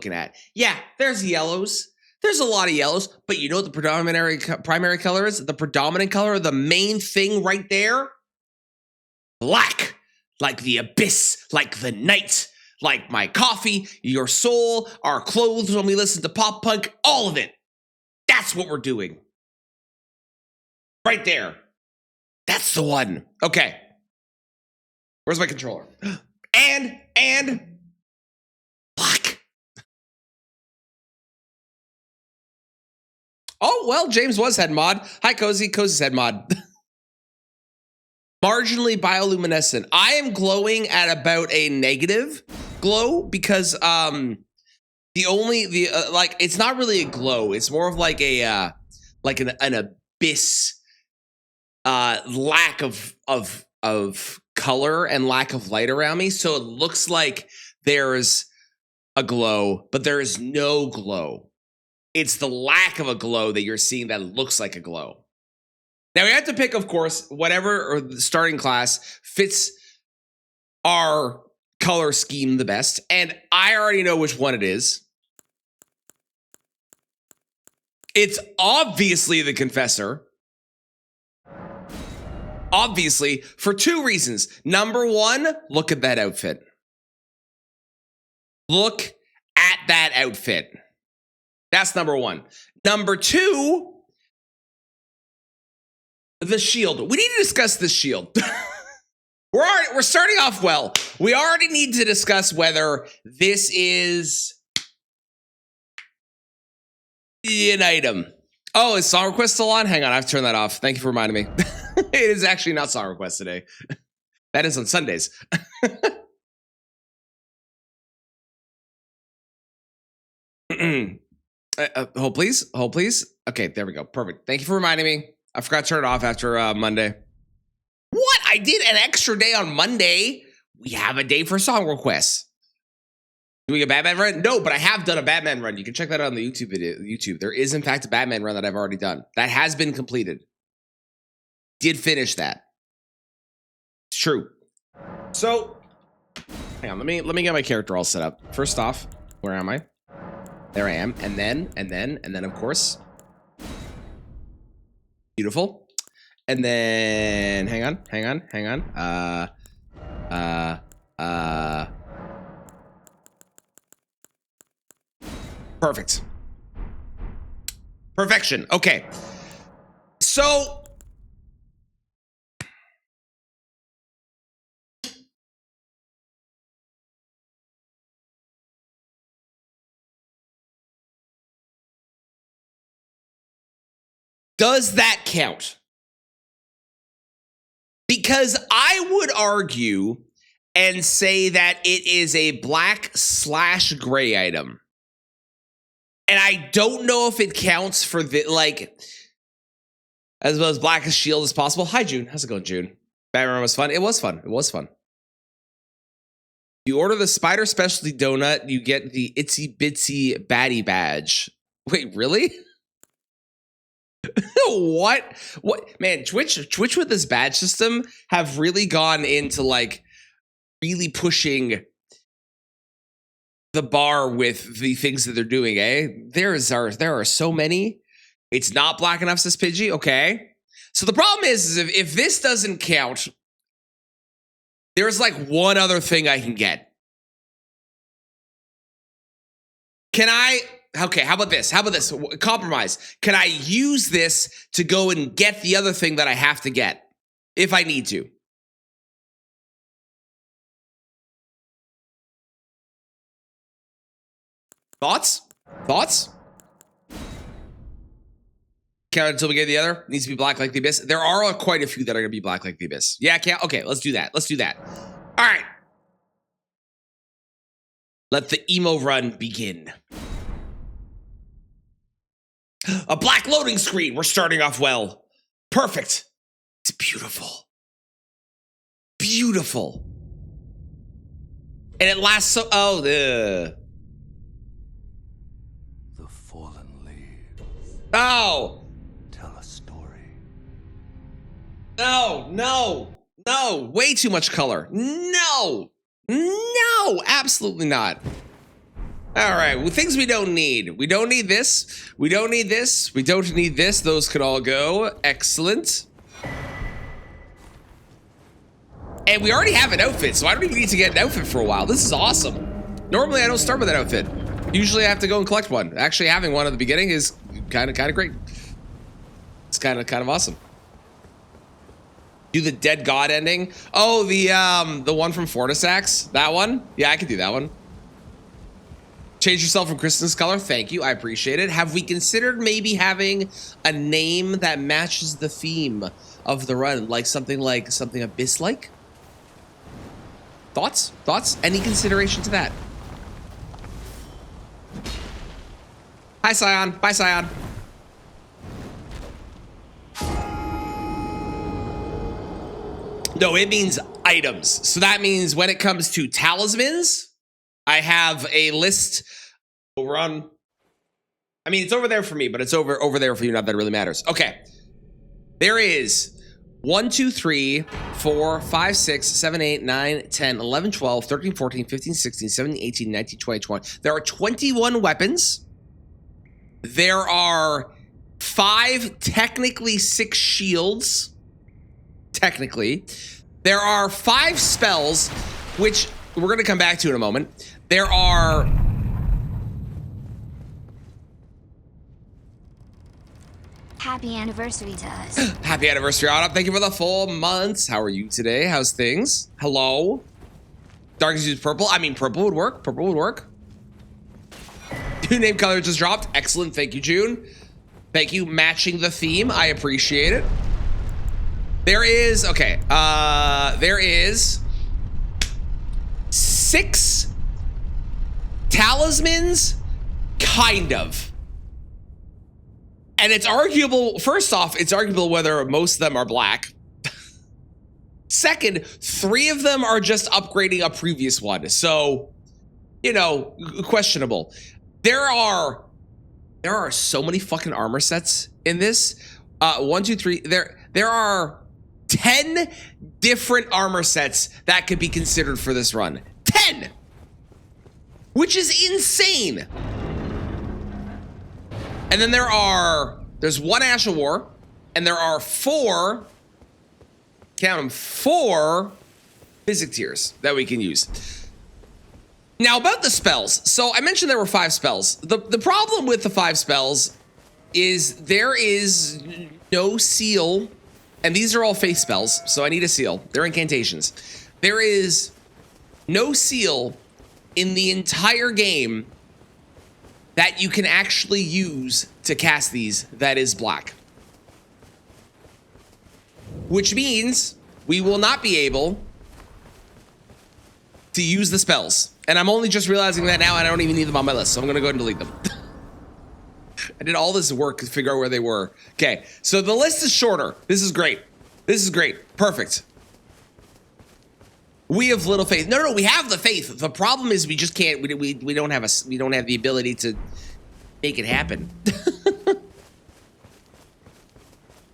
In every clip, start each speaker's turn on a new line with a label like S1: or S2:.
S1: looking at. Yeah, there's yellows. There's a lot of yellows, but you know what the primary color is? The predominant color, the main thing right there? Black. Like the abyss, like the night, like my coffee, your soul, our clothes when we listen to pop punk, all of it. That's what we're doing. Right there. That's the one. Okay. Where's my controller? And black. Oh, well, James was head mod. Hi, Cozy. Cozy's head mod. Marginally bioluminescent. I am glowing at about a negative glow because it's not really a glow. It's more of like a like an abyss lack of color and lack of light around me. So it looks like there's a glow, but there is no glow. It's the lack of a glow that you're seeing that looks like a glow. Now we have to pick, of course, whatever or the starting class fits our color scheme the best. And I already know which one it is. It's obviously the Confessor. Obviously, for two reasons. Number one, look at that outfit. Look at that outfit. That's number one. Number two, the shield. We need to discuss this shield. We're starting off well. We already need to discuss whether this is an item. Oh, is Song Request still on? Hang on, I have to turn that off. Thank you for reminding me. It is actually not Song Request today. That is on Sundays. Hold please. Hold please. Okay, there we go. Perfect. Thank you for reminding me. I forgot to turn it off after Monday. What? I did an extra day on Monday. We have a day for song requests. Doing a Batman run? No, but I have done a Batman run. You can check that out on the YouTube video. YouTube. There is, in fact, a Batman run that I've already done. That has been completed. Did finish that. It's true. So, hang on. Let me get my character all set up. First off, where am I? There I am. And then, of course. Beautiful. And then, hang on. Perfect. Perfection. Okay. So, does that count? Because I would argue and say that it is a black/gray item. And I don't know if it counts for the, like, as well as black as shield as possible. Hi, June. How's it going, June? Batman was fun. It was fun. It was fun. You order the Spider Specialty Donut, you get the Itsy Bitsy Baddie Badge. Wait, really? What? Man, Twitch with this badge system have really gone into, like, really pushing the bar with the things that they're doing, eh? There are so many. It's not black enough, says Pidgey. Okay. So the problem is if this doesn't count, there's like one other thing I can get. Can I? Okay, how about this? Compromise. Can I use this to go and get the other thing that I have to get if I need to? Thoughts? Count until we get the other. Needs to be black like the abyss. There are quite a few that are going to be black like the abyss. Yeah, count. Okay, let's do that. All right. Let the emo run begin. A black loading screen. We're starting off well. Perfect. It's beautiful. Beautiful. And it lasts so... Oh, the fallen leaves. Oh! Tell a story. No. Way too much color. No, absolutely not. All right, well, things we don't need. We don't need this. We don't need this. We don't need this. Those could all go. Excellent. And we already have an outfit, so I don't even need to get an outfit for a while. This is awesome. Normally, I don't start with an outfit. Usually, I have to go and collect one. Actually, having one at the beginning is kind of great. It's kind of awesome. Do the Dead God ending. Oh, the one from Fortisax. That one. Yeah, I could do that one. Change yourself from Kristen's color. Thank you. I appreciate it. Have we considered maybe having a name that matches the theme of the run, like something Abyss-like? Thoughts? Thoughts? Any consideration to that? Hi, Scion. Bye, Scion. No, it means items. So that means when it comes to talismans, I have a list over on, I mean, it's over there for me, but it's over there for you. Not that it really matters. Okay. There is 1, 2, 3, 4, 5, 6, 7, 8, 9, 10, 11, 12, 13, 14, 15, 16, 17, 18, 19, 20, 21. There are 21 weapons. There are 5, technically 6 shields. Technically. There are 5 spells, which we're going to come back to in a moment. There are...
S2: Happy anniversary to us.
S1: Happy anniversary, Autumn. Thank you for the full months. How are you today? How's things? Hello? Darkest use purple. I mean, purple would work. Purple would work. New name color just dropped. Excellent. Thank you, June. Thank you. Matching the theme. I appreciate it. There is... Okay. There is 6 talismans, kind of. And it's arguable, first off, it's arguable whether most of them are black. Second, 3 of them are just upgrading a previous one. So, you know, questionable. There are so many fucking armor sets in this. 1, 2, 3. There are 10 different armor sets that could be considered for this run. 10! Which is insane. And then there's 1 Ash of War, and there are 4, count them, 4 Physic Tears that we can use. Now about the spells. So I mentioned there were 5 spells. The problem with the 5 spells is there is no seal, and these are all faith spells, so I need a seal. They're incantations. There is no seal in the entire game that you can actually use to cast these that is black. Which means we will not be able to use the spells. And I'm only just realizing that now, and I don't even need them on my list, so I'm gonna go ahead and delete them. I did all this work to figure out where they were. Okay, so the list is shorter. This is great. This is great. Perfect. We have little faith. No, we have the faith. The problem is we just can't. We don't have the ability to make it happen.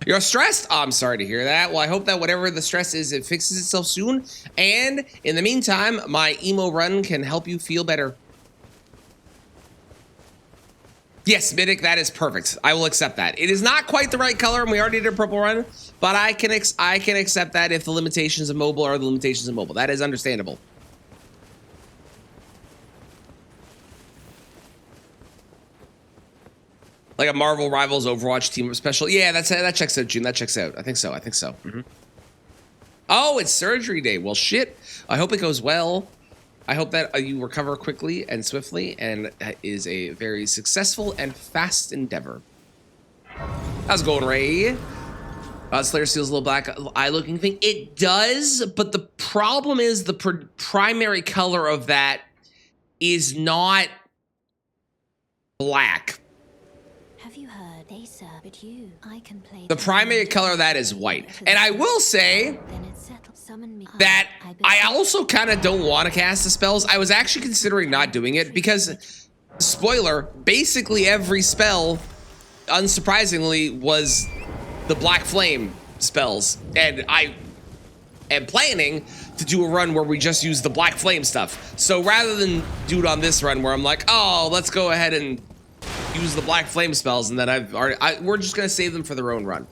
S1: You're stressed? Oh, I'm sorry to hear that. Well, I hope that whatever the stress is, it fixes itself soon. And in the meantime, my emo run can help you feel better. Yes, Midic, that is perfect. I will accept that. It is not quite the right color, and we already did a purple run, but I can accept that if the limitations of mobile are the limitations of mobile. That is understandable. Like a Marvel Rivals Overwatch team up special. Yeah, that checks out, June. That checks out. I think so. Mm-hmm. Oh, it's surgery day. Well, shit. I hope it goes well. I hope that you recover quickly and swiftly, and that is a very successful and fast endeavor. How's it going, Ray? Slayer Seal's a little black eye-looking thing. It does, but the problem is the primary color of that is not black.
S2: Have you heard? They sir, but you, I can play.
S1: The primary color of that is white, and I will say that I also kind of don't want to cast the spells. I was actually considering not doing it because, spoiler, basically every spell, unsurprisingly, was the Black Flame spells. And I am planning to do a run where we just use the black flame stuff. So rather than do it on this run where I'm like, oh, let's go ahead and use the black flame spells, and then we're just gonna save them for their own run.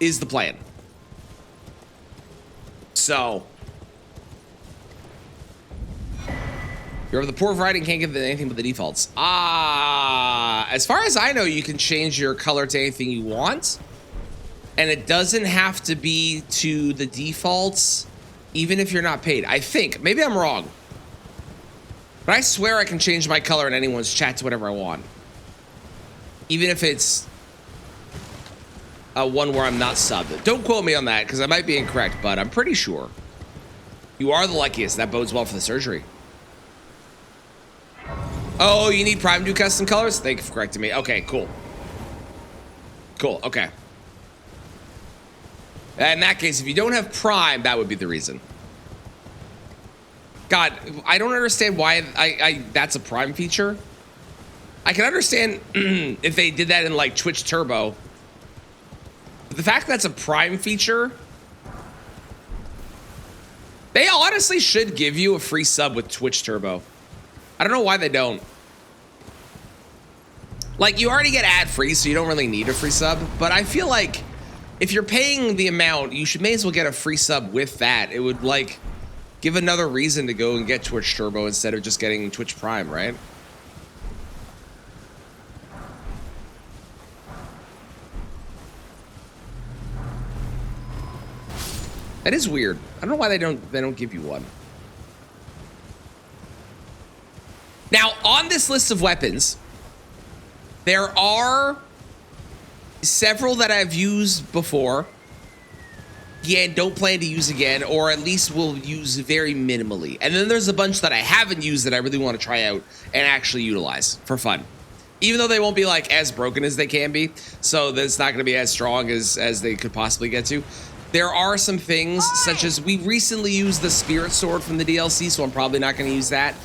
S1: Is the plan. So you're of the poor variety and can't give it anything but the defaults. As far as I know, you can change your color to anything you want. And it doesn't have to be to the defaults, even if you're not paid. I think. Maybe I'm wrong. But I swear I can change my color in anyone's chat to whatever I want. Even if it's one where I'm not subbed. Don't quote me on that, because I might be incorrect, but I'm pretty sure. You are the luckiest. That bodes well for the surgery. Oh, you need Prime to do custom colors? Thank you for correcting me. Okay, cool. Cool, okay. In that case, if you don't have Prime, that would be the reason. God, I don't understand why that's a Prime feature. I can understand if they did that in like Twitch Turbo. But the fact that's a Prime feature, they honestly should give you a free sub with Twitch Turbo. I don't know why they don't. Like, you already get ad-free, so you don't really need a free sub. But I feel like if you're paying the amount, you may as well get a free sub with that. It would, like, give another reason to go and get Twitch Turbo instead of just getting Twitch Prime, right? That is weird. I don't know why they don't give you one. Now, on this list of weapons, there are several that I've used before. Yeah, don't plan to use again, or at least will use very minimally. And then there's a bunch that I haven't used that I really want to try out and actually utilize for fun. Even though they won't be like as broken as they can be, so that's not going to be as strong as they could possibly get to. There are some things, such as we recently used the Spirit Sword from the DLC, so I'm probably not going to use that.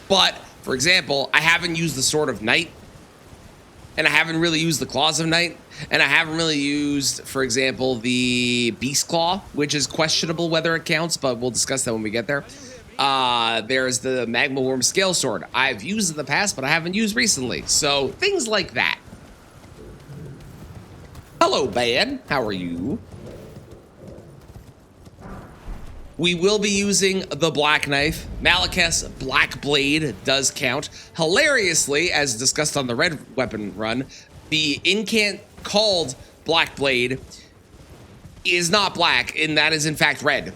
S1: But, for example, I haven't used the Sword of Night, and I haven't really used the Claws of Night, and I haven't really used, for example, the Beast Claw, which is questionable whether it counts, but we'll discuss that when we get there. There's the Magma Worm Scale Sword. I've used in the past, but I haven't used recently. So, things like that. Hello, Ban. How are you? We will be using the Black Knife. Malekith's Black Blade does count. Hilariously, as discussed on the Red Weapon run, the incant called Black Blade is not black, and that is in fact red.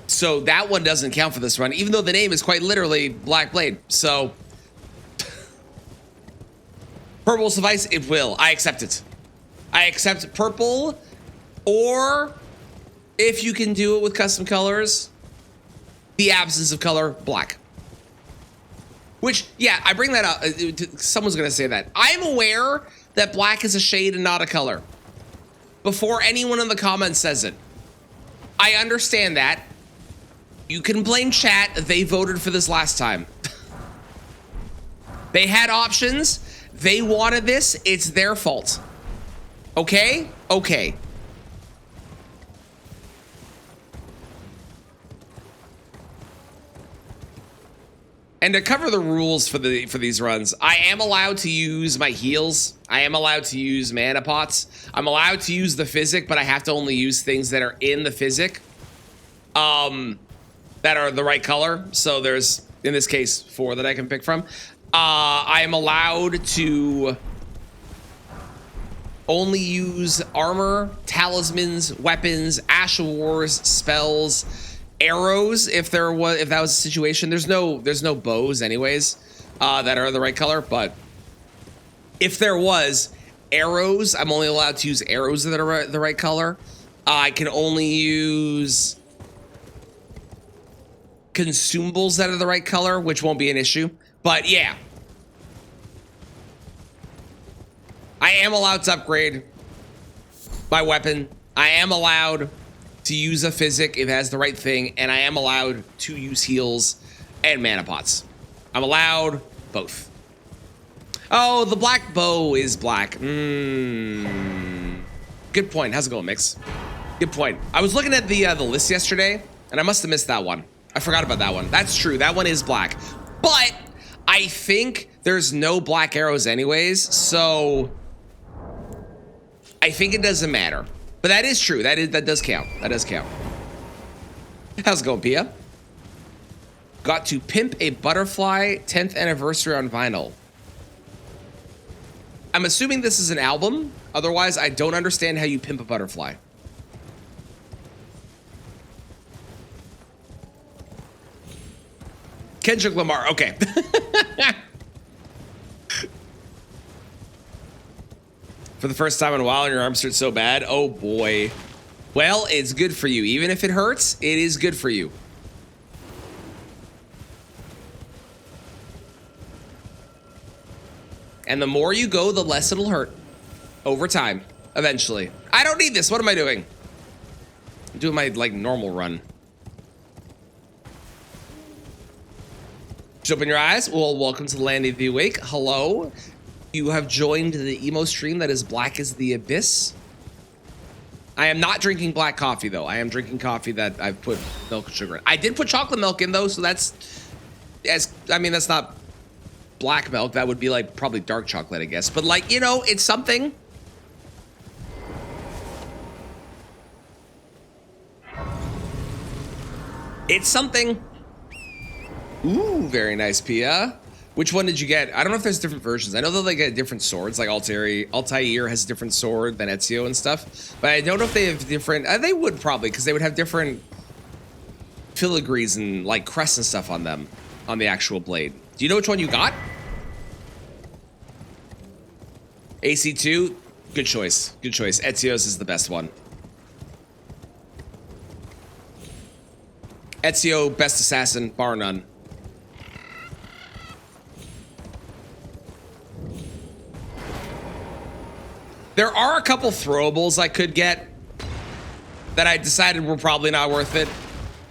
S1: So that one doesn't count for this run, even though the name is quite literally Black Blade. So purple will suffice. It will. I accept it. I accept purple, or if you can do it with custom colors, the absence of color, black. Which, yeah, I bring that up. Someone's going to say that. I'm aware that black is a shade and not a color. Before anyone in the comments says it. I understand that. You can blame chat. They voted for this last time. They had options. They wanted this. It's their fault. Okay? Okay. And to cover the rules for these runs, I am allowed to use my heals. I am allowed to use mana pots. I'm allowed to use the physic, but I have to only use things that are in the physic, that are the right color. So there's, in this case, 4 that I can pick from. I am allowed to only use armor, talismans, weapons, Ash of Wars, spells, arrows, if that was a situation. There's no bows anyways that are the right color, but if there was arrows, I'm only allowed to use arrows that are the right color. I can only use consumables that are the right color, which won't be an issue. But yeah, I am allowed to upgrade my weapon. I am allowed to use a physic if it has the right thing, and I am allowed to use heals and mana pots. I'm allowed both. Oh, the black bow is black. Good point. How's it going, Mix? Good point. I was looking at the list yesterday, and I must have missed that one. I forgot about that one. That's true. That one is black. But I think there's no black arrows anyways, so I think it doesn't matter. But that is true. That does count. That does count. How's it going, Pia? Got to pimp a butterfly 10th anniversary on vinyl. I'm assuming this is an album. Otherwise, I don't understand how you pimp a butterfly. Kendrick Lamar. Okay. For the first time in a while, and your arms hurt so bad. Oh boy. Well, it's good for you. Even if it hurts, it is good for you. And the more you go, the less it'll hurt. Over time. Eventually. I don't need this. What am I doing? I'm doing my, like, normal run. Just open your eyes. Well, welcome to the land of the awake. Hello. You have joined the emo stream that is black as the abyss. I am not drinking black coffee, though. I am drinking coffee that I've put milk and sugar in. I did put chocolate milk in, though, so that's... I mean, that's not black milk. That would be, like, probably dark chocolate, I guess. But, like, you know, it's something. It's something. Ooh, very nice, Pia. Which one did you get? I don't know if there's different versions. I know that they get different swords, like Altair has a different sword than Ezio and stuff. But I don't know if they have different... they would probably, because they would have different filigrees and like crests and stuff on them, on the actual blade. Do you know which one you got? AC2? Good choice. Good choice. Ezio's is the best one. Ezio, best assassin, bar none. There are a couple throwables I could get that I decided were probably not worth it.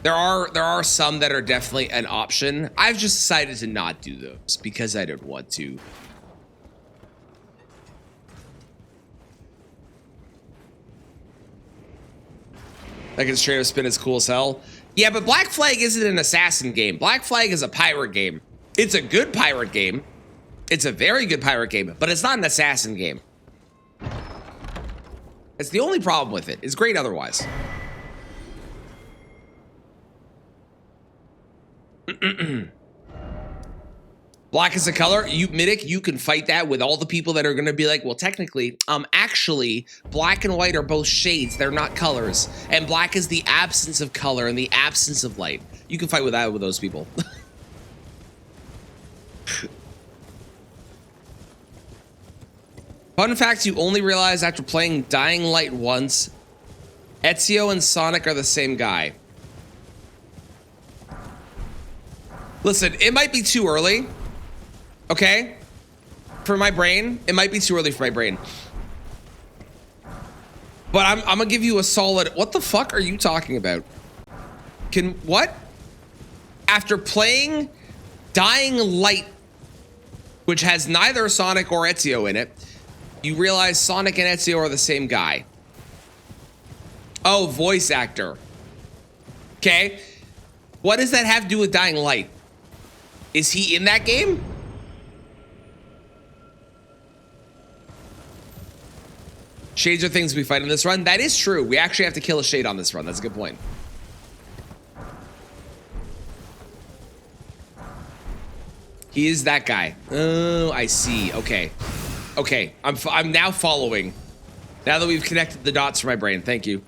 S1: There are some that are definitely an option. I've just decided to not do those because I don't want to. Like, it's straight up spin, it's cool as hell. Yeah, but Black Flag isn't an assassin game. Black Flag is a pirate game. It's a good pirate game. It's a very good pirate game, but it's not an assassin game. It's the only problem with it. It's great otherwise. Black is a color. Midic, you can fight that with all the people that are going to be like, well, technically, actually, black and white are both shades. They're not colors. And black is the absence of color and the absence of light. You can fight with that with those people. Fun fact you only realize after playing Dying Light once, Ezio and Sonic are the same guy. Listen, it might be too early, okay? For my brain, it might be too early for my brain. But I'm gonna give you a solid, what the fuck are you talking about? What? After playing Dying Light, which has neither Sonic or Ezio in it, you realize Sonic and Ezio are the same guy. Oh, voice actor. Okay. What does that have to do with Dying Light? Is he in that game? Shades are things we fight in this run. That is true. We actually have to kill a shade on this run. That's a good point. He is that guy. Oh, I see. Okay. Okay, I'm now following. Now that we've connected the dots for my brain, thank you.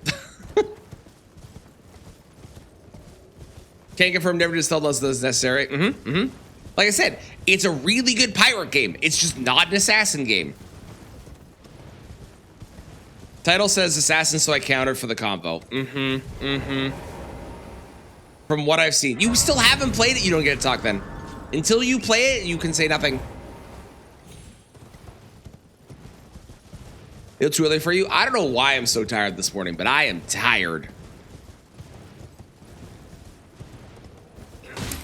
S1: Can't confirm, never just told us those necessary. Like I said, it's a really good pirate game. It's just not an assassin game. Title says assassin, so I countered for the combo. From what I've seen. You still haven't played it, you don't get to talk then. Until you play it, you can say nothing. It's too early for you? I don't know why I'm so tired this morning, but I am tired.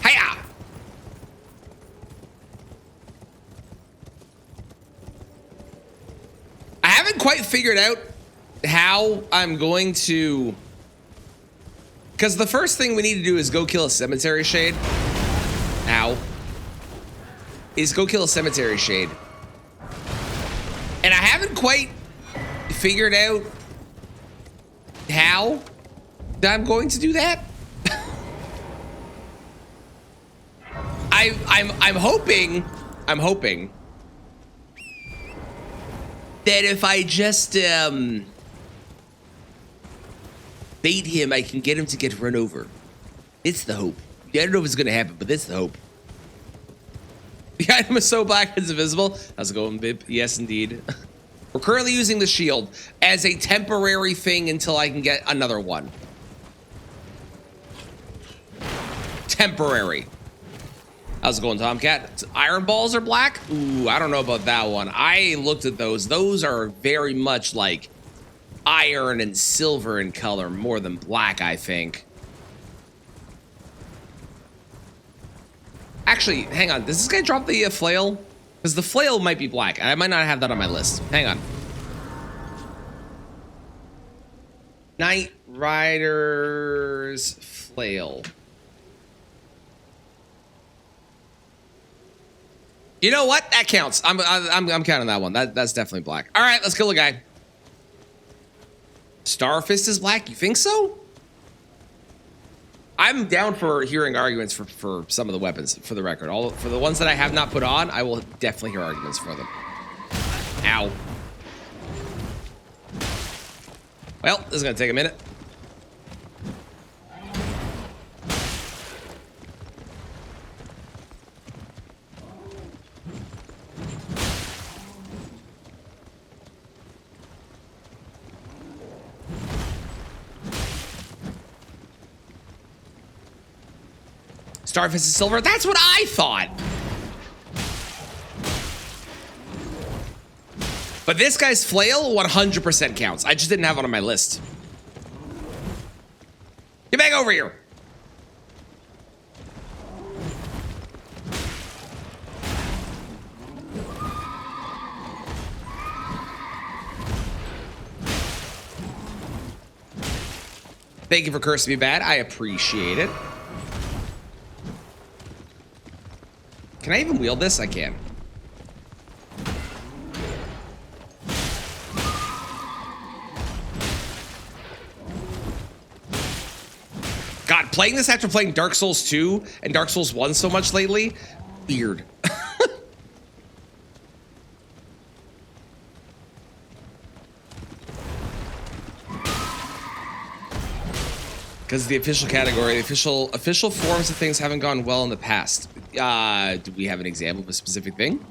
S1: Hiya! I haven't quite figured out how I'm going to, because the first thing we need to do is go kill a cemetery shade. Ow. Is go kill a cemetery shade. And I haven't quite figured out how I'm going to do that. I'm hoping that if I just bait him, I can get him to get run over. It's the hope. I don't know if it's gonna happen, but it's the hope. The item is so black it's invisible. How's it going, Bib? Yes, indeed. We're currently using the shield as a temporary thing until I can get another one. Temporary. How's it going, Tomcat? Iron balls are black? Ooh, I don't know about that one. I looked at those. Those are very much like iron and silver in color, more than black, I think. Actually, hang on. Does this guy drop the flail? Because the flail might be black. I might not have that on my list. Hang on. Knight Rider's flail. You know what? That counts. I'm counting that one. That's definitely black. All right, let's kill a guy. Starfist is black. You think so? I'm down for hearing arguments for some of the weapons, for the record. For the ones that I have not put on, I will definitely hear arguments for them. Ow. Well, this is gonna take a minute. Starfist is silver. That's what I thought. But this guy's flail 100% counts. I just didn't have it on my list. Get back over here. Thank you for cursing me bad. I appreciate it. Can I even wield this? I can. God, playing this after playing Dark Souls 2 and Dark Souls 1 so much lately, weird. Because the official category, the official forms of things haven't gone well in the past. Do we have an example of a specific thing?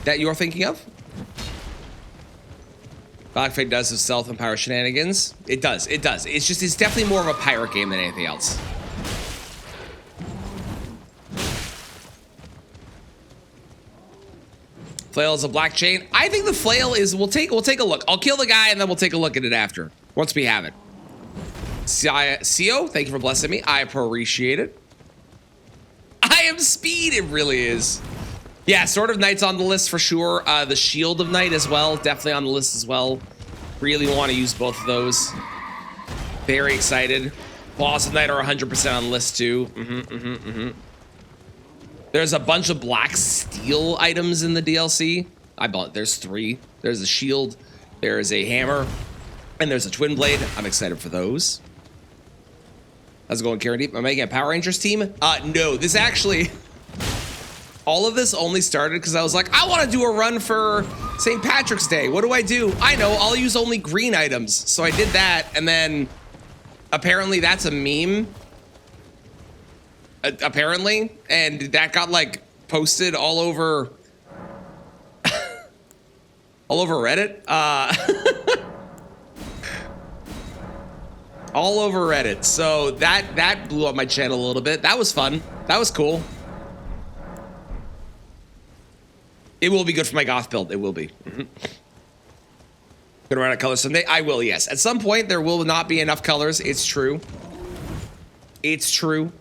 S1: That you're thinking of? Black Fate does have stealth and pyro shenanigans. It does. It does. It's just, it's definitely more of a pirate game than anything else. Flail is a black chain. I think the flail is, we'll take a look. I'll kill the guy and then we'll take a look at it after, once we have it. Sio, thank you for blessing me. I appreciate it. I am speed, it really is. Yeah, Sword of Knight's on the list for sure. The Shield of Knight as well, definitely on the list as well. Really want to use both of those. Very excited. Boss of Knight are 100% on the list too. There's a bunch of black steel items in the DLC. There's 3. There's a shield, there's a hammer, and there's a twin blade. I'm excited for those. How's it going, Karen Deep? Am I making a Power Rangers team? No, this actually, all of this only started because I was like, I want to do a run for St. Patrick's Day. What do? I know, I'll use only green items. So I did that, and then apparently that's a meme. Apparently, and that got like posted all over all over Reddit, all over Reddit. So that blew up my channel a little bit. That was fun. That was cool. It will be good for my goth build. It will be. Gonna run out of colors someday. I will, yes. At some point there will not be enough colors. It's true. It's true.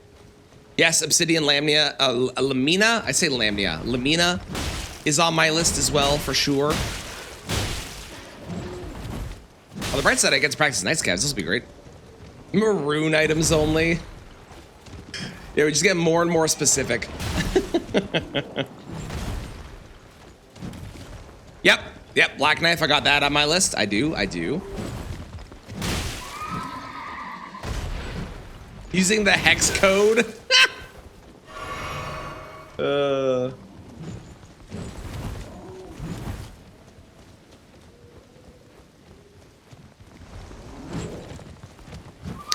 S1: Yes, Obsidian Lamnia, Lamina. I say Lamnia. Lamina is on my list as well for sure. On the bright side, I get to practice Night Scavs. This will be great. Maroon items only. Yeah, we just get more and more specific. Yep, Black Knife. I got that on my list. I do. Using the hex code.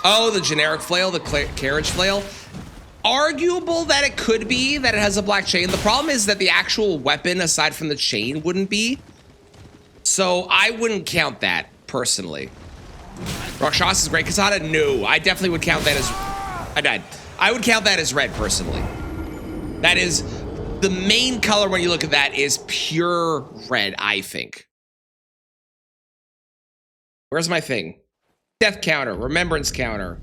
S1: Oh, the generic flail, the carriage flail. Arguable that it could be that it has a black chain. The problem is that the actual weapon, aside from the chain, wouldn't be. So I wouldn't count that personally. Rakshas's Great Katana? No, I definitely would count that as... I died. I would count that as red personally. That is... The main color when you look at that is pure red, I think. Where's my thing? Death counter, remembrance counter.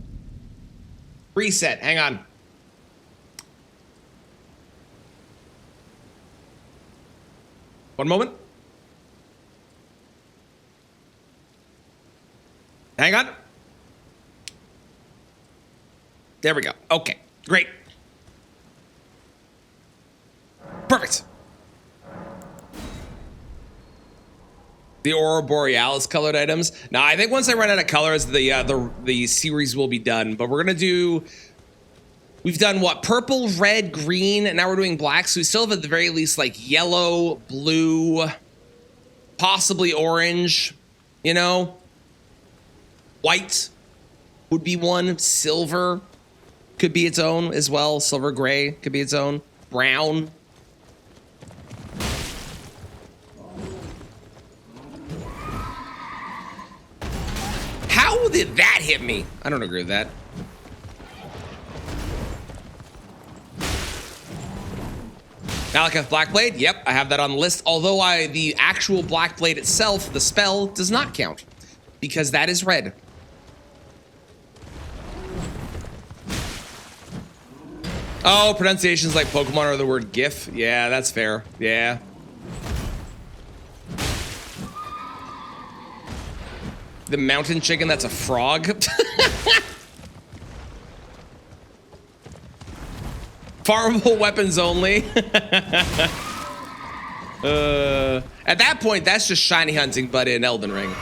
S1: Reset, hang on. One moment. Hang on. There we go. Okay, great. Perfect. The Aurora Borealis colored items. Now, I think once I run out of colors, the series will be done. But we're gonna do. We've done what? Purple, red, green, and now we're doing black. So we still have at the very least like yellow, blue, possibly orange. You know, white would be one. Silver could be its own as well. Silver gray could be its own. Brown. How did that hit me? I don't agree with that. Malekith Blackblade, yep, I have that on the list. Although the actual Blackblade itself, the spell, does not count. Because that is red. Oh, pronunciations like Pokemon or the word GIF. Yeah, that's fair. Yeah. The mountain chicken, that's a frog. Farmable weapons only. At that point, that's just shiny hunting, but in Elden Ring.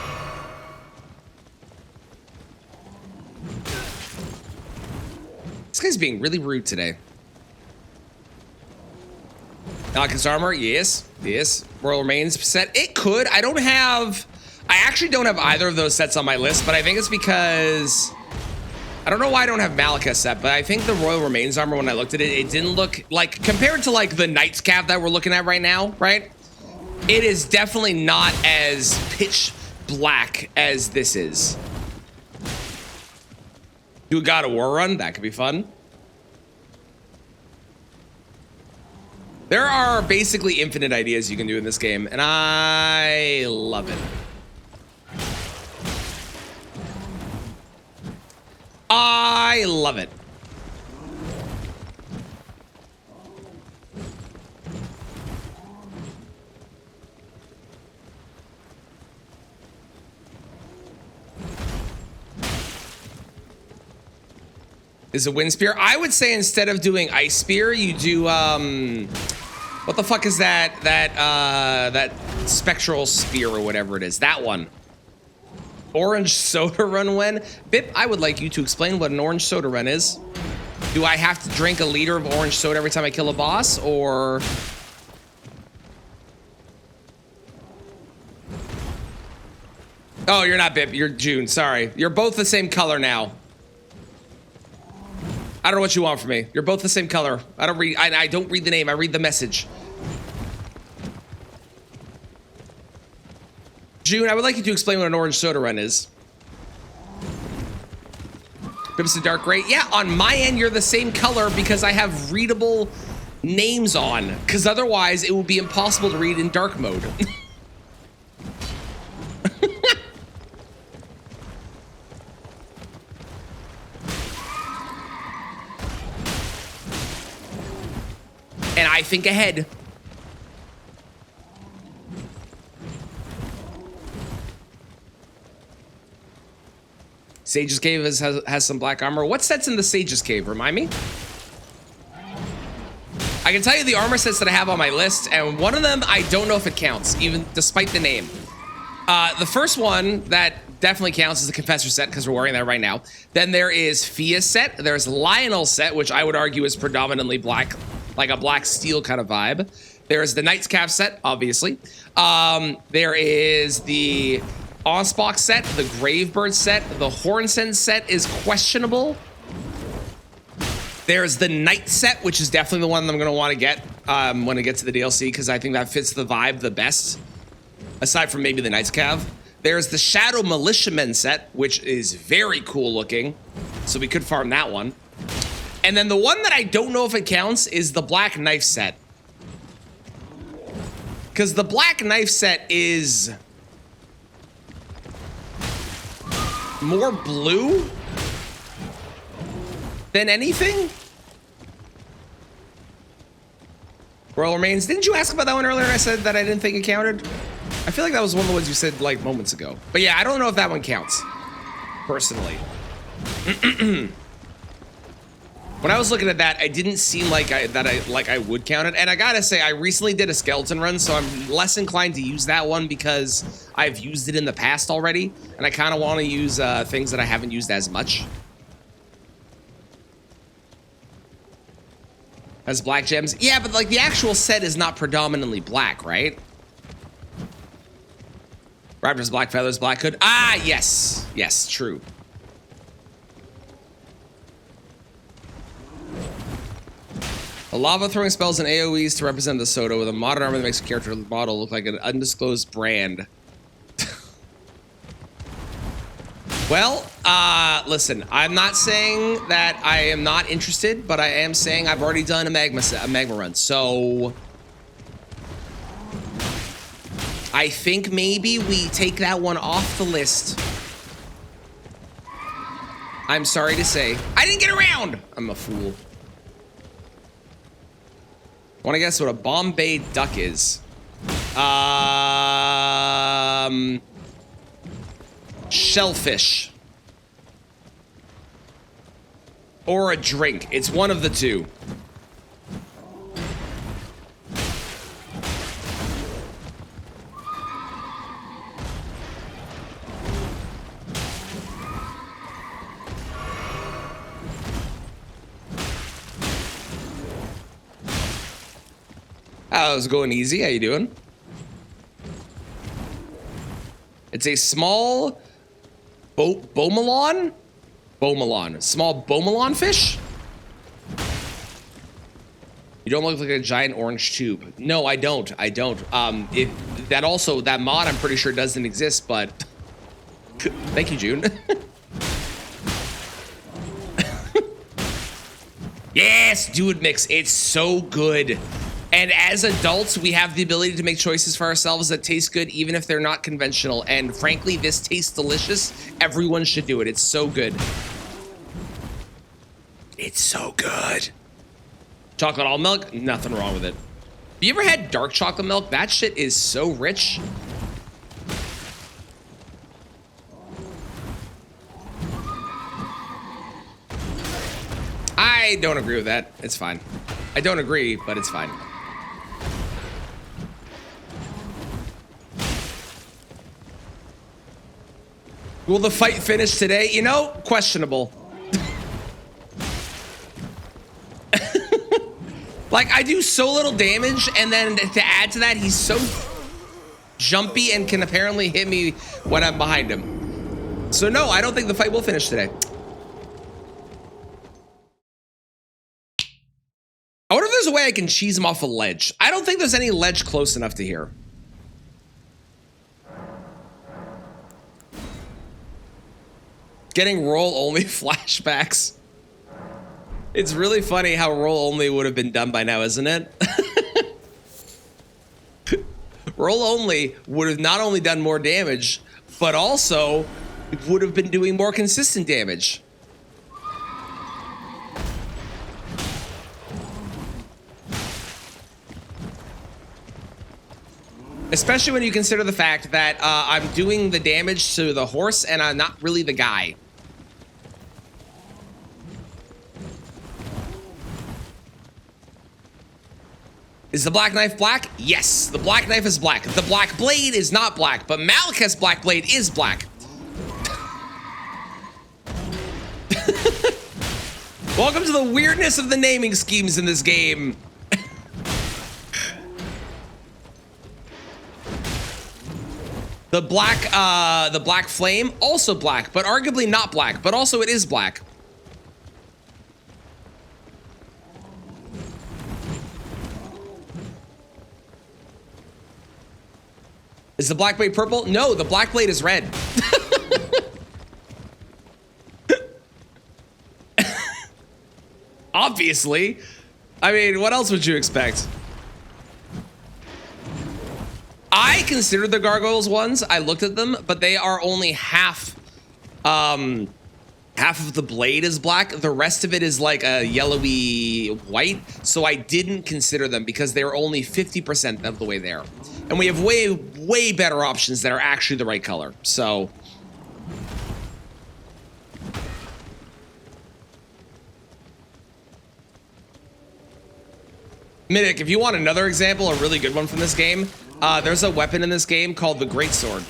S1: This guy's being really rude today. Alchemist armor, yes. Royal Remains set. It could. I actually don't have either of those sets on my list, but I think it's because I don't know why I don't have Malekith set, but I think the Royal Remains armor, when I looked at it, it didn't look like, compared to like the Knight's Cap that we're looking at right now, right? It is definitely not as pitch black as this is. Do a God of War run, that could be fun. There are basically infinite ideas you can do in this game, and I love it. I love it. Is a wind spear? I would say instead of doing ice spear, you do what the fuck is that? That spectral spear or whatever it is. That one. Orange soda run when? Bip, I would like you to explain what an orange soda run is. Do I have to drink a liter of orange soda every time I kill a boss, or? Oh, you're not Bip, you're June, sorry. You're both the same color now. I don't know what you want from me. You're both the same color. I don't read the name, I read the message. June, I would like you to explain what an orange soda run is. Bip's a dark gray. Yeah, on my end, you're the same color because I have readable names on. Because otherwise, it would be impossible to read in dark mode. I think ahead. Sage's Cave has some black armor. What sets in the Sage's Cave? Remind me. I can tell you the armor sets that I have on my list, and one of them I don't know if it counts, even despite the name. The first one that definitely counts is the Confessor set because we're wearing that right now. Then there is Fia's set. There's Lionel's set, which I would argue is predominantly black, like a black steel kind of vibe. There's the Knight's Cap set, obviously. There is the Onspox set, the Gravebird set. The Hornsend set is questionable. There's the Knight set, which is definitely the one that I'm going to want to get when it gets to the DLC, because I think that fits the vibe the best, aside from maybe the Knight's Cav. There's the Shadow Militiamen set, which is very cool looking, so we could farm that one. And then the one that I don't know if it counts is the Black Knife set. Because the Black Knife set is more blue than anything. Royal Remains. Didn't you ask about that one earlier? I said that I didn't think it counted. I feel like that was one of the ones you said like moments ago. But yeah, I don't know if that one counts, personally. When I was looking at that, I didn't seem like I would count it. And I gotta say, I recently did a skeleton run, so I'm less inclined to use that one because I've used it in the past already, and I kind of want to use things that I haven't used as much. As black gems, yeah, but like the actual set is not predominantly black, right? Raptors, black feathers, black hood. Ah, yes, yes, true. A lava throwing spells and AoEs to represent the Soda with a modern armor that makes a character model look like an undisclosed brand. Well, listen, I'm not saying that I am not interested, but I am saying I've already done a magma run, so I think maybe we take that one off the list. I'm sorry to say. I didn't get around! I'm a fool. Want to guess what a Bombay duck is? Shellfish. Or a drink. It's one of the two. How's it going, easy? How you doing? It's a small Bomalon? Bomalon. Small Bomalon fish? You don't look like a giant orange tube. No, I don't. I don't. That mod I'm pretty sure doesn't exist, but thank you, June. Yes, Dude Mix. It's so good. And as adults, we have the ability to make choices for ourselves that taste good, even if they're not conventional. And frankly, this tastes delicious. Everyone should do it. It's so good. It's so good. Chocolate almond milk, nothing wrong with it. Have you ever had dark chocolate milk? That shit is so rich. I don't agree with that. It's fine. I don't agree, but it's fine. Will the fight finish today? You know, questionable. Like, I do so little damage, and then to add to that, he's so jumpy and can apparently hit me when I'm behind him. So no, I don't think the fight will finish today. I wonder if there's a way I can cheese him off a ledge. I don't think there's any ledge close enough to here. Getting roll only flashbacks. It's really funny how roll only would have been done by now, isn't it? Roll only would have not only done more damage, but also would have been doing more consistent damage. Especially when you consider the fact that I'm doing the damage to the horse and I'm not really the guy. Is the black knife black? Yes, the black knife is black. The black blade is not black, but Maliketh's black blade is black. Welcome to the weirdness of the naming schemes in this game. The black flame, also black, but arguably not black, but also it is black. Is the black blade purple? No, the black blade is red. Obviously. I mean, what else would you expect? I consider the gargoyles ones. I looked at them, but they are only half of the blade is black. The rest of it is like a yellowy white. So I didn't consider them because they were only 50% of the way there. And we have way better options that are actually the right color. So Midic, if you want another example, a really good one from this game, there's a weapon in this game called the Greatsword.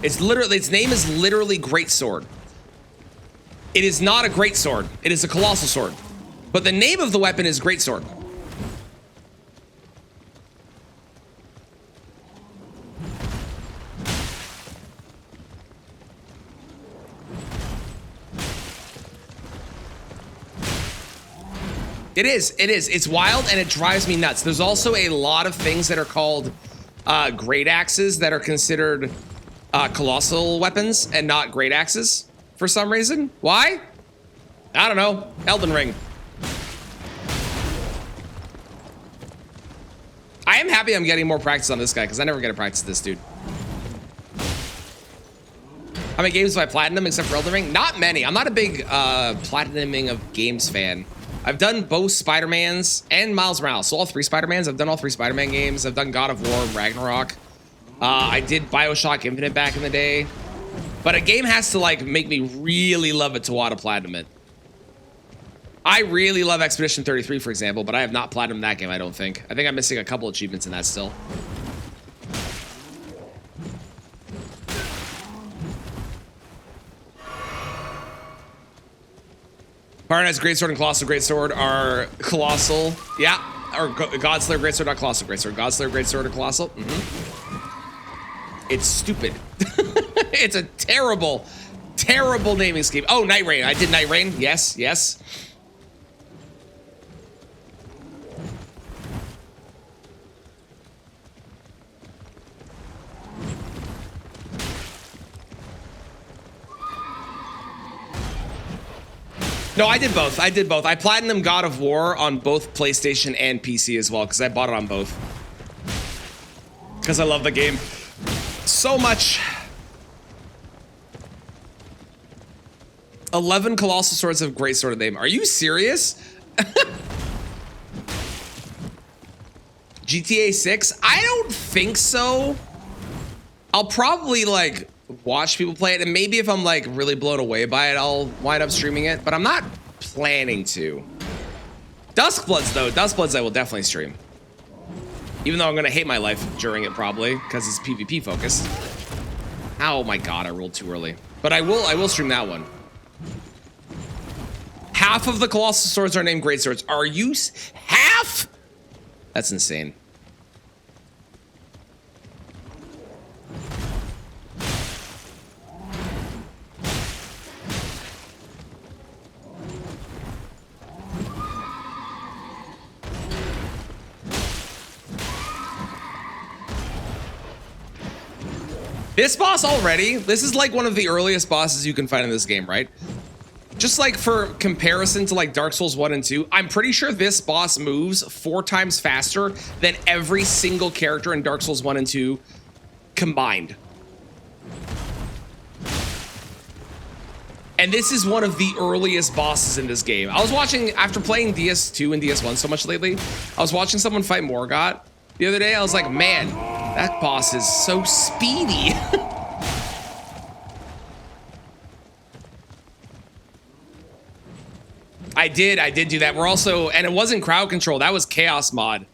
S1: Its name is literally Greatsword. It is not a greatsword. It is a colossal sword. But the name of the weapon is Greatsword. It is. It's wild and it drives me nuts. There's also a lot of things that are called great axes that are considered colossal weapons and not great axes for some reason. Why? I don't know. Elden Ring. I am happy I'm getting more practice on this guy because I never get to practice this dude. How many games have I platinum except for Elden Ring? Not many. I'm not a big platinuming of games fan. I've done both Spider-Mans and Miles Morales. So all three Spider-Mans. I've done all three Spider-Man games. I've done God of War, Ragnarok. I did BioShock Infinite back in the day. But a game has to like make me really love it to want to platinum it. I really love Expedition 33, for example, but I have not platinumed that game, I don't think. I think I'm missing a couple achievements in that still. Paranite's Greatsword and Colossal Greatsword are colossal. Yeah, or Godslayer Greatsword, not Colossal Greatsword. Godslayer Greatsword or Colossal. It's stupid. It's a terrible, terrible naming scheme. Oh, Night Rain. I did Night Rain. Yes, yes. No, I did both. I did both. I platinumed God of War on both PlayStation and PC as well, because I bought it on both. Because I love the game so much. 11 Colossal Swords of Greatsword name. Are you serious? GTA 6? I don't think so. I'll probably like watch people play it, and maybe if I'm like really blown away by it, I'll wind up streaming it, but I'm not planning to. Duskbloods though, Duskbloods I will definitely stream. Even though I'm gonna hate my life during it probably, because it's PvP focused. Oh my god, I rolled too early. But I will stream that one. Half of the Colossal Swords are named Great Swords. Are you half? That's insane. This boss already, this is like one of the earliest bosses you can find in this game, right? Just like for comparison to like Dark Souls 1 and 2, I'm pretty sure this boss moves 4 times faster than every single character in Dark Souls 1 and 2 combined. And this is one of the earliest bosses in this game. I was watching, after playing DS2 and DS1 so much lately, I was watching someone fight Morgott the other day. I was like, man, That boss is so speedy. I did do that. We're also, and it wasn't crowd control, that was chaos mod.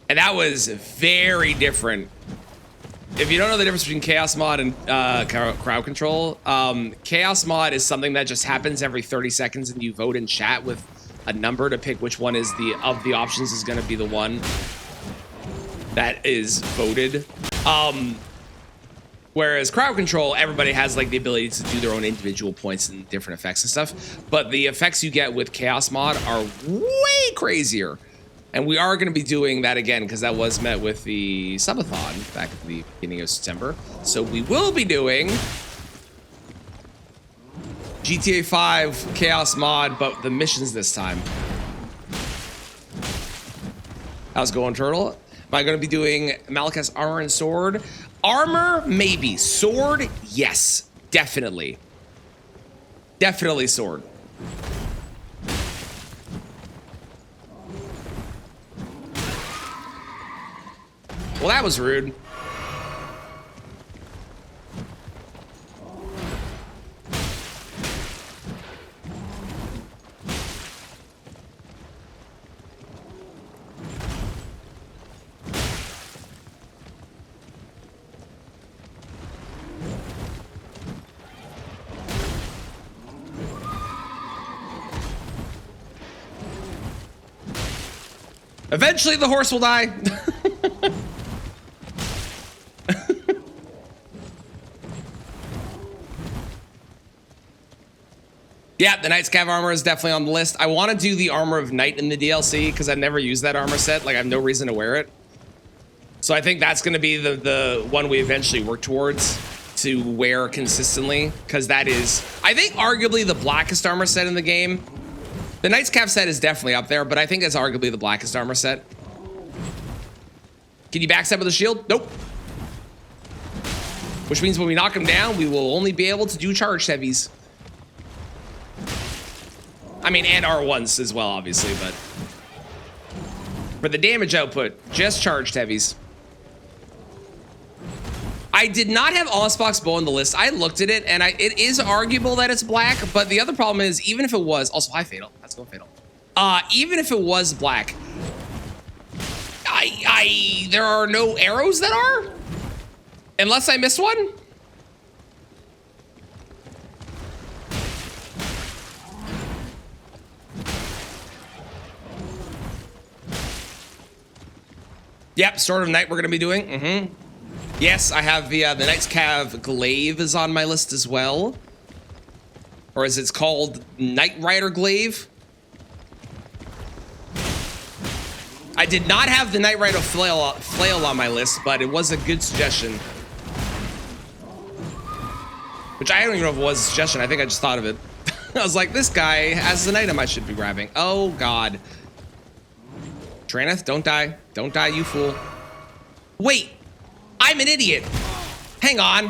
S1: And that was very different. If you don't know the difference between chaos mod and crowd control, chaos mod is something that just happens every 30 seconds and you vote in chat with a number to pick which one is of the options is going to be the one that is voted. Whereas crowd control, everybody has like the ability to do their own individual points and different effects and stuff. But the effects you get with chaos mod are way crazier. And we are going to be doing that again because that was met with the subathon back at the beginning of September. So we will be doing GTA 5 chaos mod, but the missions this time. How's it going, Turtle? Am I going to be doing Malekith's armor and sword? Armor, maybe. Sword, yes, definitely. Definitely sword. Well, that was rude. Eventually, the horse will die. Yeah, the Knight's Cav armor is definitely on the list. I want to do the Armor of Knight in the DLC because I've never used that armor set. Like, I have no reason to wear it. So I think that's going to be the one we eventually work towards to wear consistently because that is, I think, arguably the blackest armor set in the game. The Knight's Cav set is definitely up there, but I think it's arguably the blackest armor set. Can you backstab with a shield? Nope. Which means when we knock him down, we will only be able to do charged heavies. I mean, and R1s as well, obviously, but for the damage output, just charged heavies. I did not have Allspox Bow on the list. I looked at it, and it is arguable that it's black, but the other problem is, even if it was, also high Fatal, let's go Fatal. Even if it was black, there are no arrows that are, unless I missed one. Yep, Sword of Night we're gonna be doing. Yes, I have the Knight's Cav Glaive is on my list as well. Or as it's called, Knight Rider Glaive. I did not have the Knight Rider Flail on my list, but it was a good suggestion. Which I don't even know if it was a suggestion, I think I just thought of it. I was like, this guy has an item I should be grabbing. Oh God. Traneth, don't die. Don't die, you fool. Wait, I'm an idiot. Hang on.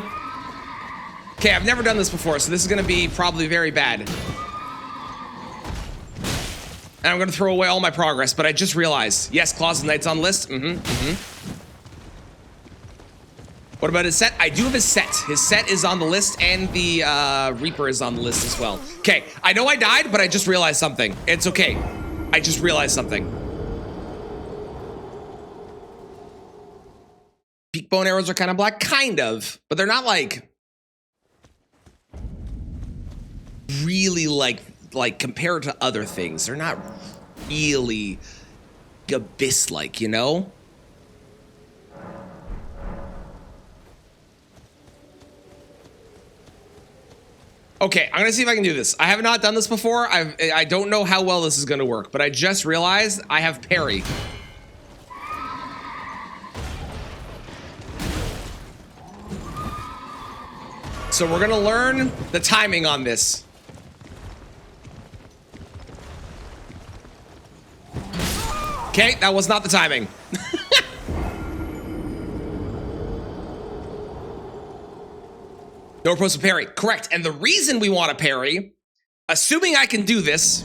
S1: Okay, I've never done this before, so this is gonna be probably very bad. And I'm gonna throw away all my progress, but I just realized, yes, Claws of Knight's on the list. What about his set? I do have his set. His set is on the list, and the Reaper is on the list as well. Okay, I know I died, but I just realized something. It's okay. I just realized something. Peak bone arrows are kind of black, kind of, but they're not like really like compared to other things. They're not really abyss-like, you know? Okay, I'm gonna see if I can do this. I have not done this before. I don't know how well this is gonna work, but I just realized I have parry. So we're gonna learn the timing on this. Okay, that was not the timing. No approach to parry, correct. And the reason we want to parry, assuming I can do this,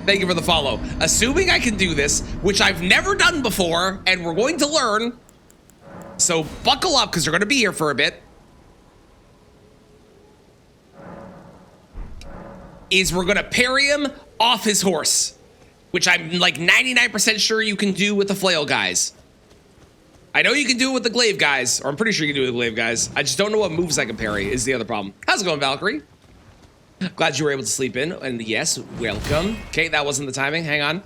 S1: thank you for the follow. Assuming I can do this, which I've never done before, and we're going to learn, So buckle up, because they're going to be here for a bit. Is we're going to parry him off his horse, which I'm like 99% sure you can do with the flail guys. I know you can do it with the glaive guys, or I'm pretty sure you can do it with the glaive guys. I just don't know what moves I can parry is the other problem. How's it going, Valkyrie? Glad you were able to sleep in. And yes, welcome. Okay, that wasn't the timing. Hang on.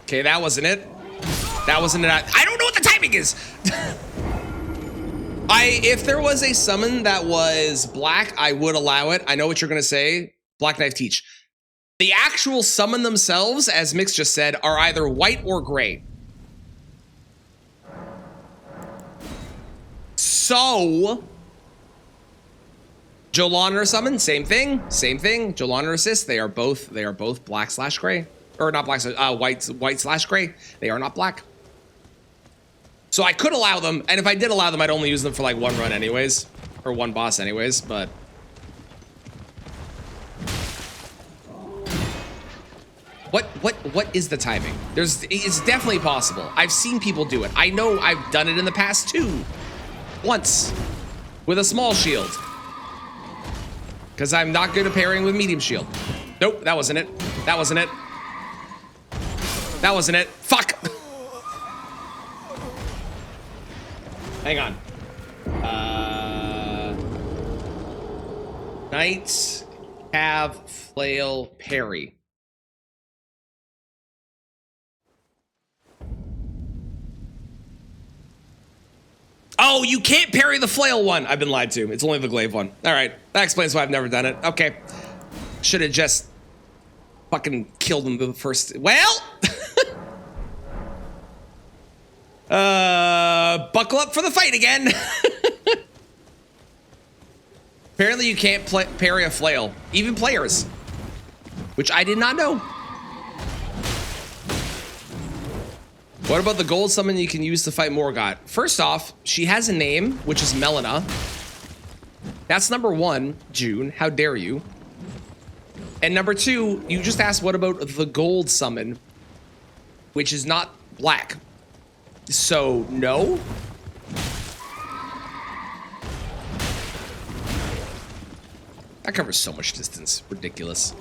S1: Okay, that wasn't it. That wasn't it. I don't know what the timing is. If there was a summon that was black, I would allow it. I know what you're going to say. Black Knife Teach. The actual summon themselves, as Mix just said, are either white or gray. So, Jolana summon, same thing, same thing. Jolana assist, they are both black/gray, or not black, white/gray. They are not black. So I could allow them, and if I did allow them, I'd only use them for like one run anyways, or one boss anyways, but. What is the timing? It's definitely possible. I've seen people do it. I know I've done it in the past too. Once. With a small shield. Because I'm not good at parrying with medium shield. Nope, that wasn't it. That wasn't it. That wasn't it. Fuck! Hang on. Knights have flail parry. Oh, you can't parry the flail one. I've been lied to. It's only the glaive one. All right. That explains why I've never done it. Okay. Should have just fucking killed him the first. Well. Buckle up for the fight again. Apparently you can't parry a flail. Even players. Which I did not know. What about the gold summon you can use to fight Morgott? First off, she has a name, which is Melina. That's number one, June. How dare you? And number two, you just asked what about the gold summon, which is not black. So, no? That covers so much distance. Ridiculous.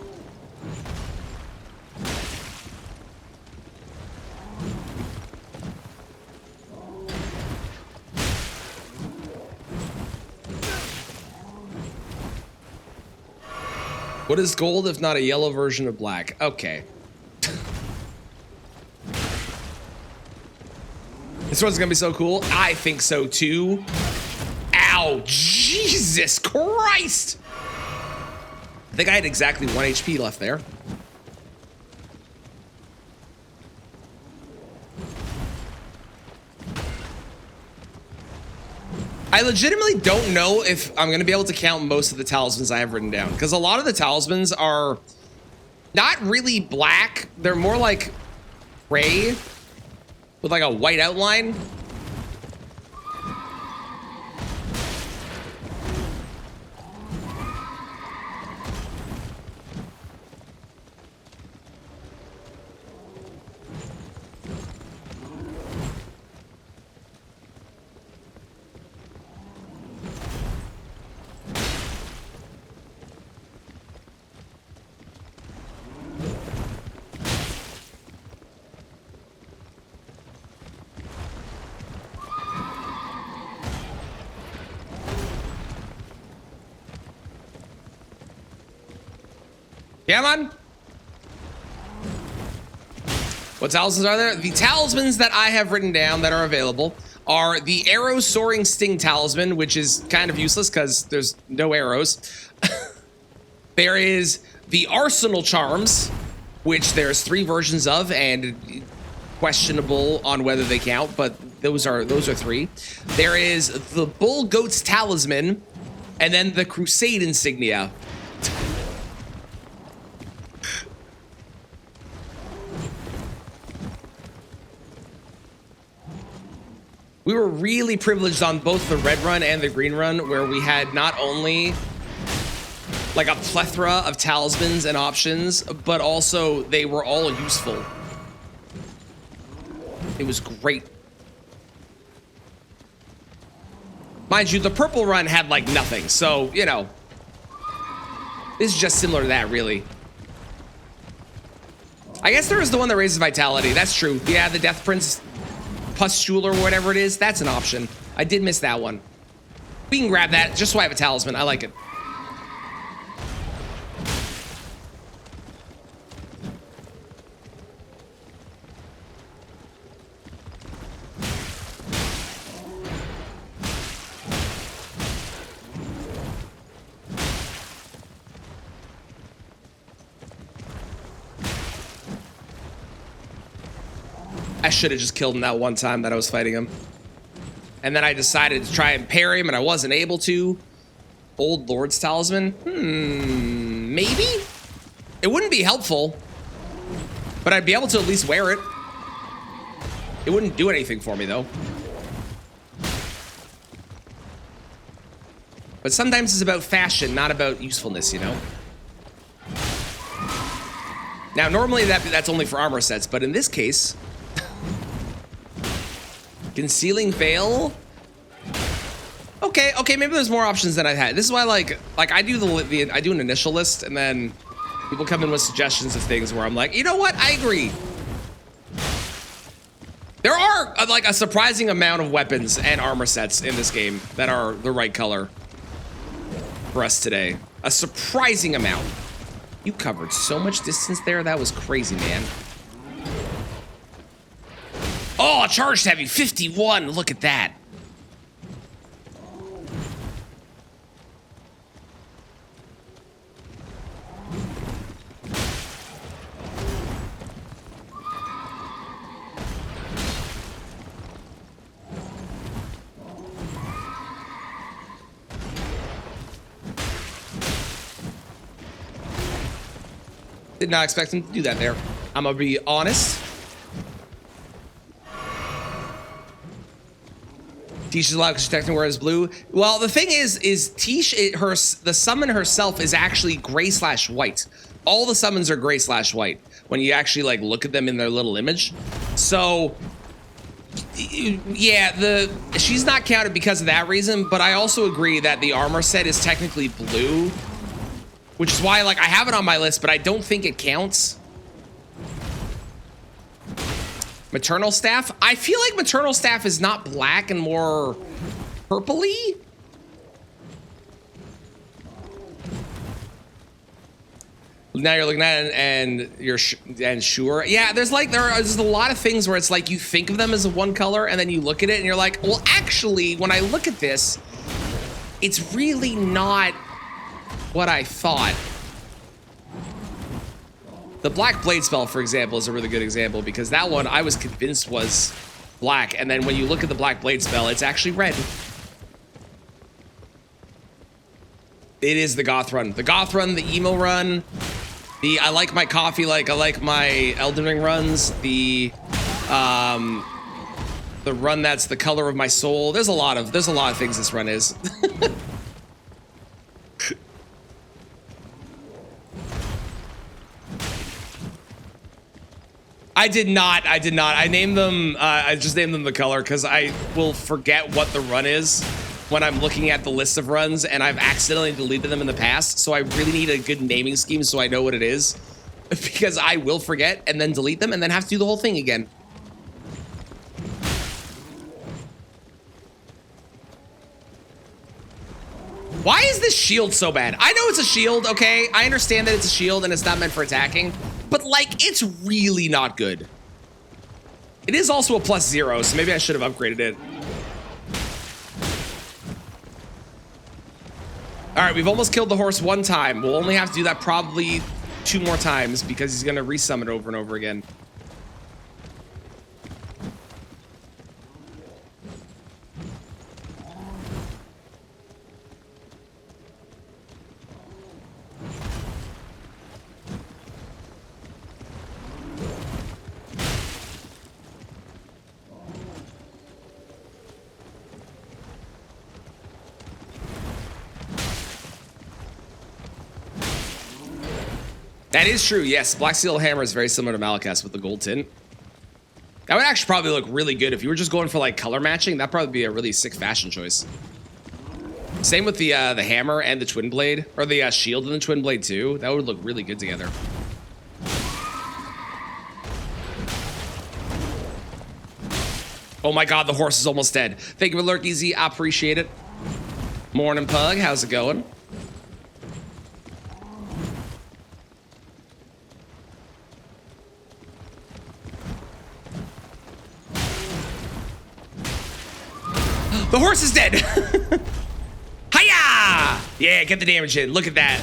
S1: What is gold if not a yellow version of black? Okay. This one's gonna be so cool. I think so too. Ow, Jesus Christ! I think I had exactly 1 HP left there. I legitimately don't know if I'm going to be able to count most of the talismans I have written down, because a lot of the talismans are not really black. They're more like gray with like a white outline. Yeah, man. What talismans are there? The talismans that I have written down that are available are the Arrow Soaring Sting Talisman, which is kind of useless because there's no arrows. There is the Arsenal Charms, which there's 3 versions of and questionable on whether they count, but those are 3. There is the Bull Goat's Talisman, and then the Crusade Insignia. We were really privileged on both the red run and the green run, where we had not only like a plethora of talismans and options, but also they were all useful. It was great. Mind you, the purple run had like nothing, so, you know, this is just similar to that, really. I guess there is the one that raises vitality. That's true. Yeah, the Death Prince pustule or whatever it is, that's an option. I did miss that one. We can grab that just so I have a talisman. I like it. I should have just killed him that one time that I was fighting him. And then I decided to try and parry him, and I wasn't able to. Old Lord's Talisman? Maybe? It wouldn't be helpful, but I'd be able to at least wear it. It wouldn't do anything for me, though. But sometimes it's about fashion, not about usefulness, you know? Now, normally that's only for armor sets, but in this case... Concealing Veil? Okay, maybe there's more options than I had. This is why, like I do I do an initial list, and then people come in with suggestions of things where I'm like, you know what? I agree. There are like a surprising amount of weapons and armor sets in this game that are the right color for us today. A surprising amount. You covered so much distance there. That was crazy, man. Oh, charged heavy, 51. Look at that. Did not expect him to do that there. I'm gonna be honest. Tish is allowed because she's technically wears blue. Well, the thing is Tish, the summon herself is actually gray/white. All the summons are gray/white when you actually like look at them in their little image. So, yeah, she's not counted because of that reason. But I also agree that the armor set is technically blue, which is why like I have it on my list, but I don't think it counts. Maternal Staff? I feel like Maternal Staff is not black and more purpley. Now you're looking at it and you're sure. Yeah, there's a lot of things where it's like you think of them as one color and then you look at it and you're like, well, actually, when I look at this, it's really not what I thought. The Black Blade spell, for example, is a really good example because that one I was convinced was black, and then when you look at the Black Blade spell, it's actually red. It is the Goth run. The Goth run, the Emo run, the I like my coffee like I like my Elden Ring runs, the run that's the color of my soul. There's a lot of things this run is. I did not. I named them, I just named them the color because I will forget what the run is when I'm looking at the list of runs, and I've accidentally deleted them in the past. So I really need a good naming scheme so I know what it is, because I will forget and then delete them and then have to do the whole thing again. Why is this shield so bad? I know it's a shield, okay? I understand that it's a shield and it's not meant for attacking, but like, it's really not good. It is also a +0, so maybe I should have upgraded it. All right, we've almost killed the horse one time. We'll only have to do that probably 2 more times because he's gonna resummon over and over again. That is true. Yes, Black Steel Hammer is very similar to Malicast with the gold tint. That would actually probably look really good if you were just going for like color matching. That'd probably be a really sick fashion choice. Same with the hammer and the twin blade, or the shield and the twin blade too. That would look really good together. Oh my god, the horse is almost dead. Thank you for lurk, easy. I appreciate it. Morning, Pug. How's it going? The horse is dead. Hiya! Yeah, get the damage in. Look at that.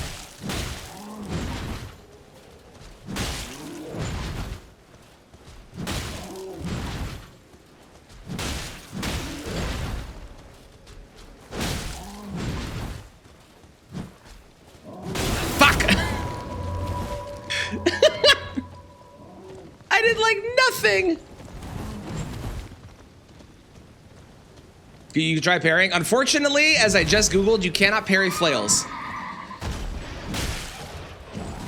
S1: Fuck! I did like nothing. You can try parrying. Unfortunately, as I just Googled, you cannot parry flails.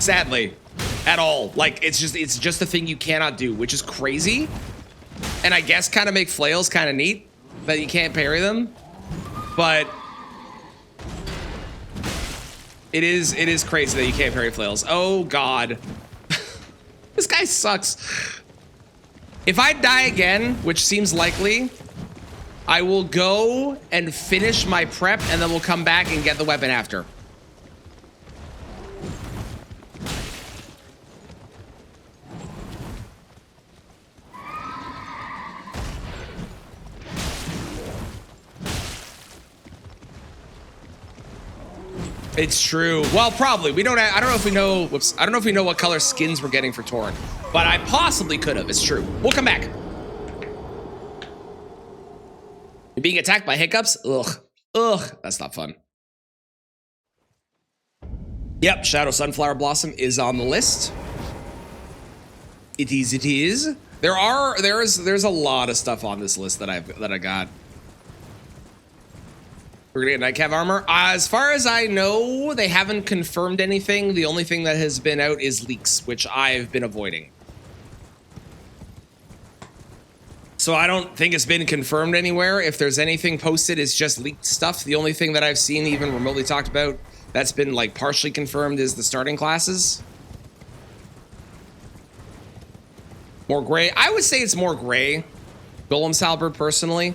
S1: Sadly, at all. Like, it's just a thing you cannot do, which is crazy. And I guess kind of make flails kind of neat that you can't parry them. But it is crazy that you can't parry flails. Oh God. This guy sucks. If I die again, which seems likely, I will go and finish my prep, and then we'll come back and get the weapon after. It's true. Well, probably. We don't. I don't know if we know. Whoops. I don't know if we know what color skins we're getting for Torn, but I possibly could have. It's true. We'll come back. You're being attacked by hiccups? Ugh. Ugh. That's not fun. Yep, Shadow Sunflower Blossom is on the list. It is, it is. There's a lot of stuff on this list that I got. We're gonna get Nightcav armor. As far as I know, they haven't confirmed anything. The only thing that has been out is leaks, which I've been avoiding. So I don't think it's been confirmed anywhere. If there's anything posted, it's just leaked stuff. The only thing that I've seen even remotely talked about that's been like partially confirmed is the starting classes. More gray. I would say it's more gray. Golem's Halberd personally.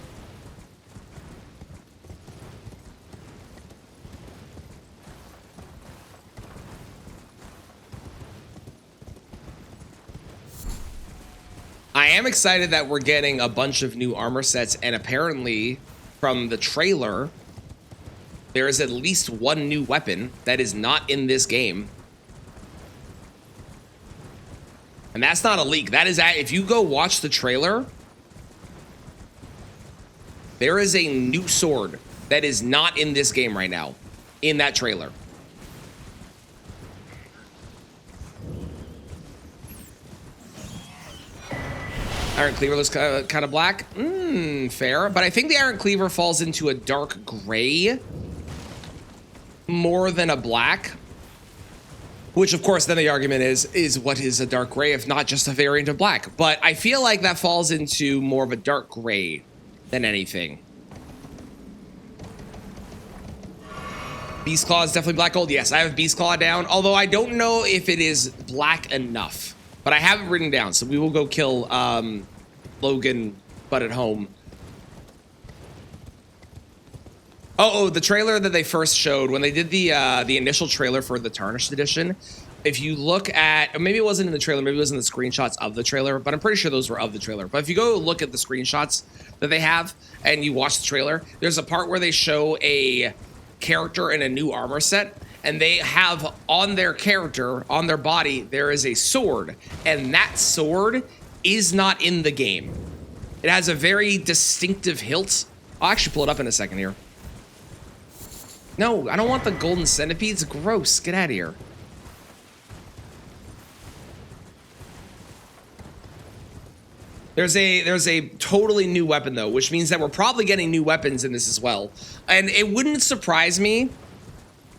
S1: I am excited that we're getting a bunch of new armor sets, and apparently from the trailer, there is at least one new weapon that is not in this game. And that's not a leak. That is, if you go watch the trailer, there is a new sword that is not in this game right now, in that trailer. Iron Cleaver looks kind of black. Fair. But I think the Iron Cleaver falls into a dark gray more than a black. Which, of course, then the argument is what is a dark gray if not just a variant of black? But I feel like that falls into more of a dark gray than anything. Beast Claw is definitely black gold. Yes, I have Beast Claw down. Although I don't know if it is black enough. But I have it written down, so we will go kill Logan, but at home. Oh, the trailer that they first showed when they did the initial trailer for the Tarnished Edition. If you look at, or maybe it wasn't in the trailer, maybe it was in the screenshots of the trailer, but I'm pretty sure those were of the trailer. But if you go look at the screenshots that they have and you watch the trailer, there's a part where they show a character in a new armor set. And they have on their character, on their body, there is a sword. And that sword is not in the game. It has a very distinctive hilt. I'll actually pull it up in a second here. No, I don't want the golden centipedes. Gross. Get out of here. There's a totally new weapon, though, which means that we're probably getting new weapons in this as well. And it wouldn't surprise me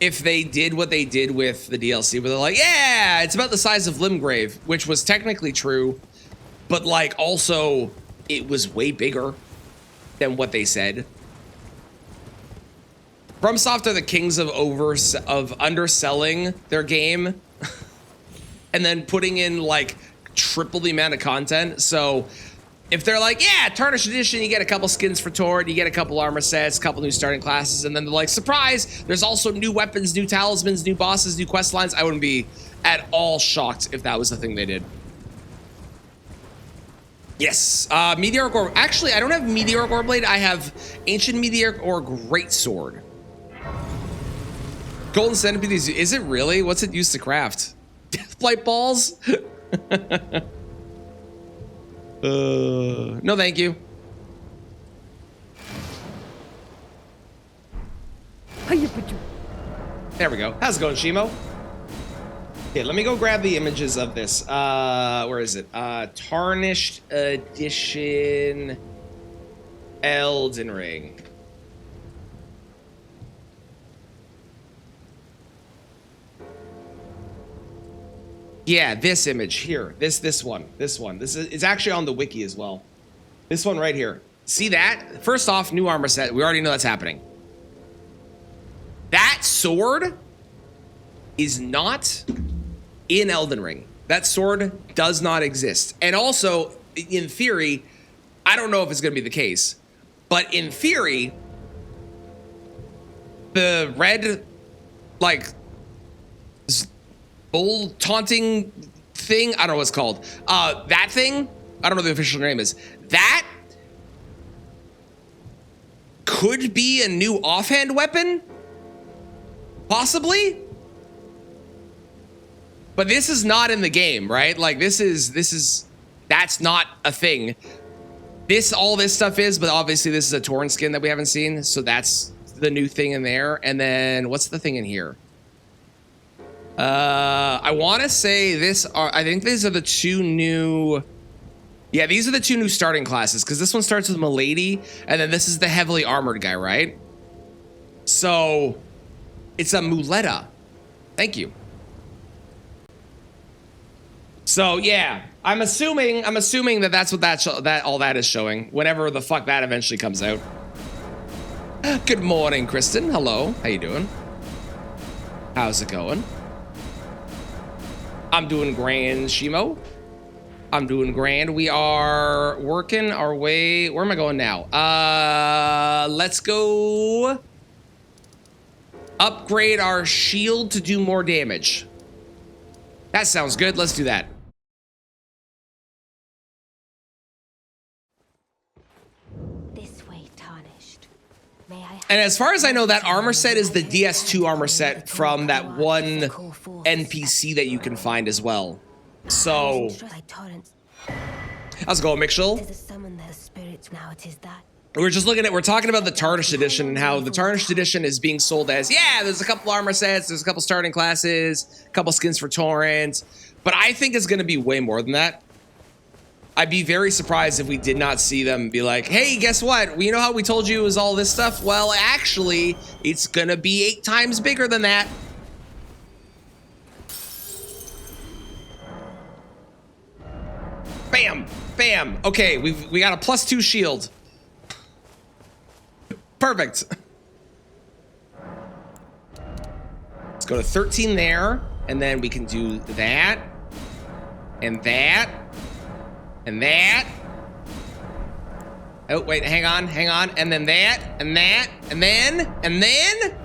S1: if they did what they did with the DLC, where they're like, yeah, it's about the size of Limgrave, which was technically true, but like also it was way bigger than what they said. FromSoft are the kings of underselling their game and then putting in like triple the amount of content. So if they're like, yeah, Tarnished Edition, you get a couple skins for Torrent, you get a couple armor sets, a couple new starting classes, and then they're like, surprise, there's also new weapons, new talismans, new bosses, new quest lines. I wouldn't be at all shocked if that was the thing they did. Yes, Meteoric Orb. Actually, I don't have Meteoric Orblade. I have Ancient Meteoric or Greatsword. Golden Centipede, is it really? What's it used to craft? Deathblight balls? No, thank you. There we go. How's it going, Shimo? Okay, let me go grab the images of this. Where is it? Tarnished Edition Elden Ring. Yeah, this image here. This one. This is it's actually on the wiki as well. This one right here. See that? First off, new armor set. We already know that's happening. That sword is not in Elden Ring. That sword does not exist. And also, in theory, I don't know if it's going to be the case, but in theory, the red, like, bull taunting thing, I don't know what it's called. That thing, I don't know what the official name is. That could be a new offhand weapon, possibly. But this is not in the game, right? Like that's not a thing. All this stuff is, but obviously this is a Torrent skin that we haven't seen, so that's the new thing in there. And then what's the thing in here? I want to say I think these are the two new. Yeah, these are the two new starting classes, because this one starts with Milady, and then this is the heavily armored guy, right? So it's a Muleta. Thank you. So yeah, I'm assuming that that's what that all that is showing whenever the fuck that eventually comes out. Good morning, Kristen. Hello. How you doing? How's it going? I'm doing grand, Shimo. I'm doing grand. We are working our way. Where am I going now? Let's go upgrade our shield to do more damage. That sounds good. Let's do that.
S2: This way, Tarnished. May I?
S1: And as far as I know, that armor set is the DS2 armor set from that one NPC that you can find as well. So, how's it going, Mikshel? We're talking about the Tarnished Edition and how the Tarnished Edition is being sold as, yeah, there's a couple armor sets, there's a couple starting classes, a couple skins for Torrent, but I think it's going to be way more than that. I'd be very surprised if we did not see them be like, hey, guess what? You know how we told you it was all this stuff? Well, actually, it's going to be 8 times bigger than that. Bam, bam. Okay, we got a +2 shield. Perfect. Let's go to 13 there, and then we can do that, and that, and that. Oh, wait, hang on, and then that, and that, and then.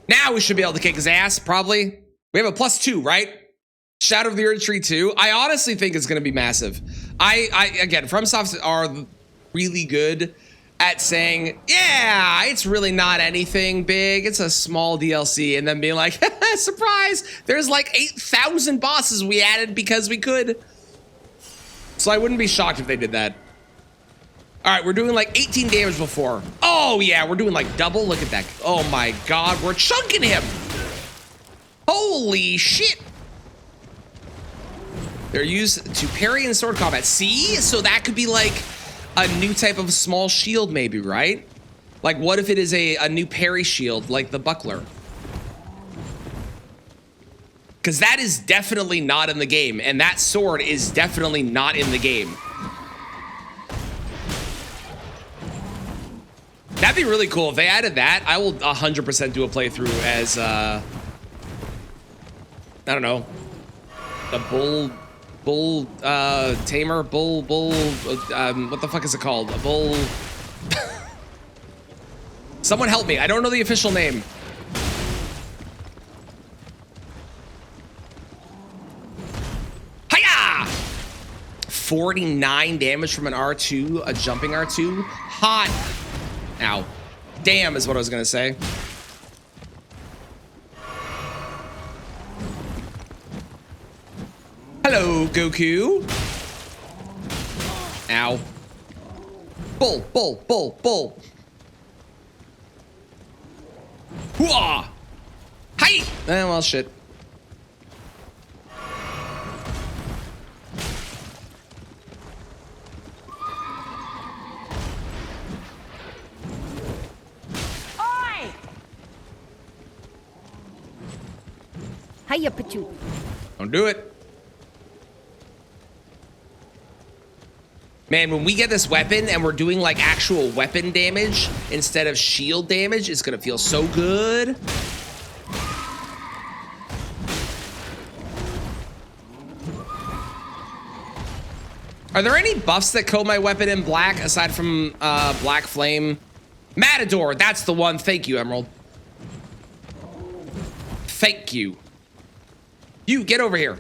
S1: Now we should be able to kick his ass, probably. We have a +2, right? Shadow of the Erdtree 2. I honestly think it's going to be massive. Again, FromSoft are really good at saying, yeah, it's really not anything big. It's a small DLC. And then being like, surprise, there's like 8,000 bosses we added because we could. So I wouldn't be shocked if they did that. All right, we're doing like 18 damage before. Oh, yeah, we're doing like double. Look at that. Oh, my God, we're chunking him. Holy shit. They're used to parry in sword combat. See? So that could be like a new type of small shield maybe, right? Like, what if it is a new parry shield, like the buckler? Because that is definitely not in the game, and that sword is definitely not in the game. That'd be really cool. If they added that, I will 100% do a playthrough as, I don't know, the bull tamer, what the fuck is it called? A bull... Someone help me. I don't know the official name. Hiya! 49 damage from an R2, a jumping R2. Hot. Ow. Damn is what I was gonna say. Hello, Goku. Ow. Bull, bull, bull, bull. Hooah! Hi! Well, shit.
S3: Hiya, Pachu.
S1: Don't do it. Man, when we get this weapon and we're doing like actual weapon damage instead of shield damage, it's gonna feel so good. Are there any buffs that coat my weapon in black aside from Black Flame? Matador, that's the one. Thank you, Emerald. Thank you. You, get over here.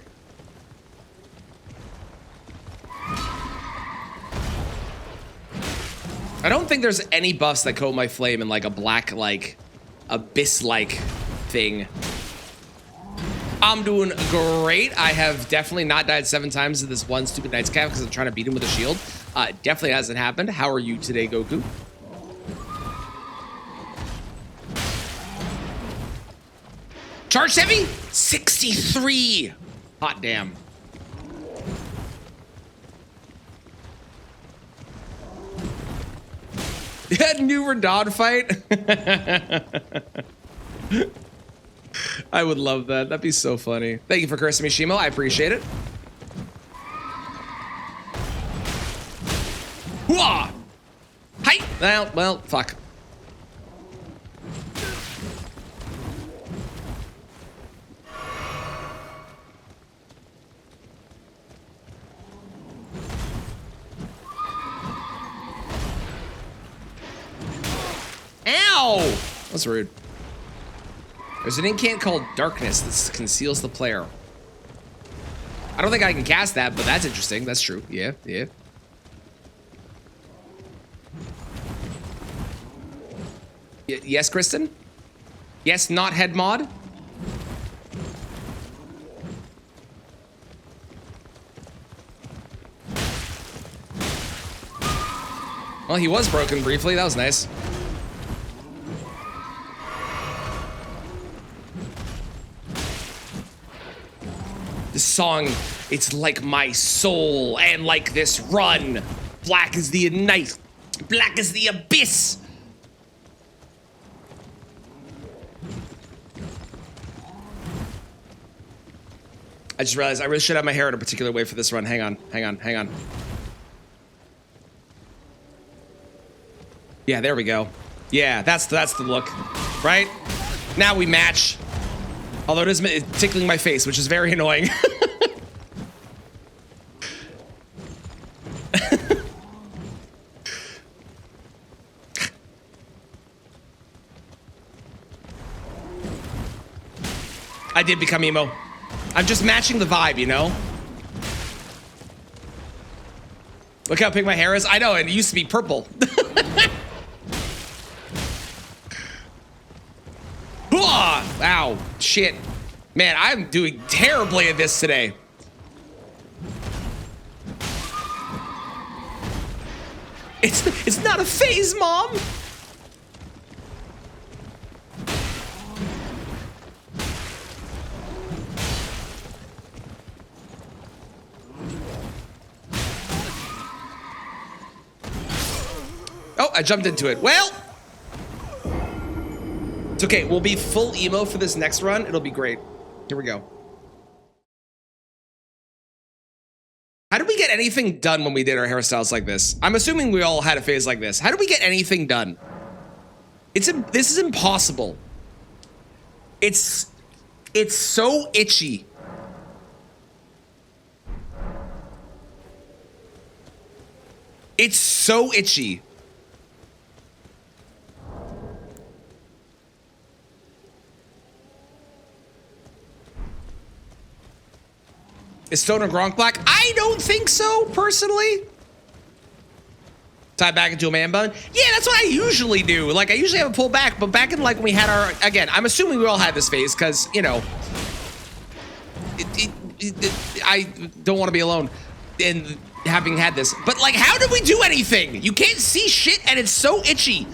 S1: I don't think there's any buffs that coat my flame in like a black, like, abyss-like thing. I'm doing great. I have definitely not died 7 times to this one stupid Knight's Cap because I'm trying to beat him with a shield. Definitely hasn't happened. How are you today, Goku? Charge heavy? 63. Hot damn. New Radon fight? I would love that. That'd be so funny. Thank you for cursing me, Shimo. I appreciate it. Hooah! Hi! Well, fuck. Ow! That's rude. There's an incant called Darkness that conceals the player. I don't think I can cast that, but that's interesting. That's true. Yeah, yeah. Yes, Kristen? Yes, not head mod? Well, he was broken briefly. That was nice. This song, it's like my soul, and like this run. Black is the night. Black is the abyss. I just realized I really should have my hair in a particular way for this run. Hang on, hang on, hang on. Yeah, there we go. Yeah, that's the look, right? Now we match. Although it is tickling my face, which is very annoying. I did become emo. I'm just matching the vibe, you know? Look how pink my hair is. I know, and it used to be purple. Ow, shit. Man, I'm doing terribly at this today. It's not a phase, Mom. Oh, I jumped into it. Well, It's okay. We'll be full emo for this next run. It'll be great. Here we go. How did we get anything done when we did our hairstyles like this? I'm assuming we all had a phase like this. How did we get anything done? This is impossible. It's so itchy. It's so itchy. Is Stoner Gronk black? I don't think so, personally. Tie back into a man bun? Yeah, that's what I usually do. Like, I usually have a pull back, but back in, like, when we had our... Again, I'm assuming we all had this phase, because, you know... I don't want to be alone in having had this. But, like, how did we do anything? You can't see shit, and it's so itchy.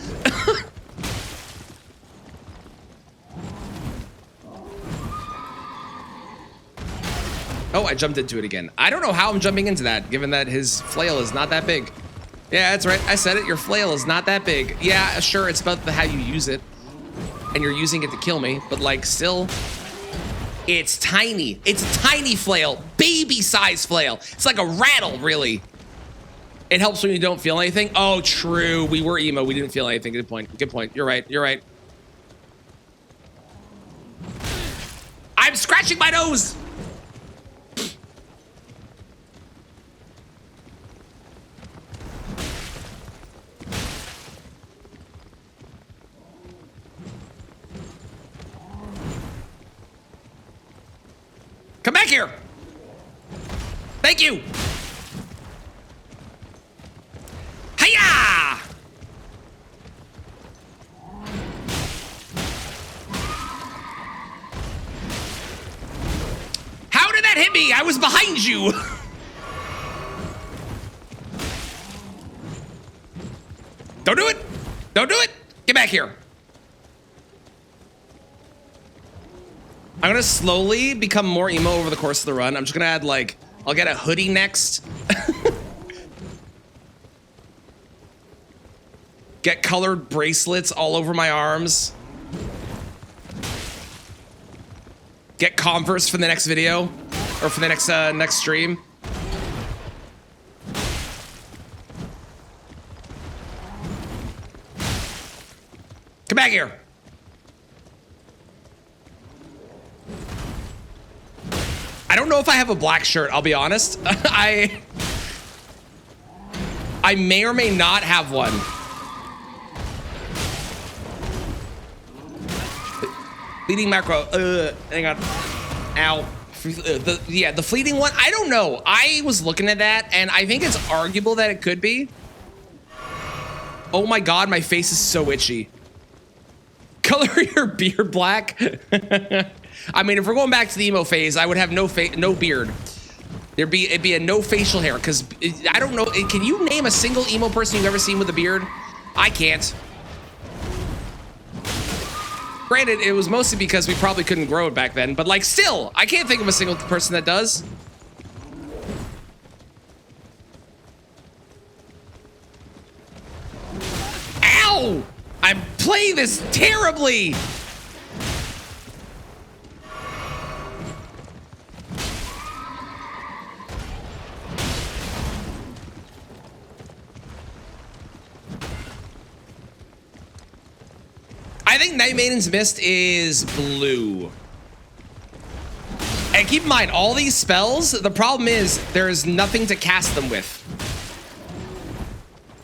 S1: Oh, I jumped into it again. I don't know how I'm jumping into that, given that his flail is not that big. Yeah, that's right. I said it. Your flail is not that big. Yeah, sure. It's about how you use it. And you're using it to kill me. But, like, still, it's tiny. It's a tiny flail. Baby-size flail. It's like a rattle, really. It helps when you don't feel anything. Oh, true. We were emo. We didn't feel anything. Good point. Good point. You're right. You're right. I'm scratching my nose. Come back here. Thank you. Hiya! How did that hit me? I was behind you. Don't do it. Don't do it. Get back here. I'm gonna slowly become more emo over the course of the run. I'm just gonna add, like, I'll get a hoodie next. Get colored bracelets all over my arms. Get Converse for the next video, or for the next stream. Come back here. I don't know if I have a black shirt, I'll be honest. I may or may not have one. Fleeting macro, hang on. Ow. The fleeting one, I don't know. I was looking at that, and I think it's arguable that it could be. Oh my God, my face is so itchy. Color your beard black. I mean, if we're going back to the emo phase, I would have no beard. It'd be a no facial hair, because I don't know. Can you name a single emo person you've ever seen with a beard? I can't. Granted, it was mostly because we probably couldn't grow it back then, but, like, still, I can't think of a single person that does. Ow! I'm playing this terribly! I think Night Maiden's Mist is blue. And keep in mind, all these spells, the problem is there's nothing to cast them with.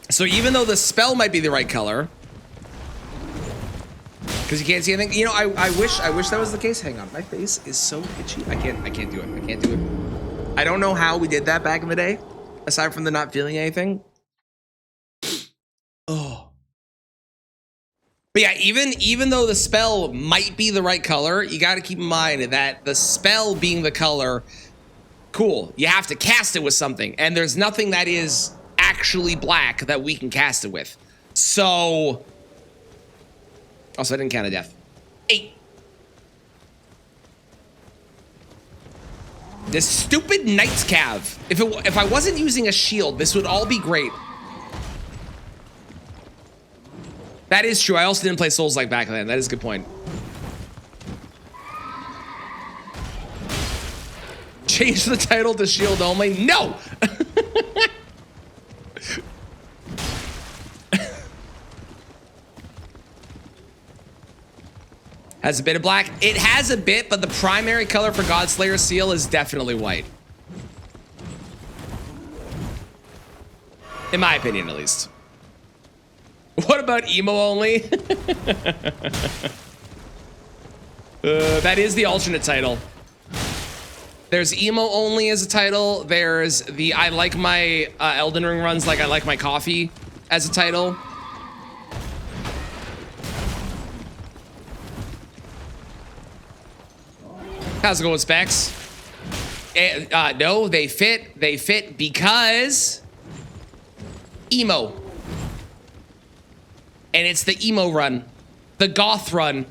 S1: So even though the spell might be the right color, because you can't see anything, you know, I wish that was the case. Hang on, my face is so itchy. I can't do it. I can't do it. I don't know how we did that back in the day, aside from the not feeling anything. Oh. But yeah, even though the spell might be the right color, you got to keep in mind that the spell being the color, cool, you have to cast it with something, and there's nothing that is actually black that we can cast it with. So, also I didn't count a death. 8. This stupid Knight's Cav. If I wasn't using a shield, this would all be great. That is true. I also didn't play Souls like back then. That is a good point. Change the title to Shield only. No. Has a bit of black. It has a bit, but the primary color for Godslayer Seal is definitely white. In my opinion, at least. What about emo only? That is the alternate title. There's emo only as a title. There's the I like my Elden Ring runs like I like my coffee as a title. How's it going, Specs? No, they fit. They fit because emo. And it's the emo run. The goth run.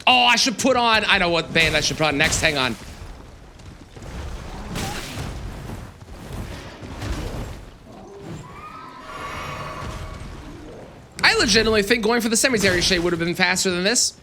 S1: Oh, I should put on, I know what band I should put on next. Hang on. I legitimately think going for the cemetery shade would have been faster than this.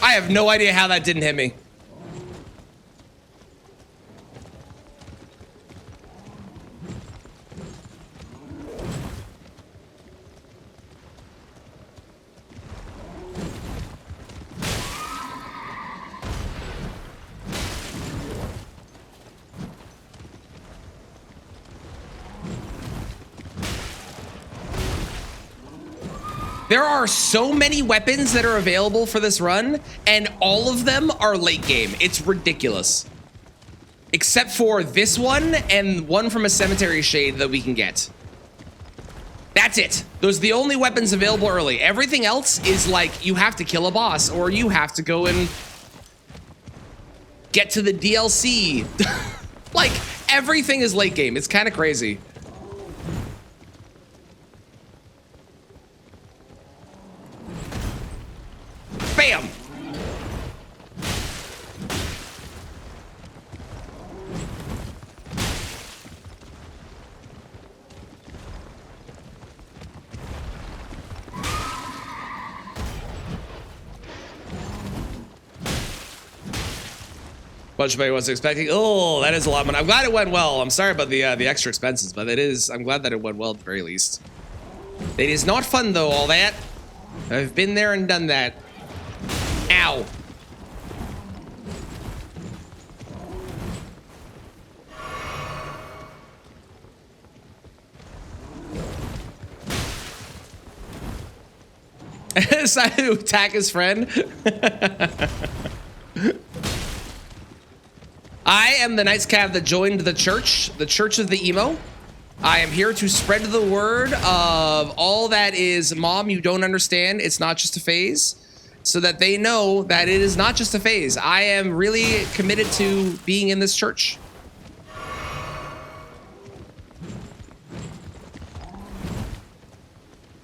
S1: I have no idea how that didn't hit me. There are so many weapons that are available for this run, and all of them are late game. It's ridiculous. Except for this one and one from a cemetery shade that we can get. That's it. Those are the only weapons available early. Everything else is like you have to kill a boss or you have to go and get to the DLC. Like everything is late game. It's kind of crazy. Bam! Much better was expecting. Oh, that is a lot of money. I'm glad it went well. I'm sorry about the extra expenses, but it is. I'm glad that it went well at the very least. It is not fun though. All that. I've been there and done that. Ow. Decided to attack his friend. I am the Knights Cav that joined the Church of the Emo. I am here to spread the word of all that is, Mom, you don't understand. It's not just a phase. So that they know that it is not just a phase. I am really committed to being in this church.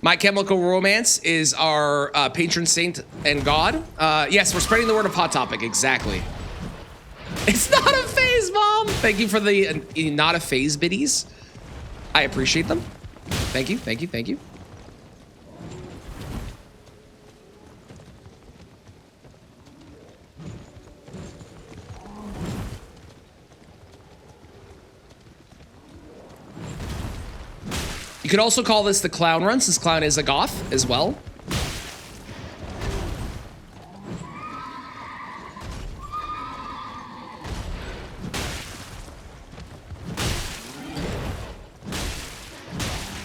S1: My Chemical Romance is our patron saint and god. Yes, we're spreading the word of Hot Topic, exactly. It's not a phase, Mom! Thank you for the not a phase biddies. I appreciate them. Thank you, thank you, thank you. You could also call this the clown run, since clown is a goth as well.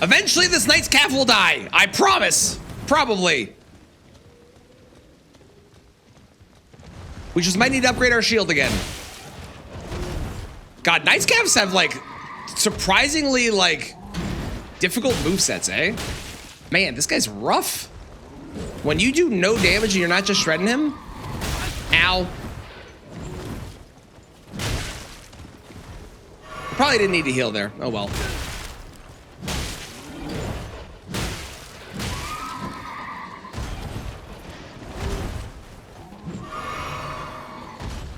S1: Eventually this Knight's Cav will die. I promise. Probably. We just might need to upgrade our shield again. God, Knight's Cavs have like surprisingly like difficult movesets, eh? Man, this guy's rough. When you do no damage and you're not just shredding him. Ow. Probably didn't need to heal there. Oh well.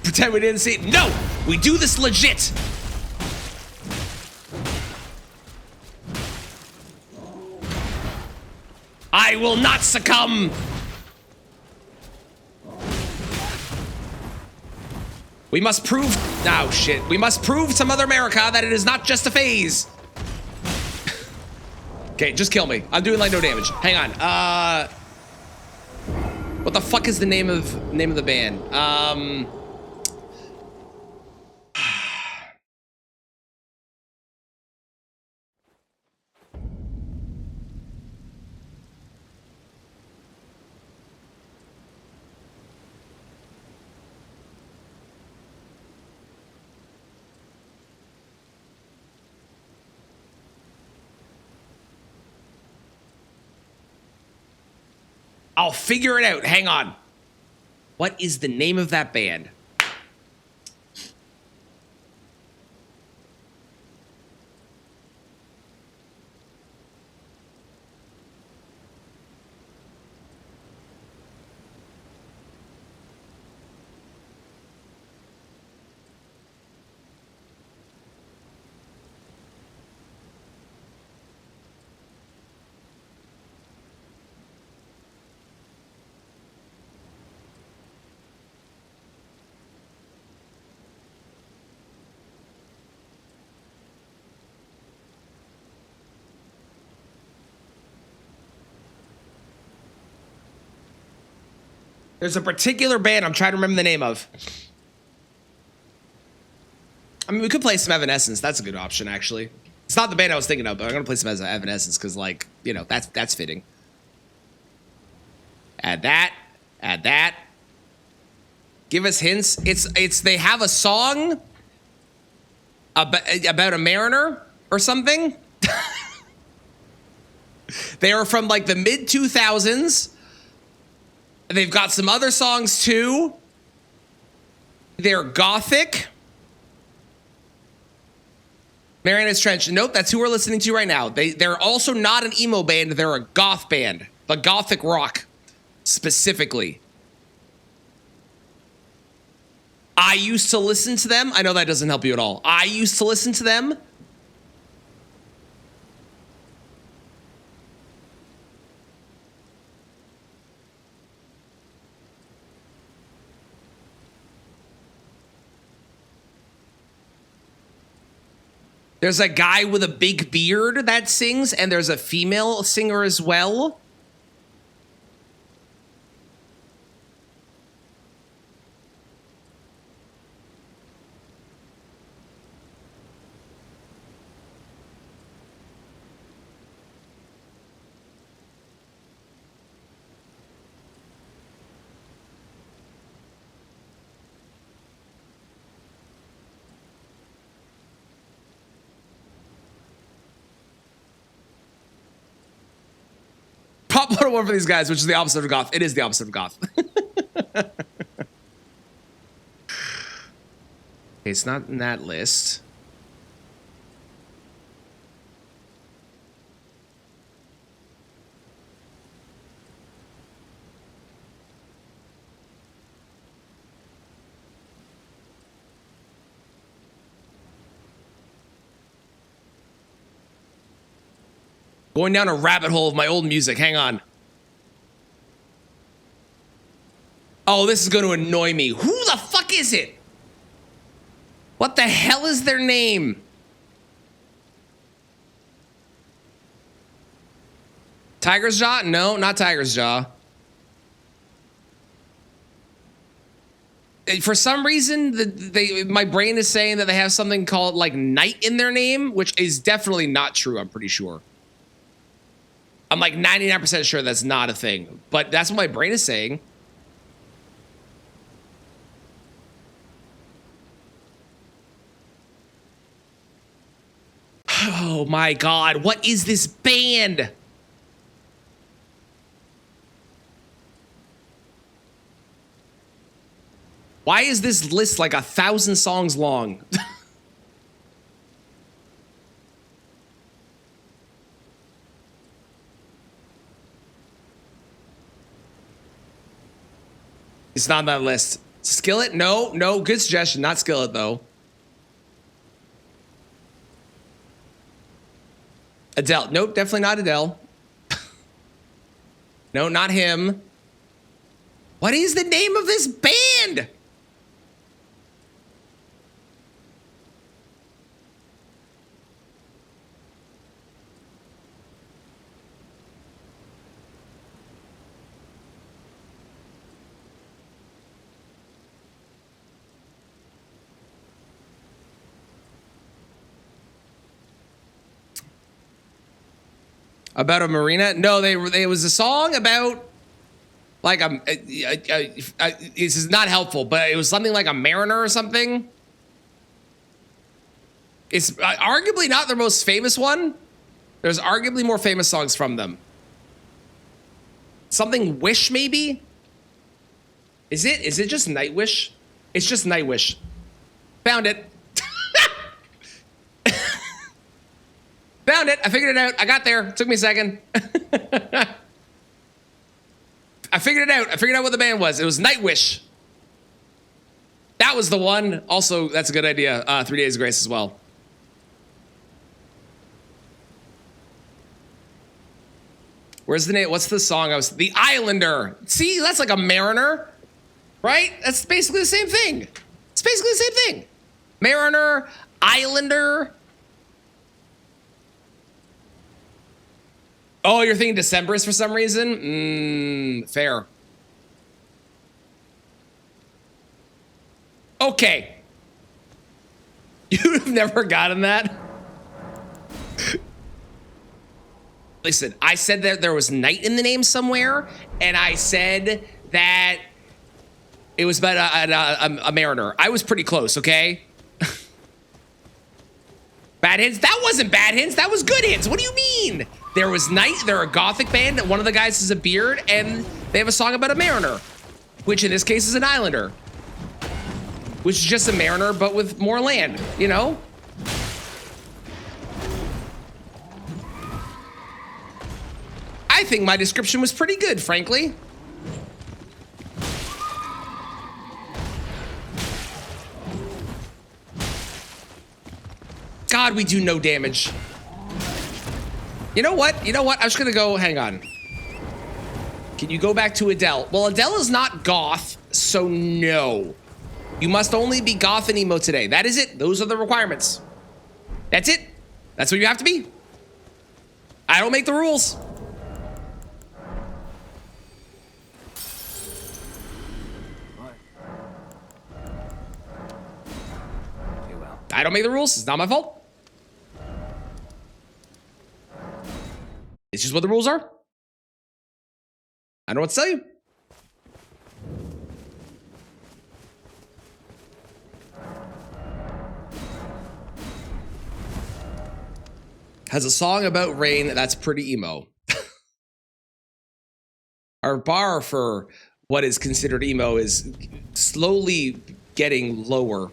S1: Pretend we didn't see it. No, we do this legit. I will not succumb. We must prove, oh shit. We must prove to Mother America that it is not just a phase. Okay, just kill me. I'm doing like no damage. Hang on. What the fuck is the name of the band? I'll figure it out. Hang on. What is the name of that band? There's a particular band I'm trying to remember the name of. I mean, we could play some Evanescence. That's a good option, actually. It's not the band I was thinking of, but I'm gonna play some Evanescence because, like, you know, that's fitting. Add that. Add that. Give us hints. It's they have a song about a mariner or something. They are from like the mid 2000s. They've got some other songs too. They're gothic. Marianas Trench. Nope, that's who we're listening to right now. They're also not an emo band. They're a goth band. But gothic rock, specifically. I used to listen to them. I know that doesn't help you at all. I used to listen to them. There's a guy with a big beard that sings, and there's a female singer as well. Pop 101 for these guys, which is the opposite of goth. It is the opposite of goth. Okay, it's not in that list. Going down a rabbit hole of my old music. Hang on. Oh, this is going to annoy me. Who the fuck is it? What the hell is their name? Tiger's Jaw? No, not Tiger's Jaw. For some reason, my brain is saying that they have something called like Night in their name, which is definitely not true, I'm pretty sure. I'm like 99% sure that's not a thing, but that's what my brain is saying. Oh my God, what is this band? Why is this list like 1,000 songs long? It's not on that list. Skillet? No, no. Good suggestion. Not Skillet, though. Adele. Nope, definitely not Adele. No, not him. What is the name of this band? About a marina? No, it was a song about like this is not helpful, but it was something like a mariner or something. It's arguably not their most famous one. There's arguably more famous songs from them. Something Wish, maybe? Is it just Nightwish? It's just Nightwish. Found it. Found it. I figured it out. I got there. It took me a second. I figured it out. I figured out what the band was. It was Nightwish. That was the one. Also, that's a good idea. 3 Days of Grace as well. Where's the name? What's the song? The Islander. See, that's like a mariner, right? That's basically the same thing. It's basically the same thing. Mariner, Islander. Oh, you're thinking Decemberist for some reason? Fair. Okay. You've never gotten that? Listen, I said that there was night in the name somewhere, and I said that it was about a mariner. I was pretty close, okay? Bad hints? That wasn't bad hints. That was good hints. What do you mean? There was night. They're a gothic band. One of the guys has a beard, and they have a song about a mariner, which in this case is an islander, which is just a mariner, but with more land, you know? I think my description was pretty good, frankly. God, we do no damage. You know what? You know what? I'm just gonna go, hang on. Can you go back to Adele? Well, Adele is not goth, so no. You must only be goth and emo today. That is it. Those are the requirements. That's it. That's what you have to be. I don't make the rules. I don't make the rules. It's not my fault. It's just what the rules are. I don't know what to tell you. Has a song about rain that's pretty emo. Our bar for what is considered emo is slowly getting lower.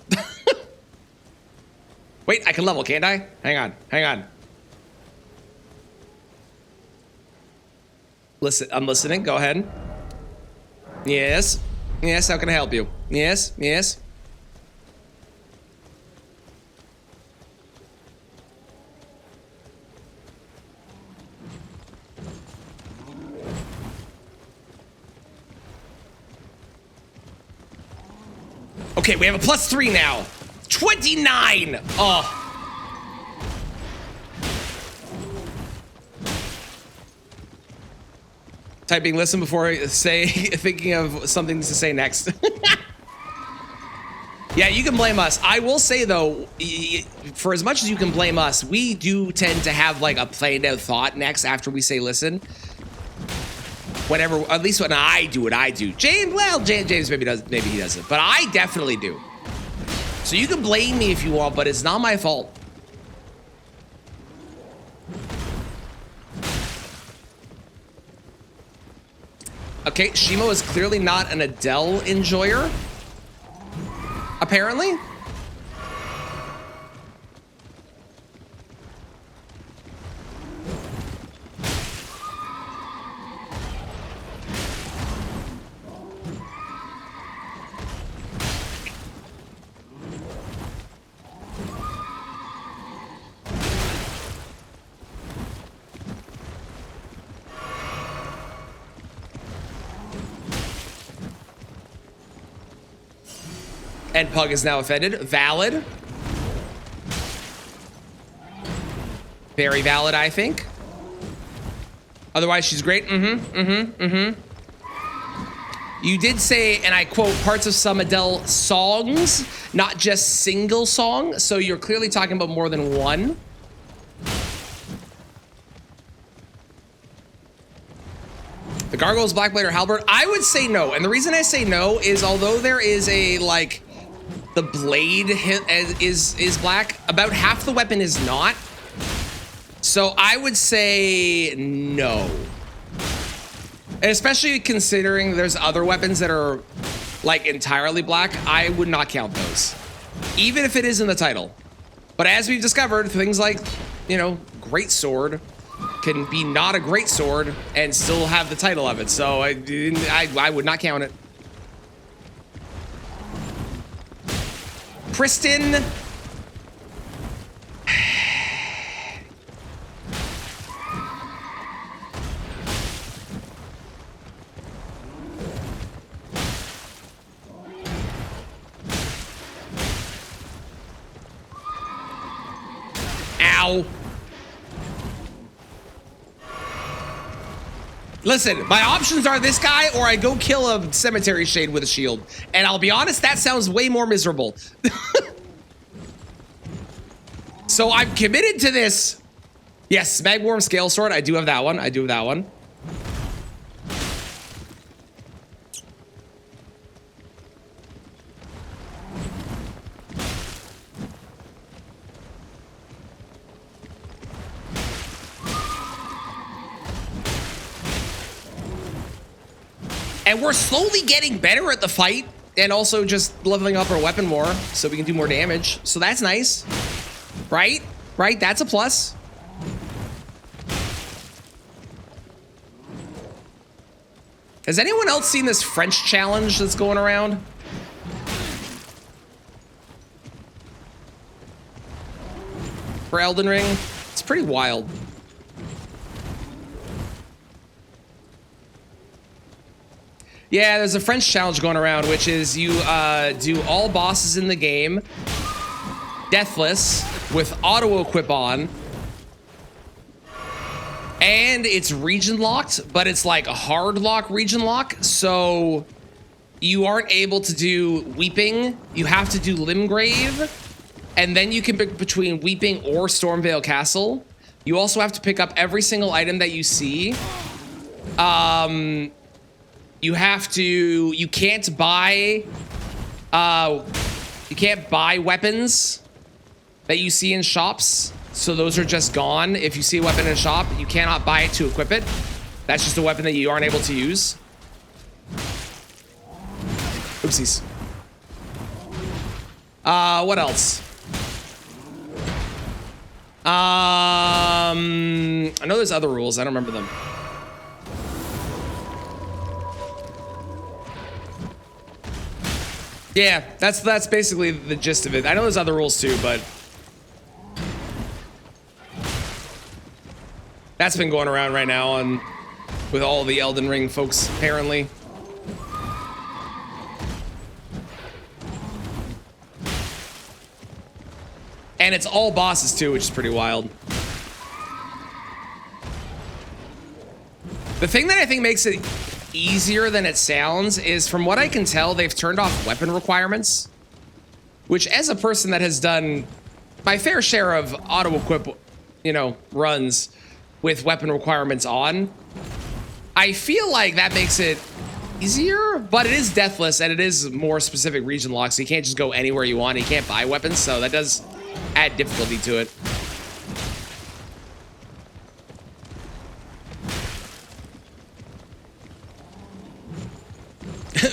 S1: Wait, I can level, can't I? Hang on, hang on. Listen, I'm listening. Go ahead. Yes. Yes, how can I help you? Yes, yes. Okay, we have a +3 now. 29. Oh. Typing listen before I say, thinking of something to say next. Yeah, you can blame us. I will say though, for as much as you can blame us, we do tend to have like a planned out thought next after we say listen. Whenever, at least when I do what I do. James, well, James maybe he doesn't, but I definitely do. So you can blame me if you want, but it's not my fault. Okay, Shimo is clearly not an Adele enjoyer. Apparently. And Pug is now offended. Valid. Very valid, I think. Otherwise, she's great. You did say, and I quote, parts of some Adele songs, not just single song. So you're clearly talking about more than one. The Gargoyle's Blackblade or Halberd? I would say no. And the reason I say no is although there is a, like, the blade is black, about half the weapon is not. So I would say no. And especially considering there's other weapons that are like entirely black, I would not count those. Even if it is in the title. But as we've discovered, things like, you know, Great Sword can be not a great sword and still have the title of it. So I would not count it. Kristen. Ow. Listen, my options are this guy or I go kill a cemetery shade with a shield. And I'll be honest, that sounds way more miserable. So I'm committed to this. Yes, Magworm Scale Sword. I do have that one. I do have that one. And we're slowly getting better at the fight and also just leveling up our weapon more so we can do more damage. So that's nice. Right? Right? That's a plus. Has anyone else seen this French challenge that's going around? For Elden Ring? It's pretty wild. Yeah, there's a French challenge going around, which is you do all bosses in the game deathless with auto-equip on. And it's region locked, but it's like a hard lock region lock. So you aren't able to do Weeping. You have to do Limgrave. And then you can pick between Weeping or Stormveil Castle. You also have to pick up every single item that you see. You can't buy weapons that you see in shops. So those are just gone. If you see a weapon in a shop, you cannot buy it to equip it. That's just a weapon that you aren't able to use. Oopsies. What else? I know there's other rules. I don't remember them. Yeah, that's basically the gist of it. I know there's other rules too, but that's been going around right now and with all the Elden Ring folks, apparently. And it's all bosses too, which is pretty wild. The thing that I think makes it easier than it sounds is, from what I can tell, they've turned off weapon requirements, which, as a person that has done my fair share of auto-equip, you know, runs with weapon requirements on, I feel like that makes it easier, but it is deathless and it is more specific region lock, so you can't just go anywhere you want. You can't buy weapons, so that does add difficulty to it.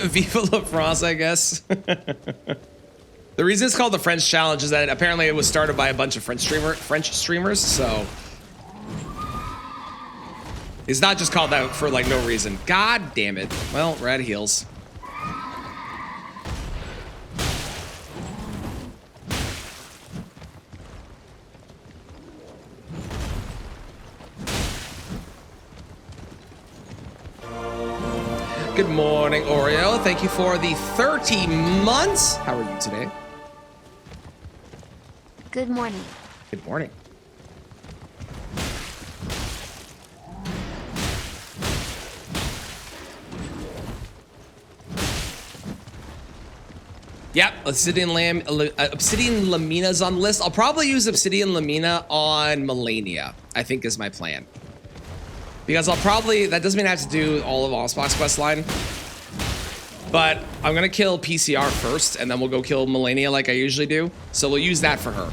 S1: Viva la France, I guess. The reason it's called the French Challenge is that apparently it was started by a bunch of French streamers, so it's not just called that for like no reason. God damn it. Well, we're out of heals. Good morning, Oreo. Thank you for the 30 months. How are you today?
S2: Good morning.
S1: Good morning. Yep, Obsidian Lamina's on the list. I'll probably use Obsidian Lamina on Melania, I think is my plan. Because that doesn't mean I have to do all of Osbox quest line. But I'm gonna kill PCR first, and then we'll go kill Melania like I usually do. So we'll use that for her.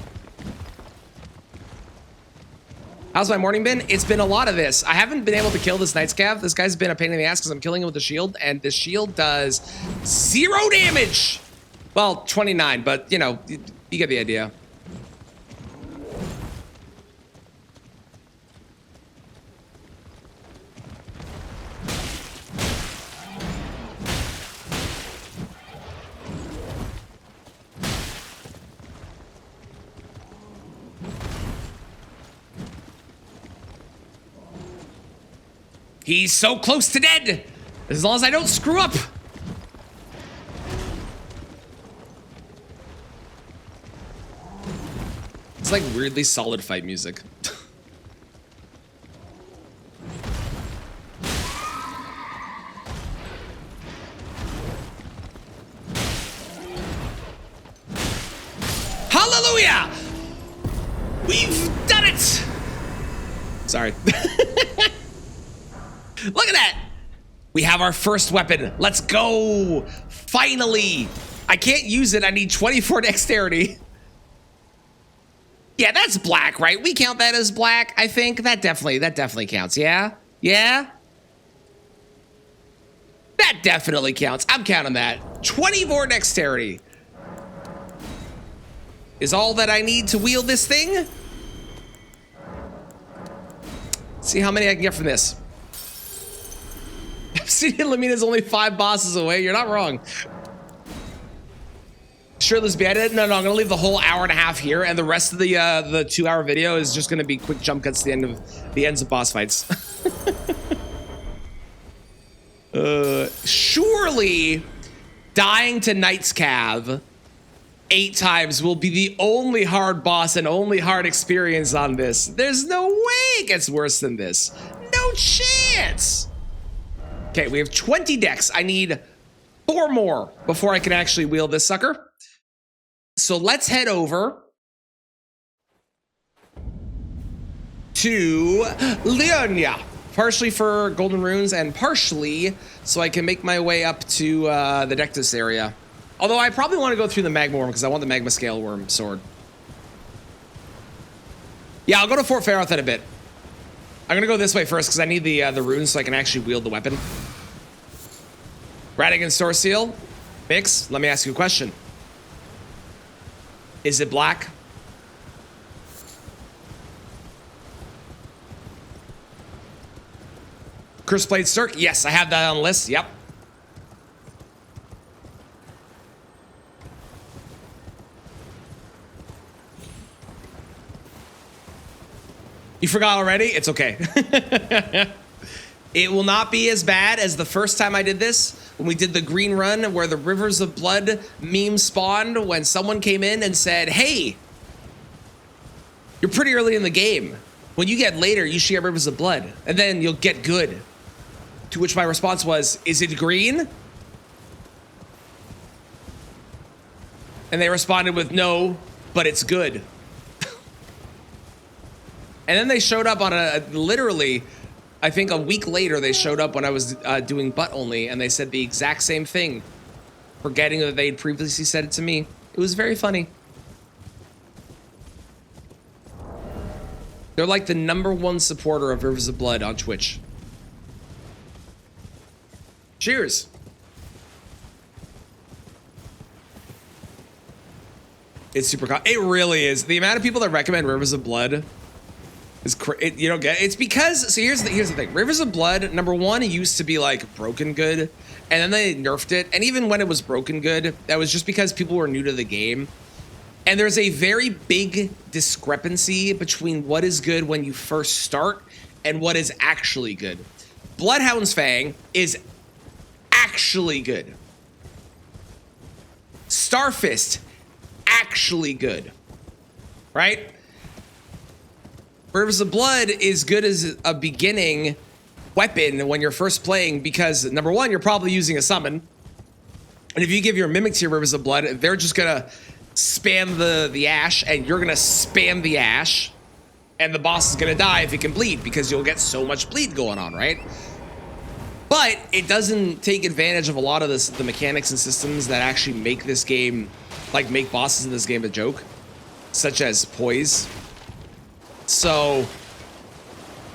S1: How's my morning been? It's been a lot of this. I haven't been able to kill this Night's Cav. This guy's been a pain in the ass because I'm killing him with the shield, and the shield does 0 damage. Well, 29, but you know, you get the idea. He's so close to dead, as long as I don't screw up. It's like weirdly solid fight music. Hallelujah! We've done it! Sorry. Look at that! We have our first weapon. Let's go! Finally! I can't use it. I need 24 dexterity. Yeah, that's black, right? We count that as black, I think. That definitely counts, yeah? Yeah? That definitely counts. I'm counting that. 24 dexterity is all that I need to wield this thing. Let's see how many I can get from this. Obsidian Lamina is only 5 bosses away. You're not wrong. Sure, let's be at it. No, I'm gonna leave the whole hour and a half here, and the rest of the 2-hour video is just gonna be quick jump cuts to the ends of boss fights. Surely, dying to Night's Cav 8 times will be the only hard boss and only hard experience on this. There's no way it gets worse than this. No chance. Okay, we have 20 decks. I need 4 more before I can actually wield this sucker. So let's head over to Liurnia, partially for golden runes and partially so I can make my way up to the Dectus area. Although I probably want to go through the Magma Worm because I want the Magma Scale Worm sword. Yeah, I'll go to Fort Faroth in a bit. I'm gonna go this way first because I need the runes so I can actually wield the weapon. Radigan Source Seal, Mix, let me ask you a question. Is it black? Curse Blade Cirque, yes, I have that on the list, yep. You forgot already? It's okay. It will not be as bad as the first time I did this, when we did the green run where the Rivers of Blood meme spawned when someone came in and said, hey, you're pretty early in the game. When you get later, you should get Rivers of Blood, and then you'll get good. To which my response was, is it green? And they responded with, no, but it's good. And then they showed up on literally, I think a week later, they showed up when I was doing butt only, and they said the exact same thing, forgetting that they'd previously said it to me. It was very funny. They're like the #1 supporter of Rivers of Blood on Twitch. Cheers. It's super, it really is. The amount of people that recommend Rivers of Blood you don't get it. It's because, so here's the thing. Rivers of Blood, #1, it used to be like broken good, and then they nerfed it. And even when it was broken good, that was just because people were new to the game. And there's a very big discrepancy between what is good when you first start and what is actually good. Bloodhound's Fang is actually good. Starfist, actually good. Right? Rivers of Blood is good as a beginning weapon when you're first playing because, number one, you're probably using a summon. And if you give your mimics your Rivers of Blood, they're just going to spam the Ash, and you're going to spam the Ash, and the boss is going to die if it can bleed because you'll get so much bleed going on, right? But it doesn't take advantage of a lot of the mechanics and systems that actually make this game, like make bosses in this game a joke, such as poise. So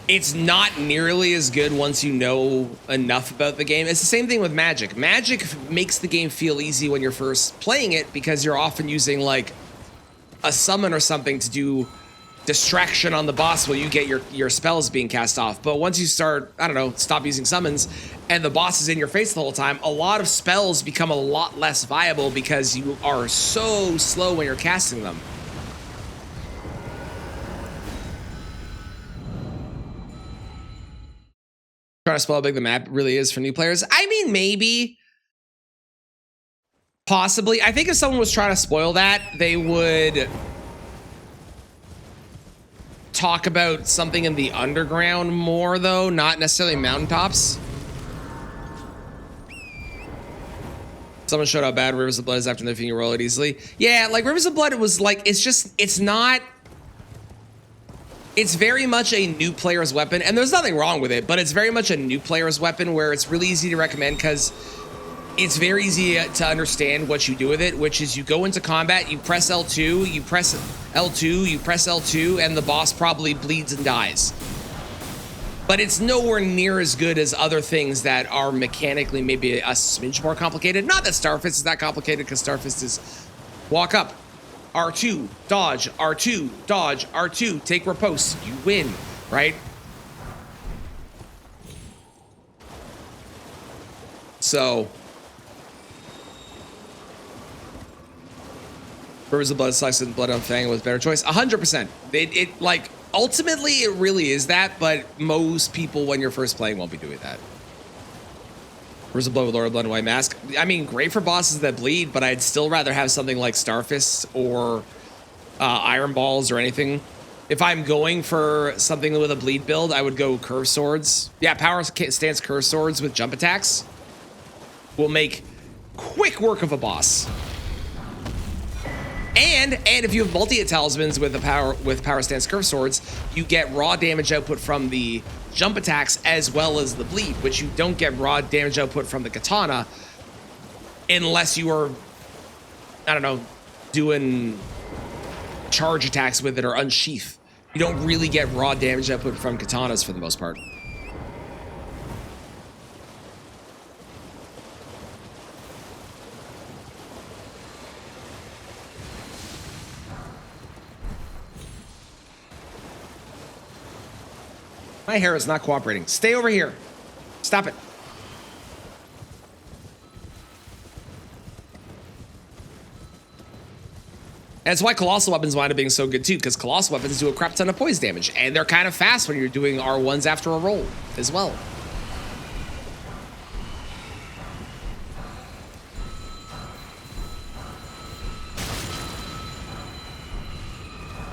S1: it's not nearly as good once you know enough about the game. It's the same thing with Magic. Magic makes the game feel easy when you're first playing it because you're often using like a summon or something to do distraction on the boss while you get your spells being cast off. But once you start, I don't know, stop using summons and the boss is in your face the whole time, a lot of spells become a lot less viable because you are so slow when you're casting them. Trying to spell how big the map really is for new players. I mean, maybe. Possibly. I think if someone was trying to spoil that, they would talk about something in the underground more, though, not necessarily mountaintops. Someone showed how bad Rivers of Blood is after the you roll it easily. Yeah, like Rivers of Blood, it was like, it's not. It's very much a new player's weapon, and there's nothing wrong with it, but it's very much a new player's weapon where it's really easy to recommend because it's very easy to understand what you do with it, which is you go into combat, you press L2, you press L2, you press L2, and the boss probably bleeds and dies. But it's nowhere near as good as other things that are mechanically maybe a smidge more complicated. Not that Starfist is that complicated, because Starfist is walk up, R2, dodge, R2, dodge, R2, take riposte, you win, right? So, Rivers of Blood, Slice and Blood on Fang was better choice. 100%. It like, ultimately, it really is that, but most people, when you're first playing, won't be doing that. Rivers of Blood with Laura Blood and White Mask. I mean, great for bosses that bleed, but I'd still rather have something like Starfist or Iron Balls or anything. If I'm going for something with a bleed build, I would go Curve Swords. Yeah, Power Stance Curve Swords with jump attacks will make quick work of a boss. And if you have multi-talismans with Power Stance Curve Swords, you get raw damage output from the jump attacks as well as the bleed, which you don't get raw damage output from the katana unless you are, I don't know, doing charge attacks with it or unsheath. You don't really get raw damage output from katanas for the most part. My hair is not cooperating. Stay over here. Stop it. And that's why Colossal Weapons wind up being so good too, because Colossal Weapons do a crap ton of poise damage, and they're kind of fast when you're doing R1s after a roll as well.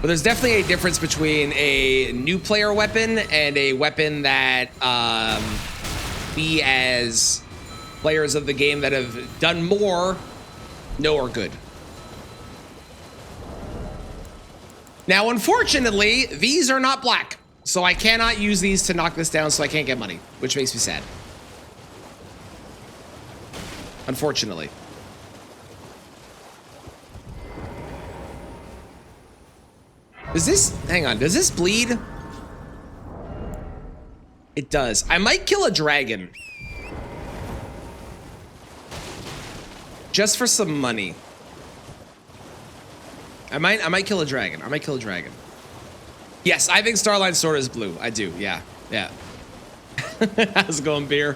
S1: But there's definitely a difference between a new player weapon and a weapon that we as players of the game that have done more know are good. Now, unfortunately, these are not black, so I cannot use these to knock this down, so I can't get money, which makes me sad. Unfortunately. Does this, hang on, does this bleed? It does. I might kill a dragon. Just for some money. I might kill a dragon. I might kill a dragon. Yes, I think Starline Sword is blue. I do, yeah, yeah. How's it going, beer?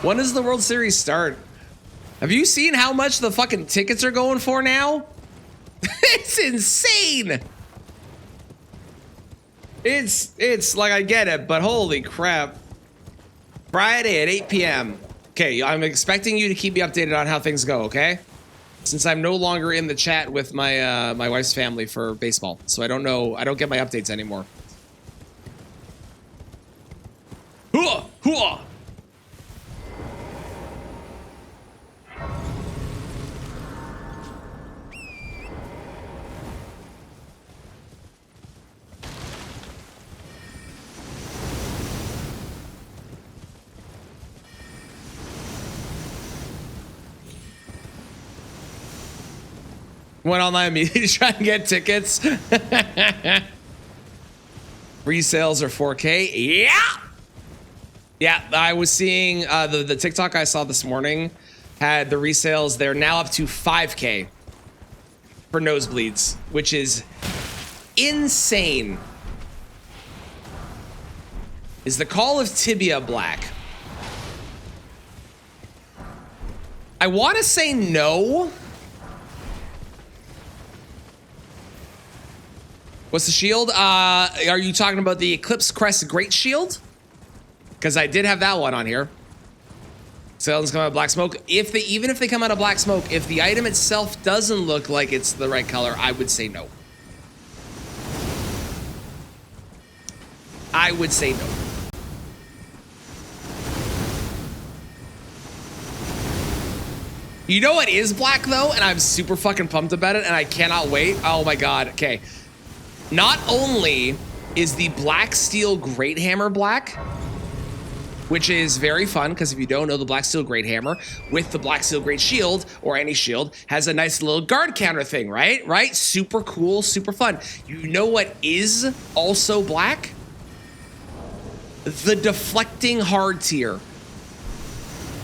S1: When does the World Series start? Have you seen how much the fucking tickets are going for now? It's insane. It's like, I get it, but holy crap. Friday at 8 p.m. Okay, I'm expecting you to keep me updated on how things go, okay? Since I'm no longer in the chat with my my wife's family for baseball, so I don't know. I don't get my updates anymore. Hooah! Hooah! Went online immediately to try and get tickets. Resales are 4K. Yeah. Yeah, I was seeing the TikTok I saw this morning had the resales. They're now up to 5K for nosebleeds, which is insane. Is the Call of Tibia black? I want to say no. What's the shield? Are you talking about the Eclipse Crest Great Shield? Because I did have that one on here. Sales come out of black smoke. Even if they come out of black smoke, if the item itself doesn't look like it's the right color, I would say no. I would say no. You know what is black though, and I'm super fucking pumped about it, and I cannot wait. Oh my god. Okay. Not only is the Black Steel Great Hammer black, which is very fun because if you don't know, the Black Steel Great Hammer with the Black Steel Great Shield or any shield has a nice little guard counter thing, right? Right? Super cool, super fun. You know what is also black? The Deflecting Hard tier,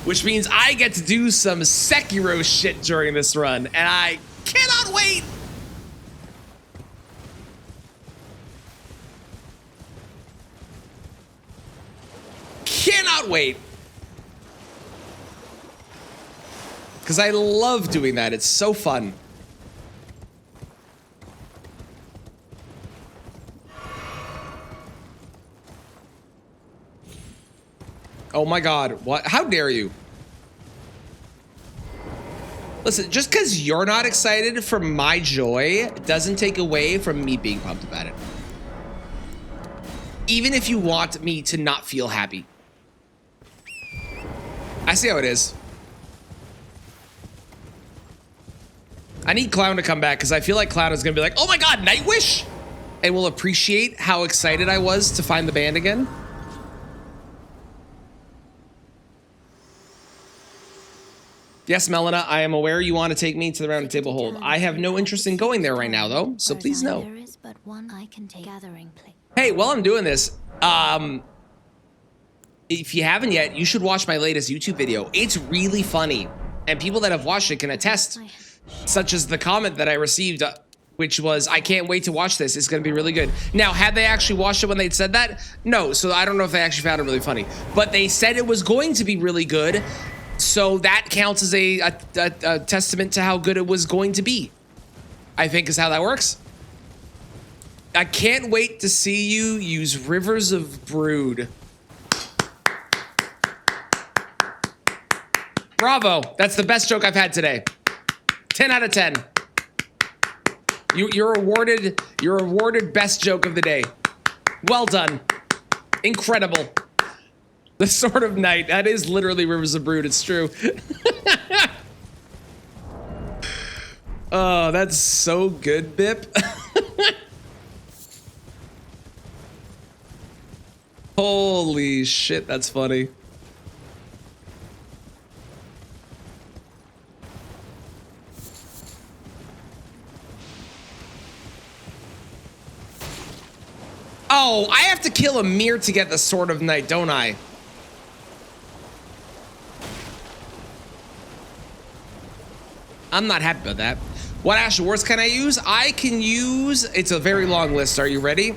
S1: which means I get to do some Sekiro shit during this run, and I cannot wait. Cannot wait. Because I love doing that. It's so fun. Oh my god. What? How dare you? Listen, just because you're not excited for my joy doesn't take away from me being pumped about it. Even if you want me to not feel happy. I see how it is. I need Clown to come back because I feel like Clown is going to be like, oh my god, Nightwish! And will appreciate how excited I was to find the band again. Yes, Melina, I am aware you want to take me to the Round Table Hold. I have no interest in going there right now, though, so please no.
S2: There is but one I can take gathering place.
S1: Hey, while I'm doing this, if you haven't yet, you should watch my latest YouTube video. It's really funny, and people that have watched it can attest, such as the comment that I received, which was, I can't wait to watch this. It's going to be really good. Now, had they actually watched it when they'd said that? No, so I don't know if they actually found it really funny. But they said it was going to be really good, so that counts as a testament to how good it was going to be, I think is how that works. I can't wait to see you use Rivers of Brood. Bravo. That's the best joke I've had today. 10 out of 10. You're awarded best joke of the day. Well done. Incredible. The Sword of Night. That is literally Rivers of Brood. It's true. Oh, that's so good, Bip. Holy shit, that's funny. Oh, I have to kill a Mir to get the Sword of Night, don't I? I'm not happy about that. What Asher Words can I use? I can use, it's a very long list. Are you ready?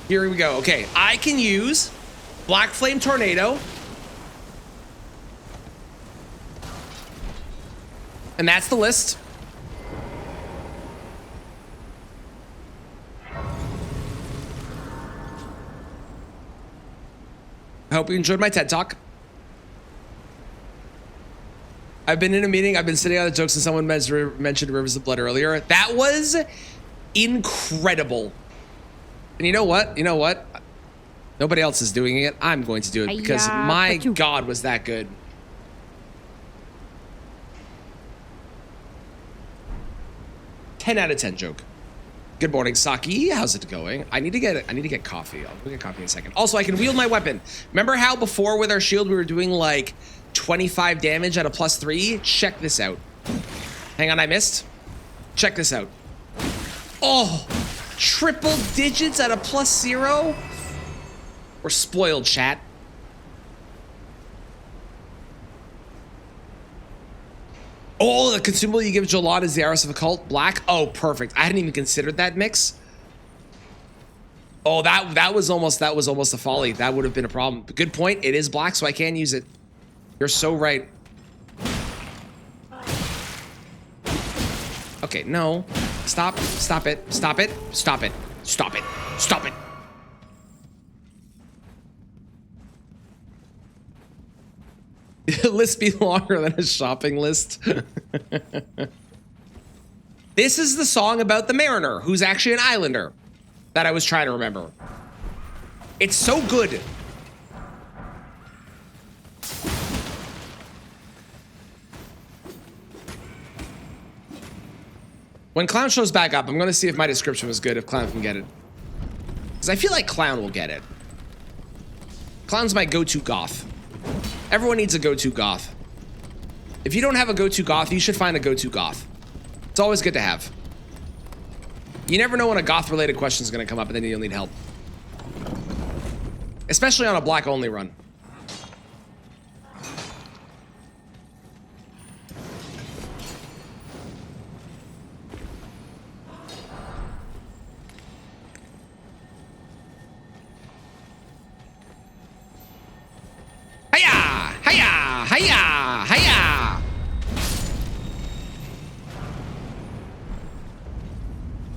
S1: Here we go. Okay, I can use Black Flame Tornado. And that's the list. I hope you enjoyed my TED Talk. I've been in a meeting. I've been sitting on the jokes and someone mentioned Rivers of Blood earlier. That was incredible. And you know what? You know what? Nobody else is doing it. I'm going to do it because my God, was that good. Ten out of 10 joke. Good morning, Saki. How's it going? I need to get coffee. I'll go get coffee in a second. Also, I can wield my weapon. Remember how before with our shield we were doing like 25 damage at a +3? Check this out. Hang on, I missed. Check this out. Oh, triple digits at a +0? We're spoiled, chat. Oh, the consumable you give Jolan is the Arrows of Occult Black. Oh, perfect. I hadn't even considered that mix. Oh, that was almost a folly. That would have been a problem. But good point. It is black, so I can use it. You're so right. Okay, no. Stop. Stop it. Stop it. Stop it. Stop it. Stop it. List be longer than a shopping list. This is the song about the mariner, who's actually an islander, that I was trying to remember. It's so good. When Clown shows back up, I'm going to see if my description was good, if Clown can get it. Because I feel like Clown will get it. Clown's my go-to goth. Everyone needs a go-to goth. If you don't have a go-to goth, you should find a go-to goth. It's always good to have. You never know when a goth-related question is going to come up and then you'll need help. Especially on a black-only run. Hiya! Hiya! Hiya! Hiya!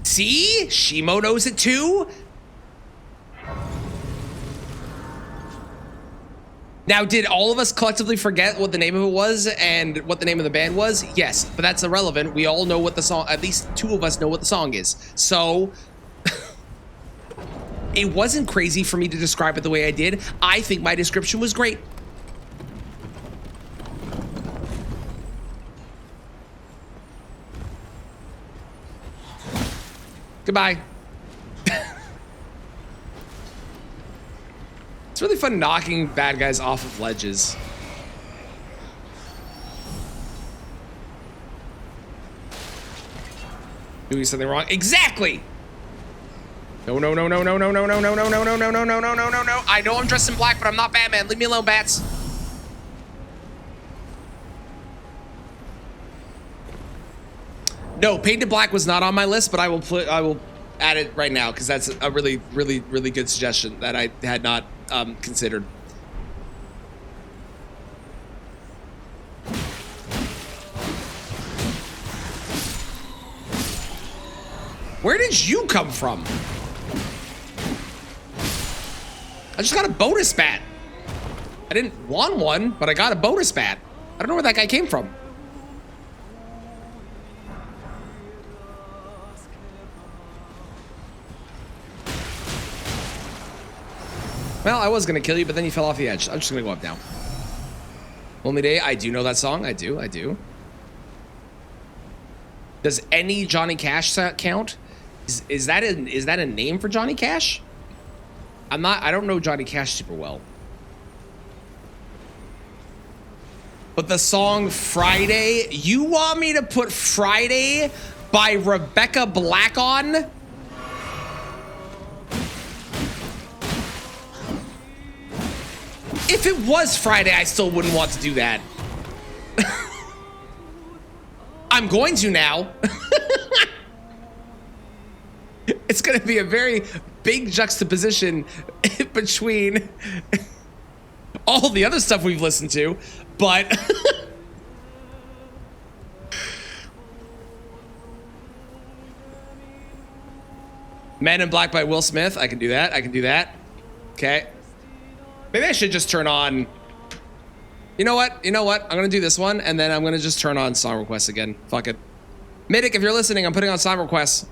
S1: See? Shimo knows it too? Now, did all of us collectively forget what the name of it was and what the name of the band was? Yes, but that's irrelevant. We all know what the song, at least two of us know what the song is. So, it wasn't crazy for me to describe it the way I did. I think my description was great. Goodbye. It's really fun knocking bad guys off of ledges. Doing something wrong. Exactly! No, no, no, no, no, no, no, no, no, no, no, no, no, no, no, no, no, no, no. I know I'm dressed in black, but I'm not Batman. Leave me alone, bats. No, Painted Black was not on my list, but I will add it right now because that's a really, really, really good suggestion that I had not considered. Where did you come from? I just got a bonus bat. I didn't want one, but I got a bonus bat. I don't know where that guy came from. Well, I was gonna kill you, but then you fell off the edge. I'm just gonna go up now. Lonely Day, I do know that song. I do. Does any Johnny Cash count? Is that a name for Johnny Cash? I don't know Johnny Cash super well. But the song Friday, you want me to put Friday by Rebecca Black on? If it was Friday, I still wouldn't want to do that. I'm going to now. It's going to be a very big juxtaposition between all the other stuff we've listened to, but Men in Black by Will Smith. I can do that. Okay. Maybe I should just turn on. You know what? You know what? I'm gonna do this one, and then I'm gonna just turn on song requests again. Fuck it. Midic, if you're listening, I'm putting on song requests.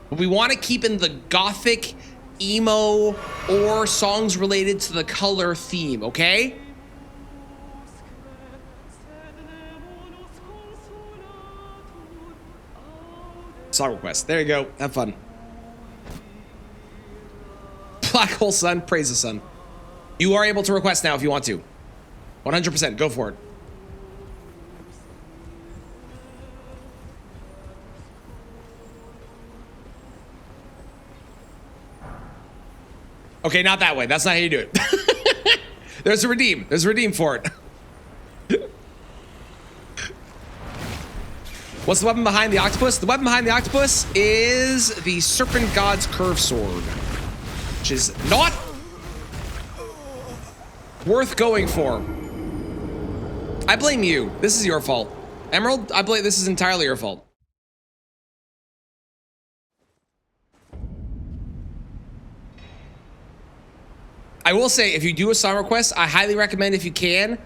S1: But we want to keep in the gothic, emo, or songs related to the color theme, okay? Song request. There you go. Have fun. Black Hole Sun. Praise the sun. You are able to request now if you want to. 100%. Go for it. Okay, not that way. That's not how you do it. There's a redeem. There's a redeem for it. What's the weapon behind the octopus? The weapon behind the octopus is the Serpent God's Curve Sword, which is not worth going for. I blame you. This is your fault. Emerald, I blame this is entirely your fault. I will say, if you do a song request, I highly recommend, if you can,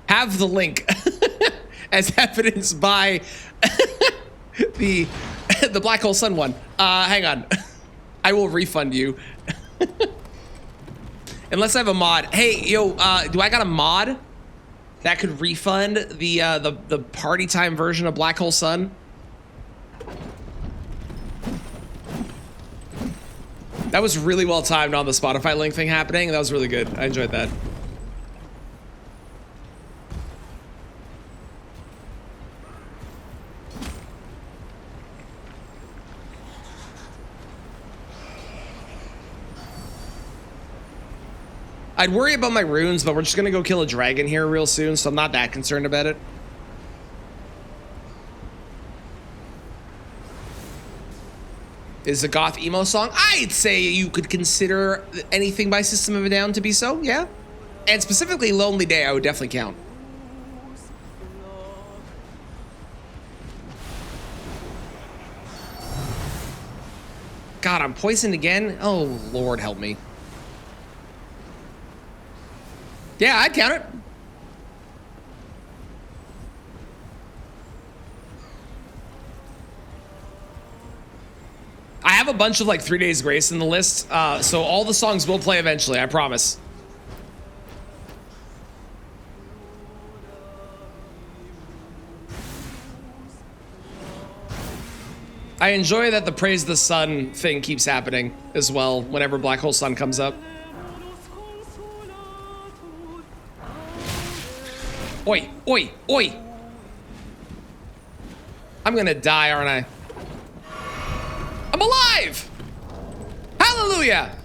S1: have the link as evidenced by the Black Hole Sun one. Hang on. I will refund you. Unless I have a mod. Hey, yo, do I got a mod that could refund the party time version of Black Hole Sun? That was really well timed on the Spotify link thing happening. That was really good. I enjoyed that. I'd worry about my runes, but we're just gonna go kill a dragon here real soon, so I'm not that concerned about it. Is a goth emo song? I'd say you could consider anything by System of a Down to be so, yeah. And specifically Lonely Day, I would definitely count. God, I'm poisoned again? Oh, Lord help me. Yeah, I'd count it. I have a bunch of like 3 Days Grace in the list, so all the songs will play eventually, I promise. I enjoy that the Praise the Sun thing keeps happening as well whenever Black Hole Sun comes up. Oi, oi, oi! I'm gonna die, aren't I? I'm alive! Hallelujah!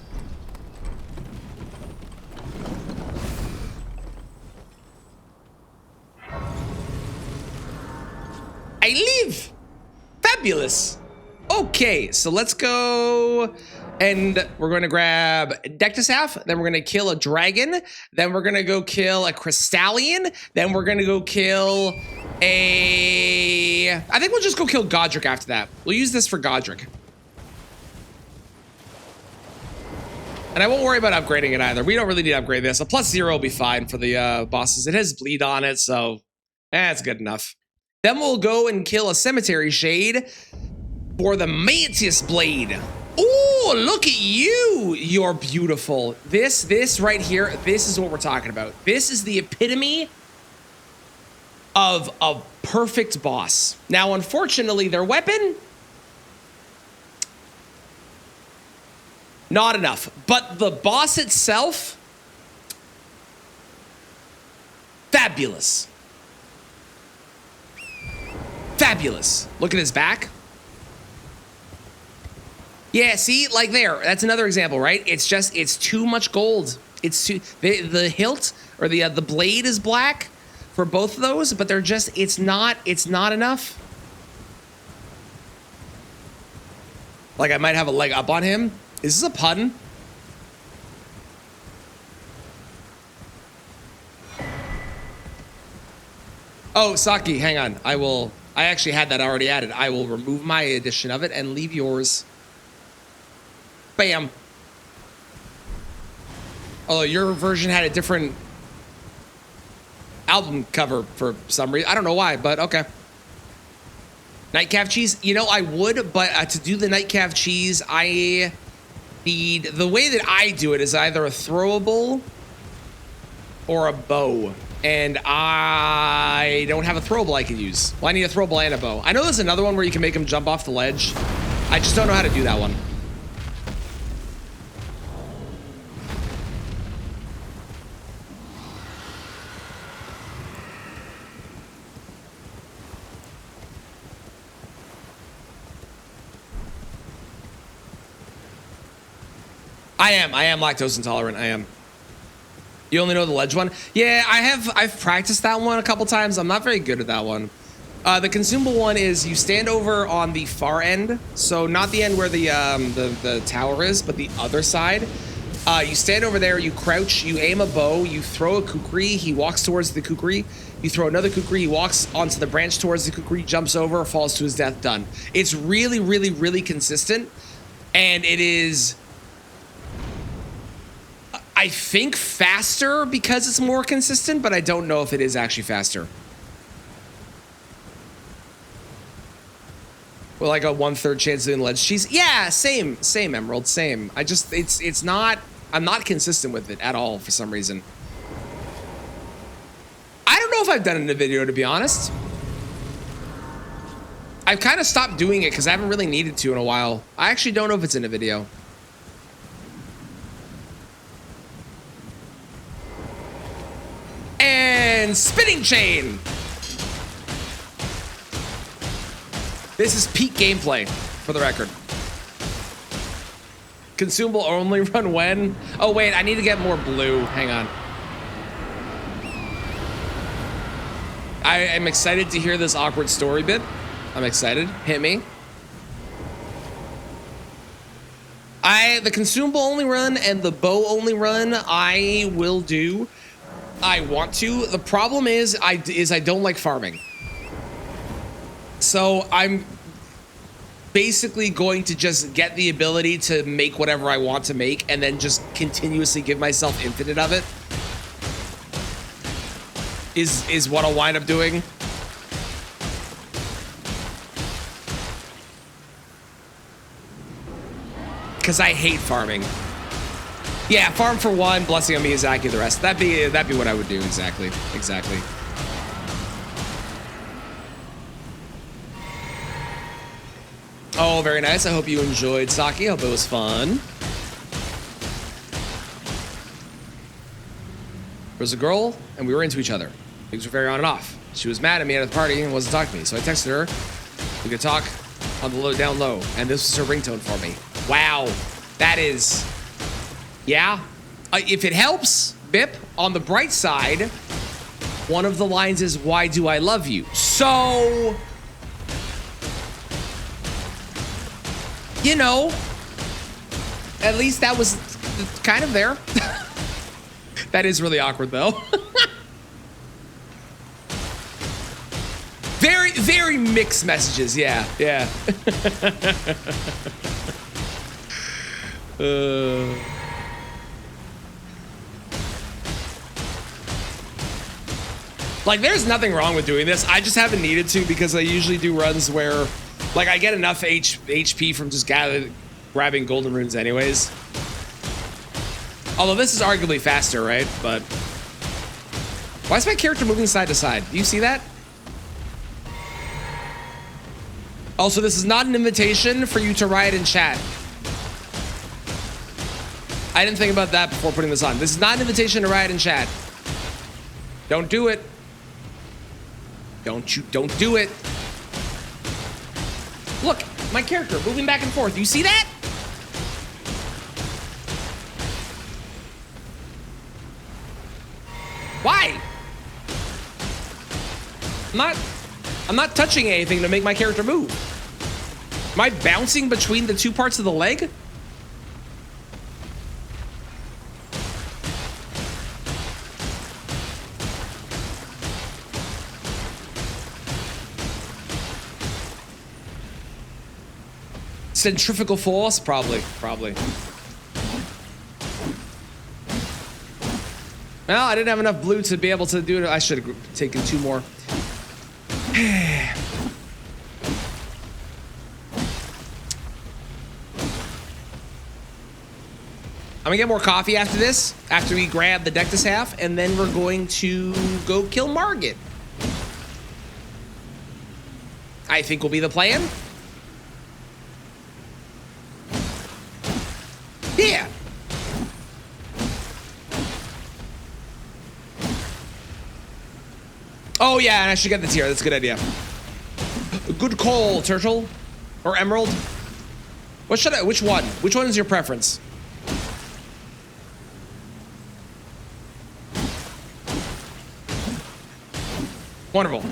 S1: I live! Fabulous! Okay, so let's go, and we're going to grab Dectusaf, then we're going to kill a dragon, then we're going to go kill a Crystallion, then we're going to go kill a... I think we'll just go kill Godric after that. We'll use this for Godric. And I won't worry about upgrading it either. We don't really need to upgrade this. A +0 will be fine for the bosses. It has bleed on it, so it's good enough. Then we'll go and kill a Cemetery Shade for the Mantis Blade. Oh, look at you. You're beautiful. This right here, this is what we're talking about. This is the epitome of a perfect boss. Now, unfortunately, their weapon, not enough. But the boss itself, fabulous. Fabulous. Look at his back. Yeah, see, like there, that's another example, right? It's just, it's too much gold. It's too, the hilt or the blade is black for both of those, but they're just, it's not enough. Like I might have a leg up on him. Is this a pun? Oh, Saki, hang on. I actually had that already added. I will remove my edition of it and leave yours. Bam. Although your version had a different album cover for some reason. I don't know why, but okay. Nightcap cheese. You know, I would, but to do the nightcap cheese, I need... The way that I do it is either a throwable or a bow. And I don't have a throwable I can use. Well, I need a throwable and a bow. I know there's another one where you can make them jump off the ledge. I just don't know how to do that one. I am lactose intolerant. I am. You only know the ledge one? Yeah, I've practiced that one a couple times. I'm not very good at that one. The consumable one is you stand over on the far end, so not the end where the tower is, but the other side. You stand over there, you crouch, you aim a bow, you throw a kukri, he walks towards the kukri, you throw another kukri, he walks onto the branch towards the kukri, jumps over, falls to his death, done. It's really, really, really consistent, and it is... I think faster because it's more consistent, but I don't know if it is actually faster. Well, like a 1/3 chance of doing ledge cheese. Yeah, same, Emerald, same. I just, it's not, I'm not consistent with it at all for some reason. I don't know if I've done it in a video, to be honest. I've kind of stopped doing it because I haven't really needed to in a while. I actually don't know if it's in a video. And spinning chain. This is peak gameplay, for the record. Consumable only run when? Oh wait, I need to get more blue. Hang on. I am excited to hear this awkward story bit. I'm excited. Hit me. The consumable only run and the bow only run I will do. I want to. The problem is I don't like farming. So I'm basically going to just get the ability to make whatever I want to make and then just continuously give myself infinite of it. Is what I'll wind up doing. Because I hate farming. Yeah, farm for one, blessing on Miyazaki, the rest. That'd be what I would do, exactly. Exactly. Oh, very nice. I hope you enjoyed Saki. Hope it was fun. There was a girl, and we were into each other. Things were very on and off. She was mad at me at the party and wasn't talking to me, so I texted her. We could talk on the low, down low, and this was her ringtone for me. Wow, that is... Yeah, if it helps, Bip, on the bright side, one of the lines is, "Why do I love you?" So, you know, at least that was kind of there. That is really awkward, though. Very, very mixed messages. Yeah, yeah. Like, there's nothing wrong with doing this. I just haven't needed to because I usually do runs where, like, I get enough HP from just grabbing golden runes anyways. Although this is arguably faster, right? But why is my character moving side to side? Do you see that? Also, this is not an invitation for you to riot in chat. I didn't think about that before putting this on. This is not an invitation to riot in chat. Don't do it. Don't do it. Look, my character moving back and forth. You see that? Why? I'm not touching anything to make my character move. Am I bouncing between the two parts of the leg? Centrifugal force? Probably. Well, I didn't have enough blue to be able to do it. I should have taken 2 more. I'm gonna get more coffee after this, after we grab the Dectus half, and then we're going to go kill Margit. I think will be the plan. Yeah. Oh yeah, and I should get the tier. That's a good idea. Good call, Turtle. Or Emerald. What should I, which one? Which one is your preference? Wonderful.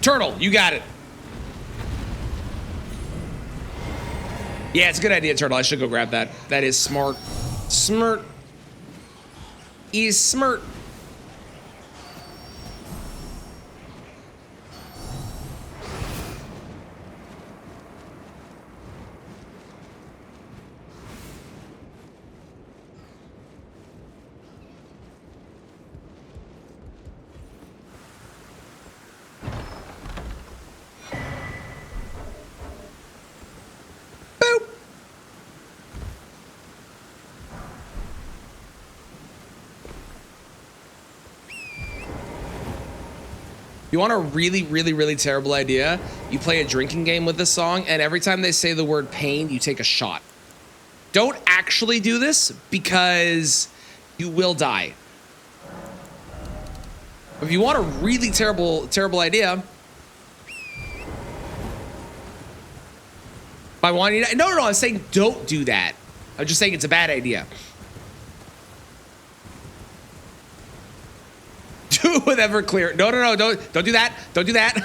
S1: Turtle, you got it. Yeah, it's a good idea, Turtle. I should go grab that. That is smart. Smart. Is smart. You want a really, really, really terrible idea? You play a drinking game with this song, and every time they say the word pain, you take a shot. Don't actually do this because you will die. If you want a really terrible, terrible idea, by wanting to, no, I'm saying don't do that. I'm just saying it's a bad idea. Do with Everclear. No, don't do that. Don't do that.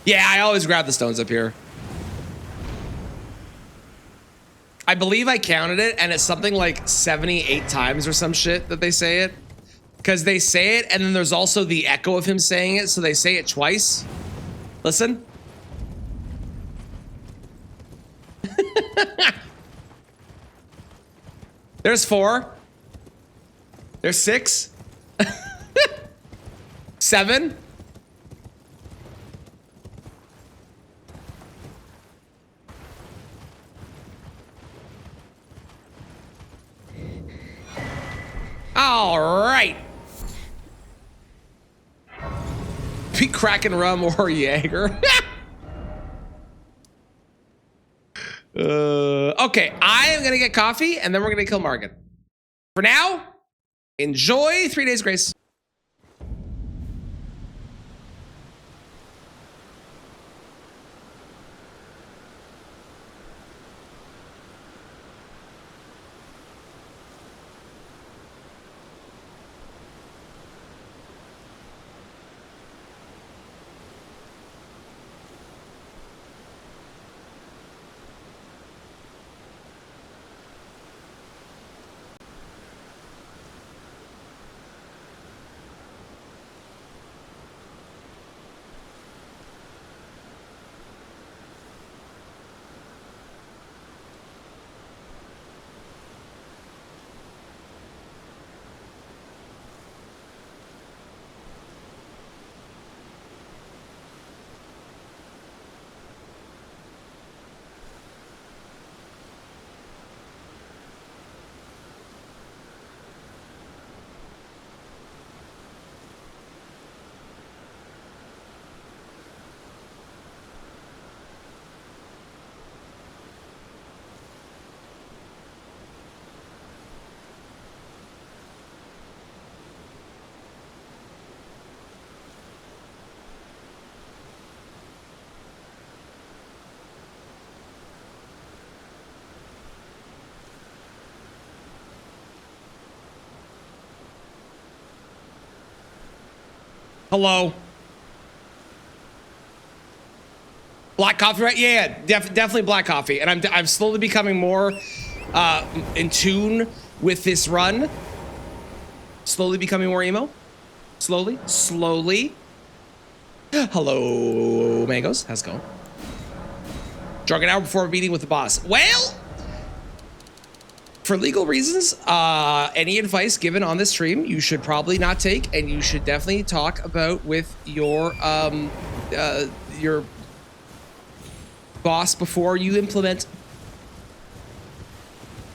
S1: Yeah, I always grab the stones up here. I believe I counted it, and it's something like 78 times or some shit that they say it. Because they say it, and then there's also the echo of him saying it, so they say it twice. Listen. There's 4. There's 6. 7. All right. Be Kraken rum or Jaeger. Okay, I am gonna get coffee and then we're gonna kill Margit. For now, enjoy 3 Days Grace. Hello. Black coffee, right? Yeah, definitely black coffee. And I'm slowly becoming more in tune with this run. Slowly becoming more emo. Slowly. Hello, Mangoes. How's it going? Drunk an hour before a meeting with the boss. Well, for legal reasons, any advice given on this stream, you should probably not take, and you should definitely talk about with your boss before you implement.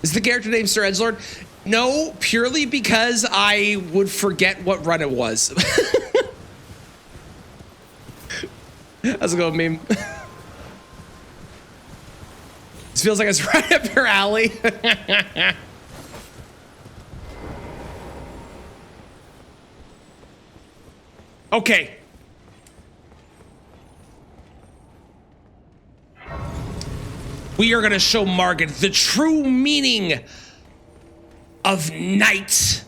S1: Is the character name Sir Edgelord? No, purely because I would forget what run it was. How's it going, meme? This feels like it's right up your alley. Okay. We are going to show Margit the true meaning of night.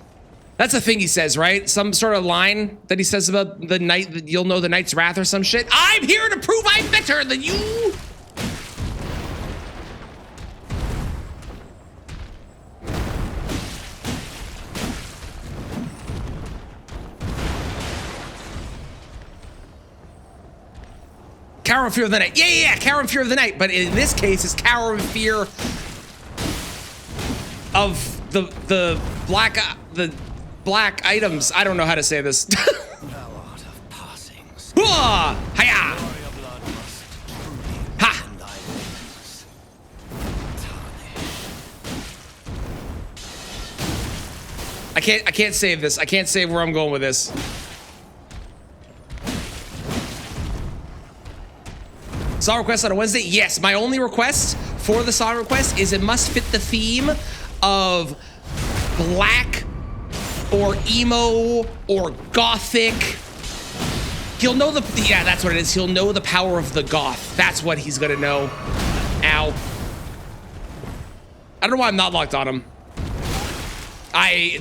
S1: That's a thing he says, right? Some sort of line that he says about the night, that you'll know the night's wrath or some shit. I'm here to prove I'm better than you. Cower in Fear of the Night. Yeah, Cower in Fear of the Night. But in this case, it's Cower in Fear of the black items. I don't know how to say this. Hiya! Ha! I can't save this. I can't save where I'm going with this. Song request on a Wednesday? Yes, my only request for the song request is it must fit the theme of black or emo or gothic. He'll know yeah, that's what it is. He'll know the power of the goth. That's what he's gonna know. Ow. I don't know why I'm not locked on him.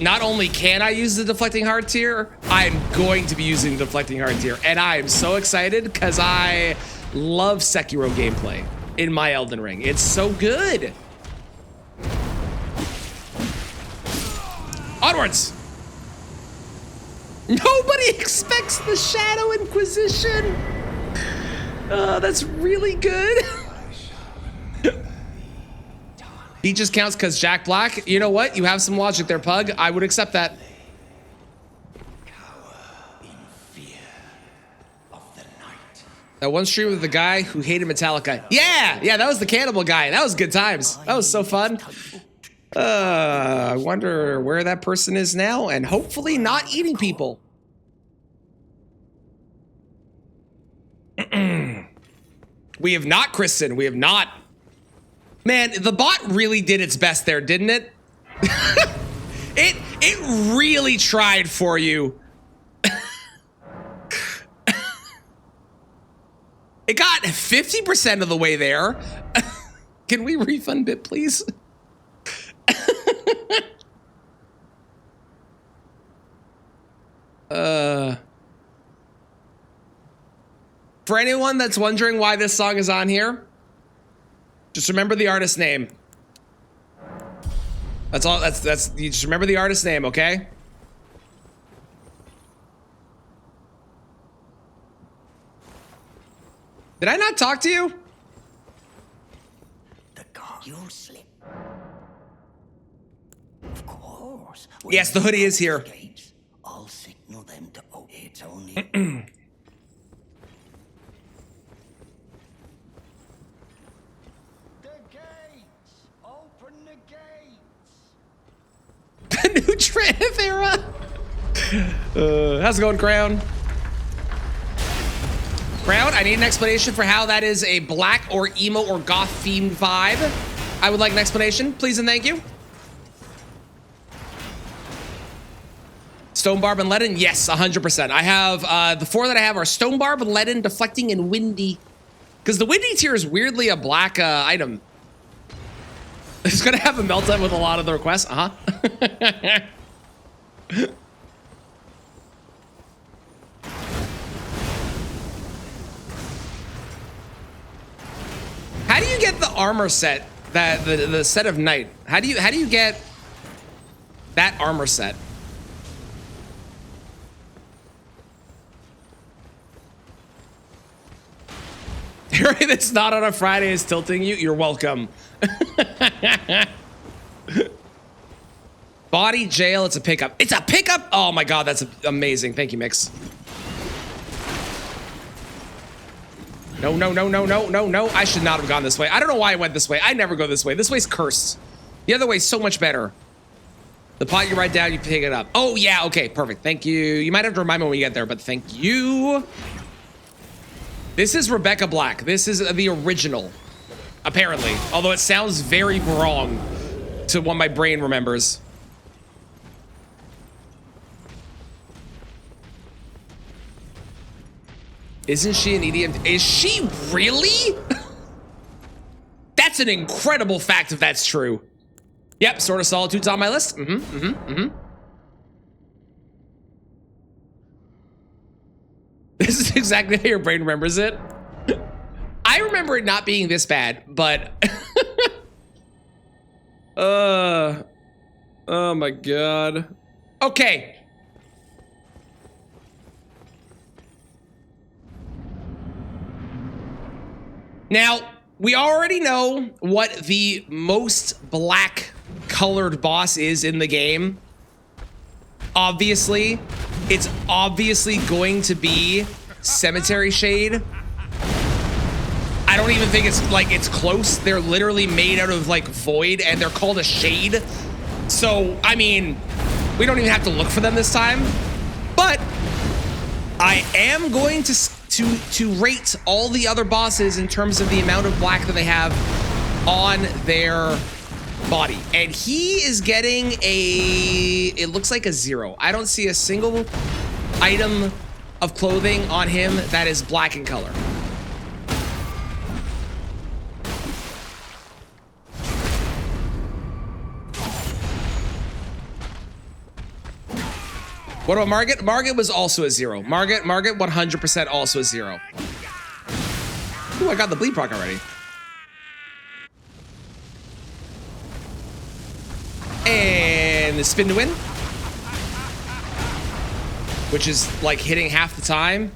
S1: Not only can I use the deflecting heart tier, I'm going to be using the deflecting heart tier. And I am so excited because I love Sekiro gameplay in my Elden Ring. It's so good. Onwards. Nobody expects the Shadow Inquisition. That's really good. He just counts because Jack Black. You know what? You have some logic there, Pug. I would accept that. That one stream with the guy who hated Metallica. Yeah, that was the cannibal guy. That was good times. That was so fun. I wonder where that person is now, and hopefully not eating people. We have not, Kristen. We have not. Man, the bot really did its best there, didn't it? It really tried for you. It got 50% of the way there. Can we refund it, please? For anyone that's wondering why this song is on here, just remember the artist name. That's all. That's you just remember the artist name, okay? Did I not talk to you?
S4: You'll slip. Of course.
S1: Yes, the hoodie is here.
S4: I'll signal them to it's only the gates! Open the gates!
S1: The new Triumph era. How's it going, Crown? Crown, I need an explanation for how that is a black or emo or goth themed vibe. I would like an explanation, please and thank you. Stone Barb and Leaden, yes, 100%. I have, the four that I have are Stone Barb, Leaden, Deflecting, and Windy. Because the Windy tier is weirdly a black item. It's gonna have a meltdown with a lot of the requests, How do you get the armor set, that the set of night? How do you get that armor set? 'Cause Everything that's not on a Friday is tilting you. You're welcome. Body jail. It's a pickup. It's a pickup. Oh my god, that's amazing. Thank you, Mix. No, no, no, no, no, no, no. I should not have gone this way. I don't know why I went this way. I never go this way. This way's cursed. The other way's so much better. The pot you write down, you pick it up. Oh yeah, okay, perfect. Thank you. You might have to remind me when we get there, but thank you. This is Rebecca Black. This is the original, apparently. Although it sounds very wrong to what my brain remembers. Isn't she an EDM? Is she really? That's an incredible fact if that's true. Yep, Sword of Solitude's on my list. This is exactly how your brain remembers it. I remember it not being this bad, but oh my god. Okay. Now, we already know what the most black colored boss is in the game. Obviously, it's obviously going to be Cemetery Shade. I don't even think it's close. They're literally made out of like void and they're called a shade. So, I mean, we don't even have to look for them this time. But I am going to rate all the other bosses in terms of the amount of black that they have on their body. And he is getting it looks like a 0. I don't see a single item of clothing on him that is black in color. What about Margit? Margit was also a 0. Margit 100% also a 0. Ooh, I got the bleed proc already. And the spin to win, which is like hitting half the time.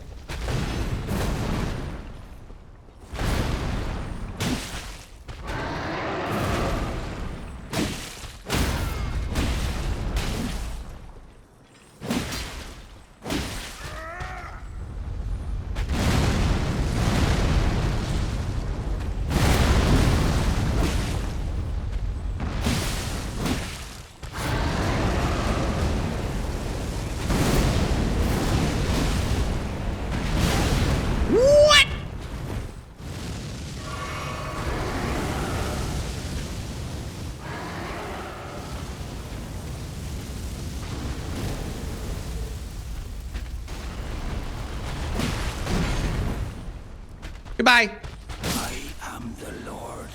S1: Goodbye.
S4: I am the Lord.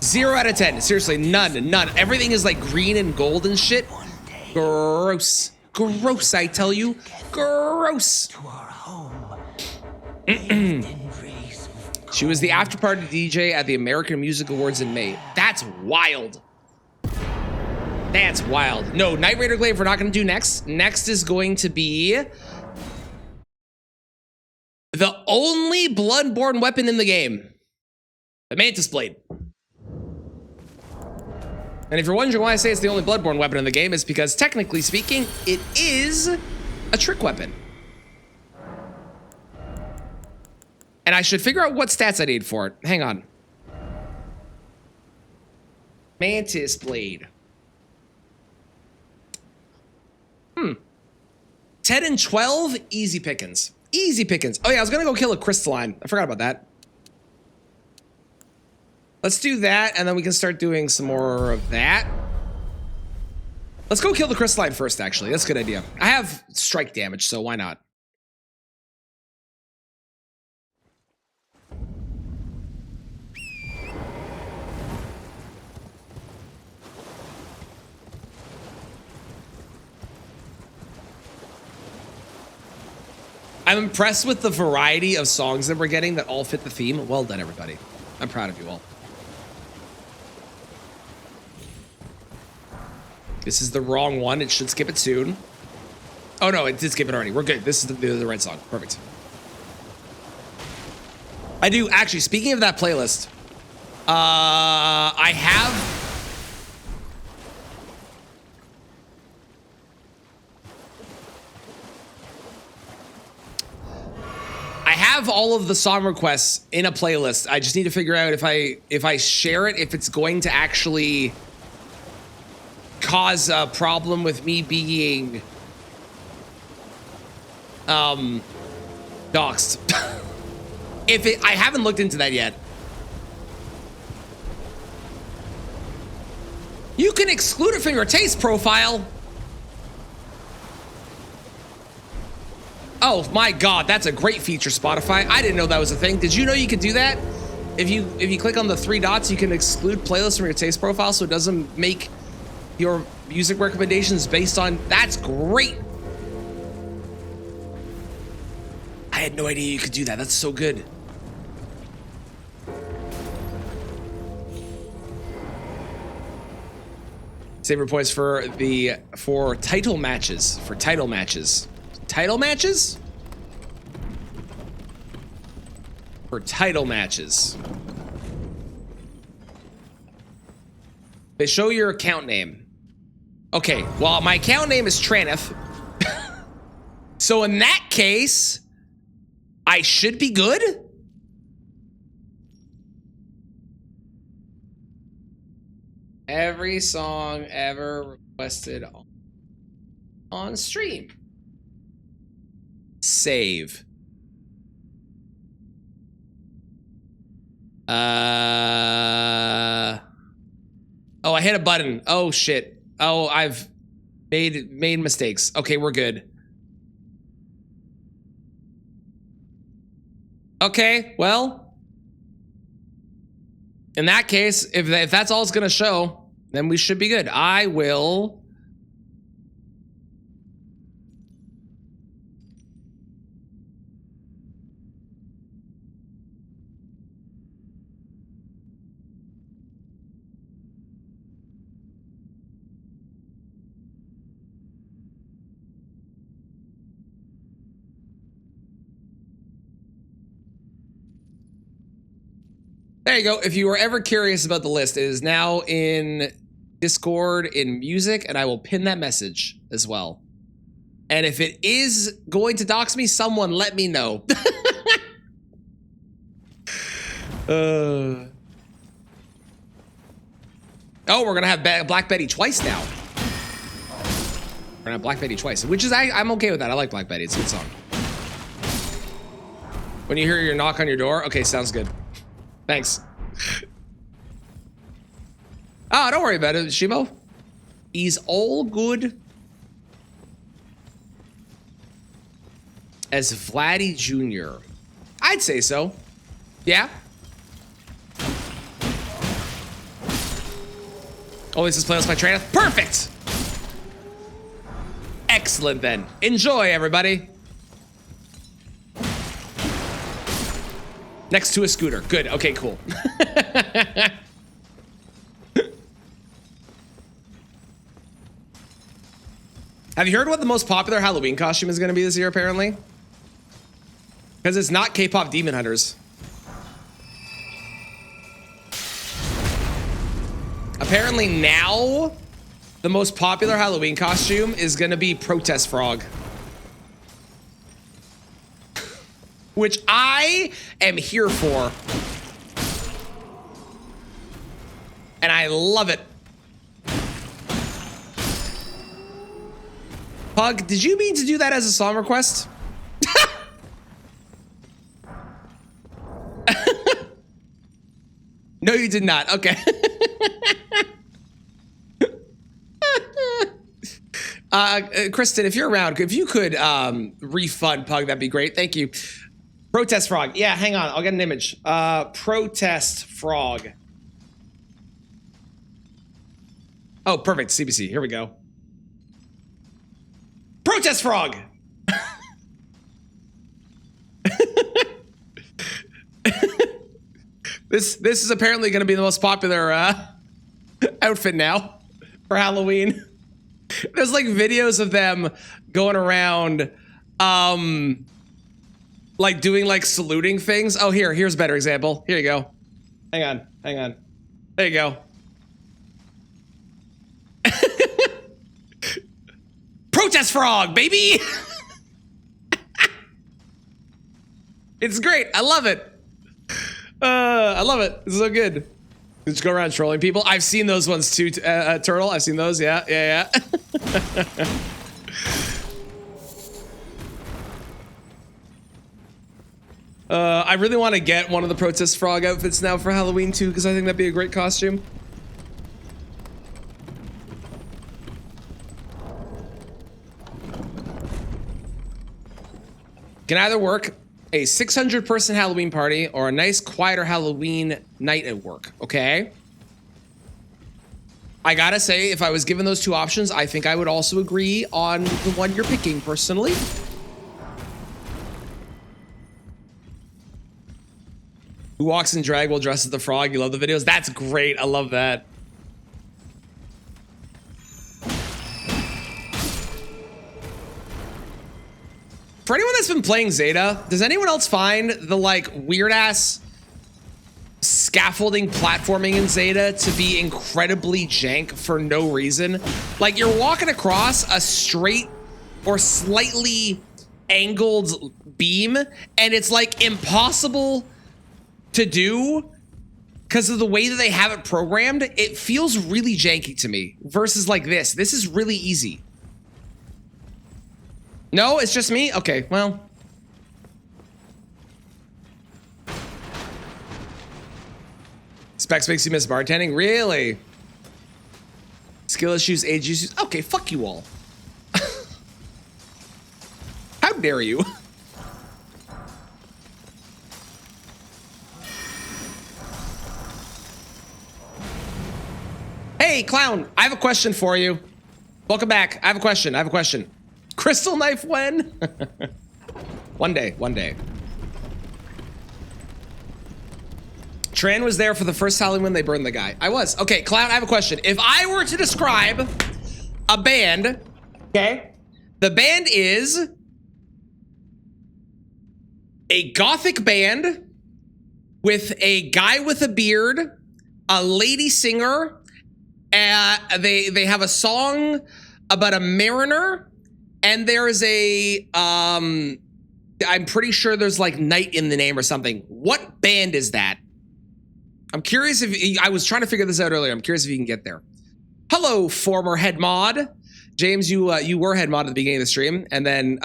S1: 0 out of 10. Seriously, none. Everything is like green and gold and shit. Gross. Gross, I tell you. Gross.
S4: To our home.
S1: She was the after party DJ at the American Music Awards in May. That's wild. That's wild. No, Night Raider Glaive we're not going to do next. Next is going to be the only Bloodborne weapon in the game. The Mantis Blade. And if you're wondering why I say it's the only Bloodborne weapon in the game, it's because technically speaking, it is a trick weapon. And I should figure out what stats I need for it. Hang on. Mantis Blade. 10 and 12, easy pickings. Easy pickings. Oh yeah, I was gonna go kill a crystalline. I forgot about that. Let's do that, and then we can start doing some more of that. Let's go kill the crystalline first, actually. That's a good idea. I have strike damage, so why not? I'm impressed with the variety of songs that we're getting that all fit the theme. Well done, everybody. I'm proud of you all. This is the wrong one. It should skip it soon. Oh no, it did skip it already. We're good. This is the right song. Perfect. I do. Actually, speaking of that playlist, I have all of the song requests in a playlist. I just need to figure out if I share it, if it's going to actually cause a problem with me being doxed. I haven't looked into that yet. You can exclude it from your taste profile. Oh my God, that's a great feature, Spotify. I didn't know that was a thing. Did you know you could do that? If you click on the 3 dots, you can exclude playlists from your taste profile so it doesn't make your music recommendations based on. That's great. I had no idea you could do that. That's so good. Saver points for title matches. For title matches. Title matches? For title matches. They show your account name. Okay, well, my account name is Traneth. So in that case, I should be good? Every song ever requested on stream. Save. Oh, I hit a button. Oh shit. Oh, I've made mistakes. Okay, we're good. Okay, well, in that case, if that's all it's gonna show, then we should be good. I will. There you go. If you were ever curious about the list, it is now in Discord in music, and I will pin that message as well. And if it is going to dox me, someone let me know. Oh, we're gonna have Black Betty twice now. We're gonna have Black Betty twice, which is I'm okay with that. I like Black Betty. It's a good song. When you hear your knock on your door, okay, sounds good. Thanks. Oh, don't worry about it, Shimo. He's all good. As Vladdy Jr. I'd say so. Yeah. Oh, this is playlist by Traneth. Perfect. Excellent then. Enjoy, everybody. Next to a scooter. Good. Okay, cool. Have you heard what the most popular Halloween costume is going to be this year, apparently? Because it's not K-pop Demon Hunters. Apparently now, the most popular Halloween costume is going to be Protest Frog. Which I am here for. And I love it. Pug, did you mean to do that as a song request? No, you did not. Okay. Kristen, if you're around, if you could refund Pug, that'd be great. Thank you. Protest Frog. Yeah, hang on. I'll get an image. Protest Frog. Oh, perfect. CBC. Here we go. Protest Frog. This is apparently going to be the most popular outfit now for Halloween. There's like videos of them going around like doing like saluting things. Oh, here's a better example. Here you go. Hang on. There you go. Protest frog, baby. It's great. I love it. I love it. It's so good. Just go around trolling people. I've seen those ones too, Turtle. I've seen those. Yeah. I really want to get one of the protest frog outfits now for Halloween too, because I think that'd be a great costume. Can either work a 600-person Halloween party or a nice, quieter Halloween night at work, okay? I gotta say, if I was given those two options, I think I would also agree on the one you're picking, personally. Who walks in drag while dressed as the frog? You love the videos? That's great. I love that. For anyone that's been playing Zeta, does anyone else find the like weird ass scaffolding platforming in Zeta to be incredibly jank for no reason? Like you're walking across a straight or slightly angled beam and it's like impossible to do because of the way that they have it programmed. It feels really janky to me versus like this. This is really easy. No, it's just me? Okay, well. Specs makes you miss bartending? Really? Skill issues, age issues? Okay, fuck you all. How dare you? Hey, clown, I have a question for you. Welcome back. I have a question. Crystal knife when? One day. Tran was there for the first Halloween when they burned the guy. I was. Okay, clown, I have a question. If I were to describe a band, okay, the band is a gothic band with a guy with a beard, a lady singer, they have a song about a mariner, and there's a I'm pretty sure there's like night in the name or something. What band is that? I'm curious if I was trying to figure this out earlier. I'm curious if you can get there. Hello, former head mod. James, you were head mod at the beginning of the stream, and then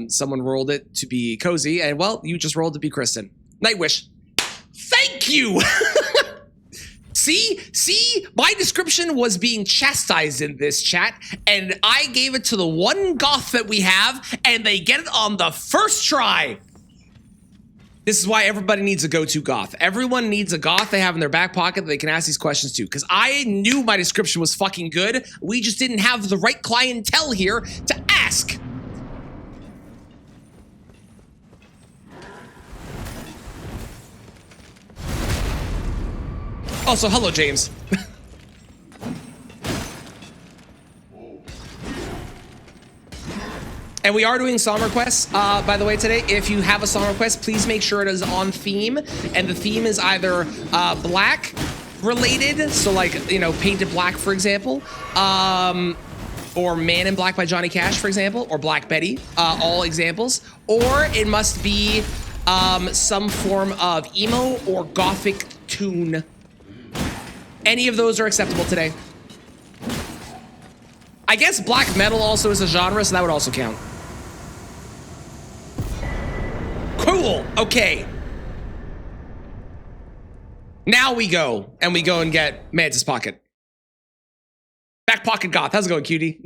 S1: someone rolled it to be Cozy, and well, you just rolled to be Kristen. Nightwish. Thank you. See, my description was being chastised in this chat, and I gave it to the one goth that we have, and they get it on the first try. This is why everybody needs a go-to goth. Everyone needs a goth they have in their back pocket that they can ask these questions to, because I knew my description was fucking good. We just didn't have the right clientele here to ask. Also, hello, James. And we are doing song requests, by the way, today. If you have a song request, please make sure it is on theme. And the theme is either black related, so like, you know, Painted Black, for example, or Man in Black by Johnny Cash, for example, or Black Betty, all examples. Or it must be some form of emo or gothic tune. Any of those are acceptable today. I guess black metal also is a genre, so that would also count. Cool, okay. Now we go and get Mantis Pocket. Back pocket goth, how's it going, cutie?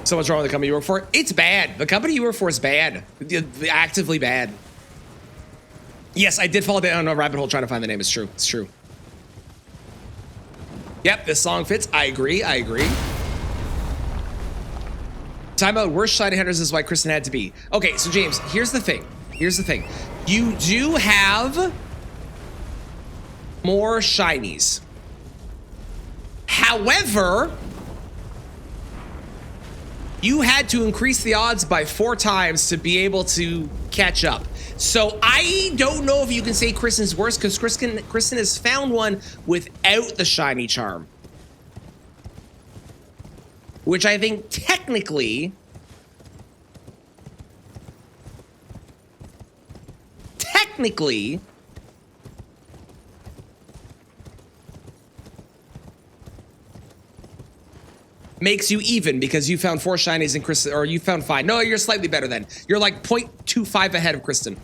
S1: So what's wrong with the company you work for? It's bad. The company you work for is bad. Actively bad. Yes, I did fall down a rabbit hole trying to find the name. It's true. It's true. Yep, this song fits. I agree. Time out. Worst shiny hunters is why Kristen had to be. Okay, so James, here's the thing. You do have more shinies. However, You had to increase the odds by 4 times to be able to catch up. So I don't know if you can say Kristen's worse, because Kristen has found one without the shiny charm. Which I think technically makes you even, because you found 4 shinies in Kristen, or you found 5. No, you're slightly better then. You're like 0.25 ahead of Kristen.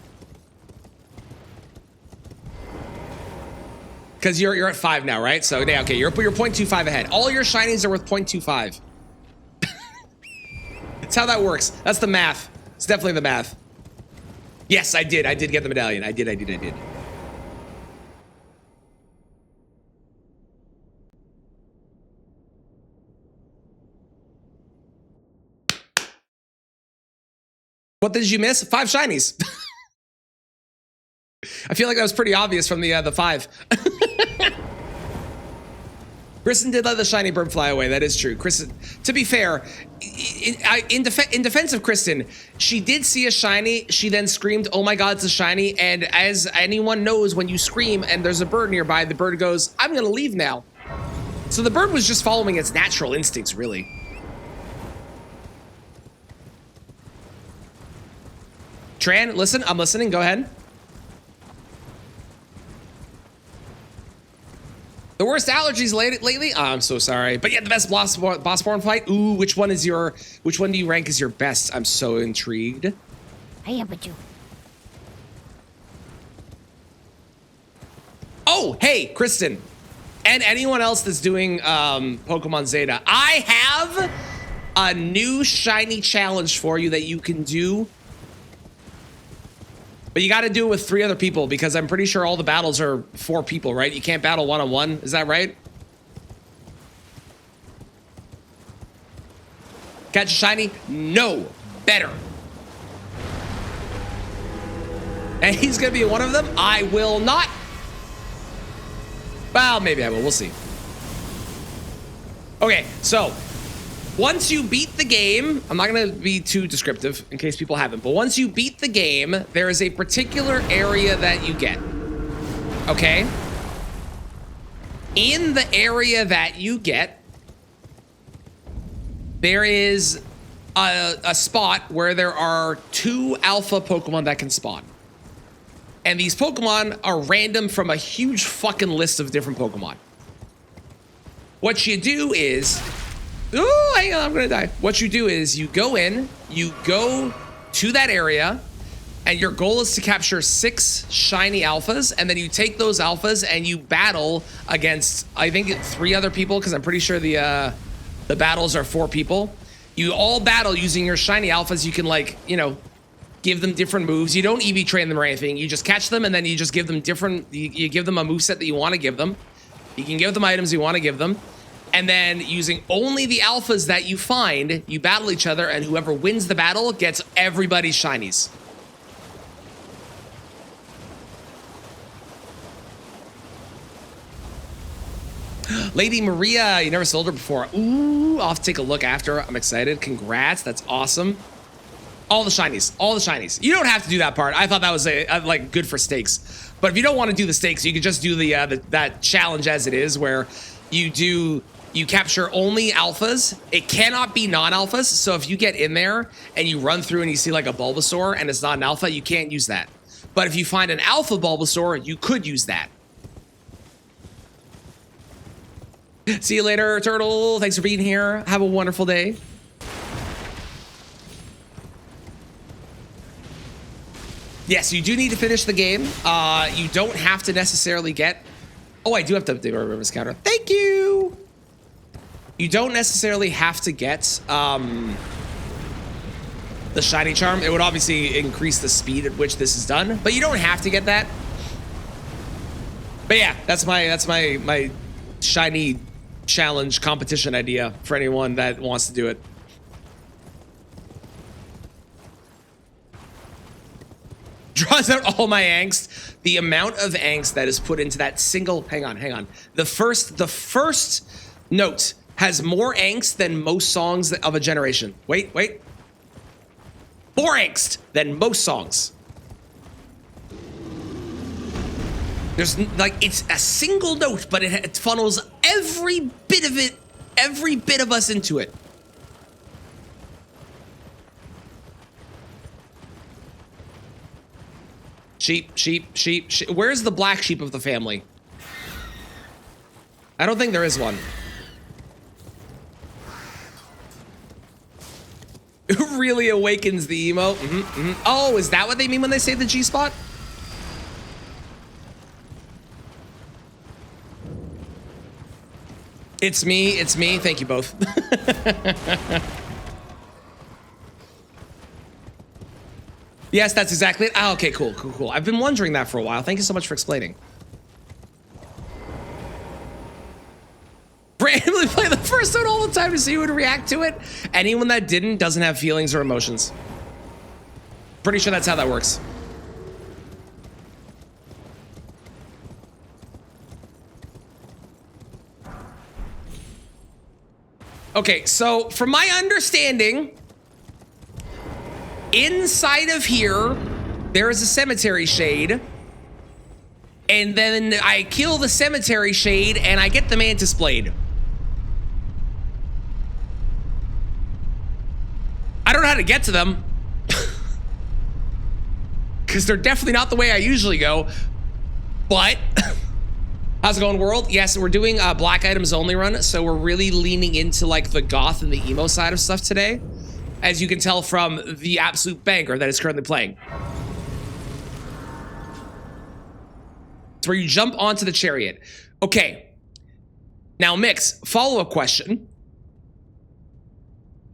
S1: Because you're at 5 now, right? So yeah, okay, you're 0.25 ahead. All your shinies are worth 0.25. That's how that works. That's the math. It's definitely the math. Yes, I did get the medallion. I did. What did you miss? 5 shinies. I feel like that was pretty obvious from the 5. Kristen did let the shiny bird fly away. That is true. Kristen, to be fair, in defense of Kristen, she did see a shiny. She then screamed, "Oh my God, it's a shiny!" And as anyone knows, when you scream and there's a bird nearby, the bird goes, "I'm gonna leave now." So the bird was just following its natural instincts, really. Tran, listen. I'm listening. Go ahead. The worst allergies lately? Oh, I'm so sorry. But yeah, the best Bossborn fight? Ooh, which one do you rank as your best? I'm so intrigued.
S3: Hiya, Pachoo.
S1: Oh, hey, Kristen. And anyone else that's doing Pokemon Zeta. I have a new shiny challenge for you that you can do. But you got to do it with 3 other people, because I'm pretty sure all the battles are 4 people, right? You can't battle one-on-one. Is that right? Catch a shiny? No. Better. And he's going to be one of them? I will not. Well, maybe I will. We'll see. Okay, so once you beat the game, I'm not going to be too descriptive in case people haven't, but once you beat the game, there is a particular area that you get. Okay? In the area that you get, there is a spot where there are 2 alpha Pokemon that can spawn. And these Pokemon are random from a huge fucking list of different Pokemon. What you do is... Oh, hang on, I'm gonna die. What you do is you go in, you go to that area, and your goal is to capture 6 shiny alphas, and then you take those alphas and you battle against, I think, 3 other people, because I'm pretty sure the battles are 4 people. You all battle using your shiny alphas. You can, like, you know, give them different moves. You don't EV train them or anything. You just catch them, and then you just give them different, you give them a moveset that you want to give them. You can give them items you want to give them. And then using only the alphas that you find, you battle each other, and whoever wins the battle gets everybody's shinies. Lady Maria, you never sold her before. Ooh, I'll have to take a look after. I'm excited. Congrats, that's awesome. All the shinies, all the shinies. You don't have to do that part. I thought that was like good for stakes. But if you don't want to do the stakes, you could just do that challenge as it is, where you capture only alphas. It cannot be non-alphas. So if you get in there and you run through and you see like a Bulbasaur and it's not an alpha, you can't use that. But if you find an alpha Bulbasaur, you could use that. See you later, Turtle. Thanks for being here. Have a wonderful day. Yes, you do need to finish the game. You don't have to necessarily get... Oh, I do have to update my Rivers counter. Thank you. You don't necessarily have to get the shiny charm. It would obviously increase the speed at which this is done, but you don't have to get that. But yeah, that's my shiny challenge competition idea for anyone that wants to do it. Draws out all my angst. The amount of angst that is put into that single... Hang on. The first note has more angst than most songs of a generation. Wait. More angst than most songs. There's like, it's a single note, but it funnels every bit of it, every bit of us into it. Sheep. Where's the black sheep of the family? I don't think there is one. It really awakens the emo. Oh, is that what they mean when they say the G spot? It's me. Thank you both. Yes, that's exactly it. Oh, okay, cool. I've been wondering that for a while. Thank you so much for explaining. Randomly play the first one all the time to see who would react to it. Anyone that didn't doesn't have feelings or emotions. Pretty sure that's how that works. Okay, so from my understanding, inside of here, there is a cemetery shade. And then I kill the cemetery shade and I get the mantis blade. I don't know how to get to them. Because they're definitely not the way I usually go. But how's it going, world? Yes, we're doing a black items only run. So we're really leaning into like the goth and the emo side of stuff today. As you can tell from the absolute banger that is currently playing. It's where you jump onto the chariot. Okay. Now, Mix, follow-up question.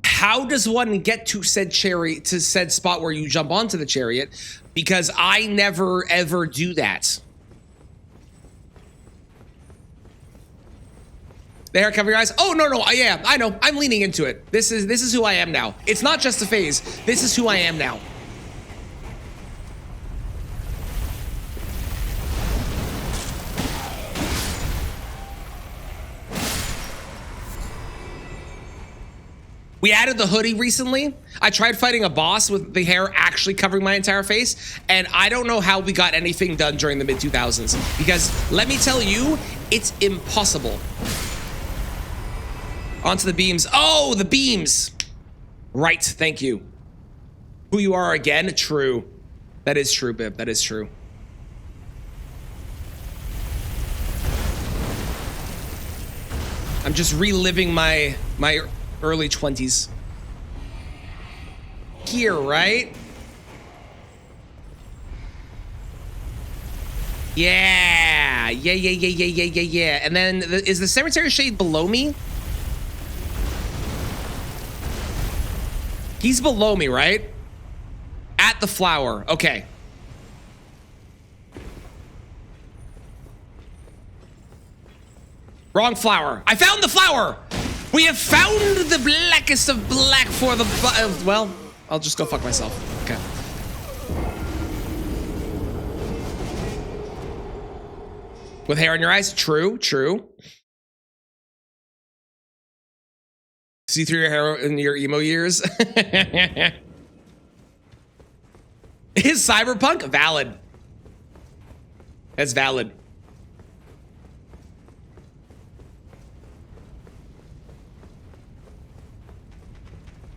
S1: How does one get to said chariot, to said spot where you jump onto the chariot? Because I never, ever do that. There, cover your eyes. Oh, no, yeah, I know. I'm leaning into it. This is who I am now. It's not just a phase. This is who I am now. We added the hoodie recently. I tried fighting a boss with the hair actually covering my entire face, and I don't know how we got anything done during the mid-2000s. Because, let me tell you, it's impossible. Onto the beams. Oh, the beams. Right, thank you. Who you are again? True. That is true, Bib. That is true. I'm just reliving my early 20s. Here, right? Yeah. And then, is the cemetery shade below me? He's below me, right? At the flower. Okay. Wrong flower. I found the flower! We have found the blackest of black for the... well, I'll just go fuck myself. Okay. With hair in your eyes? True. See through your hair in your emo years? Is cyberpunk valid? That's valid.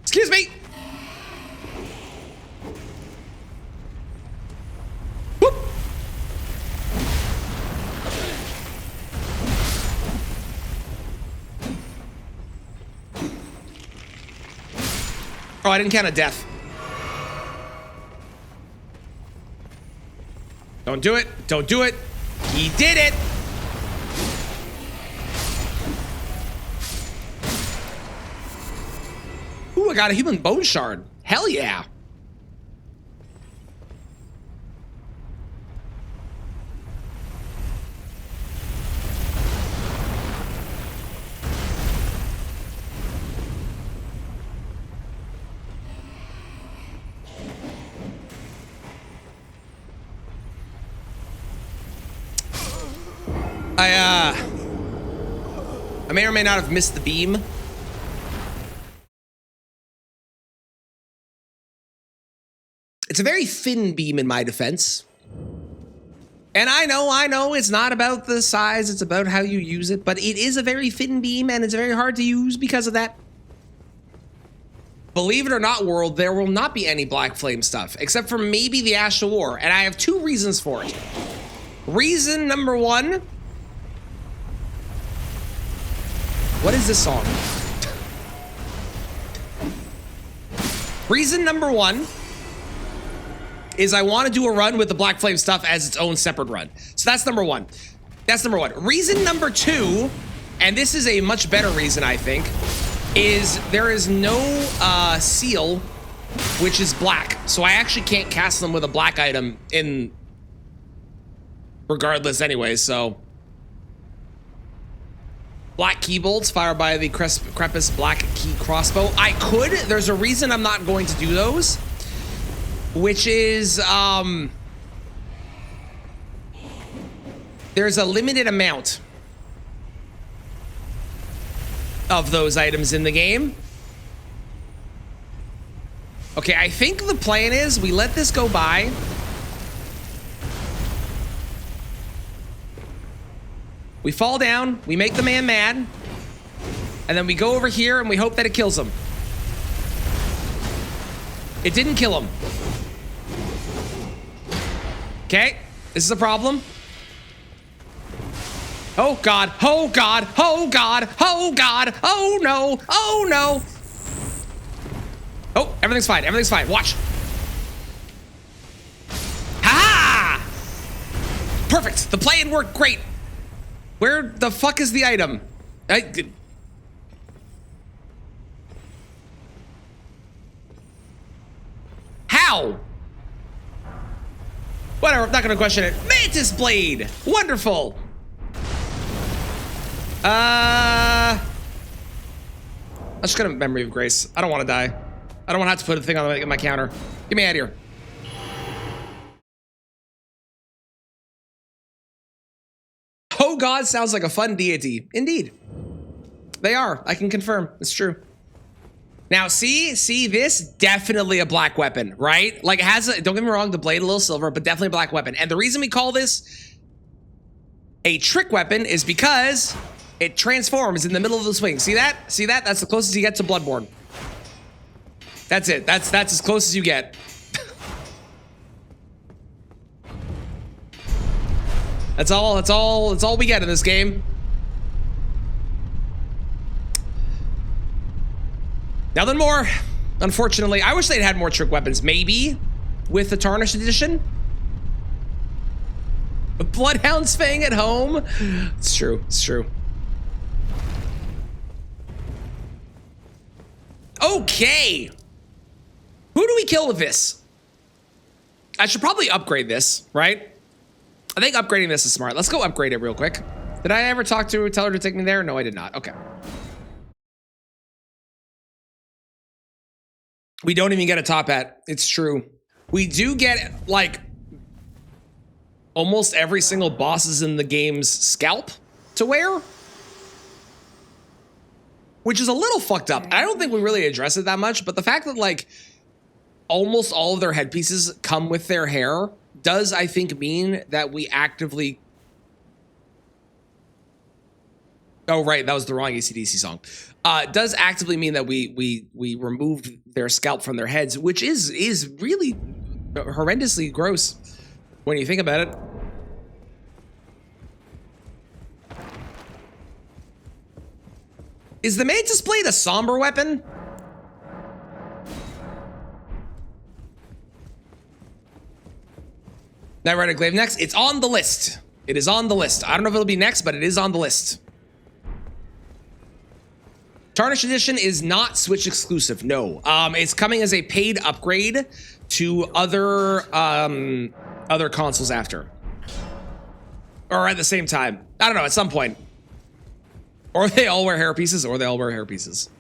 S1: Excuse me. Whoop. Oh, I didn't count a death. Don't do it. Don't do it. He did it. Ooh, I got a human bone shard. Hell yeah. I may or may not have missed the beam. It's a very thin beam in my defense. And I know it's not about the size, it's about how you use it, but it is a very thin beam and it's very hard to use because of that. Believe it or not, world, there will not be any Black Flame stuff, except for maybe the Ash of War, and I have 2 reasons for it. Reason number 1. What is this song? Reason number 1 is I want to do a run with the Black Flame stuff as its own separate run. So that's number 1. That's number 1. Reason number 2, and this is a much better reason, I think, is there is no seal, which is black. So I actually can't cast them with a black item in regardless anyway, so. Black key bolts fired by the Crepus Black Key Crossbow. I could, there's a reason I'm not going to do those, which is, there's a limited amount of those items in the game. Okay, I think the plan is we let this go by. We fall down, we make the man mad, and then we go over here and we hope that it kills him. It didn't kill him. Okay, this is a problem. Oh God, oh God, oh God, oh God, oh no, oh no. Oh, everything's fine, everything's fine, watch. Ha-ha! Perfect, the plan worked great. Where the fuck is the item? How? Whatever, I'm not gonna question it. Mantis Blade! Wonderful! I'm just gonna Memory of Grace. I don't want to die. I don't want to have to put a thing on my counter. Get me out of here. Oh God sounds like a fun deity. Indeed. They are. I can confirm. It's true. Now, see this? Definitely a black weapon, right? Like, it has a, don't get me wrong, the blade a little silver, but definitely a black weapon. And the reason we call this a trick weapon is because it transforms in the middle of the swing. See that? See that? That's the closest you get to Bloodborne. That's it. That's as close as you get. That's all we get in this game. Nothing more. Unfortunately, I wish they'd had more trick weapons. Maybe with the Tarnished Edition. A Bloodhound's Fang at home. It's true. It's true. Okay. Who do we kill with this? I should probably upgrade this, right? I think upgrading this is smart. Let's go upgrade it real quick. Did I ever talk to her, tell her to take me there? No, I did not. Okay. We don't even get a top hat. It's true. We do get, like, almost every single boss's in the game's scalp to wear, which is a little fucked up. I don't think we really address it that much, but the fact that, like, almost all of their headpieces come with their hair does, I think, mean that we actively... Oh, right, that was the wrong AC/DC song. Does actively mean that we removed their scalp from their heads, which is really horrendously gross when you think about it. Is the Mantis Blade a somber weapon? Netrunner Glaive next. It's on the list. It is on the list. I don't know if it'll be next, but it is on the list. Tarnished Edition is not Switch exclusive. No, it's coming as a paid upgrade to other consoles after, or at the same time. I don't know. At some point, or they all wear hair pieces, or they all wear hair pieces.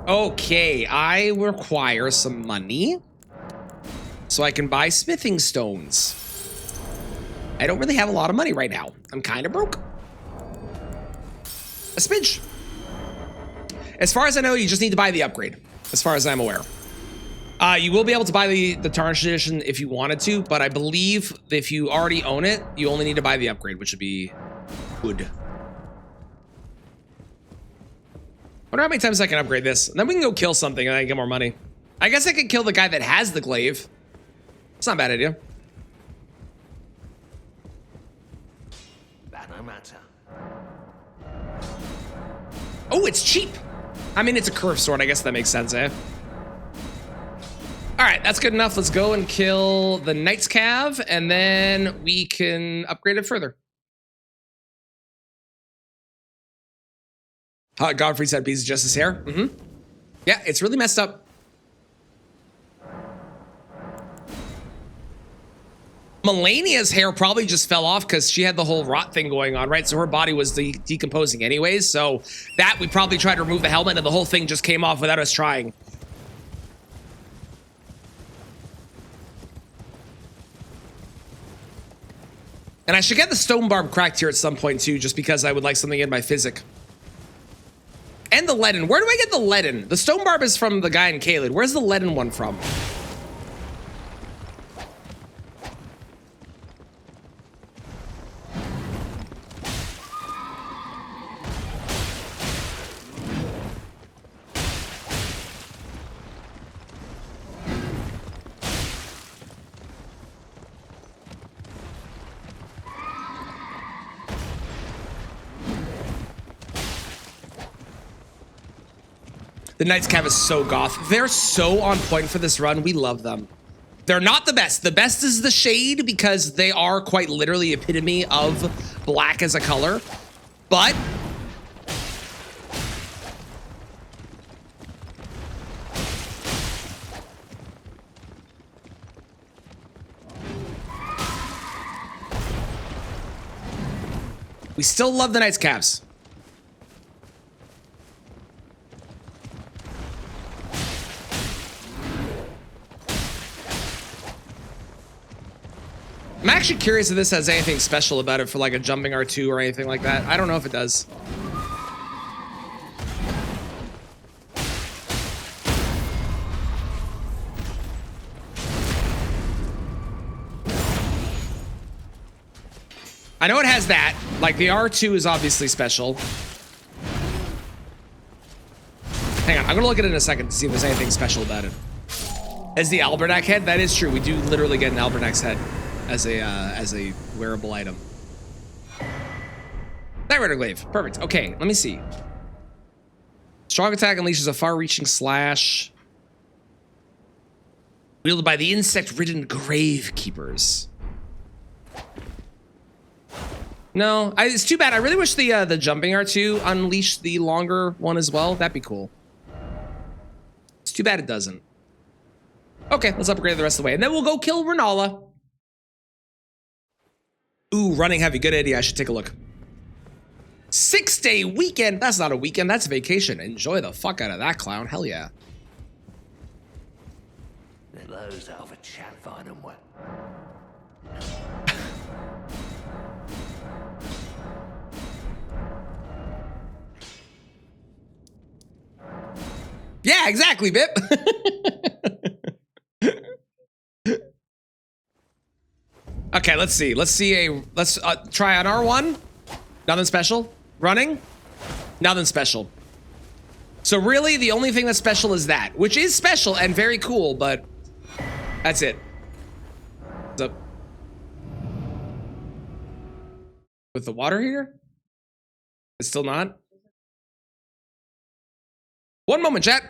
S1: Okay, I require some money. so I can buy smithing stones. I don't really have a lot of money right now. I'm kind of broke. A smidge. As far as I know, you just need to buy the upgrade, as far as I'm aware. You will be able to buy the Tarnished Edition if you wanted to, but I believe that if you already own it, you only need to buy the upgrade, which would be good. Wonder how many times I can upgrade this. And then we can go kill something and I get more money. I guess I could kill the guy that has the glaive. It's not a bad idea.
S4: That no matter.
S1: Oh, it's cheap. I mean, it's a curved sword. I guess that makes sense, eh? All right, that's good enough. Let's go and kill the Knight's Cav, and then we can upgrade it further. Godfrey said piece of justice hair. Mm-hmm. Yeah, it's really messed up. Melania's hair probably just fell off because she had the whole rot thing going on, right? So her body was decomposing anyways. So that we probably tried to remove the helmet and the whole thing just came off without us trying. And I should get the stone barb cracked here at some point too, just because I would like something in my physic. And the leaden. Where do I get the leaden? The stone barb is from the guy in Caelid. Where's the leaden one from? The Knight's Cav is so goth. They're so on point for this run. We love them. They're not the best. The best is the Shade because they are quite literally epitome of black as a color. But we still love the Knight's Cavs. I'm actually curious if this has anything special about it for like a jumping R2 or anything like that. I don't know if it does. I know it has that. Like the R2 is obviously special. Hang on, I'm gonna look at it in a second to see if there's anything special about it. As the Albernac head, that is true. We do literally get an Albernac's head as a wearable item. Knight Rider Glaive. Perfect. Okay, let me see. Strong attack unleashes a far-reaching slash. Wielded by the insect-ridden Grave Keepers. No, it's too bad. I really wish the jumping R2 unleashed the longer one as well. That'd be cool. It's too bad it doesn't. Okay, let's upgrade the rest of the way. And then we'll go kill Renala. Ooh, running heavy. Good idea. I should take a look. 6-day weekend. That's not a weekend. That's a vacation. Enjoy the fuck out of that, clown. Hell yeah.
S4: They're those that have a chat fine and wet.
S1: Yeah, exactly, Bip. Okay, let's see. Let's try on R1. Nothing special. Running. Nothing special. So really, the only thing that's special is that, which is special and very cool, but that's it. What's up? With the water here? It's still not? One moment, chat.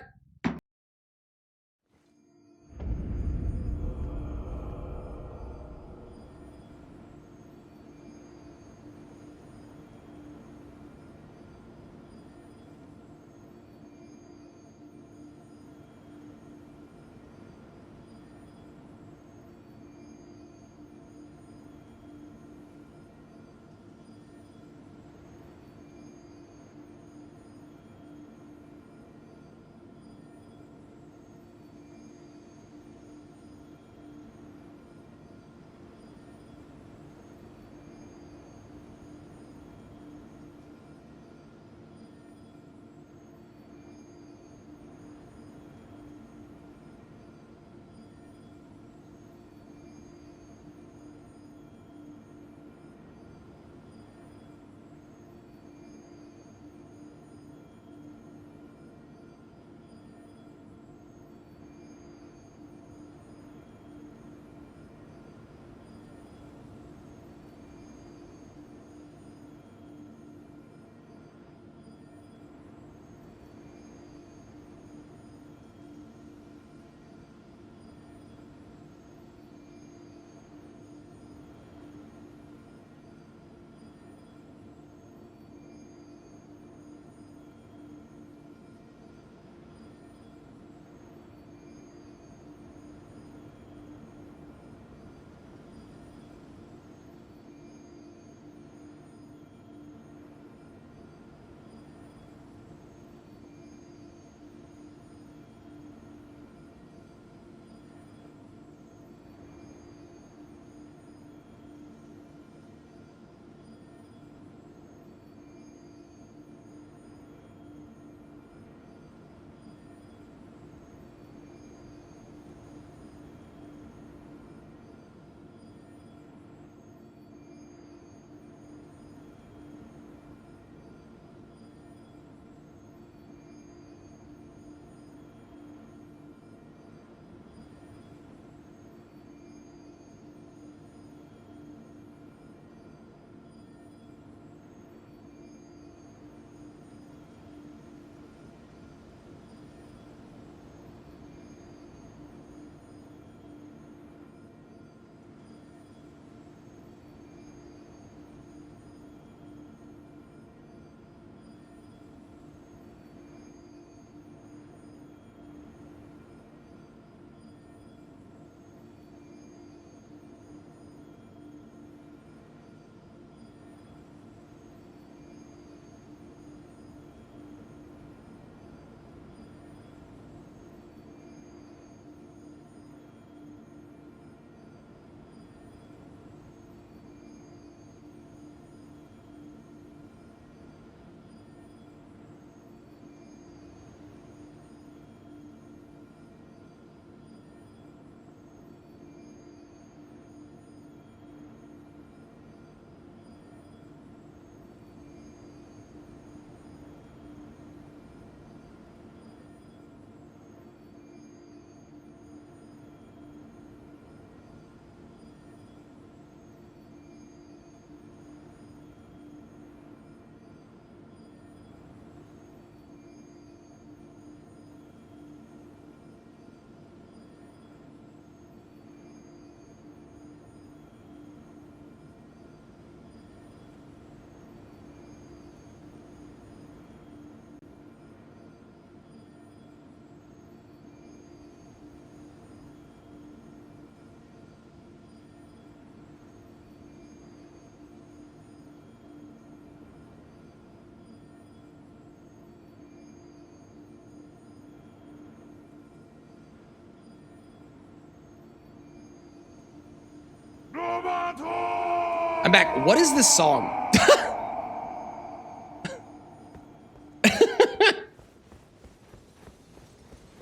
S1: I'm back. What is this song?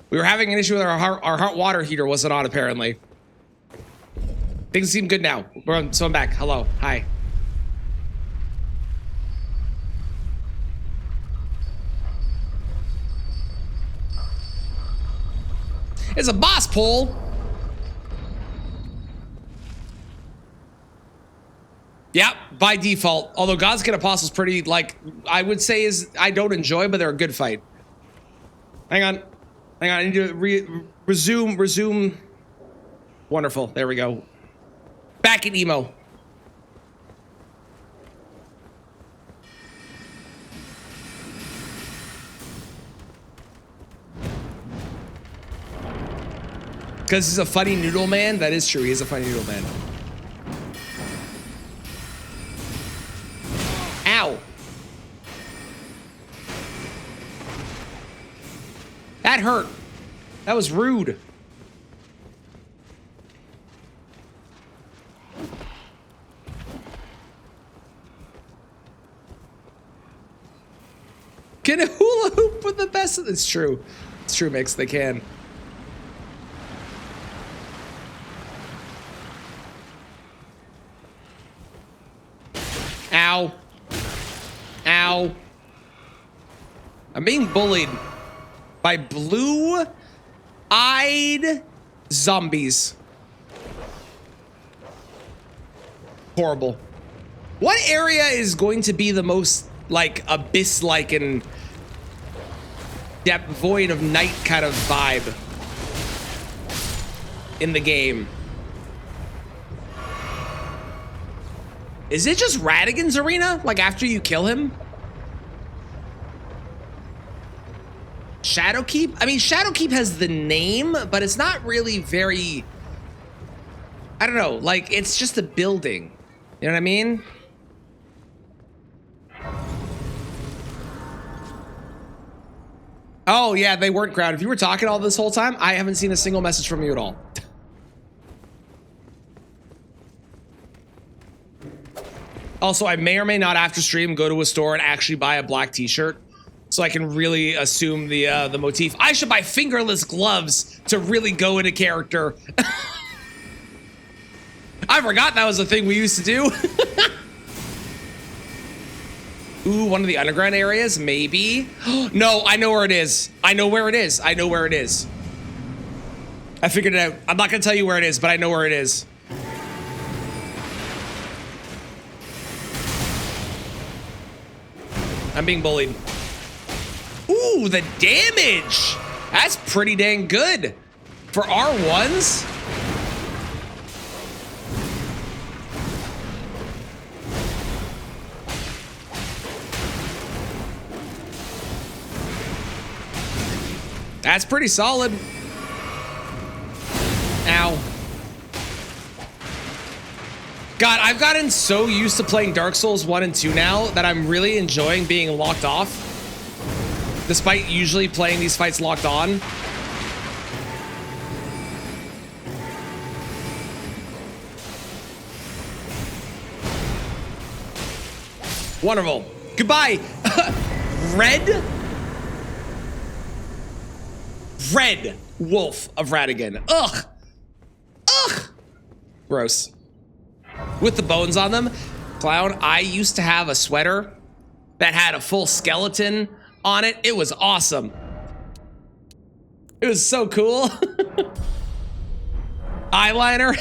S1: We were having an issue with our hot water heater wasn't on, apparently. Things seem good now. So I'm back. Hello. Hi. It's a boss pole. Yep, by default. Although God's Kid Apostle's pretty, like, I would say is, I don't enjoy, but they're a good fight. Hang on. Hang on, I need to resume. Wonderful, there we go. Back in emo. Because he's a funny noodle man? That is true, he is a funny noodle man. Ow. That hurt. That was rude. Can a hula hoop with the best? It's true. It's true, Mix. They can. Ow. Ow. I'm being bullied by blue-eyed zombies. Horrible. What area is going to be the most, like, abyss-like and depth void of night kind of vibe in the game? Is it just Radigan's arena? Like, after you kill him? Shadowkeep? I mean, Shadowkeep has the name, but it's not really very... I don't know, like, it's just a building. You know what I mean? Oh, yeah, they weren't crowded. If you were talking all this whole time, I haven't seen a single message from you at all. Also, I may or may not, after stream, go to a store and actually buy a black t-shirt so I can really assume the motif. I should buy fingerless gloves to really go into character. I forgot that was a thing we used to do. Ooh, one of the underground areas, maybe. No, I know where it is. I know where it is. I know where it is. I figured it out. I'm not gonna tell you where it is, but I know where it is. I'm being bullied. Ooh, the damage. That's pretty dang good for R1s. That's pretty solid. Ow. God, I've gotten so used to playing Dark Souls 1 and 2 now that I'm really enjoying being locked off, despite usually playing these fights locked on. Wonderful. Goodbye. Red Wolf of Radigan. Ugh. Ugh. Gross. With the bones on them. Clown, I used to have a sweater that had a full skeleton on it. It was awesome. It was so cool. Eyeliner.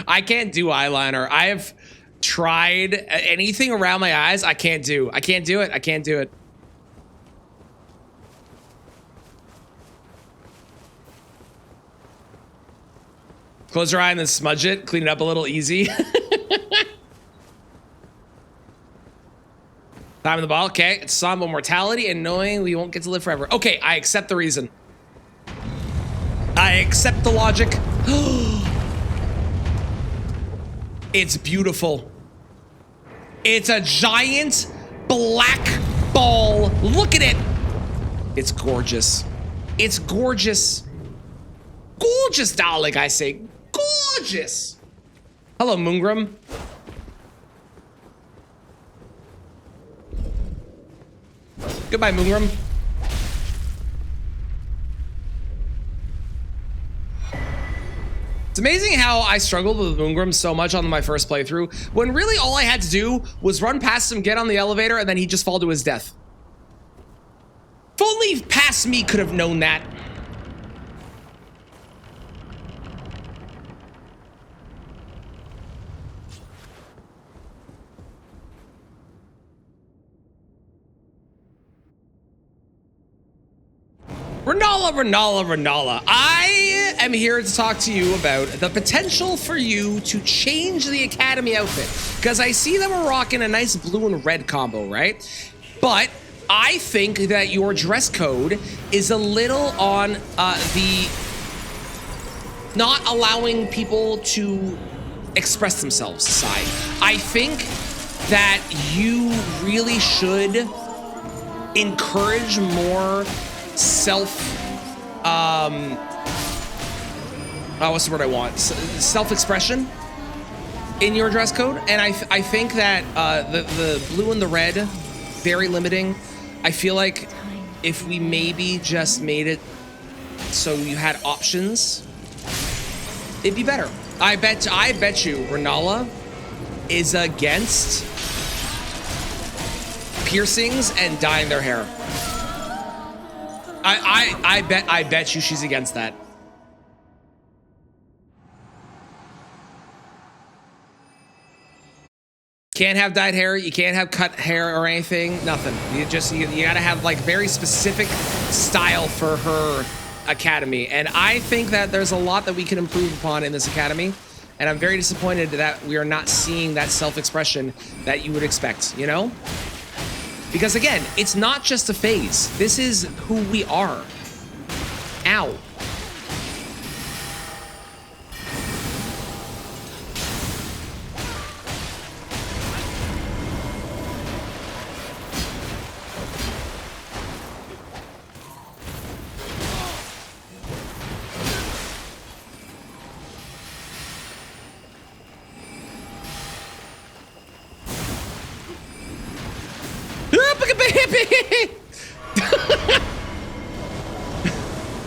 S1: I can't do eyeliner. I have tried anything around my eyes. I can't do. I can't do it. I can't do it. Close your eye and then smudge it. Clean it up a little easy. Time in the ball. Okay. It's somber mortality and knowing we won't get to live forever. Okay. I accept the reason. I accept the logic. It's beautiful. It's a giant black ball. Look at it. It's gorgeous. It's gorgeous. Gorgeous, darling, I say. Gorgeous. Hello, Moongram. Goodbye, Moonrum. It's amazing how I struggled with Moongram so much on my first playthrough, when really all I had to do was run past him, get on the elevator, and then he'd just fall to his death. If only past me could have known that. Renala. I am here to talk to you about the potential for you to change the Academy outfit. Because I see that we're rocking a nice blue and red combo, right? But I think that your dress code is a little on the not allowing people to express themselves side. I think that you really should encourage more what's the word I want? Self-expression in your dress code. And I think that the blue and the red, very limiting. I feel like if we maybe just made it so you had options, it'd be better. I bet you Renala is against piercings and dyeing their hair. I bet you she's against that. Can't have dyed hair, you can't have cut hair or anything, nothing. You gotta have like very specific style for her academy. And I think that there's a lot that we can improve upon in this academy. And I'm very disappointed that we are not seeing that self-expression that you would expect, you know? Because again, it's not just a phase. This is who we are. Ow.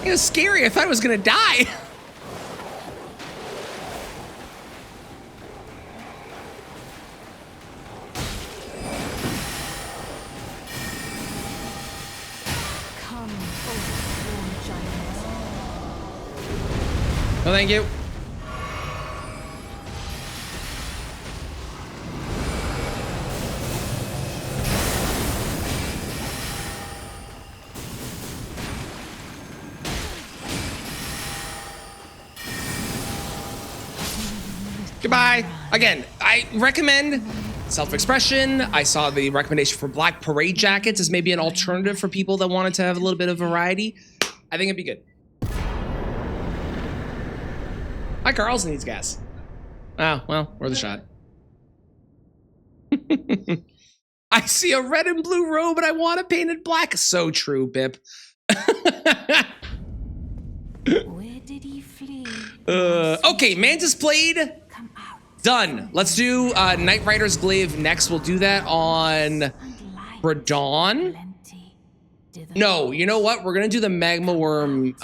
S1: It was scary. I thought I was gonna die.
S2: Come, oh, giant.
S1: No, thank you. Goodbye. Again, I recommend self-expression. I saw the recommendation for black parade jackets as maybe an alternative for people that wanted to have a little bit of variety. I think it'd be good. My car also needs gas. Oh, well, worth a shot. I see a red and blue robe and I want it painted black. So true, Bip.
S2: Where did he flee?
S1: Okay, Mantis played.
S2: Come out.
S1: Done. Let's do Knight Rider's Glaive next. We'll do that on Radon.
S2: Plenty.
S1: No, you know what? We're gonna do the Magma Worm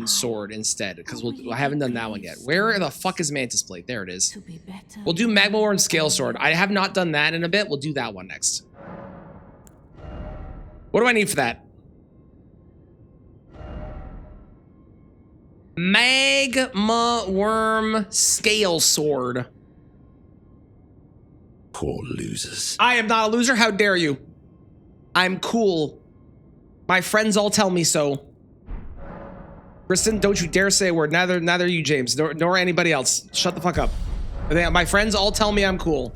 S1: sword instead, because I haven't done that one yet. Where the fuck is Mantis Blade? There it is.
S2: To be better.
S1: We'll do Magma Worm Scale Sword. I have not done that in a bit. We'll do that one next. What do I need for that? Magma Worm Scale Sword.
S4: Poor losers.
S1: I am not a loser. How dare you? I'm cool. My friends all tell me so. Kristen, don't you dare say a word. Neither you, James, nor anybody else. Shut the fuck up. My friends all tell me I'm cool.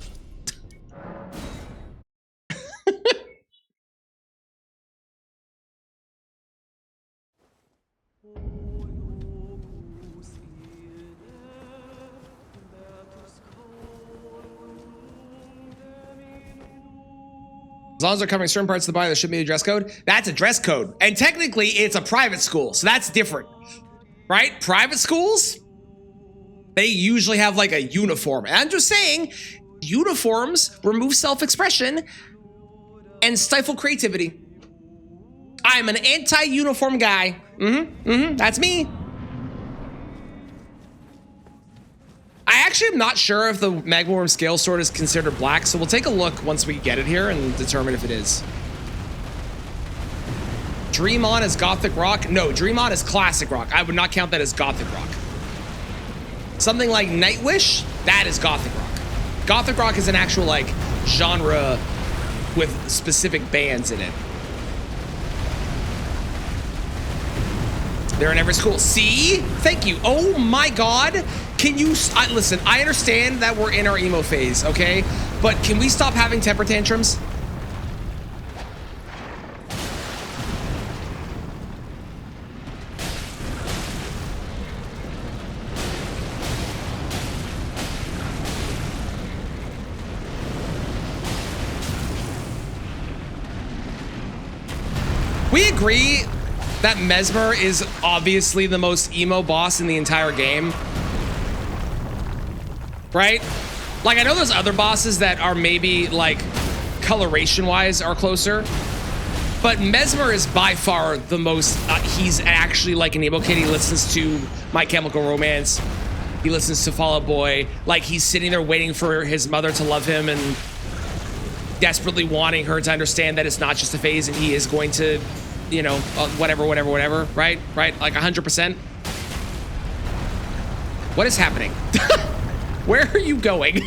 S1: As long as they're covering certain parts of the body, there should be a dress code. That's a dress code. And technically, it's a private school, so that's different. Right? Private schools, they usually have like a uniform. And I'm just saying, uniforms remove self-expression and stifle creativity. I'm an anti-uniform guy. That's me. I actually am not sure if the Magmaworm Scale Sword is considered black, so we'll take a look once we get it here and determine if it is. Dream On is Gothic Rock? No, Dream On is Classic Rock. I would not count that as Gothic Rock. Something like Nightwish, that is Gothic Rock. Gothic Rock is an actual, like, genre with specific bands in it. They're in every school. See? Thank you. Oh my God. Can you, listen, I understand that we're in our emo phase, okay? But can we stop having temper tantrums? We agree that Mesmer is obviously the most emo boss in the entire game. Right? Like, I know there's other bosses that are maybe, like, coloration-wise are closer. But Mesmer is by far the most, he's actually like an emo kid. He listens to My Chemical Romance. He listens to Fall Out Boy. Like, he's sitting there waiting for his mother to love him and desperately wanting her to understand that it's not just a phase and he is going to, you know, whatever, right? Right? Like 100%. What is happening? Where are you going?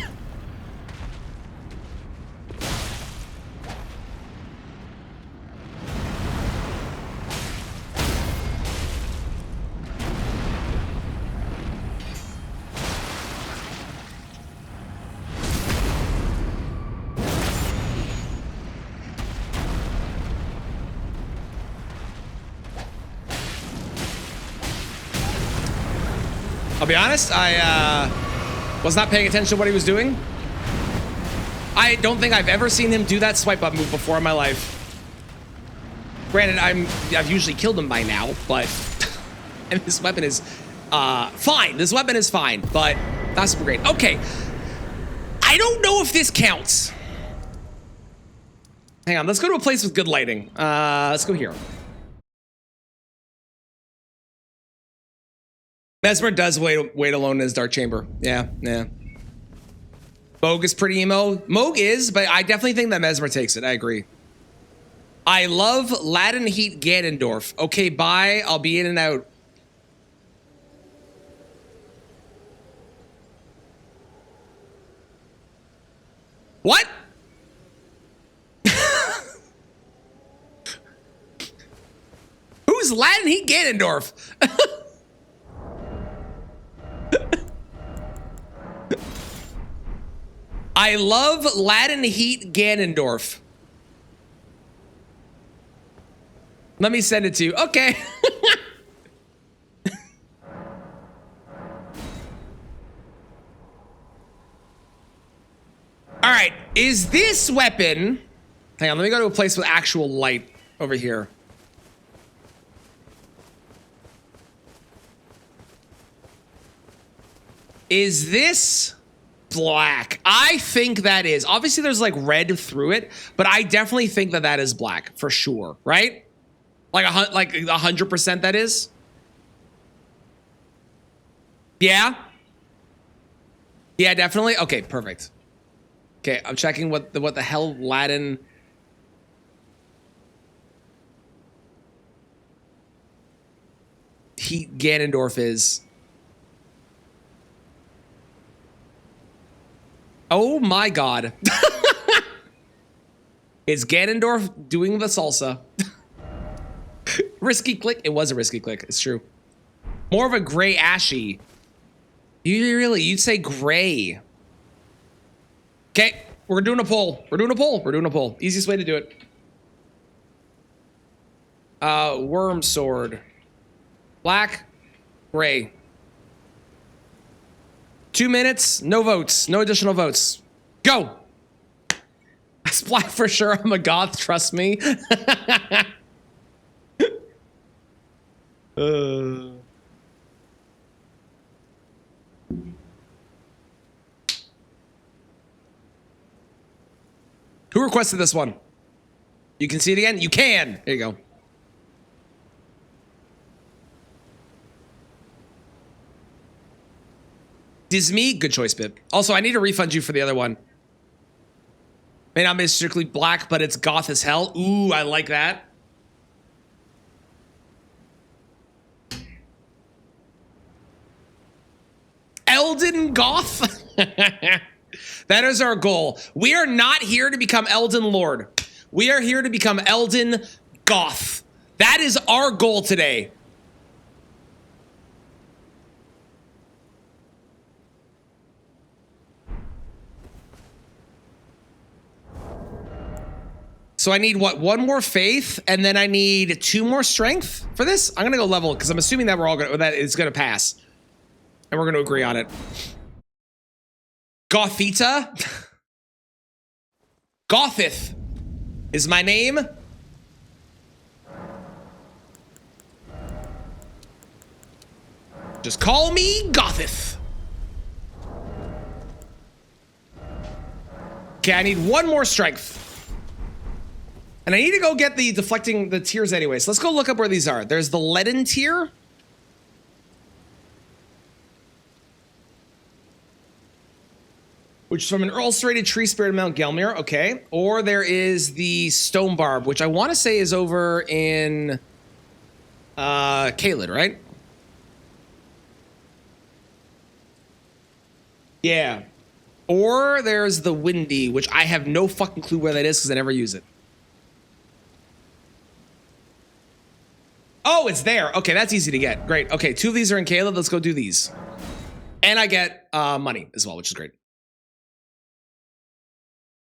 S1: I'll be honest, I was not paying attention to what he was doing. I don't think I've ever seen him do that swipe up move before in my life. Granted, I've usually killed him by now, but and this weapon is fine. This weapon is fine, but not super great. Okay. I don't know if this counts. Hang on, let's go to a place with good lighting. Let's go here. Mesmer does wait alone in his dark chamber. Yeah. Moog is pretty emo. Moog is, but I definitely think that Mesmer takes it. I agree. I love Latin Heat Ganondorf. Okay, bye. I'll be in and out. What? Who's Latin Heat Ganondorf? I love Latin Heat Ganondorf. Let me send it to you. Okay. All right. Is this weapon... Hang on. Let me go to a place with actual light over here. Is this... black? I think that is. Obviously, there's like red through it, but I definitely think that that is black for sure, right? Like 100% that is. Yeah. Yeah, definitely. Okay, perfect. Okay, I'm checking what the hell Latin. Heat Ganondorf is. Oh my God. Is Ganondorf doing the salsa? Risky click. It was a risky click. It's true. More of a gray ashy. You'd say gray. Okay, we're doing a poll. We're doing a poll. Easiest way to do it. Worm sword. Black, gray. 2 minutes, no votes, no additional votes. Go! Splat for sure, I'm a goth, trust me. Who requested this one? You can see it again? You can! There you go. Disney, good choice, Bib. Also, I need to refund you for the other one. May not be strictly black, but it's goth as hell. Ooh, I like that. Elden Goth? That is our goal. We are not here to become Elden Lord. We are here to become Elden Goth. That is our goal today. So I need what? One more faith, and then I need 2 more strength for this. I'm gonna go level because I'm assuming that we're all gonna that it's gonna pass, and we're gonna agree on it. Gothita, Gothith is my name. Just call me Gothith. Okay, I need 1 more strength. And I need to go get the deflecting the tiers anyway. So let's go look up where these are. There's the leaden tier. Which is from an ulcerated tree spirit of Mount Gelmir. Okay. Or there is the stone barb, which I want to say is over in Caelid, right? Yeah. Or there's the windy, which I have no fucking clue where that is because I never use it. Oh, it's there. Okay, that's easy to get. Great. Okay, 2 of these are in Caelid. Let's go do these. And I get money as well, which is great.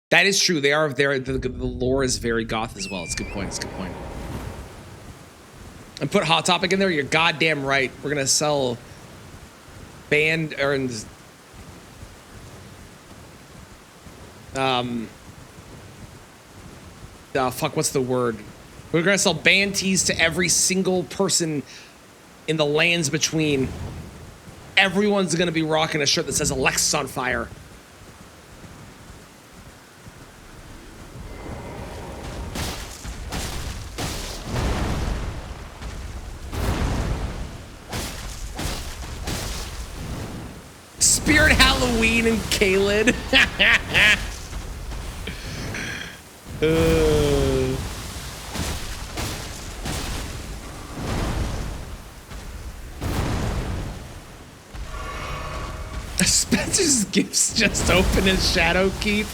S1: That is true. They are there. The lore is very goth as well. It's a good point. It's a good point. And put Hot Topic in there. You're goddamn right. We're gonna sell band or fuck. What's the word? We're gonna sell band tees to every single person in the lands between. Everyone's gonna be rocking a shirt that says Alexis on fire. Spirit Halloween in Caelid. Spencer's gifts just open as Shadowkeep.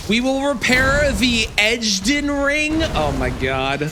S1: We will repair the Edgeden ring. Oh my god.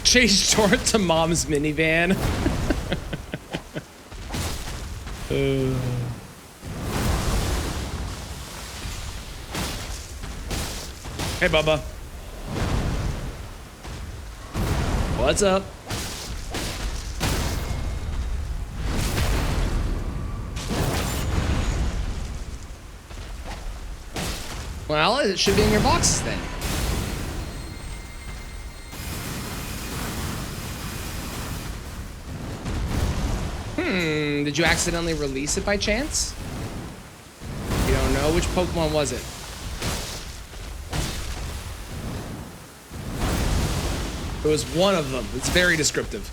S1: Chase short to mom's minivan. Hey, Bubba. What's up? Well, it should be in your boxes then. Did you accidentally release it by chance? You don't know? Which Pokemon was it? It was one of them. It's very descriptive.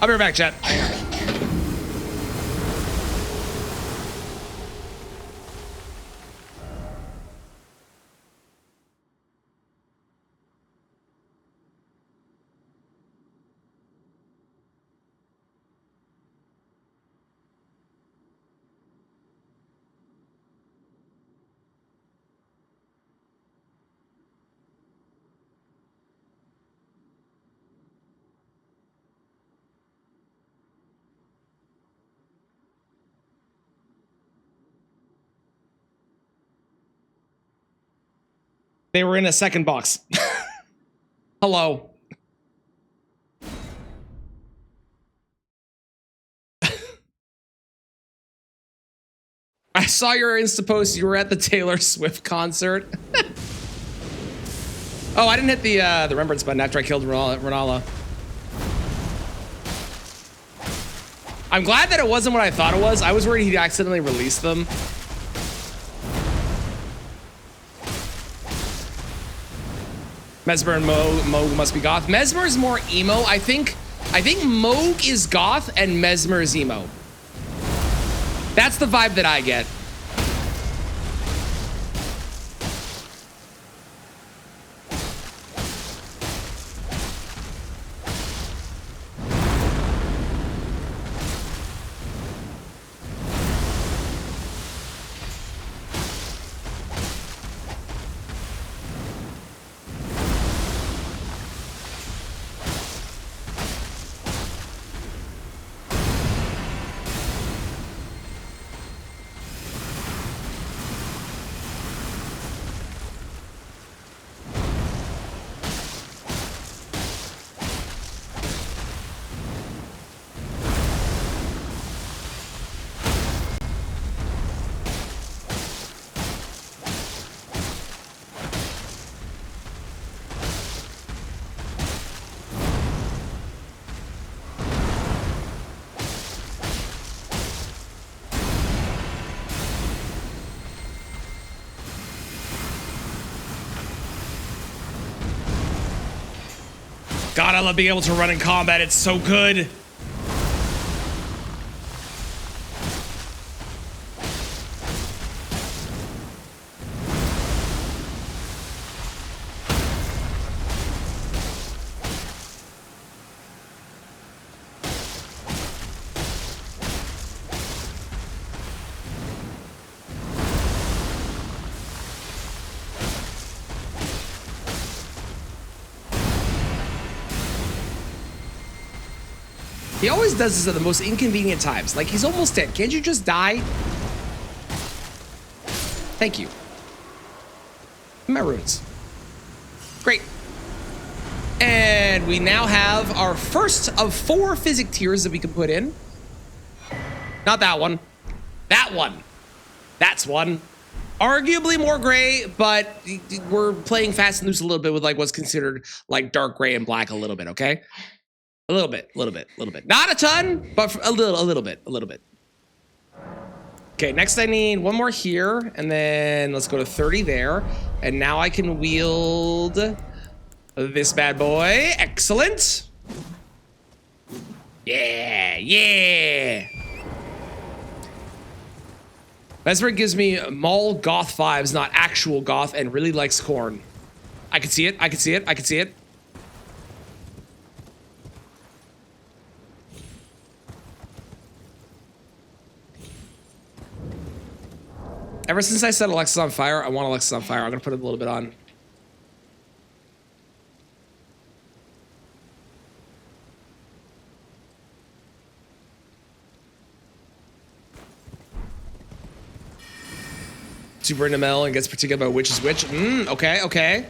S1: I'll be right back, chat. They were in a second box. Hello. I saw your Insta post. You were at the Taylor Swift concert. Oh, I didn't hit the remembrance button after I killed Renala. I'm glad that it wasn't what I thought it was. I was worried he'd accidentally release them. Mesmer and Moog must be goth. Mesmer is more emo. I think Moog is goth and Mesmer is emo. That's the vibe that I get. God, I love being able to run in combat. It's so good. He always does this at the most inconvenient times. Like, he's almost dead. Can't you just die? Thank you. My runes. Great. And we now have our first of 4 physic tiers that we can put in. Not that one. That one. That's one. Arguably more gray, but we're playing fast and loose a little bit with like what's considered like dark gray and black a little bit, okay? A little bit. Not a ton, but a little bit. Okay, next I need one more here, and then let's go to 30 there. And now I can wield this bad boy. Excellent. Yeah. Mesmer gives me mall goth vibes, not actual goth, and really likes corn. I can see it. Ever since I set Alexis on fire, I want Alexis on fire. I'm gonna put it a little bit on. Super into metal and gets particular about which is which. Okay.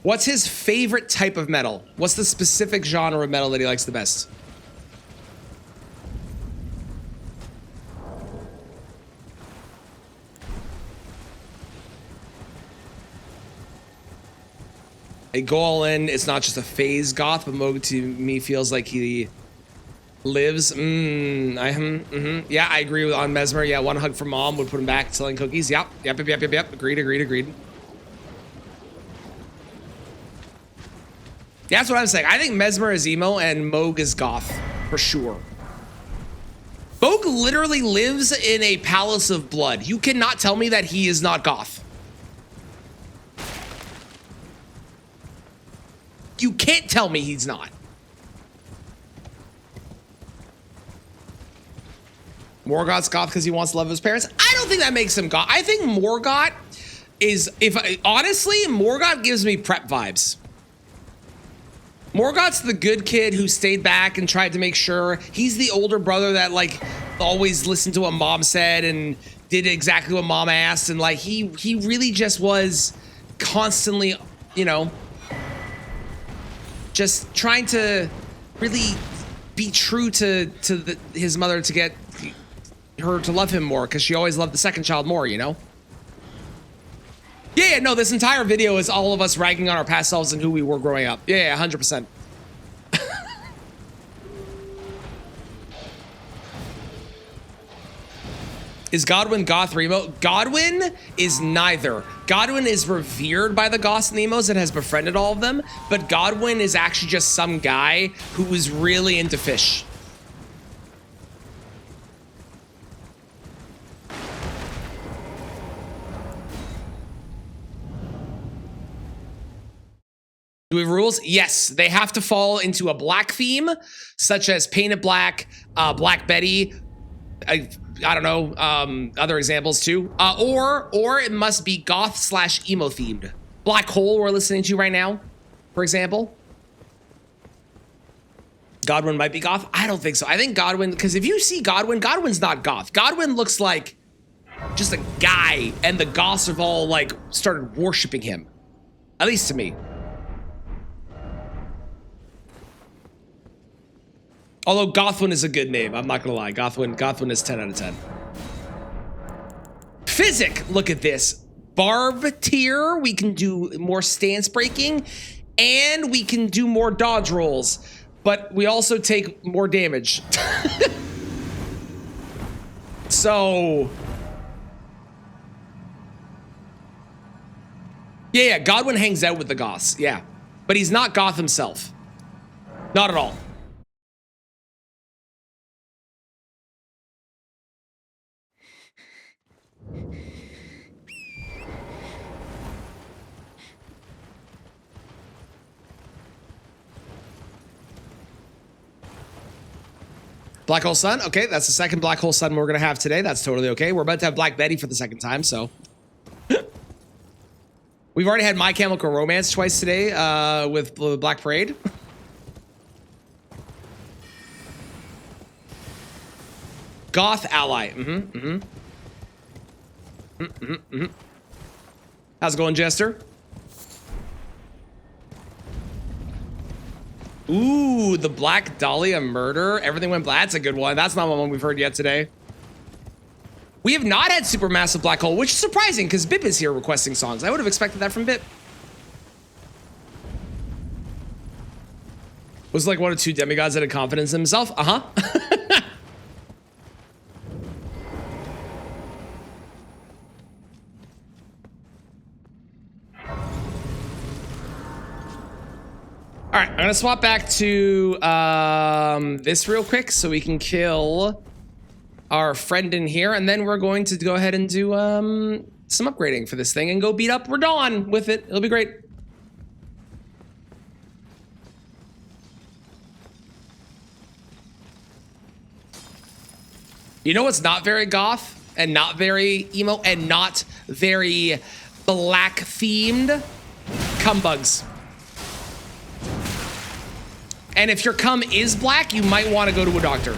S1: What's his favorite type of metal? What's the specific genre of metal that he likes the best? A go all in, it's not just a phase goth, but Moog to me feels like he lives. Yeah, I agree on Mesmer. Yeah, one hug from mom would put him back selling cookies. Yep. Agreed. That's what I'm saying. I think Mesmer is emo and Moog is goth for sure. Moog literally lives in a palace of blood. You cannot tell me that he is not goth. You can't tell me he's not. Morgoth's goth because he wants to love his parents. I don't think that makes him goth. I think Morgoth is, honestly, Morgoth gives me prep vibes. Morgoth's the good kid who stayed back and tried to make sure. He's the older brother that like always listened to what mom said and did exactly what mom asked. And like he really just was constantly, you know, just trying to really be true to his mother to get her to love him more, because she always loved the second child more, you know? Yeah, no, this entire video is all of us ragging on our past selves and who we were growing up. Yeah, 100%. Is Godwin goth or emo? Godwin is neither. Godwin is revered by the goths and emos and has befriended all of them, but Godwin is actually just some guy who was really into fish. Do we have rules? Yes, they have to fall into a black theme, such as Painted Black, Black Betty, I don't know, other examples too. Or it must be goth/emo themed. Black Hole we're listening to right now, for example. Godwin might be goth. I don't think so. I think Godwin, because if you see Godwin, Godwin's not goth. Godwin looks like just a guy, and the goths have all like started worshiping him. At least to me. Although Gothwin is a good name, I'm not gonna lie. Gothwin is 10 out of 10. Physic, look at this. Barb tier, we can do more stance breaking, and we can do more dodge rolls, but we also take more damage. So, yeah, Godwin hangs out with the goths, yeah. But he's not goth himself. Not at all. Black Hole Sun, okay, that's the second Black Hole Sun we're gonna have today. That's totally okay. We're about to have Black Betty for the second time, so. We've already had My Chemical Romance twice today with Black Parade. Goth Ally, How's it going, Jester? Ooh, the Black Dahlia murder. Everything went black. That's a good one. That's not one we've heard yet today. We have not had Supermassive Black Hole, which is surprising because Bip is here requesting songs. I would have expected that from Bip. Was like one of two demigods that had confidence in himself. All right, I'm gonna swap back to this real quick so we can kill our friend in here, and then we're going to go ahead and do some upgrading for this thing and go beat up Radon with it. It'll be great. You know what's not very goth and not very emo and not very black themed? Cum bugs. And if your cum is black, you might want to go to a doctor.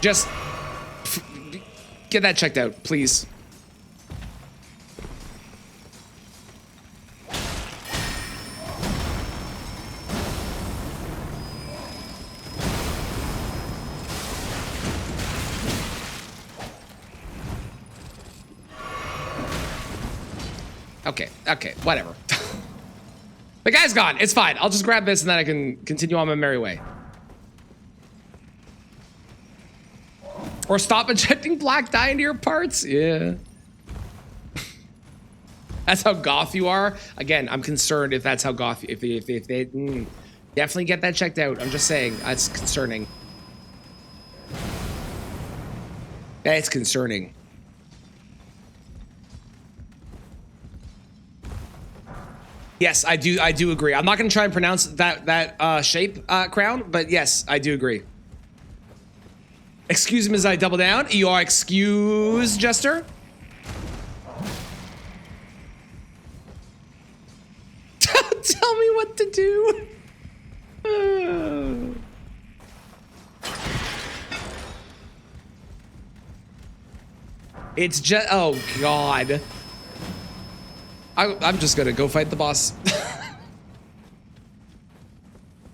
S1: Just get that checked out, please. Okay, whatever. The guy's gone. It's fine. I'll just grab this and then I can continue on my merry way. Or stop injecting black dye into your parts. Yeah. That's how goth you are. Again, I'm concerned if that's how goth. If they definitely get that checked out. I'm just saying that's concerning. That's concerning. Yes, I do agree. I'm not going to try and pronounce that shape, Crown, but yes, I do agree. Excuse me as I double down. You are excused, Jester. Tell me what to do. It's just, oh God. I'm just gonna go fight the boss.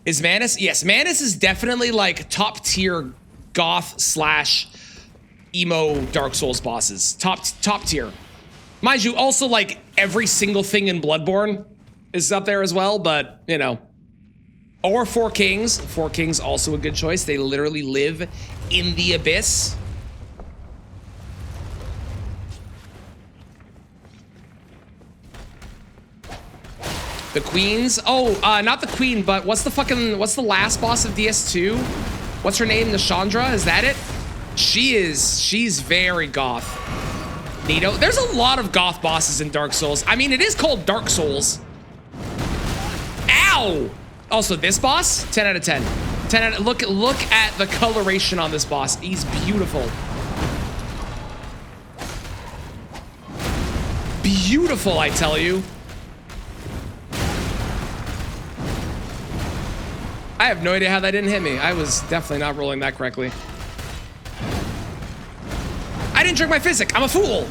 S1: Is Manus? Yes, Manus is definitely like top tier goth slash emo Dark Souls bosses. Top tier. Mind you, also like every single thing in Bloodborne is up there as well, but you know. Or Four Kings. Four Kings also a good choice. They literally live in the abyss. The queens. Oh, not the queen, but what's the last boss of DS2? What's her name? Nashandra? Is that it? She's very goth. Nito. There's a lot of goth bosses in Dark Souls. I mean, it is called Dark Souls. Ow! Also, this boss, 10 out of 10. 10 out of, look at the coloration on this boss. He's beautiful. Beautiful, I tell you. I have no idea how that didn't hit me. I was definitely not rolling that correctly. I didn't drink my physic. I'm a fool.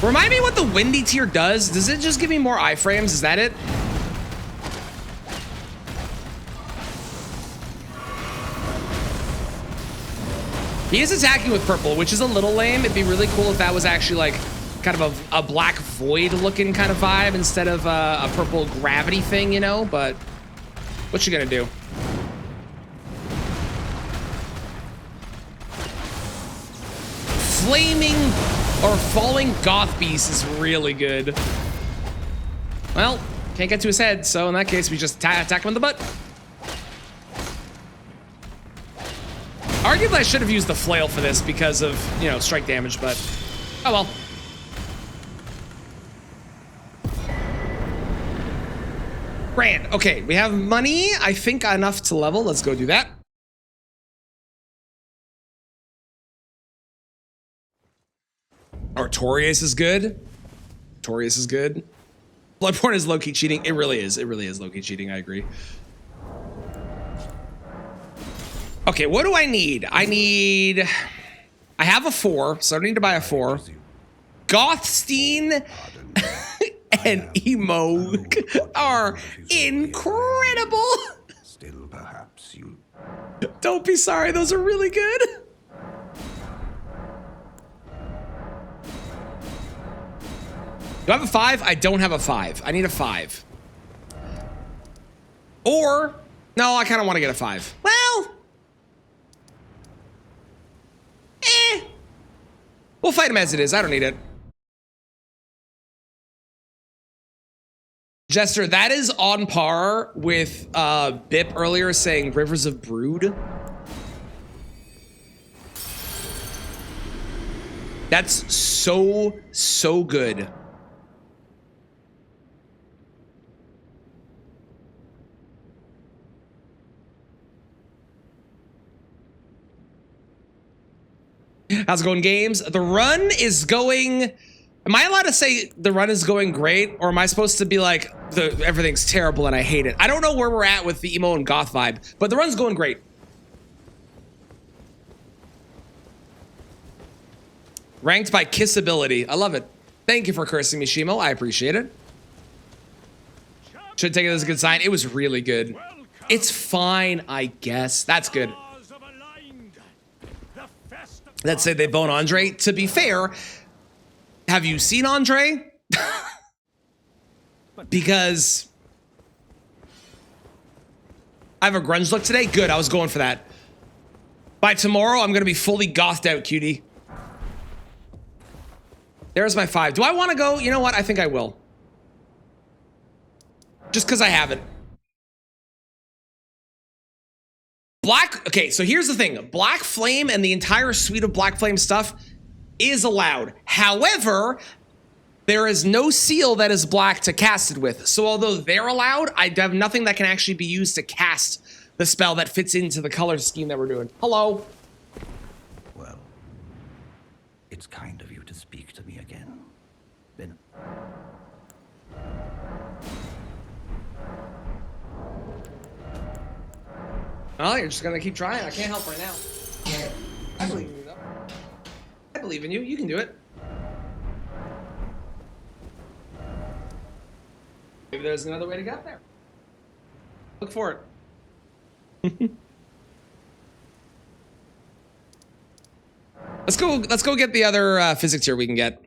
S1: Remind me what the Windy Tier does. Does it just give me more iframes? Is that it? He is attacking with purple, which is a little lame. It'd be really cool if that was actually like kind of a black void looking kind of vibe instead of a purple gravity thing, you know? But what you gonna do? Flaming or falling goth beast is really good. Well, can't get to his head, so in that case, we just attack him in the butt. Arguably, I should have used the flail for this because of, you know, strike damage, but oh well. Grand. Okay, we have money, I think enough to level. Let's go do that. Artorias is good. Artorias is good. Bloodborne is low-key cheating. It really is. It really is low-key cheating. I agree. Okay, what do I need? I have a 4, so I don't need to buy a 4. Gothstein and Emo are incredible.
S4: Still, perhaps you.
S1: Don't be sorry, those are really good. Do I have a 5? I don't have a 5. I need a 5. Or, no, I kind of want to get a 5. Well, we'll fight him as it is. I don't need it. Jester, that is on par with Bip earlier saying Rivers of Brood. That's so good. How's it going, games? The run is going... Am I allowed to say the run is going great? Or am I supposed to be like, everything's terrible and I hate it? I don't know where we're at with the emo and goth vibe, but the run's going great. Ranked by kissability. I love it. Thank you for cursing me, Shimo. I appreciate it. Should take it as a good sign. It was really good. It's fine, I guess. That's good. Let's say they bone Andre. To be fair, have you seen Andre? Because I have a grunge look today. Good, I was going for that. By tomorrow, I'm gonna be fully gothed out, cutie. There's my 5. Do I want to go? You know what? I think I will. Just because I haven't. Okay, so here's the thing. Black Flame and the entire suite of Black Flame stuff is allowed. However, there is no seal that is black to cast it with. So although they're allowed, I have nothing that can actually be used to cast the spell that fits into the color scheme that we're doing. Hello.
S4: Well, It's kind of you to speak to me again. Then
S1: Oh, you're just gonna keep trying. I can't help right now. I believe in you, though. I believe in you. You can do it. Maybe there's another way to get there. Look for it. Let's go. Let's go get the other physics here we can get.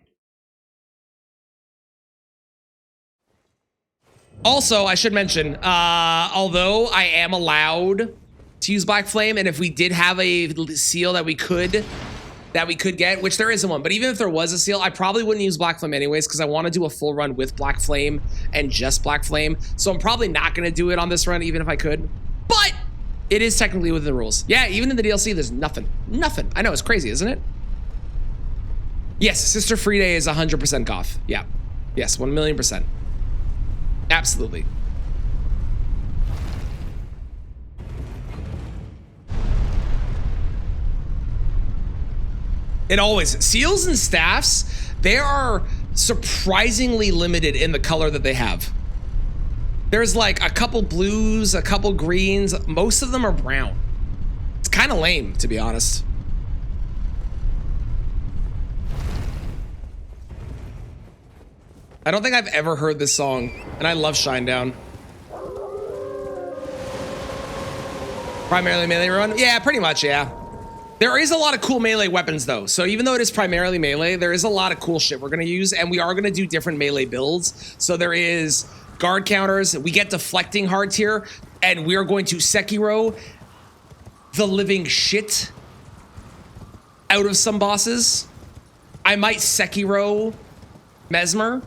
S1: Also, I should mention, although I am allowed to use Black Flame, and if we did have a seal that we could get, which there isn't one, but even if there was a seal, I probably wouldn't use Black Flame anyways, because I want to do a full run with Black Flame and just Black Flame. So I'm probably not going to do it on this run, even if I could. But it is technically within the rules. Yeah, even in the DLC, there's nothing. Nothing. I know, it's crazy, isn't it? Yes, Sister Friede is 100% goth. Yeah. Yes, 1,000,000%. Absolutely. It always, seals and staffs, they are surprisingly limited in the color that they have. There's like a couple blues, a couple greens, most of them are brown. It's kind of lame, to be honest. I don't think I've ever heard this song, and I love Shinedown. Primarily melee run? Yeah, pretty much, yeah. There is a lot of cool melee weapons, though. So even though it is primarily melee, there is a lot of cool shit we're going to use, and we are going to do different melee builds. So there is guard counters. We get deflecting hearts here, and we are going to Sekiro the living shit out of some bosses. I might Sekiro Mesmer.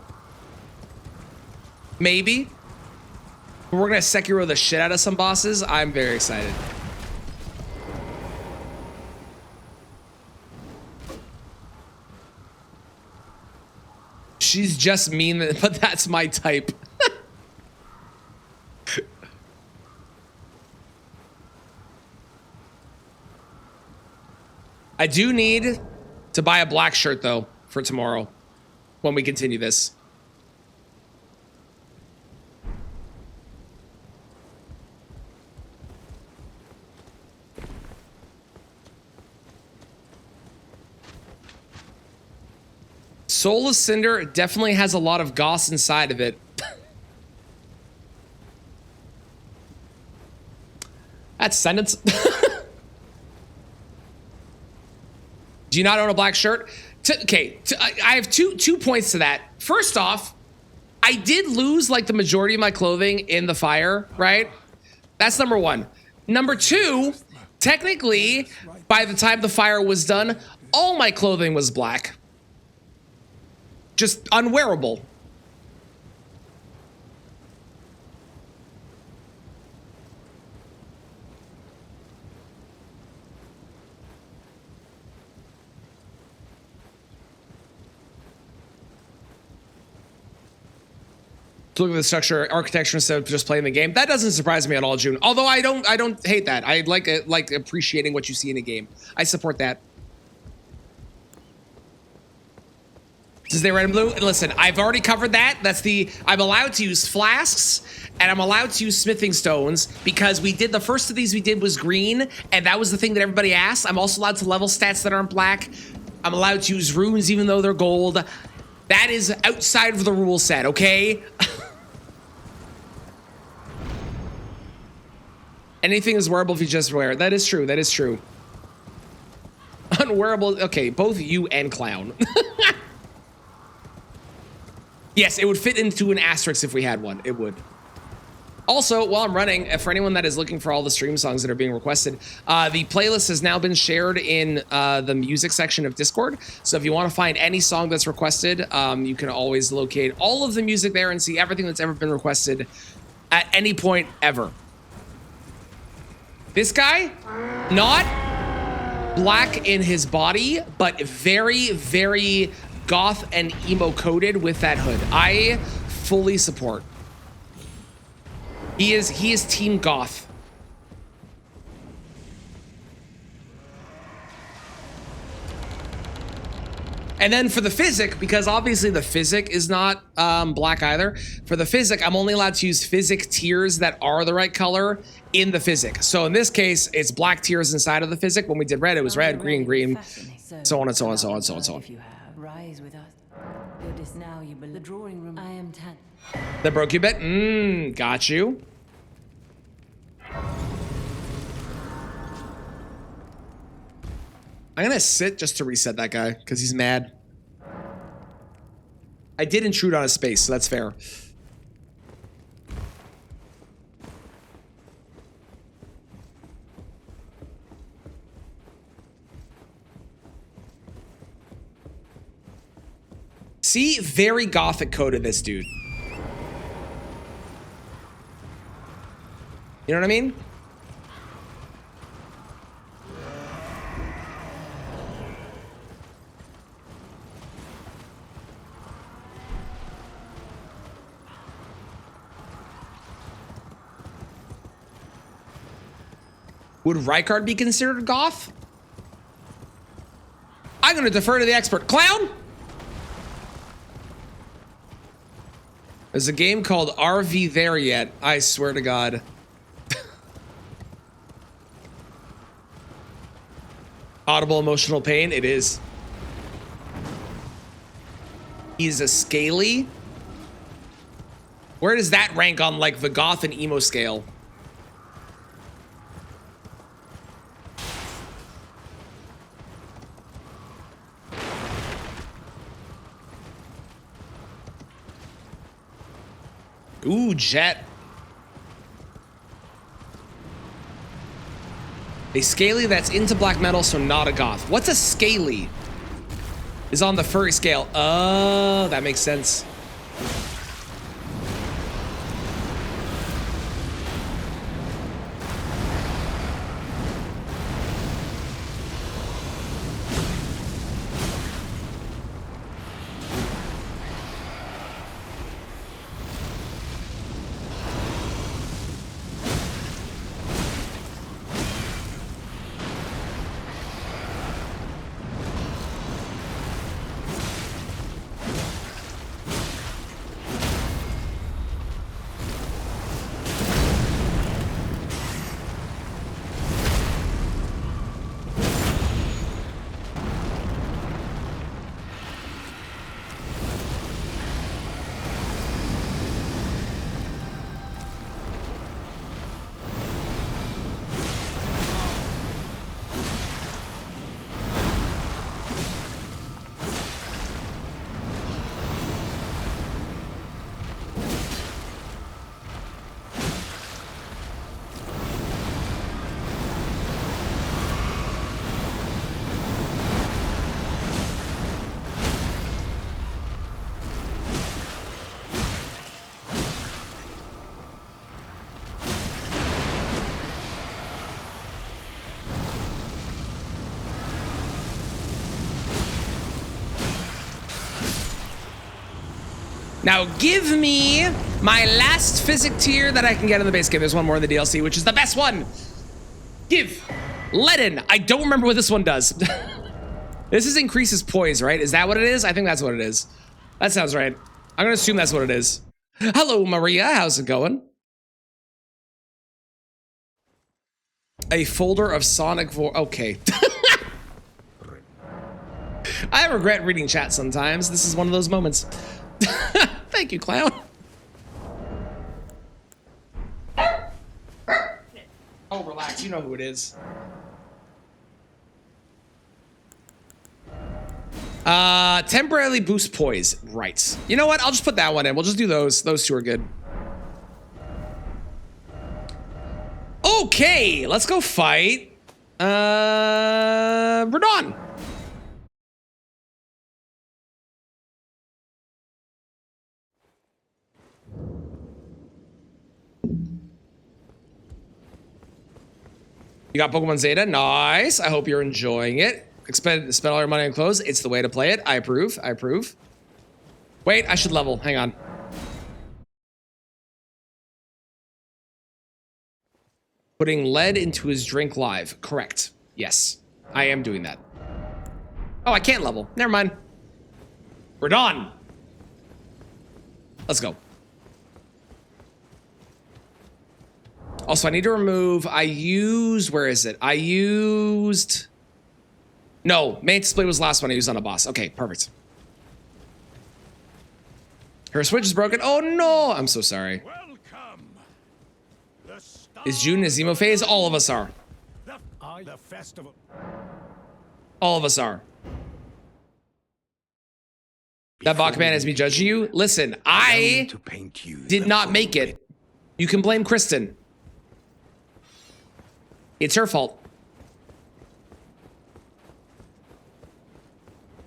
S1: Maybe. But we're going to Sekiro the shit out of some bosses. I'm very excited. She's just mean, but that's my type. I do need to buy a black shirt, though, for tomorrow when we continue this. Soulless Cinder definitely has a lot of goss inside of it. That's sentence. Do you not own a black shirt? I have two points to that. First off, I did lose like the majority of my clothing in the fire, right? That's number one. Number two, technically, by the time the fire was done, all my clothing was black. Just unwearable. Look at the structure, architecture instead of just playing the game. That doesn't surprise me at all, June. Although I don't hate that. I like appreciating what you see in a game. I support that. Does they red and blue? And listen, I've already covered that. I'm allowed to use flasks and I'm allowed to use smithing stones because we did the first of these we did was green and that was the thing that everybody asked. I'm also allowed to level stats that aren't black. I'm allowed to use runes even though they're gold. That is outside of the rule set, okay? Anything is wearable if you just wear it. That is true. That is true. Unwearable. Okay, both you and Clown. Yes, it would fit into an asterisk if we had one. It would. Also, while I'm running, for anyone that is looking for all the stream songs that are being requested, the playlist has now been shared in the music section of Discord. So if you want to find any song that's requested, you can always locate all of the music there and see everything that's ever been requested at any point ever. This guy, not black in his body, but very, very goth and emo coded with that hood. I fully support. He is team goth. And then for the physic, because obviously the physic is not black either, for the physic, I'm only allowed to use physic tiers that are the right color in the physic. So in this case, it's black tiers inside of the physic. When we did red, it was red, green, green, so on and so on, so on, so on, so on.
S5: If you have, rise with us. Notice now you the drawing room. I am Tan.
S1: That broke you a bit? Got you. I'm gonna sit just to reset that guy, because he's mad. I did intrude on his space, so that's fair. See, very gothic coded this dude. You know what I mean? Would Rykard be considered goth? I'm gonna defer to the expert. Clown? There's a game called RV There Yet. I swear to God. Audible emotional pain, it is. He's a scaly. Where does that rank on like the goth and emo scale? Ooh, Jet. A scaly that's into black metal, so not a goth. What's a scaly? Is on the furry scale. Oh, that makes sense. Now give me my last physic tier that I can get in the base game. There's one more in the DLC, which is the best one. Give. Leaden. I don't remember what this one does. This is increases poise, right? Is that what it is? I think that's what it is. That sounds right. I'm gonna assume that's what it is. Hello, Maria. How's it going? A folder of Sonic okay. I regret reading chat sometimes. This is one of those moments. Thank you, clown. Oh, relax. You know who it is. Temporarily boost poise. Right. You know what? I'll just put that one in. We'll just do those. Those two are good. Okay, let's go fight. Radon. You got Pokemon Zeta? Nice. I hope you're enjoying it. Spend all your money on clothes. It's the way to play it. I approve. I approve. Wait, I should level. Hang on. Putting lead into his drink live. Correct. Yes. I am doing that. Oh, I can't level. Never mind. Radon. Let's go. Also, I need to remove, where is it? No, main display was the last one I used on a boss. Okay, perfect. Her switch is broken. Oh no, I'm so sorry. Is June a Zemo phase? All of us are.
S6: The festival.
S1: All of us are. That Bachman has me judging you. Listen, I
S6: To paint you
S1: did
S6: the
S1: not make it. You can blame Kristen. It's her fault.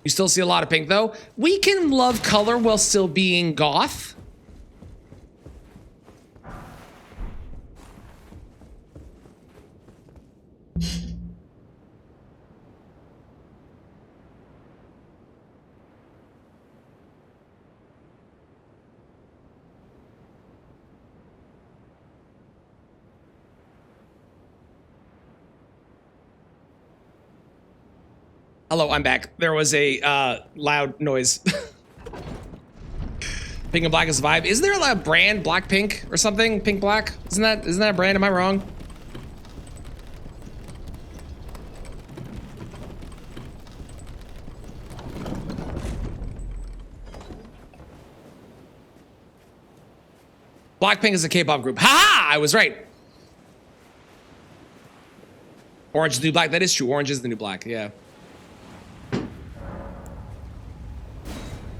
S1: You still see a lot of pink though. We can love color while still being goth. Hello, I'm back. There was a loud noise. Pink and black is the vibe. Isn't there a brand, Black Pink or something? Pink Black? Isn't that a brand? Am I wrong? Blackpink is a K-pop group. Ha! I was right. Orange is the new black. That is true. Orange is the new black. Yeah.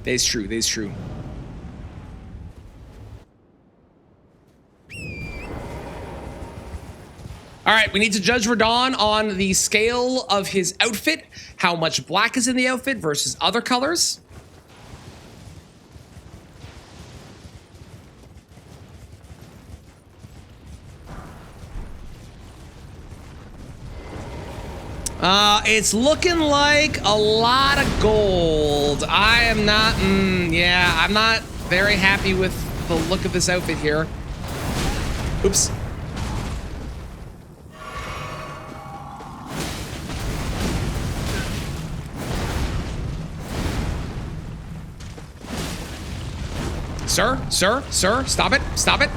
S1: That is true. That is true. All right, we need to judge Radon on the scale of his outfit. How much black is in the outfit versus other colors. It's looking like a lot of gold. I am not, yeah, I'm not very happy with the look of this outfit here. Oops. Sir, stop it, stop it.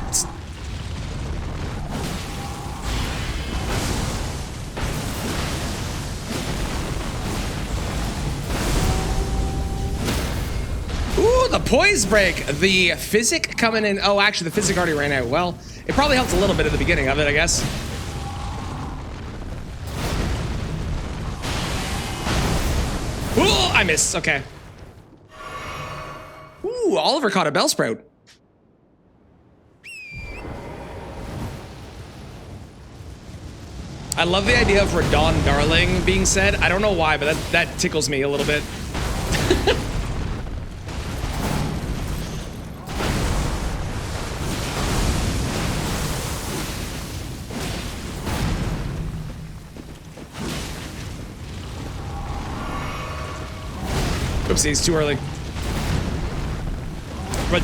S1: Ooh, the poise break. The physic coming in. Oh, actually, the physic already ran out. Well, it probably helped a little bit at the beginning of it, I guess. Ooh, I missed. Okay. Ooh, Oliver caught a Bellsprout. I love the idea of Radon Darling being said. I don't know why, but that tickles me a little bit. Oopsies, too early.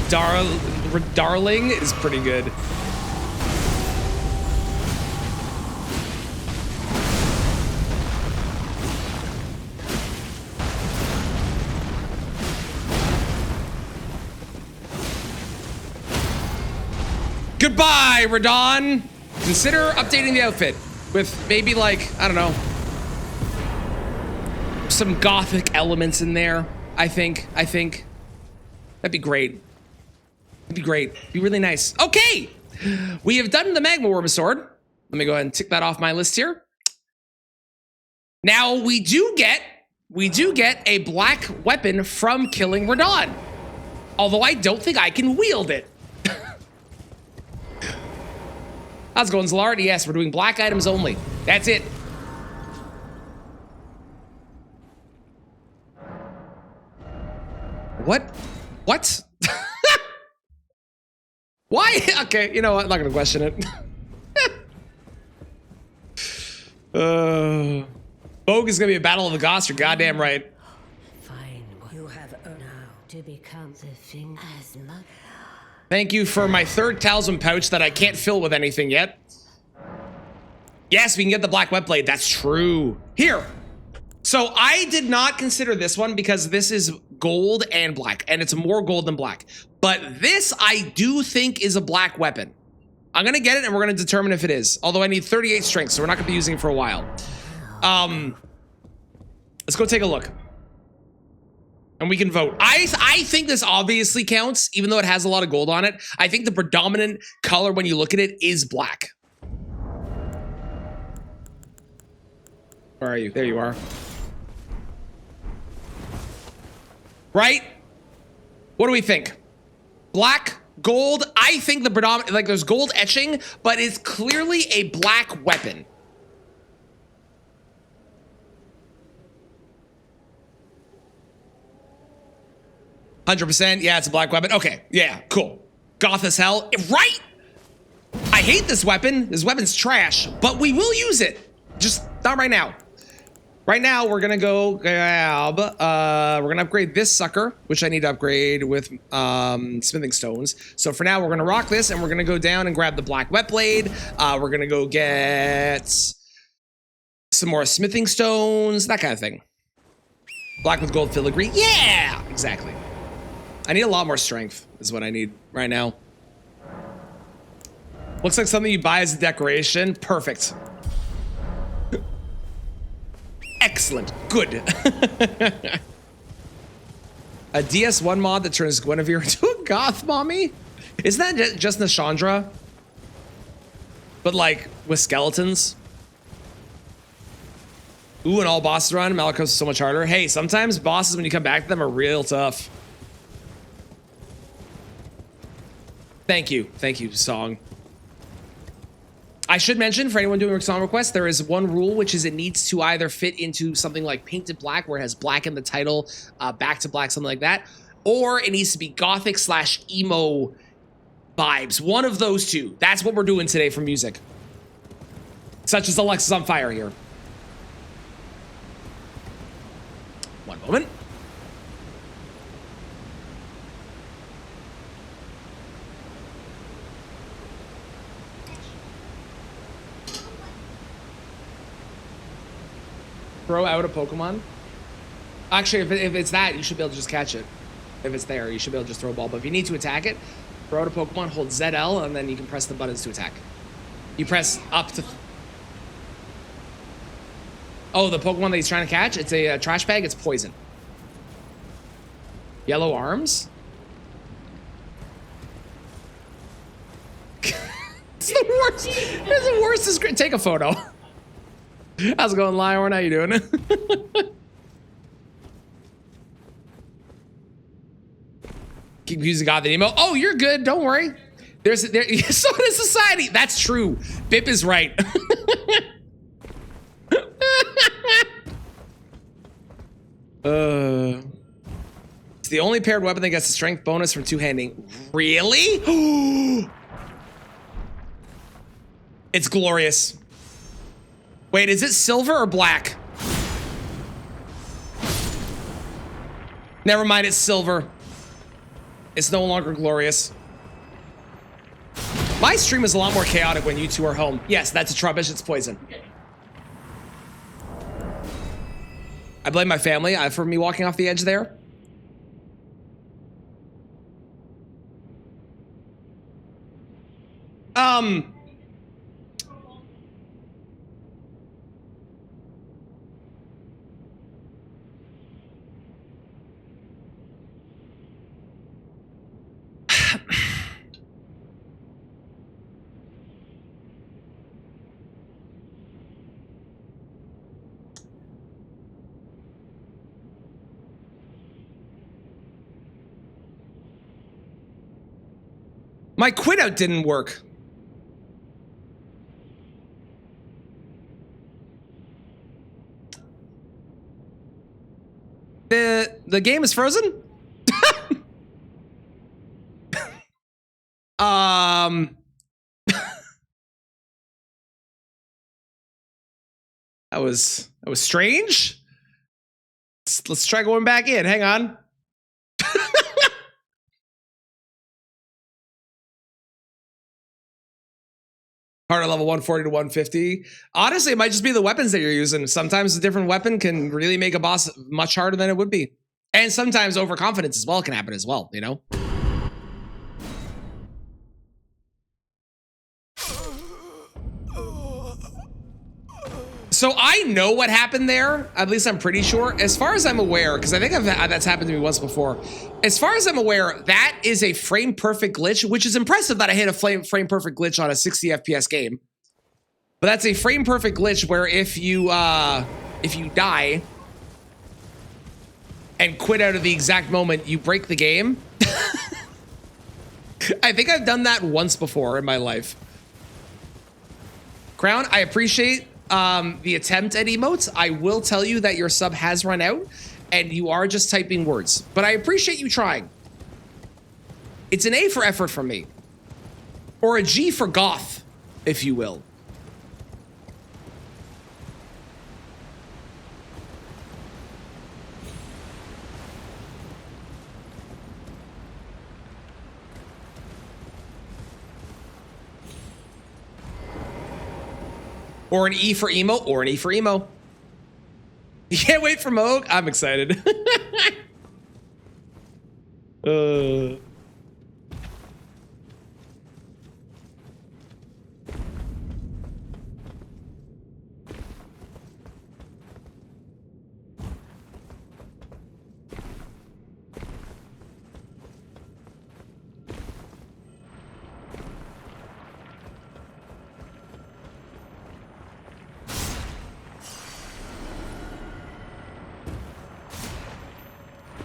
S1: Darling is pretty good. Goodbye, Radon. Consider updating the outfit with maybe like, I don't know, some gothic elements in there. I think that'd be great. That'd be great. Be really nice. Okay, we have done the Magma Worm Sword. Let me go ahead and tick that off my list here. Now we do get a black weapon from killing Radon, although I don't think I can wield it. How's it going, Zalard? Yes, we're doing black items only. That's it. What? Why? Okay, you know what? I'm not gonna question it. Vogue is gonna be a battle of the gods. You're goddamn right.
S5: Fine. You have now to become the thing as much.
S1: Thank you for my third talisman pouch that I can't fill with anything yet. Yes, we can get the black wet blade. That's true. Here. So I did not consider this one because this is gold and black, and it's more gold than black. But this I do think is a black weapon. I'm gonna get it and we're gonna determine if it is. Although I need 38 strength, so we're not gonna be using it for a while. Let's go take a look. And we can vote. I think this obviously counts, even though it has a lot of gold on it. I think the predominant color when you look at it is black. Where are you? There you are. Right? What do we think? Black, gold. I think the predominant, like there's gold etching, but it's clearly a black weapon. %. Yeah, it's a black weapon. Okay, yeah, cool. Goth as hell. Right? I hate this weapon. This weapon's trash, but we will use it. Just not right now. Right now, we're gonna go grab, we're gonna upgrade this sucker, which I need to upgrade with smithing stones. So for now, we're gonna rock this and we're gonna go down and grab the black wet blade. We're gonna go get some more smithing stones, that kind of thing. Black with gold filigree. Yeah, exactly. I need a lot more strength is what I need right now. Looks like something you buy as a decoration. Perfect. Excellent. Good. A DS1 mod that turns Guinevere into a goth mommy? Isn't that just Nashandra? But like with skeletons? Ooh, and all bosses run. Malikos is so much harder. Hey, sometimes bosses, when you come back to them, are real tough. Thank you, Song. I should mention, for anyone doing song requests, there is one rule, which is it needs to either fit into something like Painted Black, where it has black in the title, Back to Black, something like that, or it needs to be gothic / emo vibes. One of those two. That's what we're doing today for music. Such as Alexis on Fire here. One moment. Throw out a Pokemon. Actually, if it's that, you should be able to just catch it. If it's there, you should be able to just throw a ball. But if you need to attack it, throw out a Pokemon, hold ZL, and then you can press the buttons to attack. You press up to... Oh, the Pokemon that he's trying to catch? It's a trash bag. It's poison. Yellow arms? It's the worst. It's the worst. It's great. Take a photo. How's it going, Lion? How you doing? Keep using God the Nemo. Oh, you're good. Don't worry. So does society. That's true. Bip is right. It's the only paired weapon that gets a strength bonus from two-handing. Really? It's glorious. Wait, is it silver or black? Never mind, it's silver. It's no longer glorious. My stream is a lot more chaotic when you two are home. Yes, that's a Trubbish, it's poison. I blame my family for me walking off the edge there. My quit out didn't work. The game is frozen? That was strange. Let's try going back in. Hang on. Harder level 140 to 150. Honestly, it might just be the weapons that you're using. Sometimes a different weapon can really make a boss much harder than it would be. And sometimes overconfidence as well can happen as well, you know? So I know what happened there. At least I'm pretty sure. As far as I'm aware, because I think that's happened to me once before. As far as I'm aware, that is a frame perfect glitch, which is impressive that I hit a frame perfect glitch on a 60 FPS game. But that's a frame perfect glitch where if you die and quit out of the exact moment you break the game. I think I've done that once before in my life. Crown, I appreciate the attempt at emotes. I will tell you that your sub has run out and you are just typing words, but I appreciate you trying. It's an A for effort from me, or a G for goth, if you will. Or an E for emo, or an E for emo. You can't wait for Moog? I'm excited.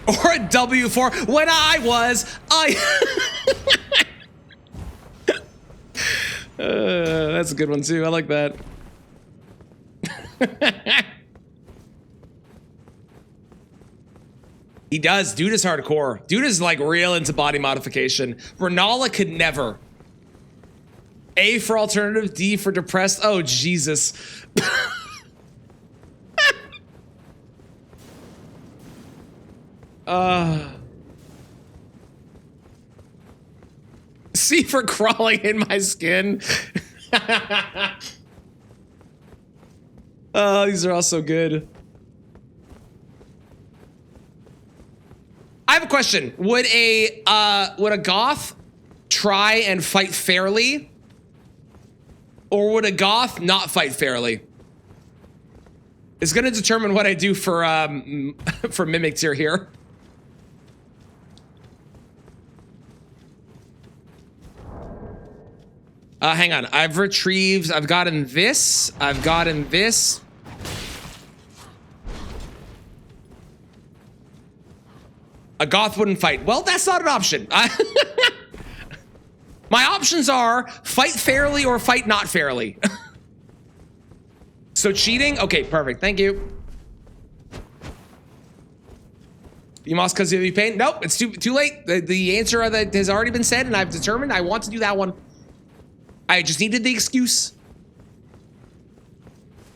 S1: Or a W4 when I was that's a good one too. I like that. He does. Dude is hardcore. Dude is like real into body modification. Renala could never. A for alternative, D for depressed. Oh, Jesus. C for crawling in my skin. Oh, these are all so good. I have a question. Would a goth try and fight fairly? Or would a goth not fight fairly? It's gonna determine what I do for Mimic tier here. Hang on, I've gotten this. I've gotten this. A goth wouldn't fight. Well, that's not an option. My options are fight fairly or fight not fairly. So cheating? Okay, perfect. Thank you. You must cause you pain? Nope, it's too late. The answer that has already been said, and I've determined I want to do that one. I just needed the excuse.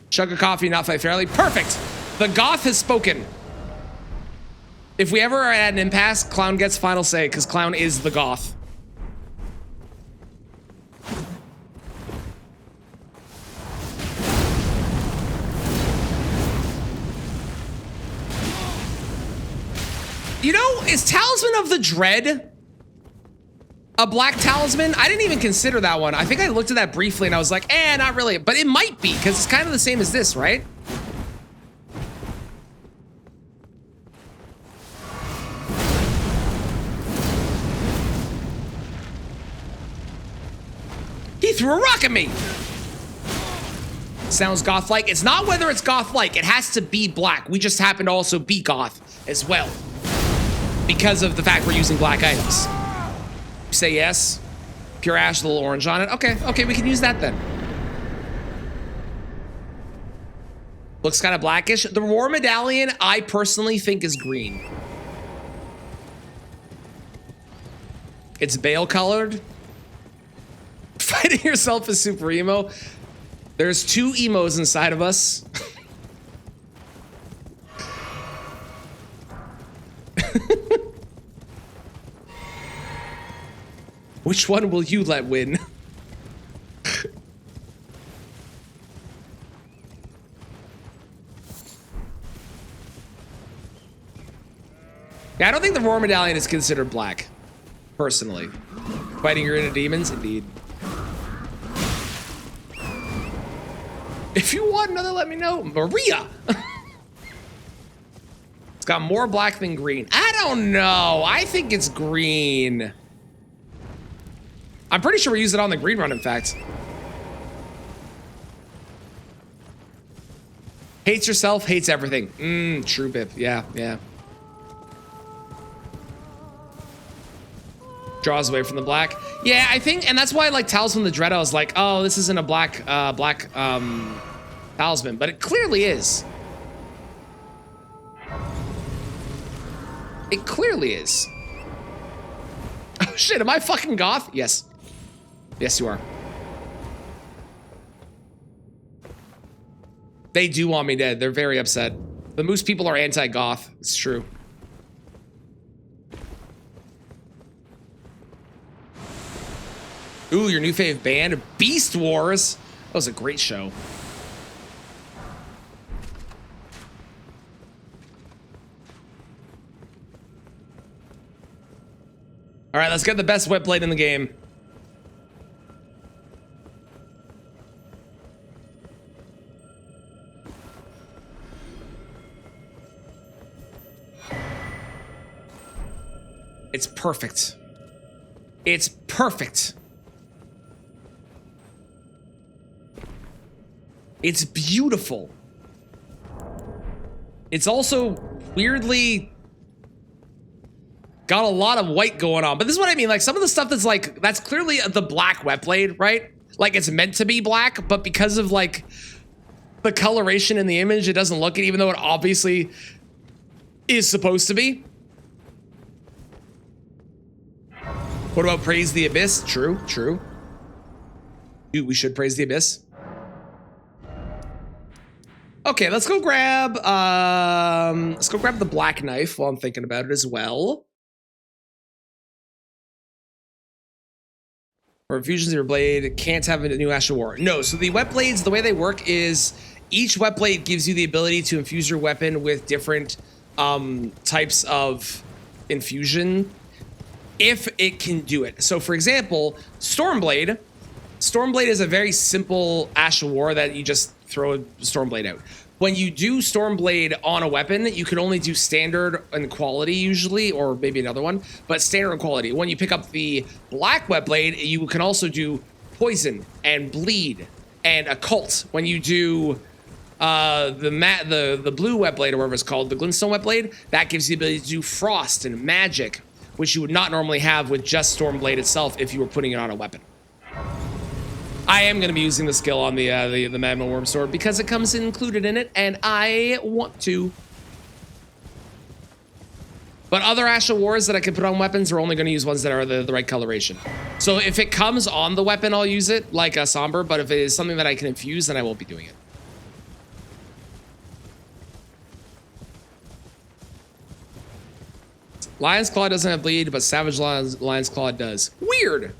S1: Chug a coffee, not fight fairly. Perfect. The goth has spoken. If we ever are at an impasse, Clown gets final say, because Clown is the goth. You know, is Talisman of the Dread a black talisman? I didn't even consider that one. I think I looked at that briefly and I was like, not really. But it might be, because it's kind of the same as this, right? He threw a rock at me. Sounds goth-like. It's not whether it's goth-like. It has to be black. We just happen to also be goth as well, because of the fact we're using black items. You say yes. Pure ash, a little orange on it. Okay, we can use that then. Looks kind of blackish. The War Medallion, I personally think is green. It's bale colored. Fighting yourself is super emo. There's two emos inside of us. Which one will you let win? I don't think the Roar Medallion is considered black, personally. Fighting your inner demons, indeed. If you want another, let me know. Maria! It's got more black than green. I don't know. I think it's green. I'm pretty sure we use it on the green run, in fact. Hates yourself, hates everything. True, Bip. Yeah, yeah. Draws away from the black. Yeah, I think, and that's why, like, Talisman of the Dread, I was like, oh, this isn't a black talisman, but it clearly is. It clearly is. Oh shit, am I fucking goth? Yes. Yes, you are. They do want me dead. They're very upset. The Moose people are anti-goth. It's true. Ooh, your new fave band, Beast Wars. That was a great show. All right, let's get the best wet blade in the game. It's perfect. It's perfect. It's beautiful. It's also weirdly got a lot of white going on, but this is what I mean. Like some of the stuff that's like, that's clearly the black wet blade, right? Like it's meant to be black, but because of like the coloration in the image, it doesn't look it, even though it obviously is supposed to be. What about Praise the Abyss? True, true. Dude, we should praise the Abyss. Okay, let's go grab the black knife while I'm thinking about it as well. Or infusions of your blade can't have a new Ash of War. No, so the wet blades, the way they work is each wet blade gives you the ability to infuse your weapon with different types of infusion if it can do it. So for example, Stormblade is a very simple Ash of War that you just throw a Stormblade out. When you do Stormblade on a weapon, you can only do standard and quality usually, or maybe another one, but standard and quality. When you pick up the black wet blade, you can also do poison and bleed and occult. When you do the blue wet blade, or whatever it's called, the glintstone wet blade, that gives you the ability to do frost and magic, which you would not normally have with just Stormblade itself if you were putting it on a weapon. I am going to be using the skill on the Magma Worm Sword because it comes included in it, and I want to. But other Ash of Wars that I can put on weapons are only going to use ones that are the right coloration. So if it comes on the weapon, I'll use it, like a Somber, but if it is something that I can infuse, then I won't be doing it. Lion's Claw doesn't have bleed, but Savage Lion's Claw does. Weird!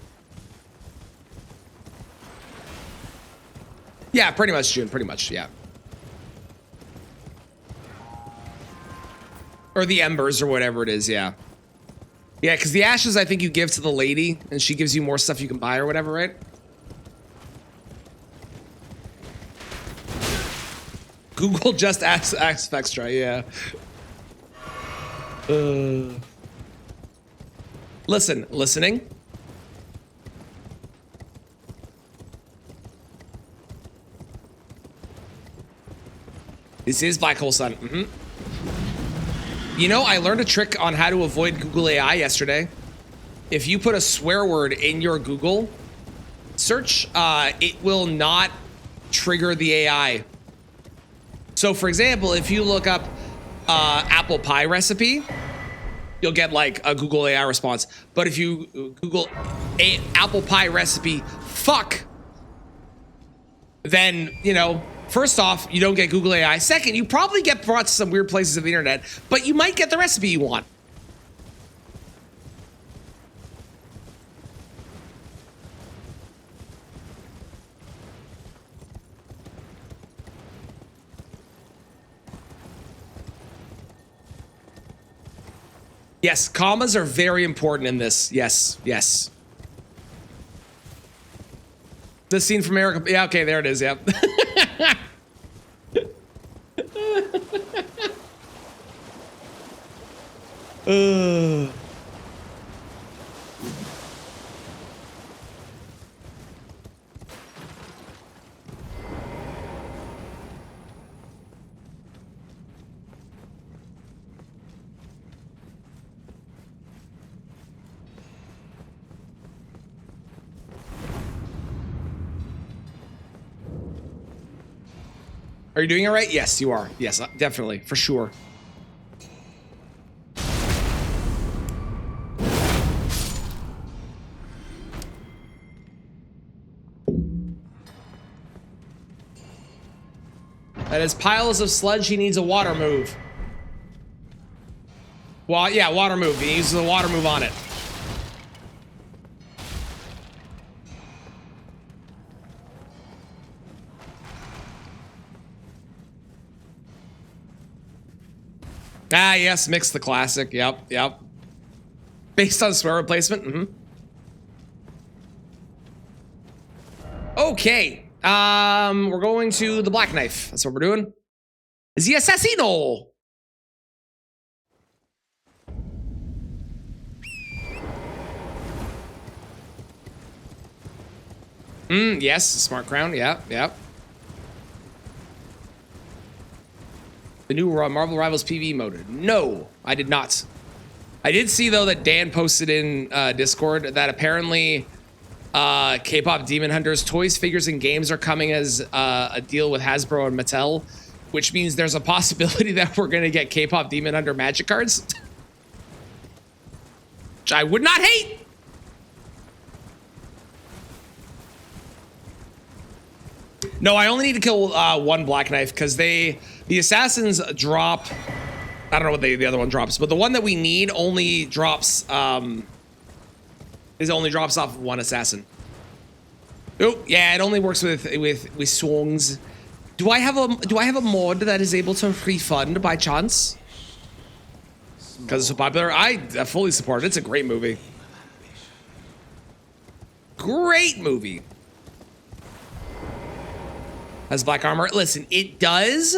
S1: Yeah, pretty much, June. Pretty much, yeah. Or the embers or whatever it is, yeah. Yeah, because the ashes I think you give to the lady, and she gives you more stuff you can buy or whatever, right? Google just ask Extra, yeah. Listening. This is Black Hole Sun. You know, I learned a trick on how to avoid Google AI yesterday. If you put a swear word in your Google search, it will not trigger the AI. So for example, if you look up apple pie recipe, you'll get like a Google AI response. But if you Google apple pie recipe, fuck, then, you know, first off, you don't get Google AI. Second, you probably get brought to some weird places of the internet, but you might get the recipe you want. Yes, commas are very important in this. Yes, yes. The scene from Erica. Yeah, okay, there it is. Yep. Are you doing it right? Yes, you are. Yes, definitely, for sure. That is piles of sludge. He needs a water move. Well, yeah, water move. He uses a water move on it. Ah, yes, mix the classic. Yep, yep. Based on swear replacement. Mm-hmm. Okay. We're going to the black knife. That's what we're doing. The assassino. Yes, smart crown. Yeah, yeah. The new Marvel Rivals PvE mode. No, I did not. I did see though that Dan posted in Discord that apparently K-pop Demon Hunters toys, figures, and games are coming as a deal with Hasbro and Mattel, which means there's a possibility that we're gonna get K-pop Demon Hunter magic cards, which I would not hate. No, I only need to kill one black knife because the assassins drop. I don't know what the other one drops, but the one that we need only drops only drops off one assassin. Oh, yeah, it only works with songs. Do I have a mod that is able to refund by chance? Because it's so popular. I fully support it. It's a great movie. Great movie. Has black armor. Listen, it does,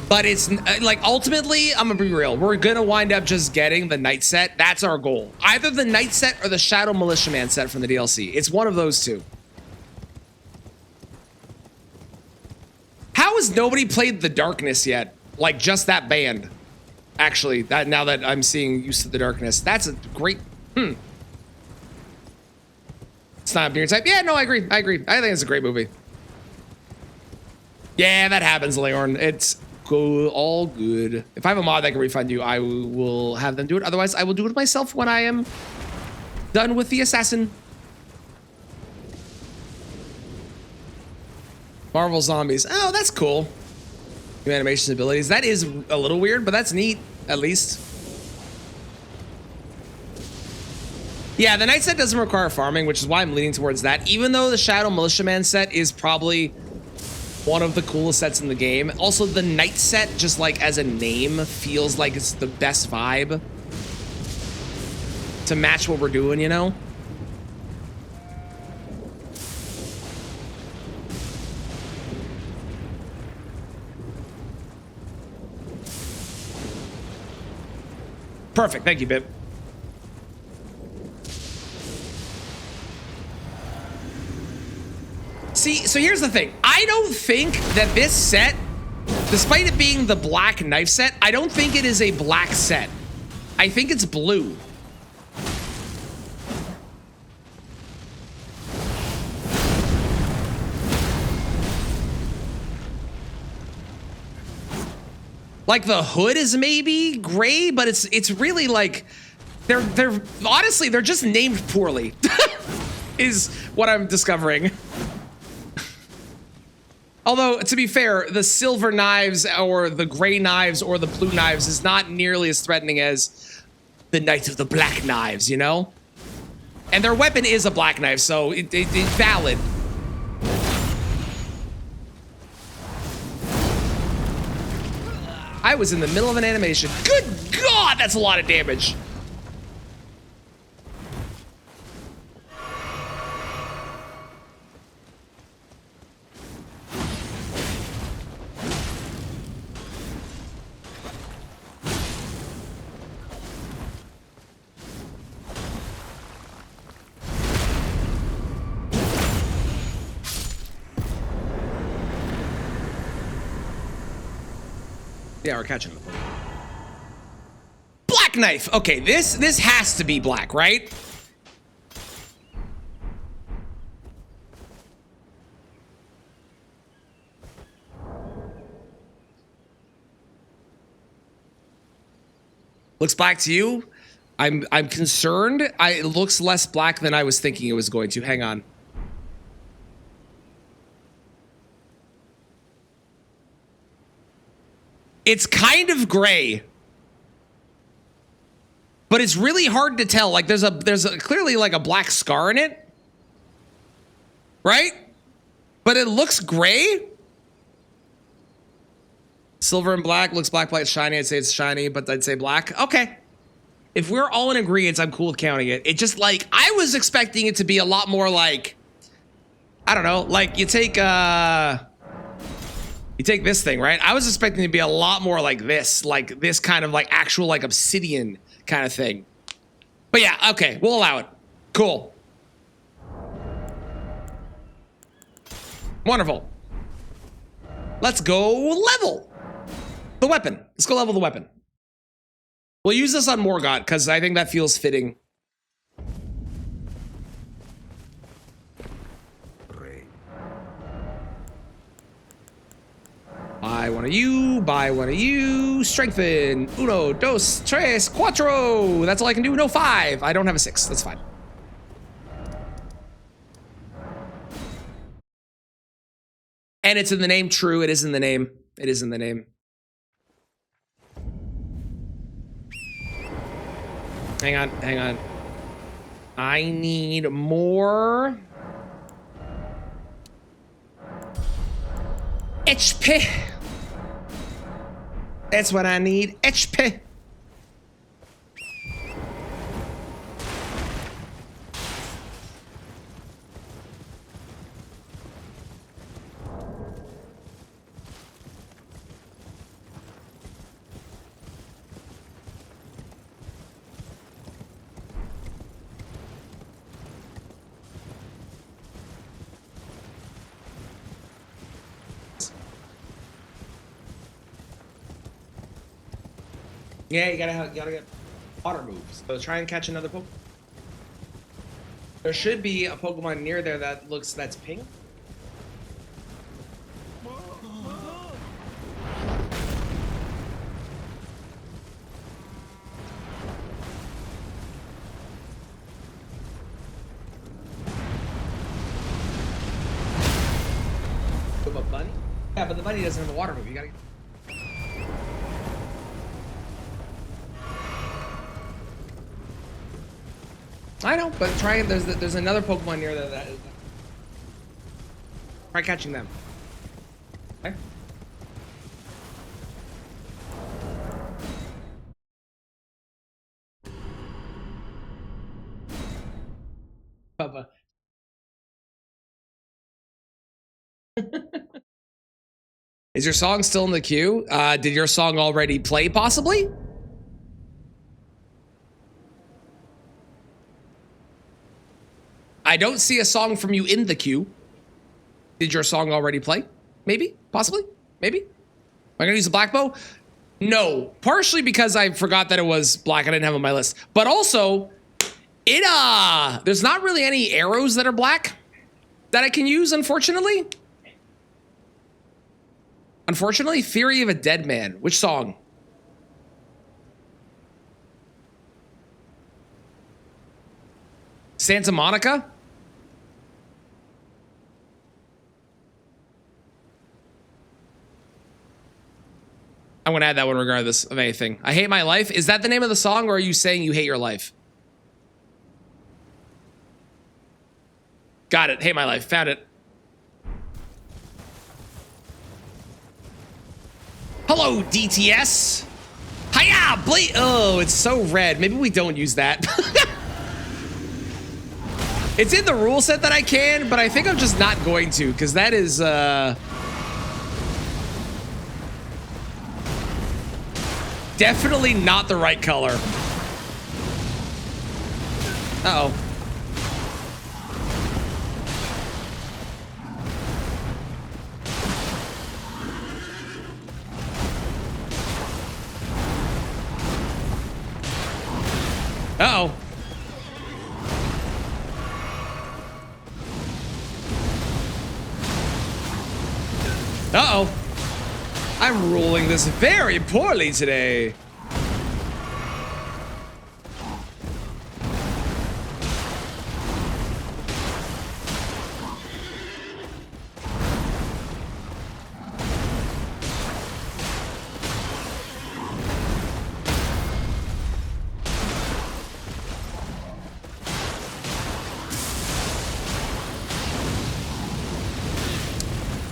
S1: but it's like ultimately, I'm gonna be real. We're gonna wind up just getting the Knight set. That's our goal. Either the Knight set or the Shadow Militiaman set from the DLC. It's one of those two. How has nobody played The Darkness yet? Like just that band. Actually, that now that I'm seeing Use of the Darkness, that's a great. It's not a beer type. Yeah, no, I agree. I think it's a great movie. Yeah, that happens, Leorn. It's cool, all good. If I have a mod that can refund you, I will have them do it. Otherwise, I will do it myself when I am done with the assassin. Marvel Zombies. Oh, that's cool. New animations abilities. That is a little weird, but that's neat, at least. Yeah, the Knight set doesn't require farming, which is why I'm leaning towards that. Even though the Shadow Militiaman set is probably one of the coolest sets in the game. Also, the Knight set, just like as a name, feels like it's the best vibe to match what we're doing, you know? Perfect. Thank you, Bip. See, so here's the thing. I don't think that this set, despite it being the black knife set, I don't think it is a black set. I think it's blue. Like the hood is maybe gray, but it's really like they're honestly they're just named poorly. Is what I'm discovering. Although, to be fair, the silver knives or the gray knives or the blue knives is not nearly as threatening as the Knight of the Black Knives, you know? And their weapon is a black knife, so it's valid. I was in the middle of an animation. Good God! God, that's a lot of damage. Yeah, we're catching them. Black knife. Okay, this has to be black, right? Looks black to you? I'm concerned. It looks less black than I was thinking it was going to. Hang on. It's kind of gray, but it's really hard to tell. Like there's a clearly like a black scar in it, right? But it looks gray. Silver and black looks black, black, shiny. I'd say it's shiny, but I'd say black. Okay. If we're all in agreement, I'm cool with counting it. It just like, I was expecting it to be a lot more like, I don't know, like you take this thing, right? I was expecting it to be a lot more like this kind of like actual like obsidian kind of thing. But yeah, okay, we'll allow it. Cool. Wonderful. Let's go level the weapon. Let's go level the weapon. We'll use this on Morgott because I think that feels fitting. Buy one of you, buy one of you. Strengthen. Uno, dos, tres, cuatro. That's all I can do. No, 5. I don't have a 6. That's fine. And it's in the name. True, it is in the name. It is in the name. Hang on, hang on. I need more HP. That's what I need. HP. Yeah, you gotta get water moves. So try and catch another Pokemon. There should be a Pokemon near there that's pink. With a bunny? Yeah, but the bunny doesn't have a water move. You gotta. I know, but try it. There's another Pokemon near there that. Try catching them. Okay. Bubba. Is your song still in the queue? Did your song already play, possibly? I don't see a song from you in the queue. Did your song already play? Maybe? Possibly? Maybe? Am I gonna use a black bow? No. Partially because I forgot that it was black. I didn't have it on my list. But also, there's not really any arrows that are black that I can use, unfortunately. Unfortunately, Theory of a Dead Man. Which song? Santa Monica? I'm gonna add that one regardless of anything. I hate my life. Is that the name of the song, or are you saying you hate your life? Got it. Hate my life. Found it. Hello, DTS. How Hiya! Oh, it's so red. Maybe we don't use that. It's in the rule set that I can, but I think I'm just not going to, because that is, definitely not the right color. Uh-oh. Uh-oh. Uh-oh. I'm ruling this very poorly today.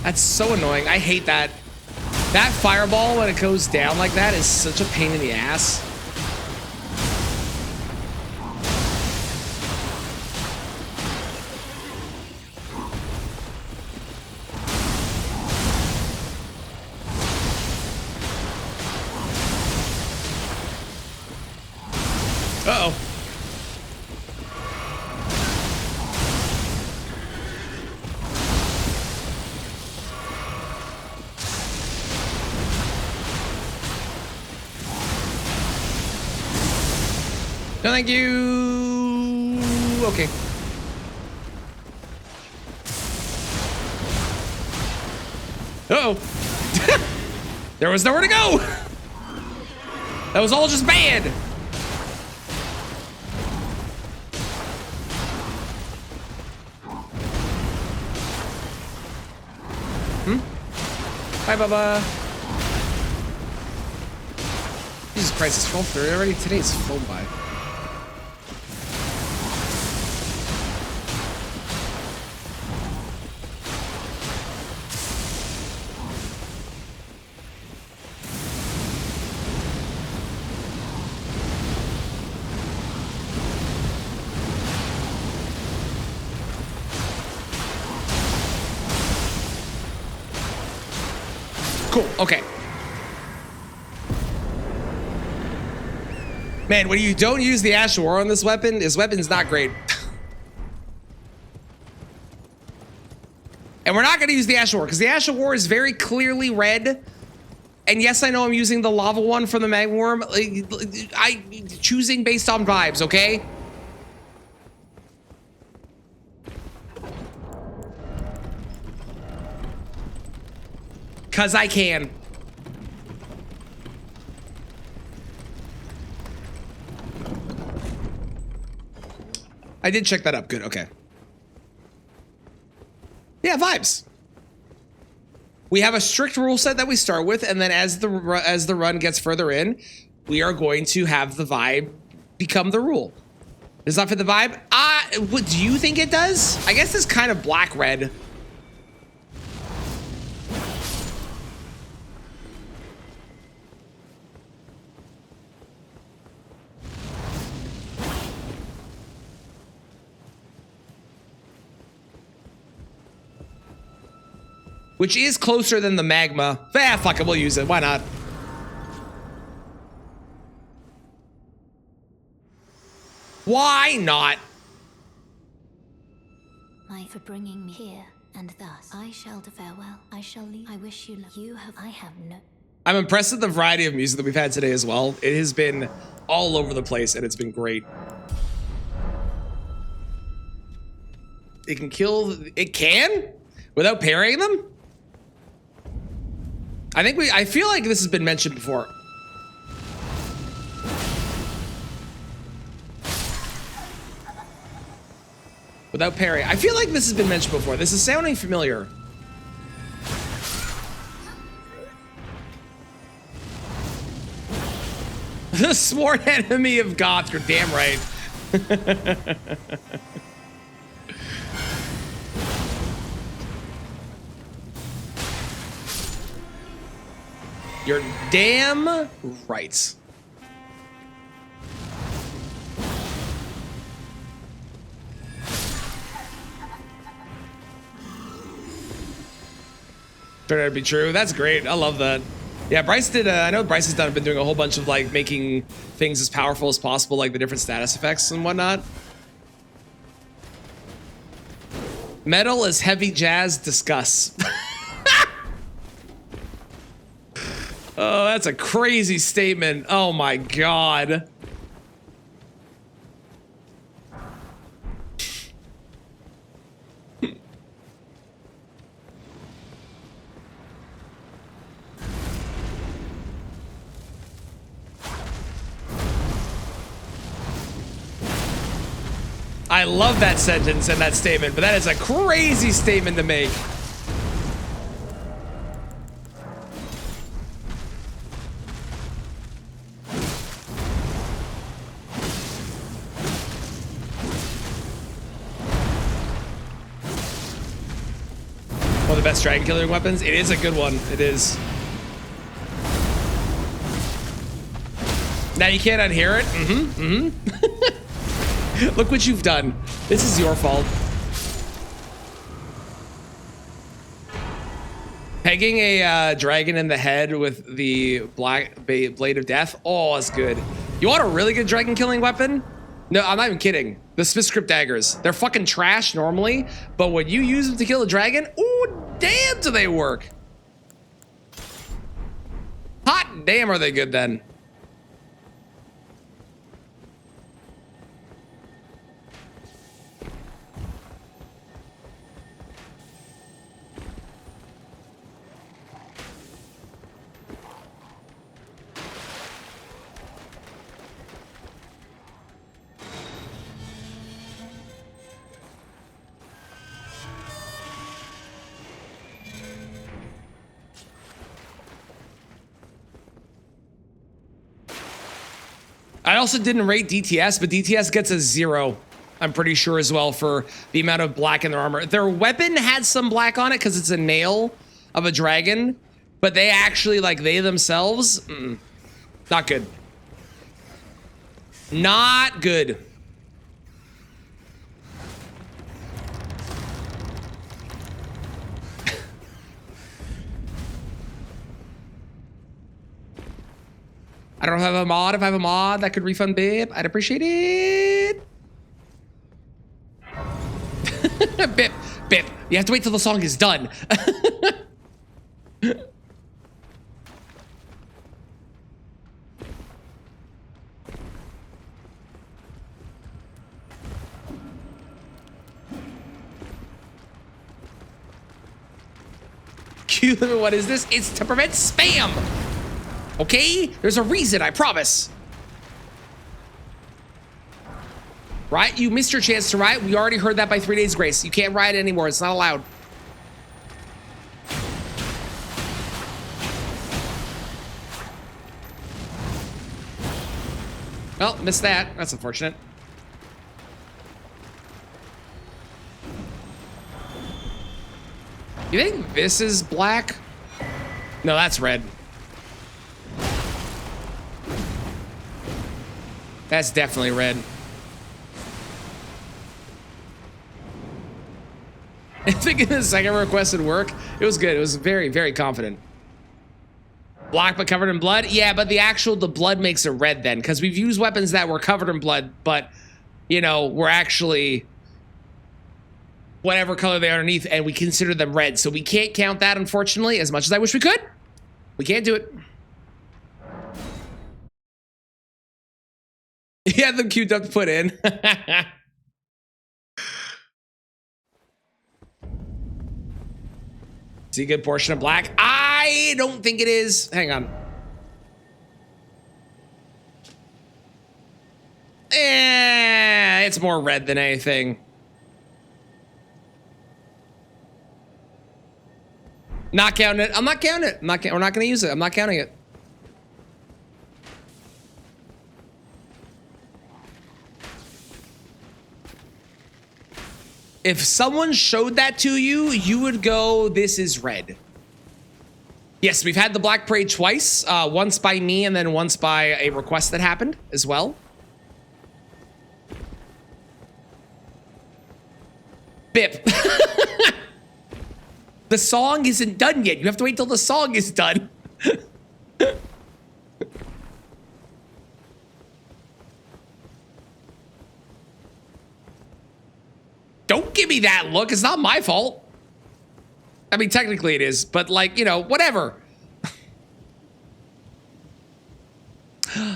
S1: That's so annoying. I hate that. That fireball, when it goes down like that, is such a pain in the ass. Uh-oh. No, thank you. Okay. Uh-oh. There was nowhere to go. That was all just bad. Bye, Bubba. Jesus Christ, it's 12:30 already? Today's flown by. Cool, okay. Man, when you don't use the Ash of War on this weapon's not great. And we're not gonna use the Ash of War, because the Ash of War is very clearly red. And yes, I know I'm using the lava one from the Magma Worm. I choosing based on vibes, okay? Cause I can. I did check that up. Good. Okay. Yeah, vibes. We have a strict rule set that we start with, and then as the run gets further in, we are going to have the vibe become the rule. Does that fit the vibe? What do you think it does? I guess it's kind of black red. Which is closer than the magma. Ah, fuck it, we'll use it. Why not? Why not?
S2: For bringing me here, and thus I shall to farewell. I shall leave. I wish you luck. I have no.
S1: I'm impressed with the variety of music that we've had today as well. It has been all over the place, and it's been great. It can kill. It can? Without parrying them? I feel like this has been mentioned before. Without parry. I feel like this has been mentioned before. This is sounding familiar. The sworn enemy of Goth. You're damn right. You're damn right. Turned out to be true. That's great. I love that. Yeah, Bryce did. I know Bryce has been doing a whole bunch of like making things as powerful as possible, like the different status effects and whatnot. Metal is heavy jazz. Discuss. Oh, that's a crazy statement. Oh my god. I love that sentence and that statement, but that is a crazy statement to make. One of the best dragon killing weapons. It is a good one. It is. Now you can't unhear it. Look what you've done. This is your fault. Pegging a dragon in the head with the black blade of death. Oh, that's good. You want a really good dragon killing weapon? No, I'm not even kidding. The Smith Script daggers. They're fucking trash normally, but when you use them to kill a dragon, ooh, damn, do they work. Hot damn, are they good then? I also didn't rate DTS, but DTS gets a 0. I'm pretty sure as well for the amount of black in their armor. Their weapon had some black on it because it's a nail of a dragon, but they actually, like, they themselves, not good. Not good. I don't have a mod. If I have a mod that could refund Bip, I'd appreciate it. Bip. You have to wait till the song is done. Q limit, what is this? It's to prevent spam. Okay? There's a reason, I promise. Right? You missed your chance to riot. We already heard that by 3 days grace. You can't riot anymore. It's not allowed. Well, missed that. That's unfortunate. You think this is black? No, that's red. That's definitely red. I think the second request would work. It was good. It was very, very confident. Black but covered in blood? Yeah, but the blood makes it red then, because we've used weapons that were covered in blood, but, you know, were actually whatever color they are underneath, and we consider them red. So we can't count that, unfortunately, as much as I wish we could. We can't do it. He had them queued up to put in. See a good portion of black? I don't think it is. Hang on. It's more red than anything. Not counting it. I'm not counting it. We're not going to use it. I'm not counting it. If someone showed that to you, you would go, this is red. Yes, we've had the Black Parade twice. Once by me and then once by a request that happened as well. Bip. The song isn't done yet. You have to wait till the song is done. Don't give me that look. It's not my fault. I mean, technically it is, but like, you know, whatever.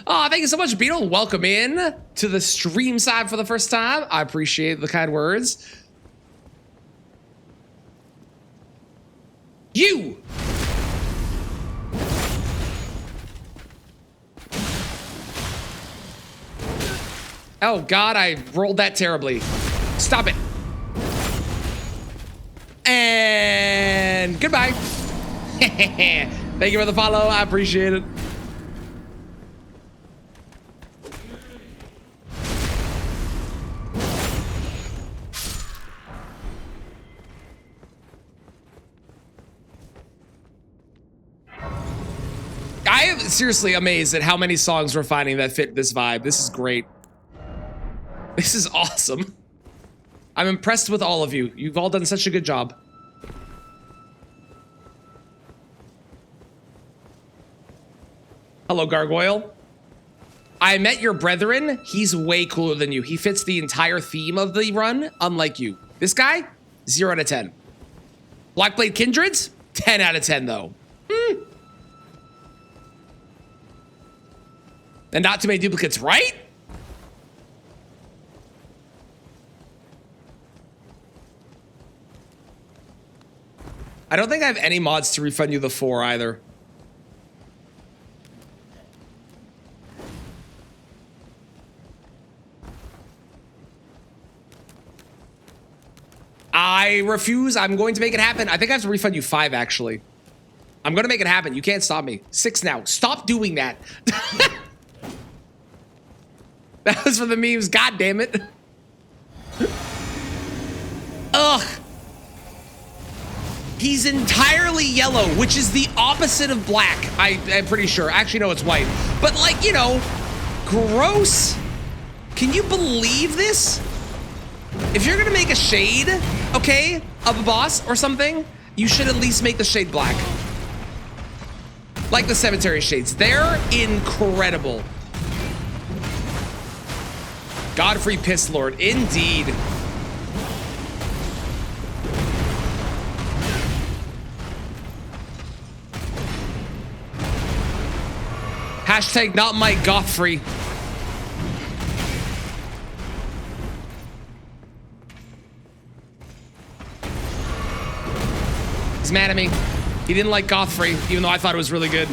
S1: Oh, thank you so much, Beetle. Welcome in to the stream side for the first time. I appreciate the kind words. You! Oh, God, I rolled that terribly. Stop it. And goodbye. Thank you for the follow. I appreciate it. I am seriously amazed at how many songs we're finding that fit this vibe. This is great. This is awesome. I'm impressed with all of you. You've all done such a good job. Hello, Gargoyle. I met your brethren. He's way cooler than you. He fits the entire theme of the run, unlike you. This guy, 0 out of 10. Blackblade Kindreds, 10 out of 10, though. And not too many duplicates, right? I don't think I have any mods to refund you the 4 either. I refuse. I'm going to make it happen. I think I have to refund you 5, actually. I'm going to make it happen. You can't stop me. 6 now. Stop doing that. That was for the memes. God damn it. Ugh. He's entirely yellow, which is the opposite of black. I'm pretty sure. Actually, no, it's white. But like, you know, gross. Can you believe this? If you're gonna make a shade, okay, of a boss or something, you should at least make the shade black. Like the cemetery shades. They're incredible. Godfrey Piss Lord, indeed. Hashtag not my Godfrey. He's mad at me. He didn't like Godfrey, even though I thought it was really good.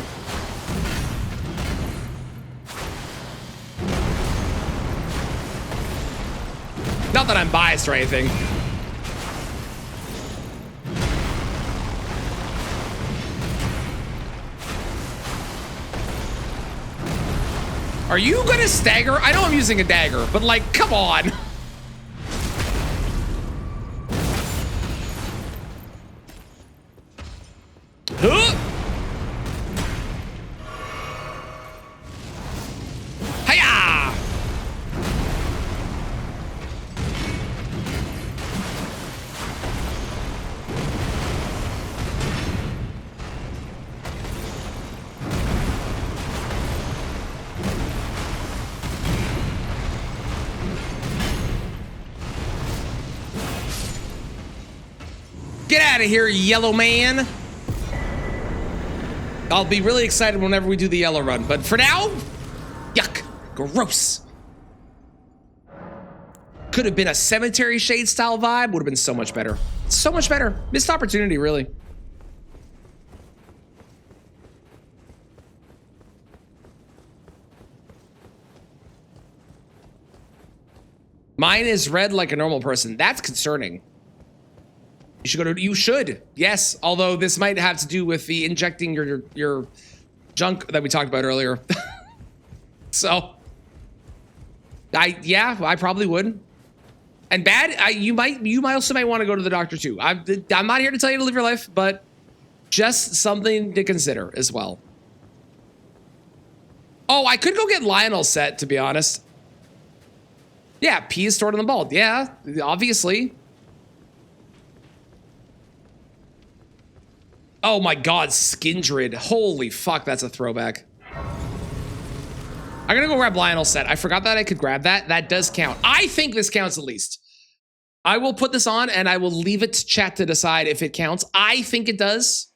S1: Not that I'm biased or anything. Are you gonna stagger? I know I'm using a dagger, but like, come on. Huh? Hiya! Get out of here, yellow man. I'll be really excited whenever we do the yellow run, but for now, yuck, gross. Could have been a cemetery shade style vibe, would have been so much better. So much better. Missed opportunity, really. Mine is red like a normal person. That's concerning. You should go to, you should, yes. Although this might have to do with the injecting your junk that we talked about earlier. So, yeah, I probably would. And bad, you might also want to go to the doctor too. I'm not here to tell you to live your life, but just something to consider as well. Oh, I could go get Lionel's set, to be honest. Yeah, P is stored in the vault. Yeah, obviously. Oh my God, Skindred. Holy fuck, that's a throwback. I'm gonna go grab Lionel set. I forgot that I could grab that. That does count. I think this counts at least. I will put this on and I will leave it to chat to decide if it counts. I think it does.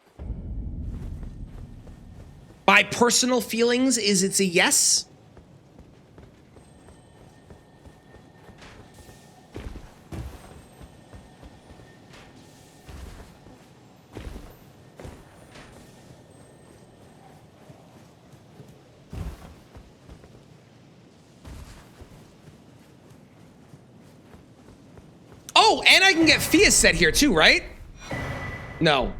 S1: My personal feelings is it's a yes. Oh, and I can get Fia set here too, right? No.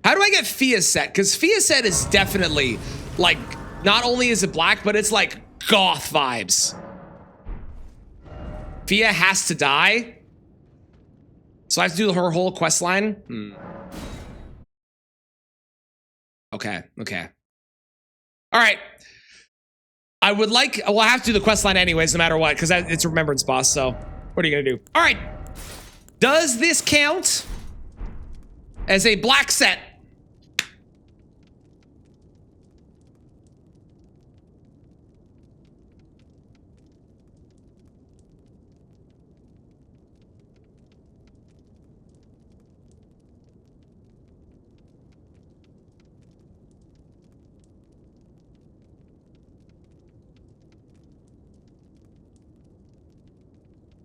S1: How do I get Fia set? Because Fia set is definitely, like, not only is it black, but it's like goth vibes. Fia has to die. So I have to do her whole quest line? Okay, okay. All right. I would like, well, I have to do the quest line anyways, no matter what, because it's a remembrance boss, so what are you gonna do? All right. Does this count as a black set?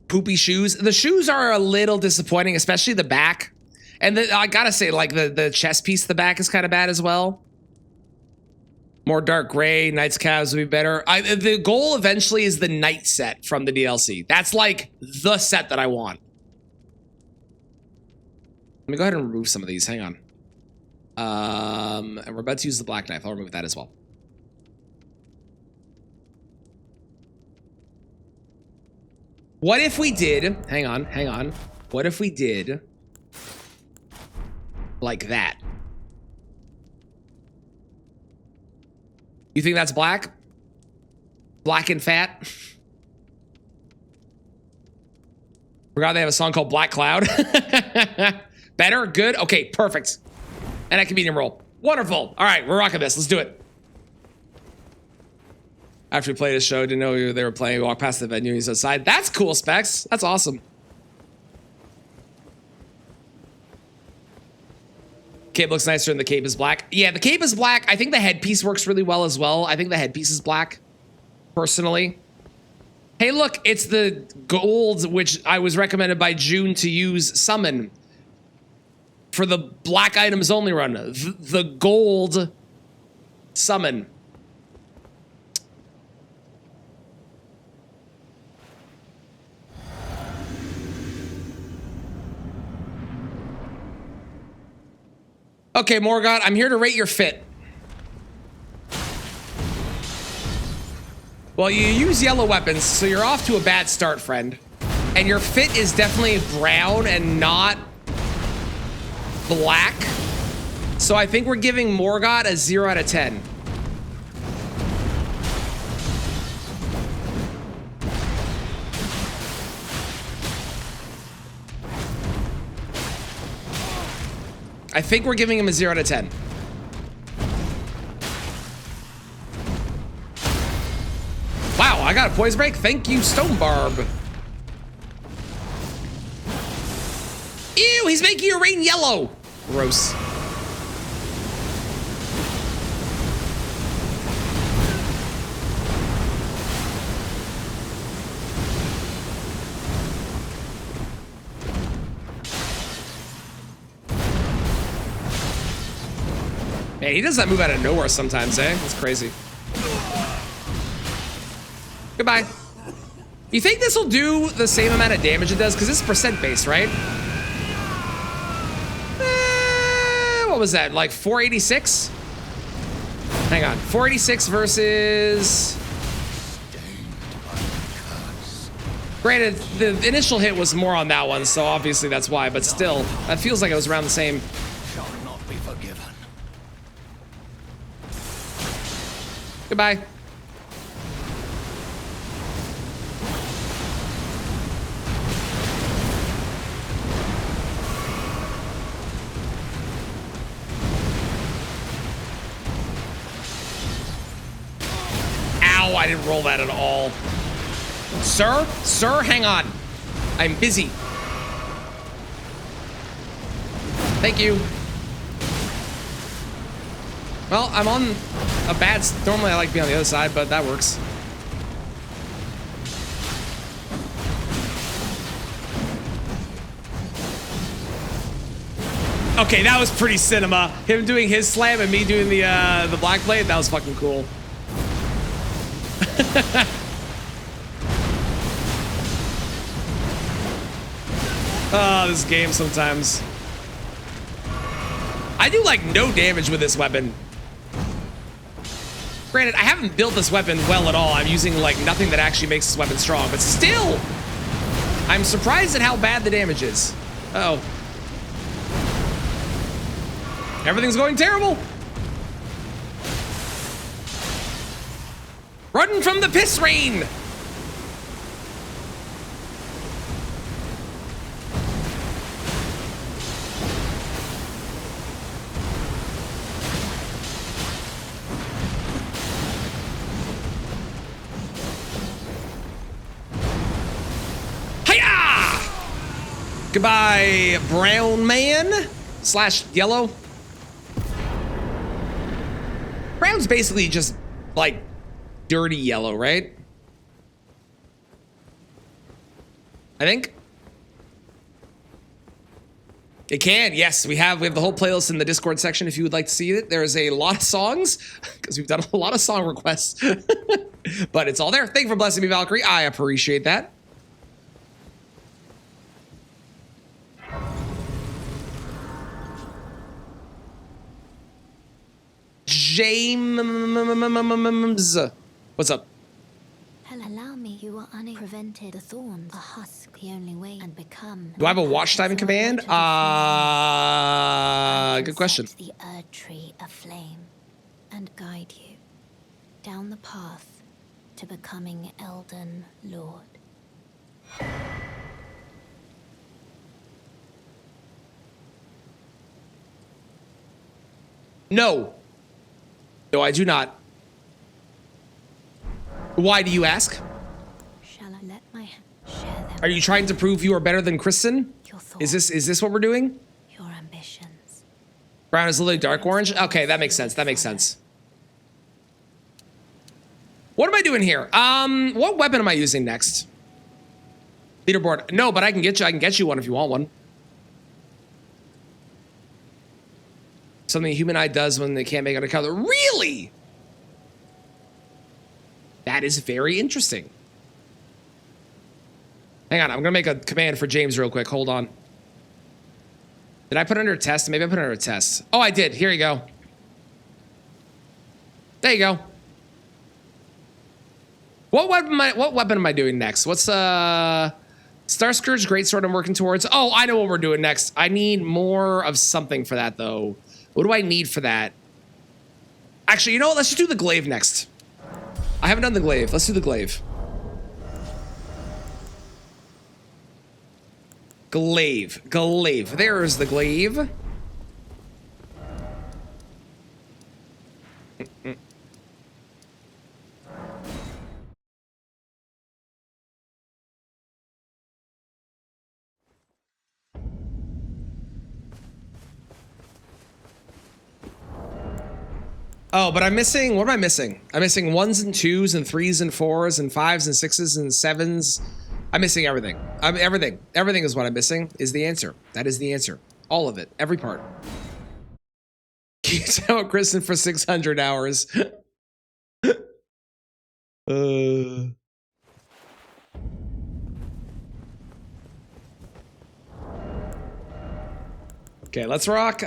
S1: Poopy shoes. The shoes are a little disappointing, especially the back. And I gotta say, like, the chest piece, the back is kind of bad as well. More dark gray, Knight's calves would be better. The goal eventually is the Knight set from the DLC. That's like the set that I want. Let me go ahead and remove some of these. Hang on. And we're about to use the black knife. I'll remove that as well. What if we did, hang on. What if we did like that? You think that's black? Black and fat? Forgot they have a song called Black Cloud. Better? Good? Okay, perfect. And I can beat him roll. Wonderful. All right, we're rocking this. Let's do it. After we played this show, didn't know they were playing. We walked past the venue. He's outside. That's cool, Specs. That's awesome. Cape looks nicer and the cape is black. Yeah, the cape is black. I think the headpiece works really well as well. I think the headpiece is black, personally. Hey, look, it's the gold, which I was recommended by June to use summon for the black items only run. The gold summon. Okay, Morgoth, I'm here to rate your fit. Well, you use yellow weapons, so you're off to a bad start, friend. And your fit is definitely brown and not black. So I think we're giving Morgoth a 0 out of 10. I think we're giving him a 0 out of 10. Wow, I got a poise break. Thank you, Stone Barb. Ew, he's making your rain yellow. Gross. Man, he does that move out of nowhere sometimes, eh? That's crazy. Goodbye. You think this will do the same amount of damage it does? Because it's percent based, right? What was that? Like 486? Hang on. 486 versus... Granted, the initial hit was more on that one, so obviously that's why. But still, that feels like it was around the same.
S6: Shall not be forgiven.
S1: Goodbye. I didn't roll that at all. Sir? Sir, hang on. I'm busy. Thank you. Well, I'm on a bad... Normally I like to be on the other side, but that works. Okay, that was pretty cinema. Him doing his slam and me doing the black blade, that was fucking cool. Oh, this game sometimes. I do like no damage with this weapon. Granted, I haven't built this weapon well at all. I'm using like nothing that actually makes this weapon strong, but still, I'm surprised at how bad the damage is. Uh-oh. Everything's going terrible. Run from the piss rain. Hiya! Goodbye, brown man / yellow. Brown's basically just like dirty yellow, right? I think it can. Yes, we have the whole playlist in the Discord section if you would like to see it. There is a lot of songs because we've done a lot of song requests, but it's all there. Thank you for blessing me, Valkyrie. I appreciate that. James, what's up?
S2: Allow me, you are unprevented. The thorns, a husk, the only way, and become.
S1: Do I have a watch time in command? Good question.
S2: Set the Erd tree aflame and guide you down the path to becoming Elden Lord.
S1: No. No, I do not. Why do you ask?
S2: Shall I let my share them?
S1: Are you trying to prove you are better than Kristen?
S2: Your thoughts,
S1: Is this what we're doing?
S2: your ambitions.
S1: Brown is literally dark orange? Okay, that makes sense. That makes sense. What am I doing here? What weapon am I using next? Leaderboard. No, but I can get you one if you want one. Something a human eye does when they can't make out a color. Really? That is very interesting. Hang on, I'm gonna make a command for James real quick. Hold on. Did I put it under a test? Maybe I put it under a test. Oh, I did. Here you go. There you go. What weapon am I doing next? What's Star Scourge Greatsword I'm working towards? Oh, I know what we're doing next. I need more of something for that though. What do I need for that? Actually, you know what? Let's just do the glaive next. I haven't done the glaive. Let's do the glaive. Glaive. Glaive. There's the glaive. Oh, but I'm missing, what am I missing? I'm missing 1s and 2s and 3s and 4s and 5s and 6s and 7s. I'm missing everything. Everything. Everything is what I'm missing, is the answer. That is the answer. All of it. Every part. Keeps out Kristen for 600 hours. Okay, let's rock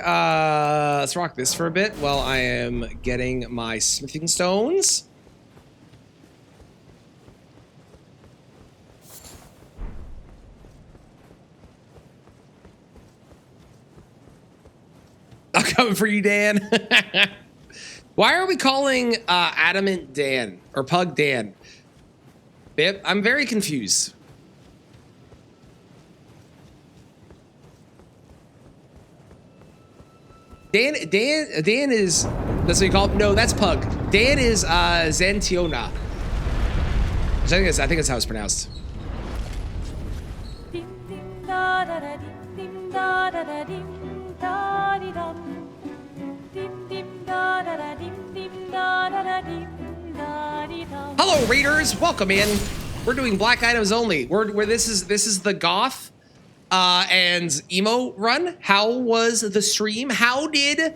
S1: this for a bit while I am getting my smithing stones. I'm coming for you, Dan. Why are we calling Adamant Dan or Pug Dan? Bip, I'm very confused. Dan is, that's what you call him? No, that's Pug. Dan is Zantiona. I think it's how it's pronounced. Hello, readers. Welcome in. We're doing black items only. Where this is the goth and emo run. How was the stream? How did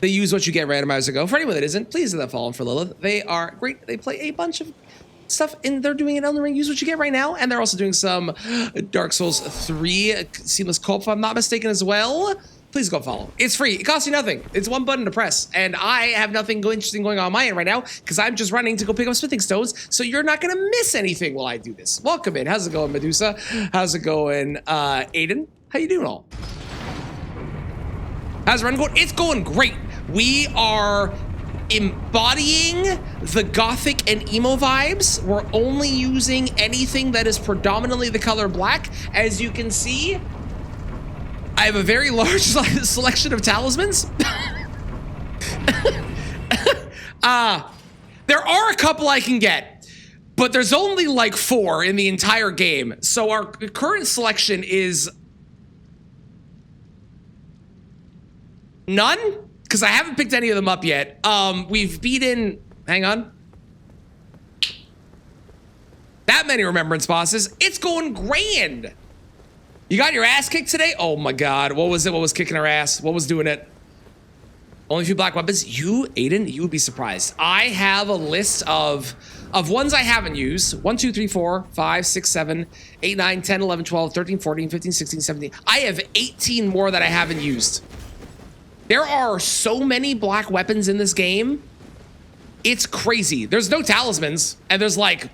S1: they use what you get randomizer go? For anyone that isn't, please do that follow for Lilith. They are great. They play a bunch of stuff, and they're doing an Elden Ring use what you get right now, and they're also doing some Dark Souls 3 seamless co-op, if I'm not mistaken, as well. Please go follow. It's free. It costs you nothing. It's one button to press, and I have nothing interesting going on my end right now because I'm just running to go pick up smithing stones, so you're not going to miss anything while I do this. Welcome in. How's it going, Medusa? How's it going, Aiden? How you doing all? How's the run going? It's going great. We are embodying the gothic and emo vibes. We're only using anything that is predominantly the color black. As you can see, I have a very large selection of talismans. There are a couple I can get, but there's only like 4 in the entire game. So our current selection is none, because I haven't picked any of them up yet. We've beaten, hang on, that many remembrance bosses. It's going grand. You got your ass kicked today? Oh my God, what was it? What was kicking our ass? What was doing it? Only a few black weapons. You, Aiden, you would be surprised. I have a list of ones I haven't used. 1, 2, 3, 4, 5, 6, 7, 8, 9, 10, 11, 12, 13, 14, 15, 16, 17. I have 18 more that I haven't used. There are so many black weapons in this game. It's crazy. There's no talismans, and there's like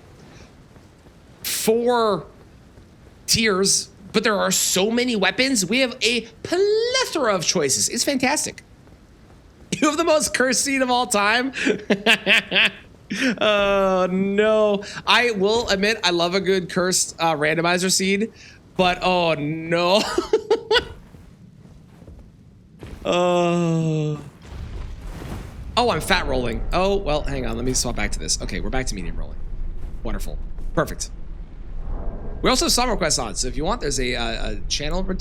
S1: 4 tiers, but there are so many weapons. We have a plethora of choices. It's fantastic. You have the most cursed seed of all time. Oh no. I will admit I love a good cursed randomizer seed, but oh no. Oh, I'm fat rolling. Oh, well, hang on. Let me swap back to this. Okay, we're back to medium rolling. Wonderful. Perfect. We also have song requests on, so if you want, there's a channel point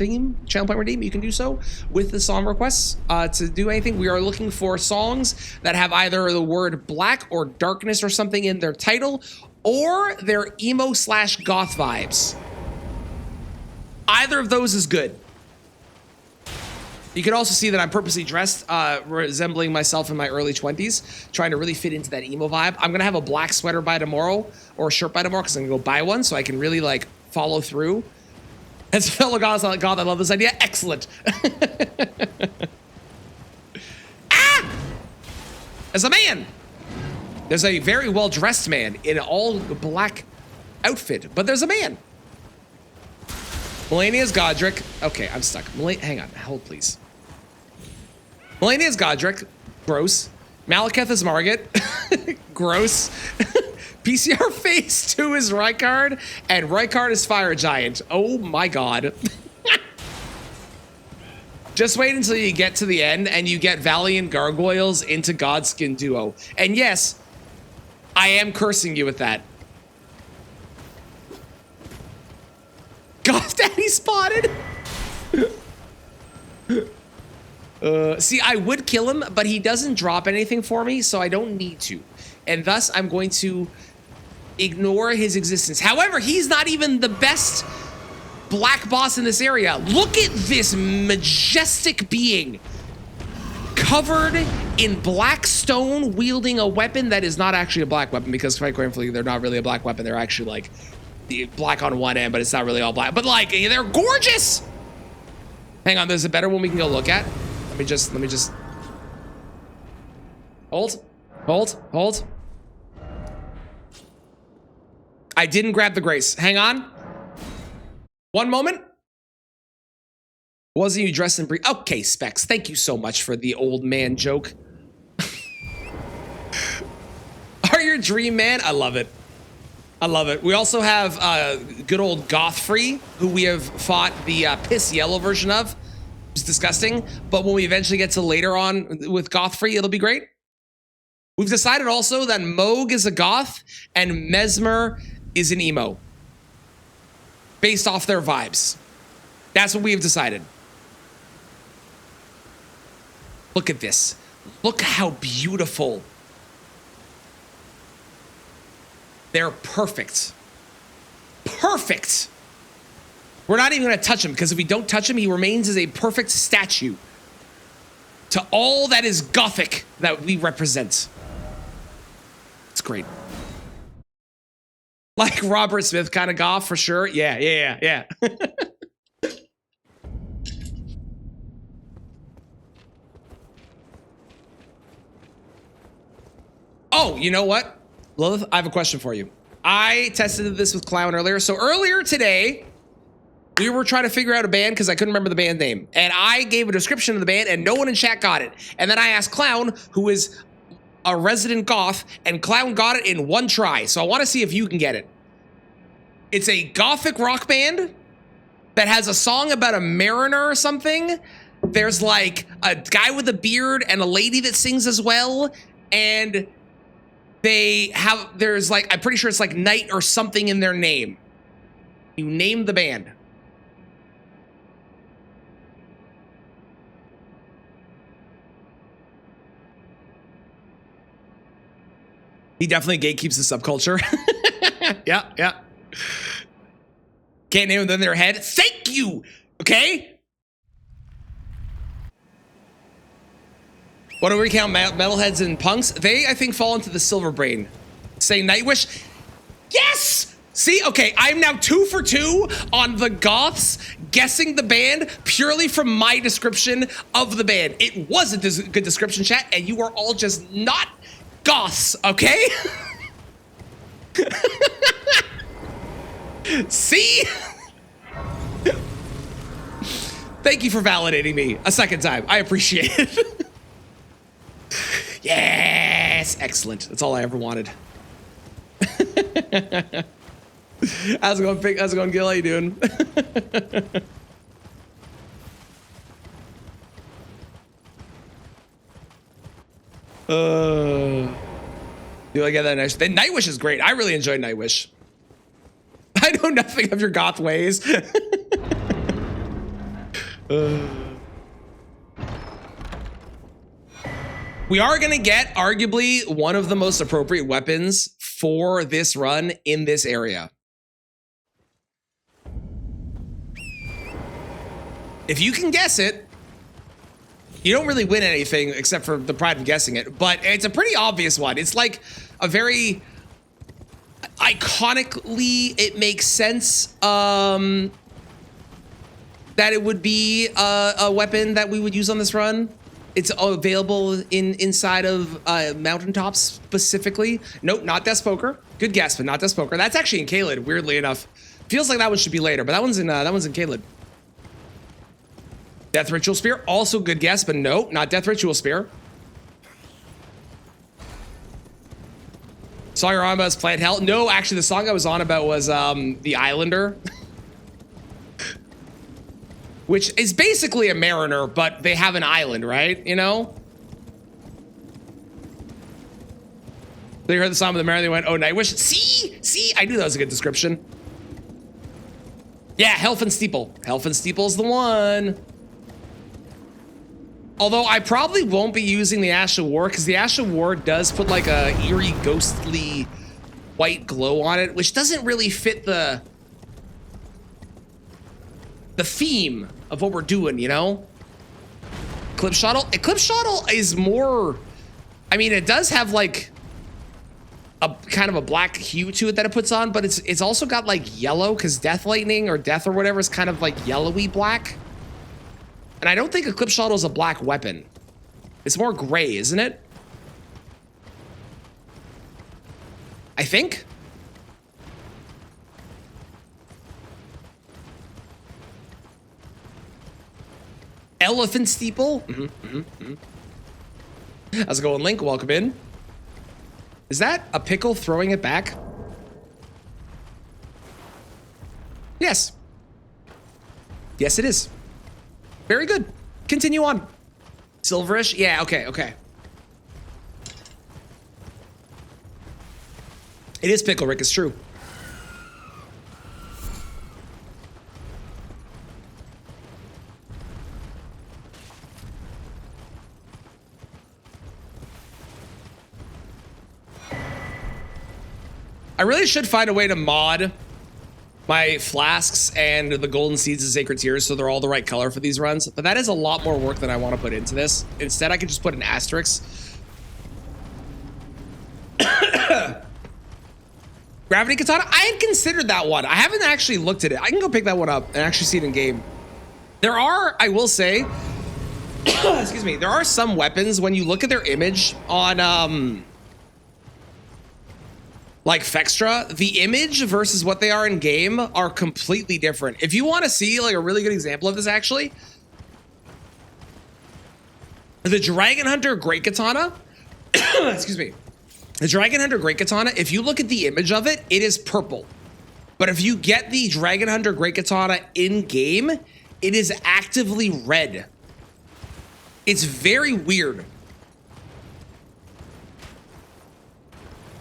S1: redeem. You can do so with the song requests to do anything. We are looking for songs that have either the word black or darkness or something in their title, or their emo/goth vibes. Either of those is good. You can also see that I'm purposely dressed, resembling myself in my early 20s, trying to really fit into that emo vibe. I'm gonna have a black sweater by tomorrow, or a shirt by tomorrow, because I'm gonna go buy one so I can really like follow through. As a fellow God, I love this idea. Excellent. Ah! As a man, there's a very well-dressed man in an all black outfit, but there's a man. Melania is Godric. Okay, I'm stuck. Hang on, hold please. Melania is Godric. Gross. Malekith is Margit. Gross. PCR Phase 2 is Rykard, and Rykard is Fire Giant. Oh my God. Just wait until you get to the end and you get Valiant Gargoyles into Godskin Duo. And yes, I am cursing you with that. Goth Daddy spotted. See, I would kill him, but he doesn't drop anything for me, so I don't need to. And thus, I'm going to ignore his existence. However, he's not even the best black boss in this area. Look at this majestic being covered in black stone, wielding a weapon that is not actually a black weapon, because quite frankly, they're not really a black weapon. They're actually like black on one end, but it's not really all black. But like, they're gorgeous. Hang on, there's a better one we can go look at. Let me just hold. I didn't grab the grace. Hang on. One moment. Wasn't you dressed in brief? Okay, Specs. Thank you so much for the old man joke. Are your dream man? I love it. I love it. We also have good old Gothfrey, who we have fought the piss yellow version of. It's disgusting, but when we eventually get to later on with Gothfrey, it'll be great. We've decided also that Moog is a goth and Mesmer is an emo based off their vibes. That's what we have decided. Look at this. Look how beautiful. They're perfect. Perfect. We're not even going to touch him, because if we don't touch him, he remains as a perfect statue to all that is gothic that we represent. It's great. Like Robert Smith kind of goth for sure. Yeah. Oh, you know what? Lilith, I have a question for you. I tested this with Clown earlier. So earlier today, we were trying to figure out a band because I couldn't remember the band name. And I gave a description of the band and no one in chat got it. And then I asked Clown, who is a resident goth, and Clown got it in one try. So I want to see if you can get it. It's a gothic rock band that has a song about a mariner or something. There's like a guy with a beard and a lady that sings as well. And there's like, I'm pretty sure it's like night or something in their name. You name the band. He definitely gatekeeps the subculture. Yeah. Can't name them in their head. Thank you. Okay. What do we count? Metalheads and punks? They, I think, fall into the silver brain. Say Nightwish. Yes. See, okay, I'm now 2 for 2 on the goths guessing the band purely from my description of the band. It was a good description, chat, and you are all just not goths, okay? See? Thank you for validating me a second time. I appreciate it. Yes, excellent. That's all I ever wanted. How's it going, Pink? How's it going, Gil? How you doing? Do I get that next? Then Nightwish is great. I really enjoyed Nightwish. I know nothing of your goth ways. We are gonna get arguably one of the most appropriate weapons for this run in this area. If you can guess it, you don't really win anything except for the pride of guessing it, but it's a pretty obvious one. It's like a very iconically, it makes sense that it would be a weapon that we would use on this run. It's available inside of mountaintops specifically. Nope, not Deathspoker. Good guess, but not Deathspoker. That's actually in Caelid, weirdly enough. Feels like that one should be later, but that one's in Caelid. Death Ritual Spear, also good guess, but no, not Death Ritual Spear. Song you're on about is Plant Hell. No, actually, the song I was on about was The Islander. Which is basically a mariner, but they have an island, right? You know? They heard the song of the mariner, they went, oh, Nightwish. See, I knew that was a good description. Yeah, Helfen Steeple. Helfen Steeple's the one. Although I probably won't be using the Ash of War, because the Ash of War does put like a eerie, ghostly white glow on it, which doesn't really fit the theme of what we're doing, you know? Eclipse Shuttle is more, I mean, it does have like a kind of a black hue to it that it puts on, but it's also got like yellow, because Death Lightning or Death or whatever is kind of like yellowy black. And I don't think Eclipse Shuttle is a black weapon. It's more gray, isn't it? I think. Elephant Steeple. How's it going, Link? Welcome in. Is that a pickle throwing it back? Yes. Yes, it is. Very good. Continue on. Silverish? Yeah, okay. It is Pickle Rick, it's true. I really should find a way to mod my flasks and the golden seeds and sacred tears so they're all the right color for these runs, but that is a lot more work than I want to put into this. Instead, I could just put an asterisk. Gravity Katana, I had considered that one. I haven't actually looked at it. I can go pick that one up and actually see it in game. There are, I will say, excuse me, there are some weapons when you look at their image on like Fextra, the image versus what they are in game are completely different. If you want to see like a really good example of this, actually, the Dragon Hunter Great Katana, excuse me, the Dragon Hunter Great Katana, if you look at the image of it, it is purple. But if you get the Dragon Hunter Great Katana in game, it is actively red. It's very weird.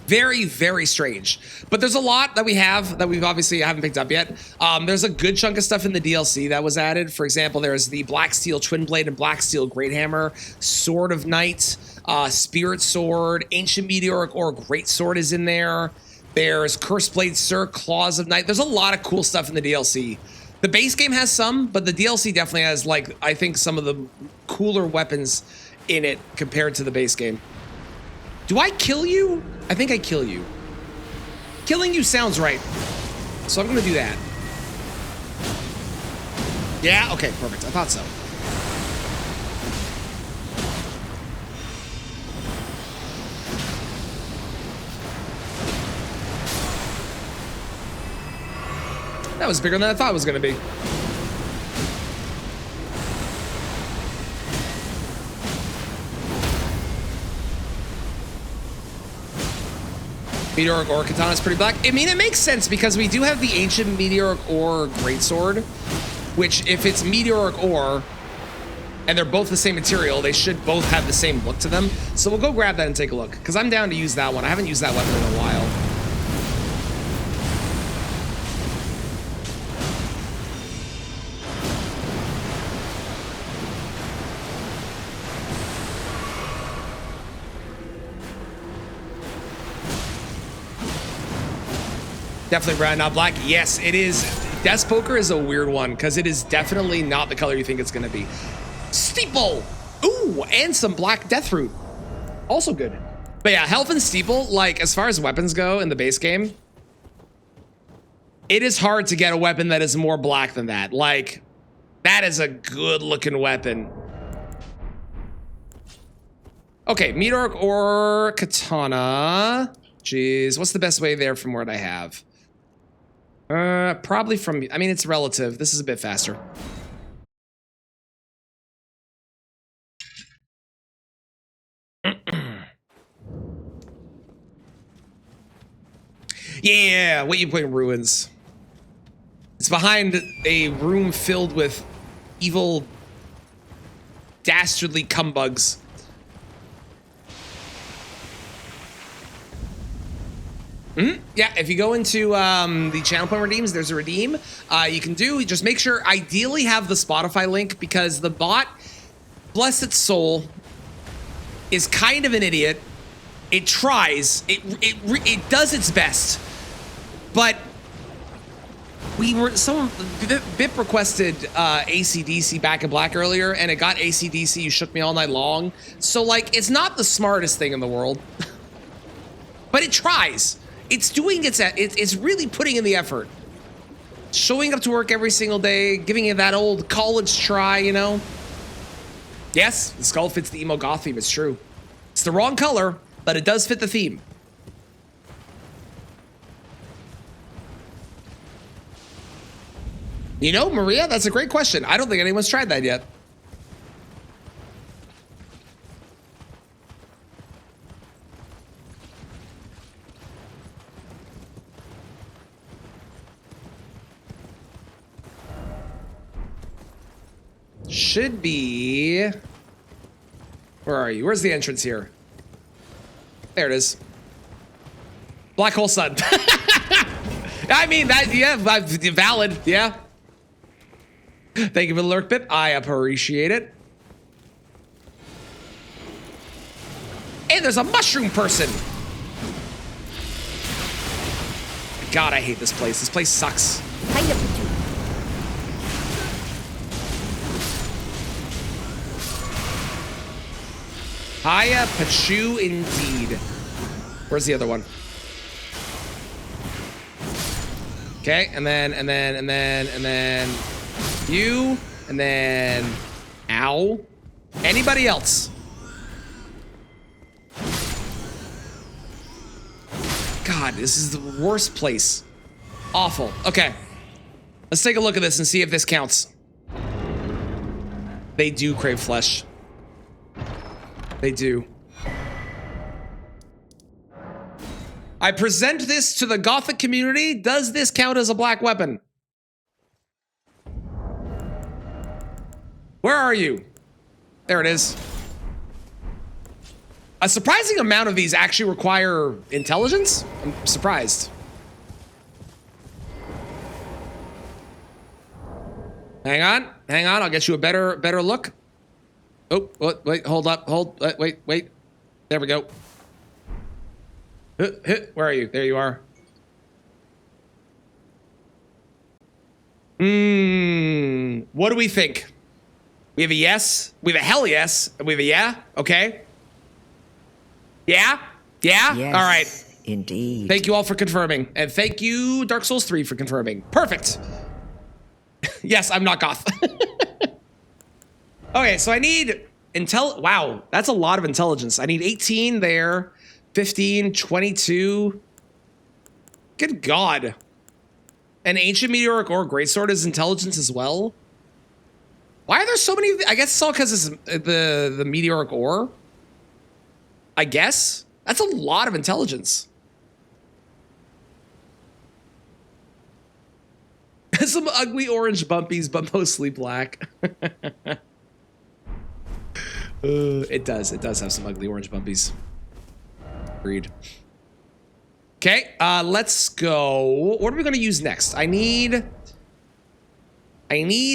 S1: Very, very strange. But there's a lot that we have that we've obviously haven't picked up yet. There's a good chunk of stuff in the DLC that was added. For example, there's the Black Steel Twin Blade and Black Steel Great Hammer, Sword of Night, Spirit Sword, Ancient Meteoric Ore Great Sword is in there. There's Curse Blade Sir, Claws of Night. There's a lot of cool stuff in the DLC. The base game has some, but the DLC definitely has, like, I think some of the cooler weapons in it compared to the base game. Do I kill you? I think I kill you. Killing you sounds right. So I'm gonna do that. Yeah, okay, perfect. I thought so. That was bigger than I thought it was gonna be. Meteoric Ore Katana is pretty black. I mean, it makes sense because we do have the Ancient Meteoric Ore Greatsword, which if it's Meteoric Ore and they're both the same material, they should both have the same look to them. So we'll go grab that and take a look because I'm down to use that one. I haven't used that weapon in a while. Definitely brown, not black. Yes, it is. Death Poker is a weird one because it is definitely not the color you think it's going to be. Steeple! Ooh, and some black Deathroot. Also good. But yeah, Health and Steeple, like, as far as weapons go in the base game, it is hard to get a weapon that is more black than that. Like, that is a good-looking weapon. Okay, Meteoric Ore Katana. Jeez, what's the best way there from what I have? Probably from, I mean, it's relative. This is a bit faster. Yeah, Waiting Point Ruins. It's behind a room filled with evil, dastardly cumbugs. Yeah, if you go into the channel point redeems, there's a redeem you can do. Just make sure, ideally have the Spotify link because the bot, bless its soul, is kind of an idiot. It tries, it does its best, but BIP requested AC/DC Back in Black earlier, and it got AC/DC You Shook Me All Night Long. So like, it's not the smartest thing in the world, but it tries. It's doing it's really putting in the effort. Showing up to work every single day, giving it that old college try, you know? Yes, the skull fits the emo goth theme, it's true. It's the wrong color, but it does fit the theme. You know, Maria, that's a great question. I don't think anyone's tried that yet. Should be... Where are you? Where's the entrance here? There it is. Black Hole Sun. I mean, that, yeah, valid, yeah. Thank you for the lurk bit. I appreciate it. And there's a mushroom person. God, I hate this place. This place sucks.
S3: Hiya, Patoot.
S1: Hiya, Pachu indeed. Where's the other one? Okay, and then you, and then ow. Anybody else? God, this is the worst place. Awful. Okay. Let's take a look at this and see if this counts. They do crave flesh. They do. I present this to the Gothic community. Does this count as a black weapon? Where are you? There it is. A surprising amount of these actually require intelligence. I'm surprised. Hang on, I'll get you a better look. Oh, wait, hold up, wait. There we go. Where are you? There you are. What do we think? We have a yes, we have a hell yes, and we have a yeah, okay. Yeah?
S7: Yes,
S1: all right.
S7: Indeed.
S1: Thank you all for confirming. And thank you, Dark Souls 3, for confirming. Perfect. Yes, I'm not goth. Okay, so I need wow, that's a lot of intelligence. I need 18 there, 15, 22. Good God. An ancient meteoric ore greatsword is intelligence as well. Why are there so many? I guess it's all because it's the meteoric ore. I guess that's a lot of intelligence. Some ugly orange bumpies, but mostly black. It does have some ugly orange bumpies. Agreed. Okay, let's go. What are we gonna use next? I need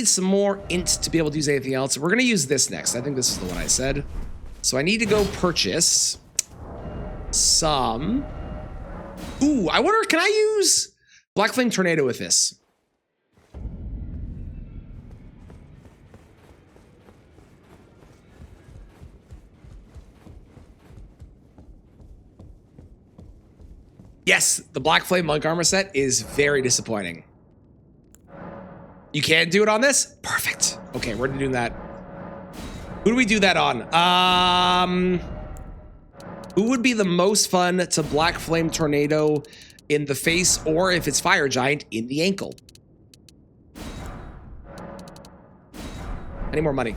S1: some more int to be able to use anything else. We're gonna use this next. I think this is the one I said. So I need to go purchase some. Ooh, I wonder, can I use Black Flame Tornado with this? Yes, the Black Flame Monk Armor set is very disappointing. You can't do it on this? Perfect. Okay, we're doing that. Who do we do that on? Who would be the most fun to Black Flame Tornado in the face, or if it's Fire Giant, in the ankle? I need more money.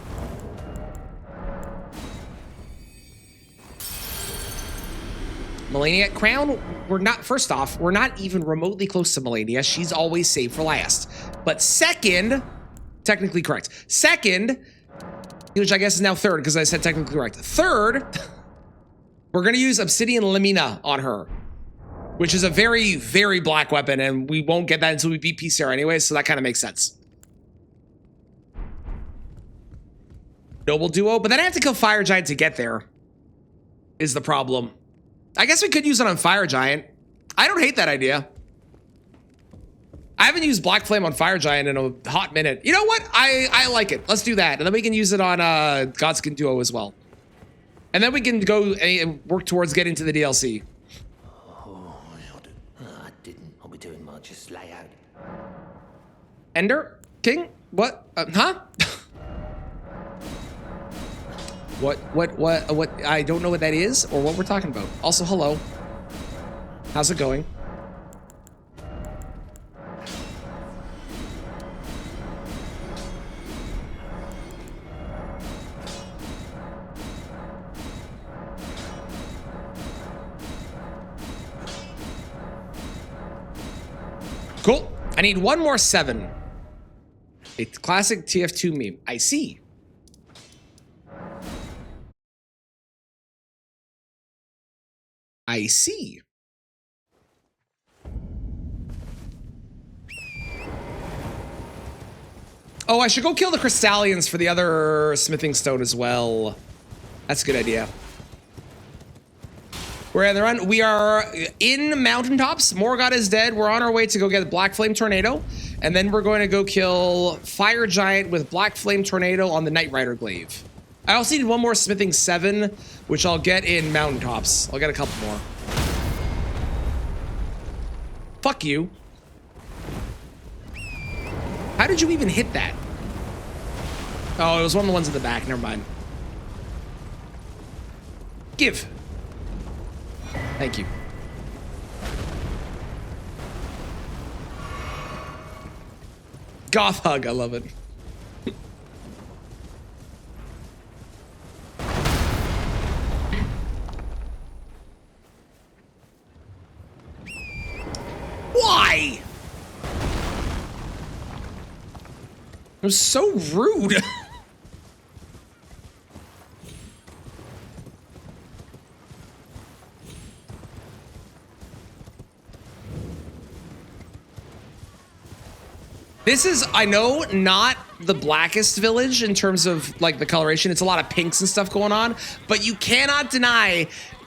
S1: Melania Crown, we're not, first off, we're not even remotely close to Melania. She's always saved for last. But second, technically correct. Second, which I guess is now third because I said technically correct. Third, we're going to use Obsidian Lamina on her, which is a very, very black weapon, and we won't get that until we beat PCR anyway, so that kind of makes sense. Noble Duo, but then I have to kill Fire Giant to get there, is the problem. I guess we could use it on Fire Giant. I don't hate that idea. I haven't used Black Flame on Fire Giant in a hot minute. You know what? I like it. Let's do that. And then we can use it on Godskin Duo as well. And then we can go and work towards getting to the DLC.
S6: Oh, I didn't. I'll be doing much. Just lay out.
S1: Ender? King? What? Huh? What? I don't know what that is or what we're talking about. Also, hello. How's it going? Cool. I need one more 7. A classic TF2 meme. I see. I see. Oh, I should go kill the Crystallians for the other smithing stone as well. That's a good idea. We're on the run. We are in Mountaintops. Morgoth is dead. We're on our way to go get Black Flame Tornado. And then we're going to go kill Fire Giant with Black Flame Tornado on the Knight Rider Glaive. I also need one more Smithing 7, which I'll get in Mountaintops. I'll get a couple more. Fuck you. How did you even hit that? Oh, it was one of the ones in the back. Never mind. Give. Thank you. Goth hug, I love it. Why? It was so rude. This is, I know, not the blackest village in terms of like the coloration. It's a lot of pinks and stuff going on, but you cannot deny,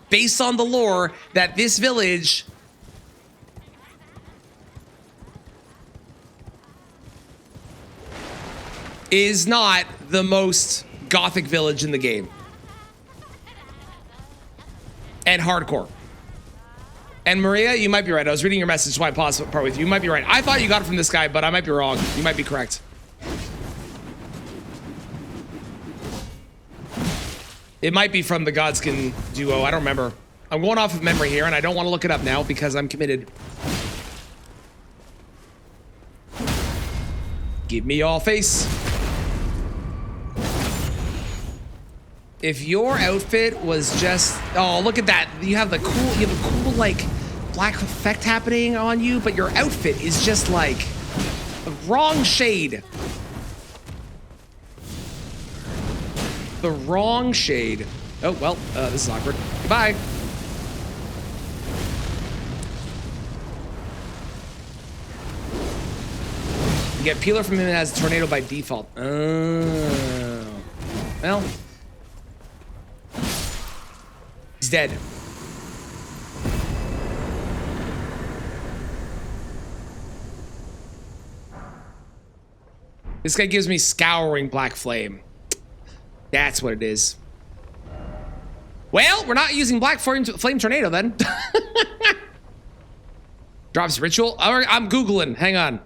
S1: based on the lore, that this village is not the most gothic village in the game. And hardcore. And Maria, you might be right. I was reading your message, so I paused part with you. You might be right. I thought you got it from this guy, but I might be wrong. You might be correct. It might be from the Godskin duo. I don't remember. I'm going off of memory here, and I don't want to look it up now because I'm committed. Give me all face. If your outfit was just, oh, look at that. You have the cool like black effect happening on you, but your outfit is just like the wrong shade. The wrong shade. Oh, well, this is awkward. Goodbye. You get Peeler from him as Tornado by default. Oh. Well. He's dead. This guy gives me Scouring Black Flame. That's what it is. Well, we're not using Black Flame Tornado then. Drops Ritual. I'm Googling. Hang on.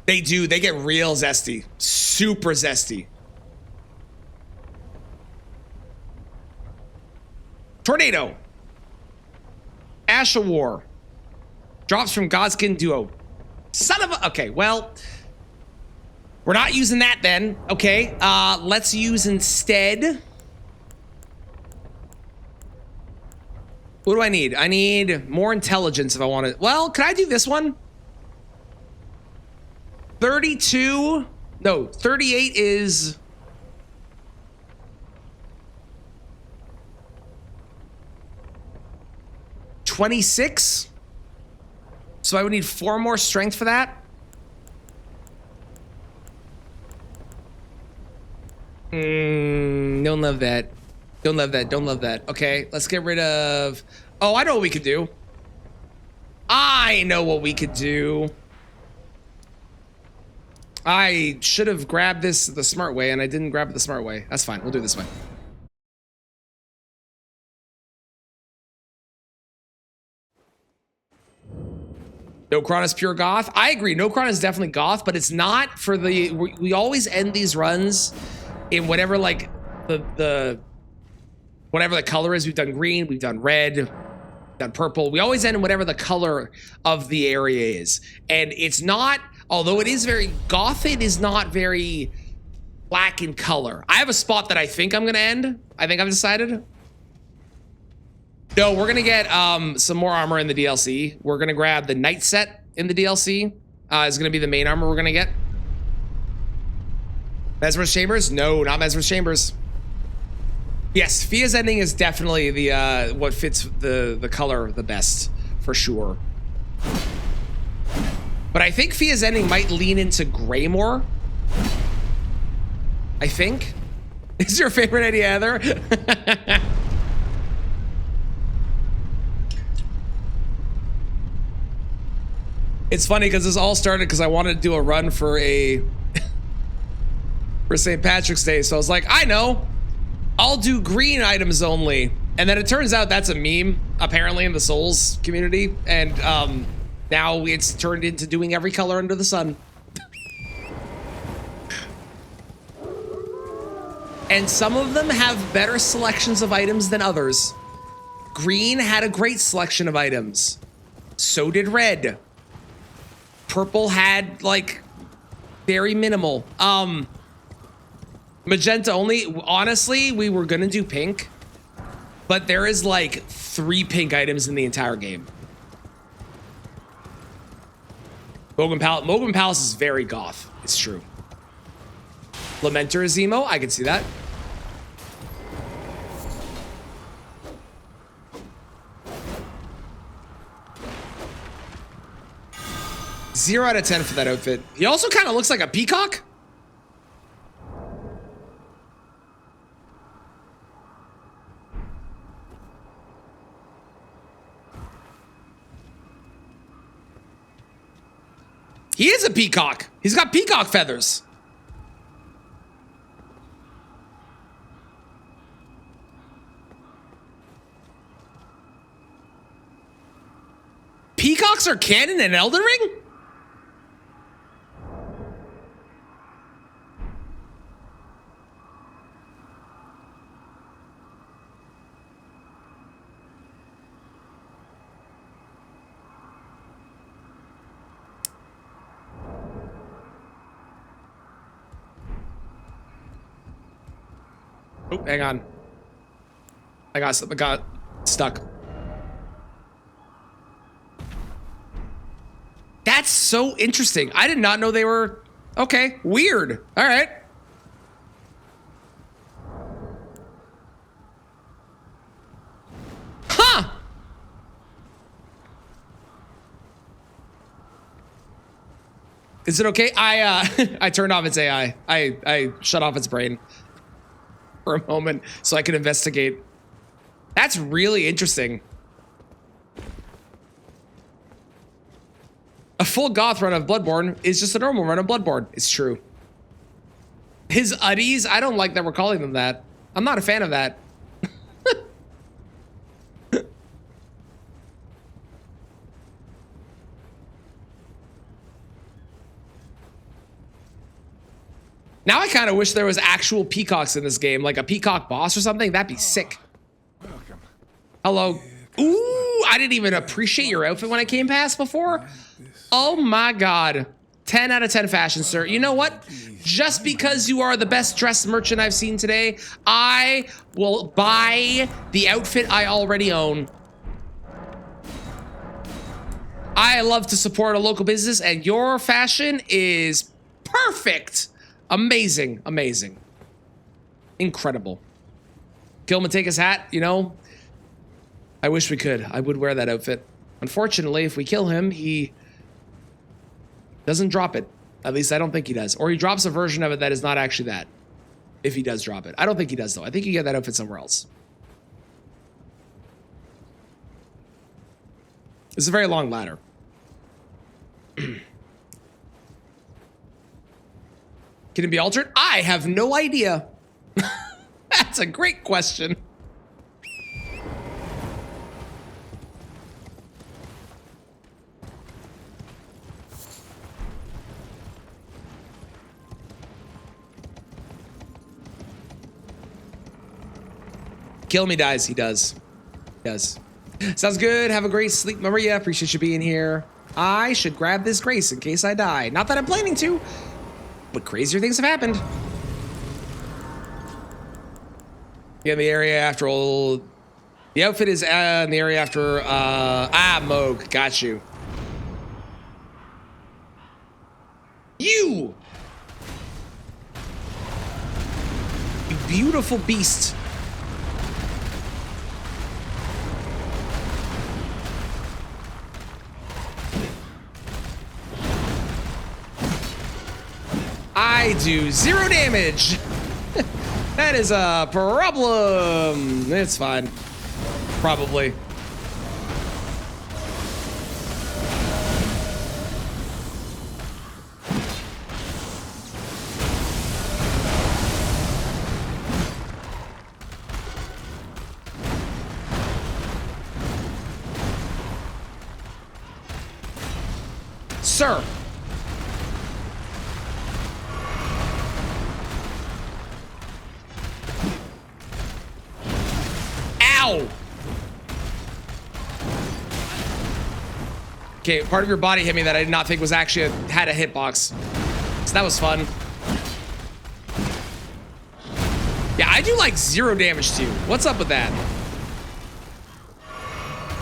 S1: They do. They get real zesty. Super zesty. Tornado. Ash of War. Drops from Godskin Duo. Son of a... Okay, well... We're not using that then. Okay, let's use instead... What do I need? I need more intelligence if I want to... Well, can I do this one? 32... No, 38 is... 26? So I would need 4 more strength for that? Don't love that. Don't love that. Don't love that. Okay, let's get rid of... Oh, I know what we could do. I know what we could do. I should have grabbed this the smart way, and I didn't grab it the smart way. That's fine. We'll do it this way. Nokron is pure goth. I agree. Nokron is definitely goth, but it's not for the... We always end these runs in whatever, like, the whatever the color is. We've done green, we've done red, we've done purple. We always end in whatever the color of the area is. And it's not... Although it is very goth, it is not very black in color. I have a spot that I think I'm going to end. I think I've decided. No, we're gonna get some more armor in the DLC. We're gonna grab the Knight set in the DLC. Is gonna be the main armor we're gonna get. Mesmer's Chambers? No, not Mesmer's Chambers. Yes, Fia's Ending is definitely the what fits the color the best, for sure. But I think Fia's Ending might lean into gray more. I think. Is your favorite idea, Heather? It's funny because this all started because I wanted to do a run for for St. Patrick's Day. So I was like, I know, I'll do green items only. And then it turns out that's a meme, apparently, in the Souls community. And now it's turned into doing every color under the sun. And some of them have better selections of items than others. Green had a great selection of items. So did red. Purple had, like, very minimal. Magenta only. Honestly, we were gonna do pink, but there is like 3 pink items in the entire game. Mogan Palace is very goth. It's true. Lamenter is emo. I can see that. Zero out of 10 for that outfit. He also kind of looks like a peacock. He is a peacock. He's got peacock feathers. Peacocks are canon in Elden Ring? Oh, hang on. I got stuck. That's so interesting. I did not know they were... Okay, weird. All right. Huh! Is it okay? I turned off its AI. I shut off its brain for a moment so I can investigate. That's really interesting. A full goth run of Bloodborne is just a normal run of Bloodborne. It's true. His uddies, I don't like that we're calling them that. I'm not a fan of that. Now I kind of wish there was actual peacocks in this game, like a peacock boss or something. That'd be sick.
S7: Welcome.
S1: Hello. Ooh, I didn't even appreciate your outfit when I came past before. Oh my God. 10 out of 10 fashion, sir. You know what? Just because you are the best dressed merchant I've seen today, I will buy the outfit I already own. I love to support a local business, and your fashion is perfect. Amazing, amazing. Incredible. Kill him and take his hat, you know? I wish we could. I would wear that outfit. Unfortunately, if we kill him, he doesn't drop it. At least I don't think he does. Or he drops a version of it that is not actually that. If he does drop it. I don't think he does, though. I think you get that outfit somewhere else. It's a very long ladder. Can it be altered? I have no idea. That's a great question. Kill me dies. He does. He does. Sounds good. Have a great sleep, Maria. Appreciate you being here. I should grab this grace in case I die. Not that I'm planning to, but crazier things have happened. Yeah, the area after all. The outfit is in the area after. Moog. Got you. You beautiful beast. I do 0 damage. That is a problem. It's fine. Probably. Sir. Ow. Okay, part of your body hit me that I did not think was actually had a hitbox. So that was fun. Yeah, I do like 0 damage to you. What's up with that?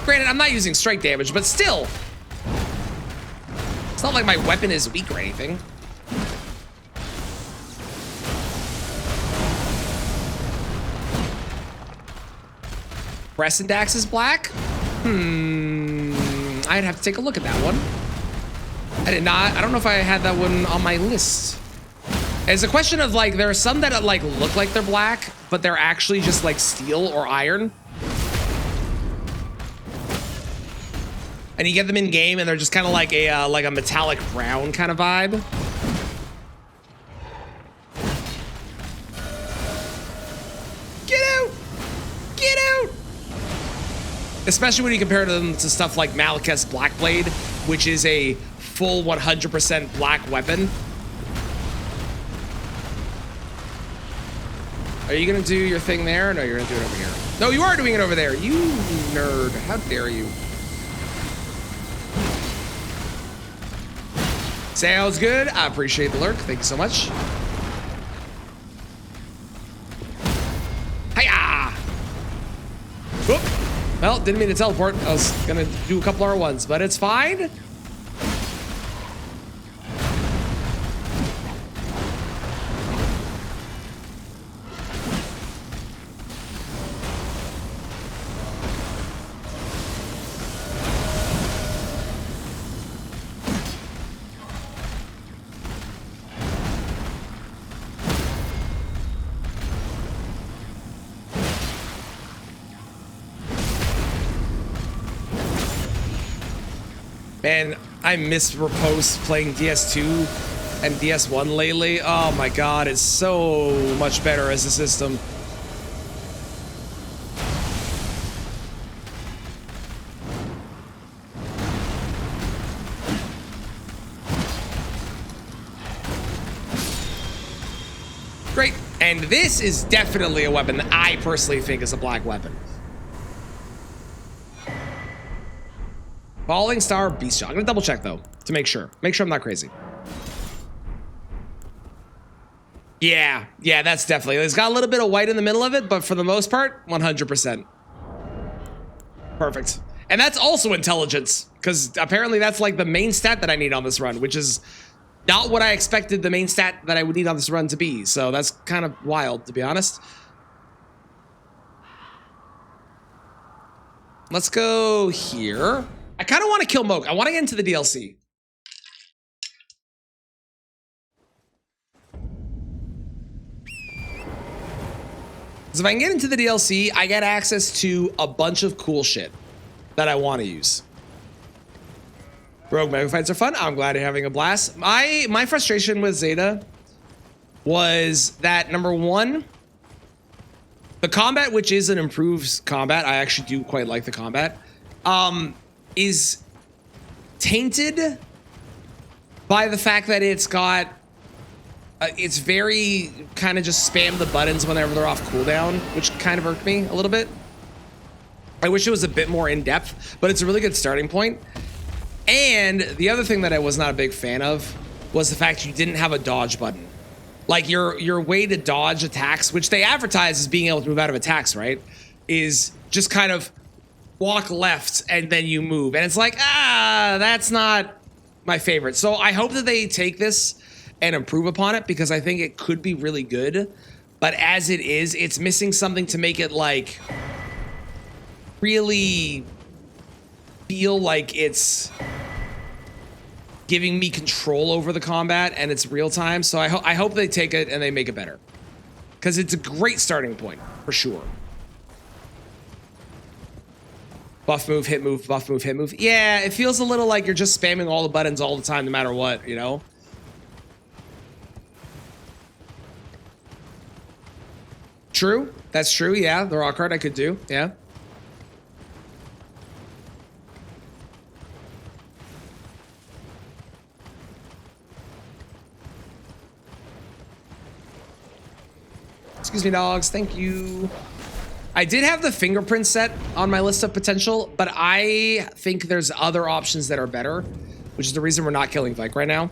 S1: Granted, I'm not using strike damage, but still. It's not like my weapon is weak or anything. Bressendax is black? I'd have to take a look at that one. I did not. I don't know if I had that one on my list. It's a question of like, there are some that like look like they're black, but they're actually just like steel or iron. And you get them in game and they're just kind of like a metallic brown kind of vibe. Get out! Get out! Especially when you compare them to stuff like Malekith's Blackblade, which is a full 100% black weapon. Are you gonna do your thing there? No, you're gonna do it over here. No, you are doing it over there. You nerd. How dare you? Sounds good. I appreciate the lurk. Thank you so much. Hiya! Whoop. Well, didn't mean to teleport. I was gonna do a couple R1s, but it's fine. Man, I miss Riposte playing DS2 and DS1 lately. Oh my god, it's so much better as a system. Great, and this is definitely a weapon that I personally think is a black weapon. Falling Star Beast Shot. I'm gonna double check though to make sure. Make sure I'm not crazy. Yeah, that's definitely. It's got a little bit of white in the middle of it, but for the most part, 100%. Perfect. And that's also intelligence, because apparently that's like the main stat that I need on this run, which is not what I expected the main stat that I would need on this run to be. So that's kind of wild, to be honest. Let's go here. I kind of want to kill Moke. I want to get into the DLC. Because if I can get into the DLC, I get access to a bunch of cool shit that I want to use. Rogue Mega Fights are fun. I'm glad you're having a blast. My frustration with Zeta was that, number one, the combat, which is an improved combat, I actually do quite like the combat, is tainted by the fact that it's got it's very kind of just spam the buttons whenever they're off cooldown, which kind of irked me a little bit. I wish it was a bit more in depth, but it's a really good starting point. And the other thing that I was not a big fan of was the fact you didn't have a dodge button. Like your way to dodge attacks, which they advertise as being able to move out of attacks, right, is just kind of walk left and then you move. And it's like, that's not my favorite. So I hope that they take this and improve upon it, because I think it could be really good. But as it is, it's missing something to make it like really feel like it's giving me control over the combat and it's real time. So I hope they take it and they make it better. because it's a great starting point for sure. Buff move, hit move, buff move, hit move. Yeah, it feels a little like you're just spamming all the buttons all the time, no matter what, you know? True. That's true. Yeah, the rock card I could do. Yeah. Excuse me, dogs. Thank you. I did have the fingerprint set on my list of potential, but I think there's other options that are better, which is the reason we're not killing Vike right now.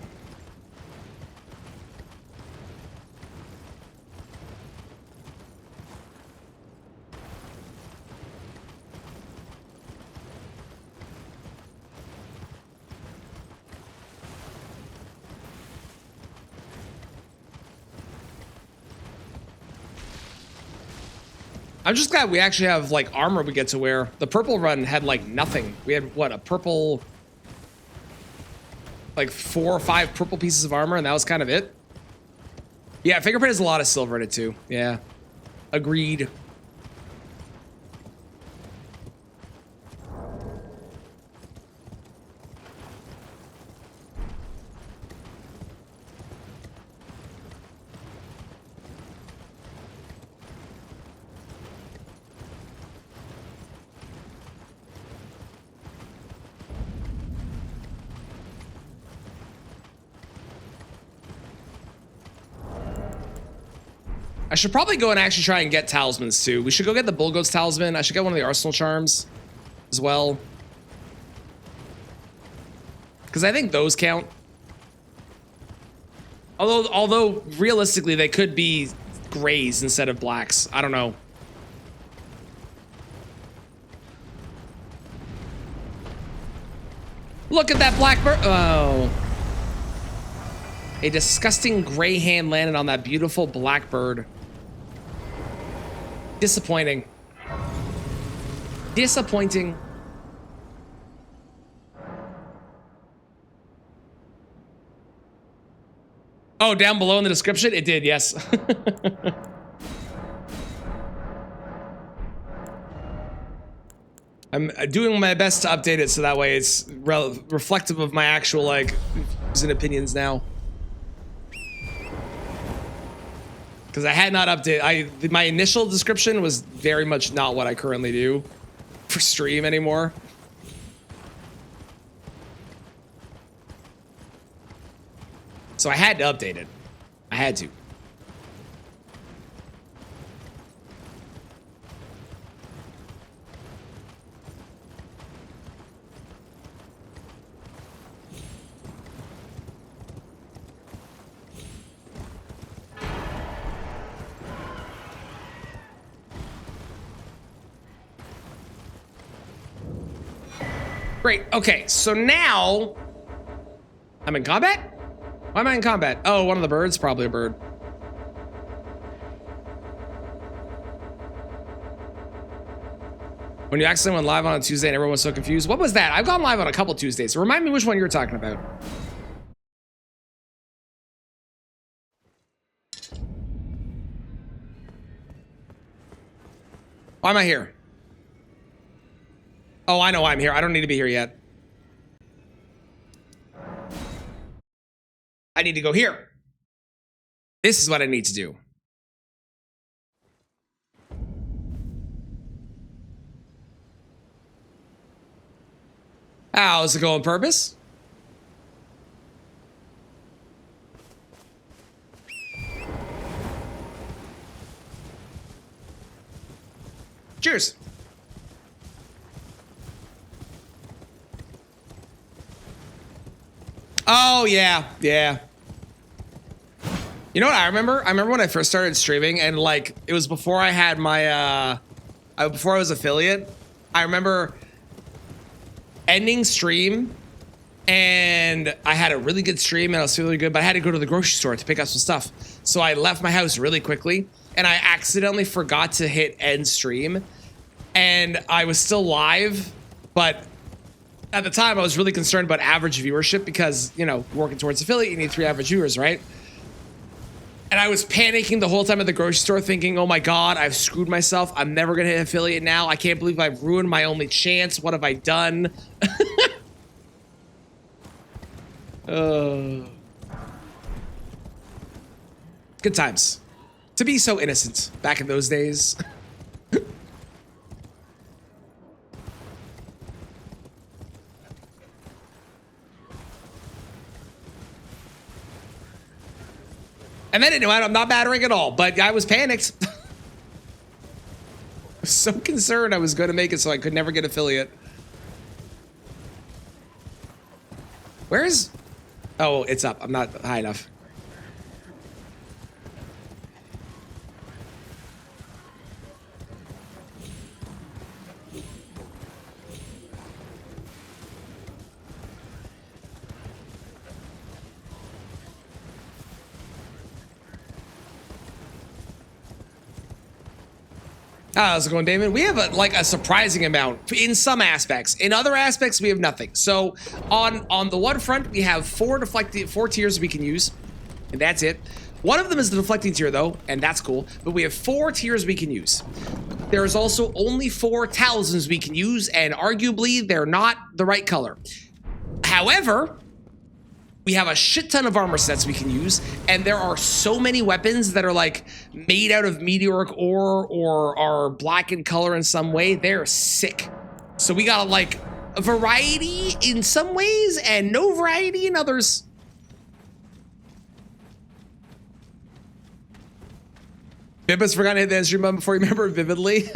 S1: I'm just glad we actually have like armor we get to wear. The purple run had like nothing. We had what, a purple, like 4 or 5 purple pieces of armor, and that was kind of it. Yeah, fingerprint has a lot of silver in it too. Yeah, agreed. I should probably go and actually try and get talismans too. We should go get the Bull Goats talisman. I should get one of the Arsenal charms as well, because I think those count. Although realistically they could be grays instead of blacks. I don't know. Look at that black bird. Oh. A disgusting gray hand landed on that beautiful blackbird. Disappointing. Disappointing. Oh, down below in the description? It did, yes. I'm doing my best to update it so that way it's reflective of my actual, like, views and opinions now. Because I had not updated. My initial description was very much not what I currently do for stream anymore. So I had to update it. I had to. Great. Okay, so now I'm in combat? Why am I in combat? Oh, one of the birds? Probably a bird. When you accidentally went live on a Tuesday and everyone was so confused. What was that? I've gone live on a couple Tuesdays. So remind me which one you're talking about. Why am I here? Oh, I know why I'm here. I don't need to be here yet. I need to go here. This is what I need to do. How's it going, Purpose? Cheers. Oh, yeah. Yeah. You know what I remember? I remember when I first started streaming and like, it was before I had my, before I was affiliate. I remember ending stream and I had a really good stream and I was feeling really good, but I had to go to the grocery store to pick up some stuff. So I left my house really quickly and I accidentally forgot to hit end stream and I was still live, but at the time I was really concerned about average viewership because, you know, working towards affiliate, you need 3 average viewers, right? And I was panicking the whole time at the grocery store thinking, oh my God, I've screwed myself. I'm never going to hit affiliate now. I can't believe I've ruined my only chance. What have I done? Good times. To be so innocent back in those days. And then anyway, I'm not battering at all, but I was panicked. I was so concerned I was going to make it so I could never get affiliate. Where's... Oh, it's up. I'm not high enough. How's it going, Damon? We have a surprising amount in some aspects. In other aspects, we have nothing. So on the one front, we have four tiers we can use, and that's it. One of them is the deflecting tier though, and that's cool. But we have 4 tiers we can use. There is also only 4 talismans we can use, and arguably they're not the right color. However, we have a shit ton of armor sets we can use, and there are so many weapons that are like made out of meteoric ore or are black in color in some way. They're sick. So we got like a variety in some ways and no variety in others. Bibba's forgotten to hit the end stream button before you remember it vividly.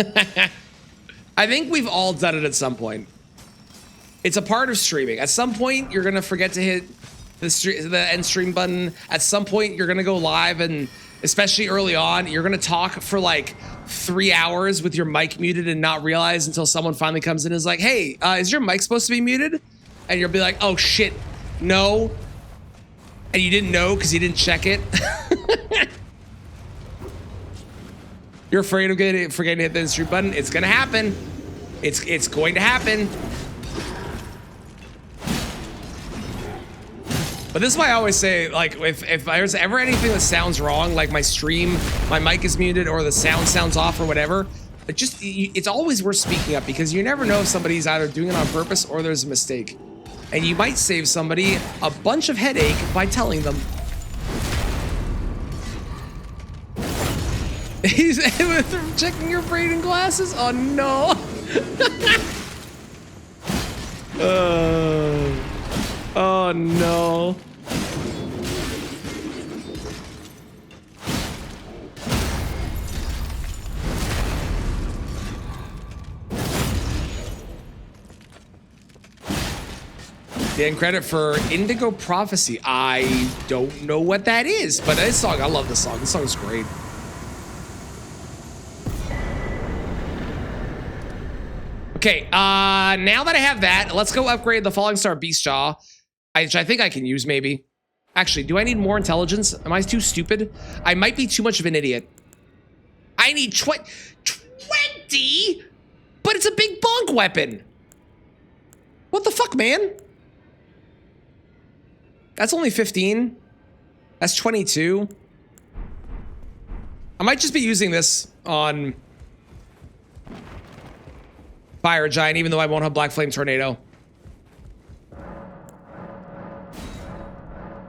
S1: I think we've all done it at some point. It's a part of streaming. At some point, you're gonna forget to hit the end stream button. At some point, you're gonna go live, and especially early on, you're gonna talk for like 3 hours with your mic muted and not realize until someone finally comes in and is like, hey, is your mic supposed to be muted? And you'll be like, oh shit, no. And you didn't know because you didn't check it. You're afraid of forgetting to hit the end stream button. It's gonna happen. It's going to happen. But this is why I always say, like, if there's ever anything that sounds wrong, like my stream, my mic is muted, or the sound sounds off, or whatever, it's always worth speaking up, because you never know if somebody's either doing it on purpose or there's a mistake. And you might save somebody a bunch of headache by telling them. He's checking your braiding glasses? Oh no. Oh no. Getting credit for Indigo Prophecy. I don't know what that is, but this song, I love this song. This song is great. Okay, now that I have that, let's go upgrade the Falling Star Beastjaw, which I think I can use maybe. Actually, do I need more intelligence? Am I too stupid? I might be too much of an idiot. I need 20, but it's a big bonk weapon. What the fuck, man? That's only 15. That's 22. I might just be using this on Fire Giant, even though I won't have Black Flame Tornado.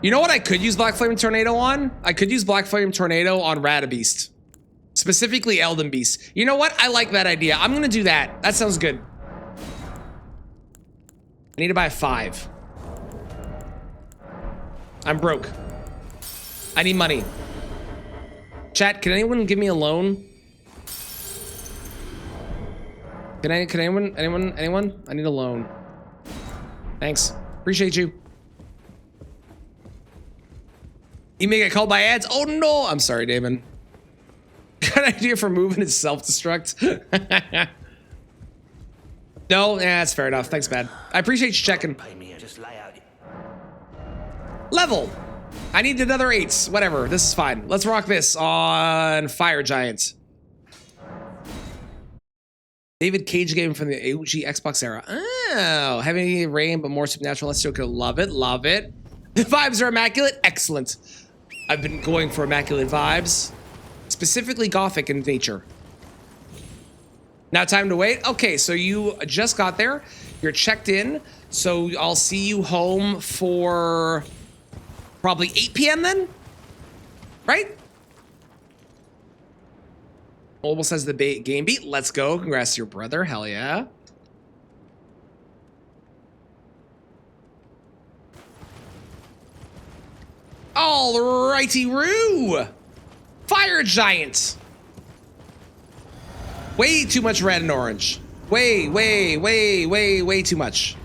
S1: You know what I could use Black Flame Tornado on? I could use Black Flame Tornado on Radabeast. Specifically Elden Beast. You know what? I like that idea. I'm gonna do that. That sounds good. I need to buy 5. I'm broke. I need money. Chat, can anyone give me a loan? Can anyone? I need a loan. Thanks. Appreciate you. You may get called by ads. Oh no! I'm sorry, Damon. Good idea for moving is self-destruct. No, yeah, that's fair enough. Thanks, man. I appreciate you checking.
S6: Pay me, just lay out.
S1: Level. I need another 8s. Whatever. This is fine. Let's rock this on Fire Giant. David Cage game from the OG Xbox era. Oh, heavy rain, but more supernatural. Let's go. Love it. Love it. The vibes are immaculate. Excellent. I've been going for immaculate vibes, specifically gothic in nature. Now time to wait. Okay, so you just got there. You're checked in. So I'll see you home for probably 8 p.m. then, right? Almost has the game beat. Let's go. Congrats to your brother. Hell yeah. Alrighty-roo. Fire Giant. Way too much red and orange. Way too much.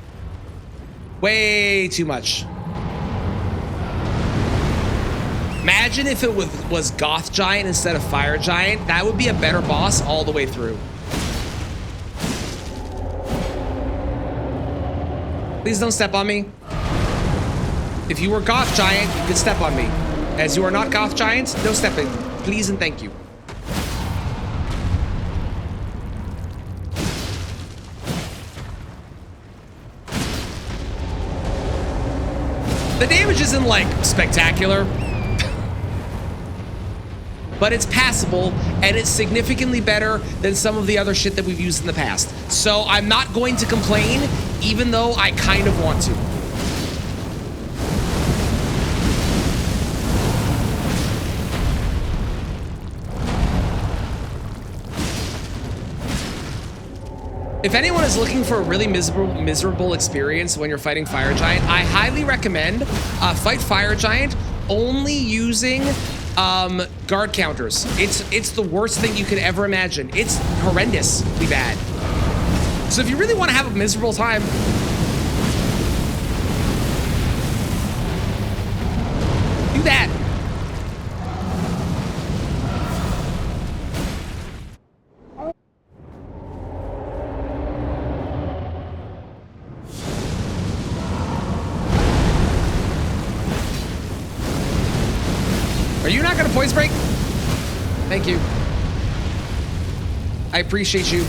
S1: Way too much. Imagine if it was Goth Giant instead of Fire Giant. That would be a better boss all the way through. Please don't step on me. If you were Goth Giant, you could step on me. As you are not Goth Giant, no stepping. Please and thank you. The damage isn't like spectacular, but it's passable and it's significantly better than some of the other shit that we've used in the past. So I'm not going to complain, even though I kind of want to. If anyone is looking for a really miserable experience when you're fighting Fire Giant, I highly recommend fight Fire Giant only using guard counters. It's the worst thing you could ever imagine. It's horrendously bad. So if you really want to have a miserable time, do that. Are you not gonna poise break? Thank you. I appreciate you.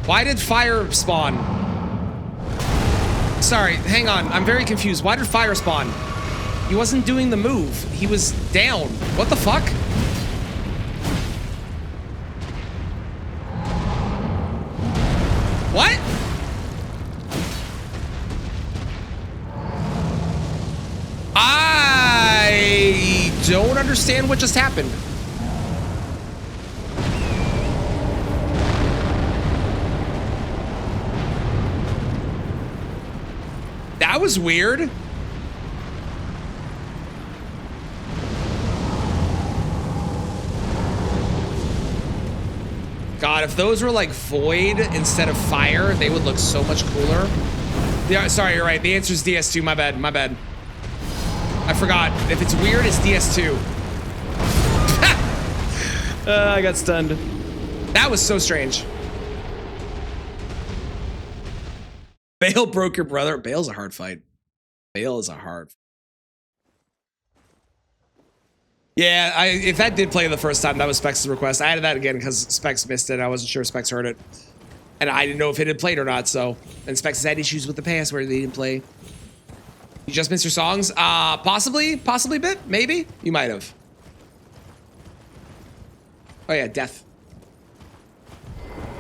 S1: Why did fire spawn? Sorry, hang on. I'm very confused. Why did fire spawn? He wasn't doing the move. He was down. What the fuck? What? I don't understand what just happened. That was weird. God, if those were like void instead of fire, they would look so much cooler. Yeah, sorry, you're right. The answer is DS2. My bad. My bad. I forgot. If it's weird, it's DS2. I got stunned. That was so strange. Bale broke your brother. Bale's a hard fight. Bale is a hard fight. Yeah, if that did play the first time, that was Specs' request. I added that again because Specs missed it. I wasn't sure Specs heard it. And I didn't know if it had played or not, so. And Specs had issues with the past where they didn't play. You just missed your songs? Possibly a bit, maybe? You might have. Oh yeah, death.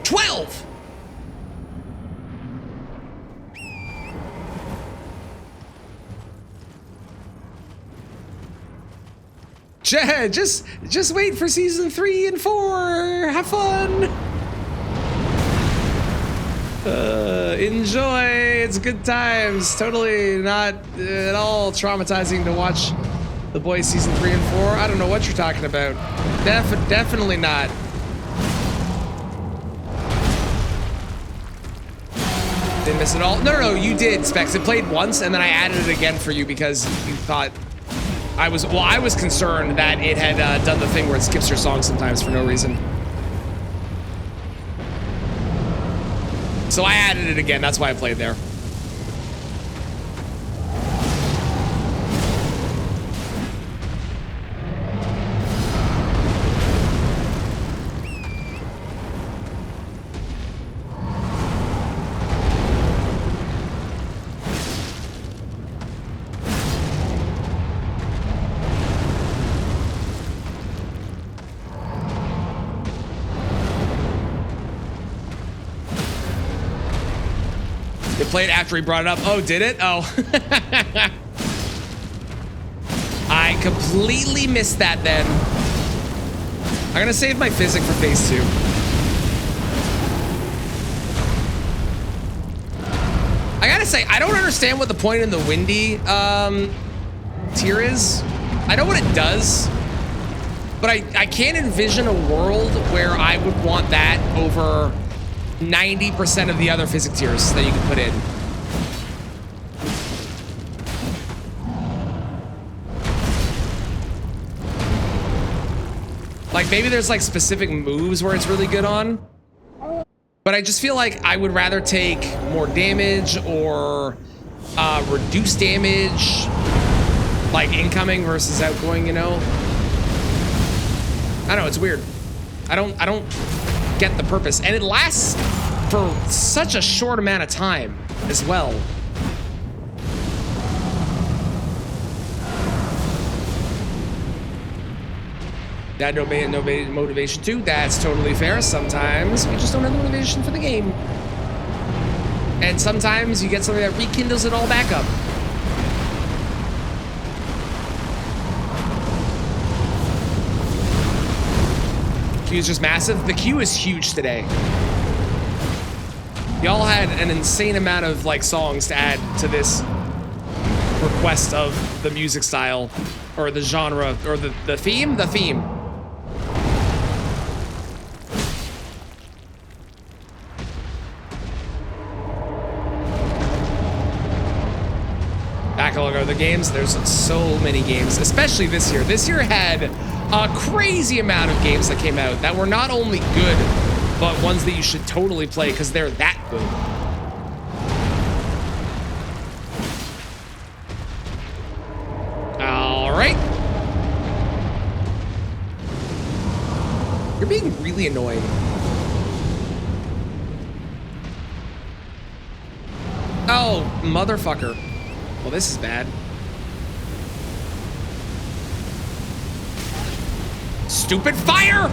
S1: 12! Just wait for season 3 and 4. Have fun. Enjoy. It's good times. Totally not at all traumatizing to watch The Boys season 3 and 4. I don't know what you're talking about. Definitely not. Didn't miss it all. No, you did, Specs. It played once, and then I added it again for you because you thought I was concerned that it had done the thing where it skips your song sometimes for no reason. So I added it again. That's why I played there. It played after he brought it up. Oh, did it? Oh. I completely missed that then. I'm gonna save my physic for phase 2. I gotta say, I don't understand what the point in the windy tier is. I know what it does, but I can't envision a world where I would want that over 90% of the other physic tiers that you can put in. Like maybe there's like specific moves where it's really good on, but I just feel like I would rather take more damage or reduce damage, like incoming versus outgoing, you know? I don't know, it's weird. I don't get the purpose. And it lasts for such a short amount of time as well. That no motivation too. That's totally fair. Sometimes we just don't have the motivation for the game. And sometimes you get something that rekindles it all back up. Queue is just massive. The queue is huge today. Y'all had an insane amount of like songs to add to this request of the music style or the genre or the theme. Backlog of the games. There's so many games, especially this year. This year had a crazy amount of games that came out that were not only good, but ones that you should totally play because they're that good. All right. You're being really annoying. Oh, motherfucker. Well, this is bad. Stupid fire!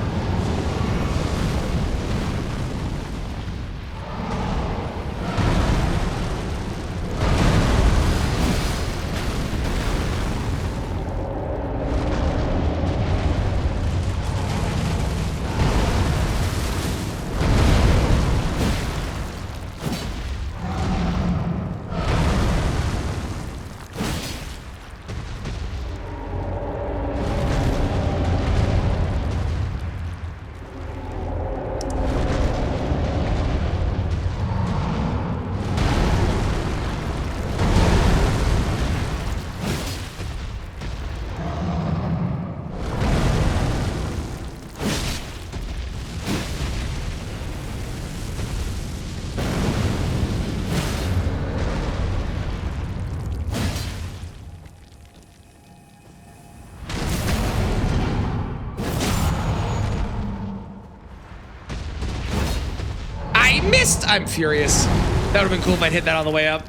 S1: I'm furious. That would have been cool if I'd hit that on the way up.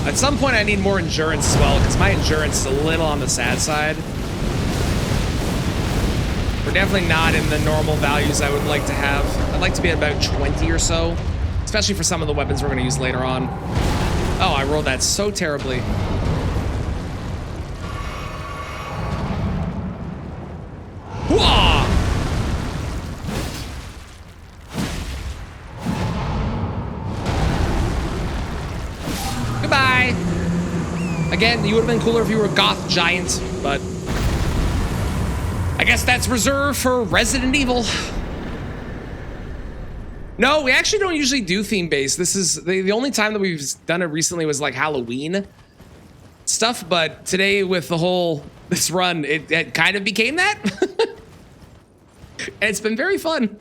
S1: At some point, I need more endurance as well, because my endurance is a little on the sad side. We're definitely not in the normal values I would like to have. I'd like to be at about 20 or so, especially for some of the weapons we're going to use later on. Oh, I rolled that so terribly. Whoa! Goodbye. Again, you would have been cooler if you were a goth giant, but I guess that's reserved for Resident Evil. No, we actually don't usually do theme-based. This is the only time that we've done it recently was like Halloween stuff, but today with the whole this run, it kind of became that. And it's been very fun. And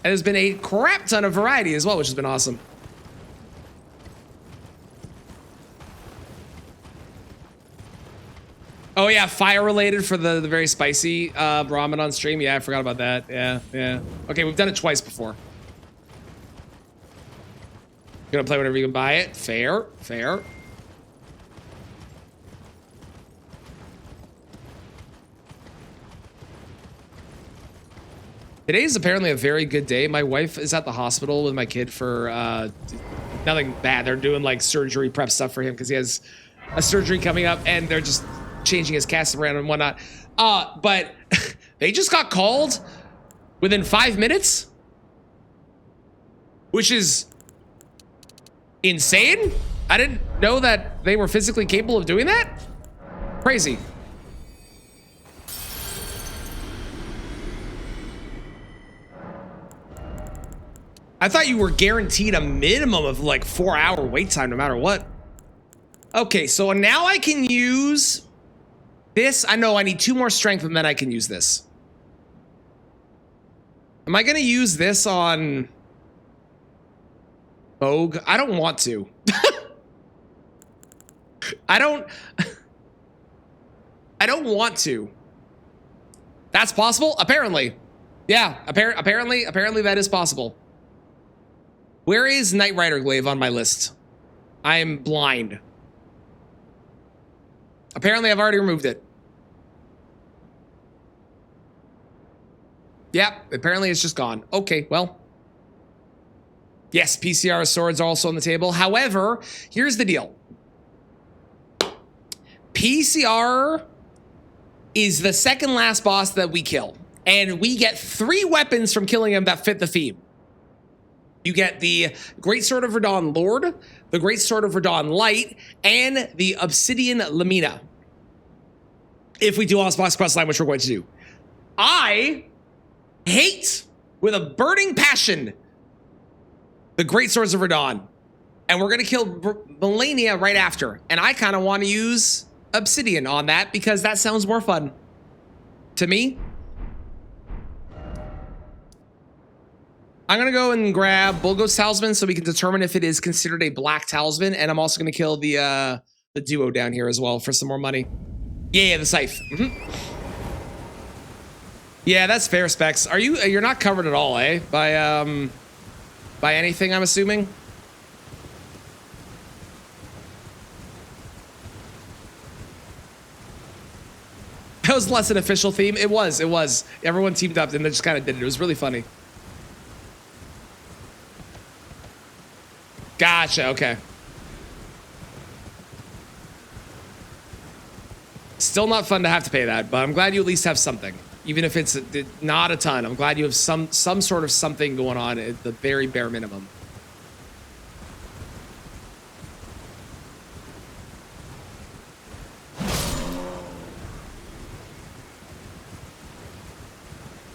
S1: there's been a crap ton of variety as well, which has been awesome. Oh yeah, fire related for the very spicy ramen on stream. Yeah, I forgot about that. Yeah. Okay, we've done it twice before. You're gonna play whenever you can buy it. Fair. Today is apparently a very good day. My wife is at the hospital with my kid for nothing bad. They're doing like surgery prep stuff for him because he has a surgery coming up, and they're just changing his cast around and whatnot. But they just got called within 5 minutes, which is insane. I didn't know that they were physically capable of doing that. Crazy. I thought you were guaranteed a minimum of like 4-hour wait time no matter what. Okay, so now I can use this. I know I need 2 more strength and then I can use this. Am I gonna use this on Vogue? I don't want to. I don't want to. That's possible? Apparently. Yeah, apparently that is possible. Where is Knight Rider Glaive on my list? I am blind. Apparently I've already removed it. Yep, apparently it's just gone. Okay, well. Yes, PCR swords are also on the table. However, here's the deal. PCR is the second last boss that we kill. And we get 3 weapons from killing him that fit the theme. You get the Great Sword of Radahn Lord, the Great Sword of Radahn Light, and the Obsidian Lamina. If we do Lost Box Questline, which we're going to do. I hate, with a burning passion, the Great Swords of Radahn. And we're going to kill Malenia right after. And I kind of want to use Obsidian on that because that sounds more fun. To me. I'm going to go and grab Bulgo's Talisman so we can determine if it is considered a black talisman. And I'm also going to kill the duo down here as well for some more money. Yeah, the scythe. Yeah, that's fair, Specs. You're not covered at all, eh? By anything, I'm assuming? That was less an official theme. It was. Everyone teamed up and they just kind of did it. It was really funny. Gotcha, okay. Still not fun to have to pay that, but I'm glad you at least have something. Even if it's not a ton, I'm glad you have some sort of something going on at the very bare minimum.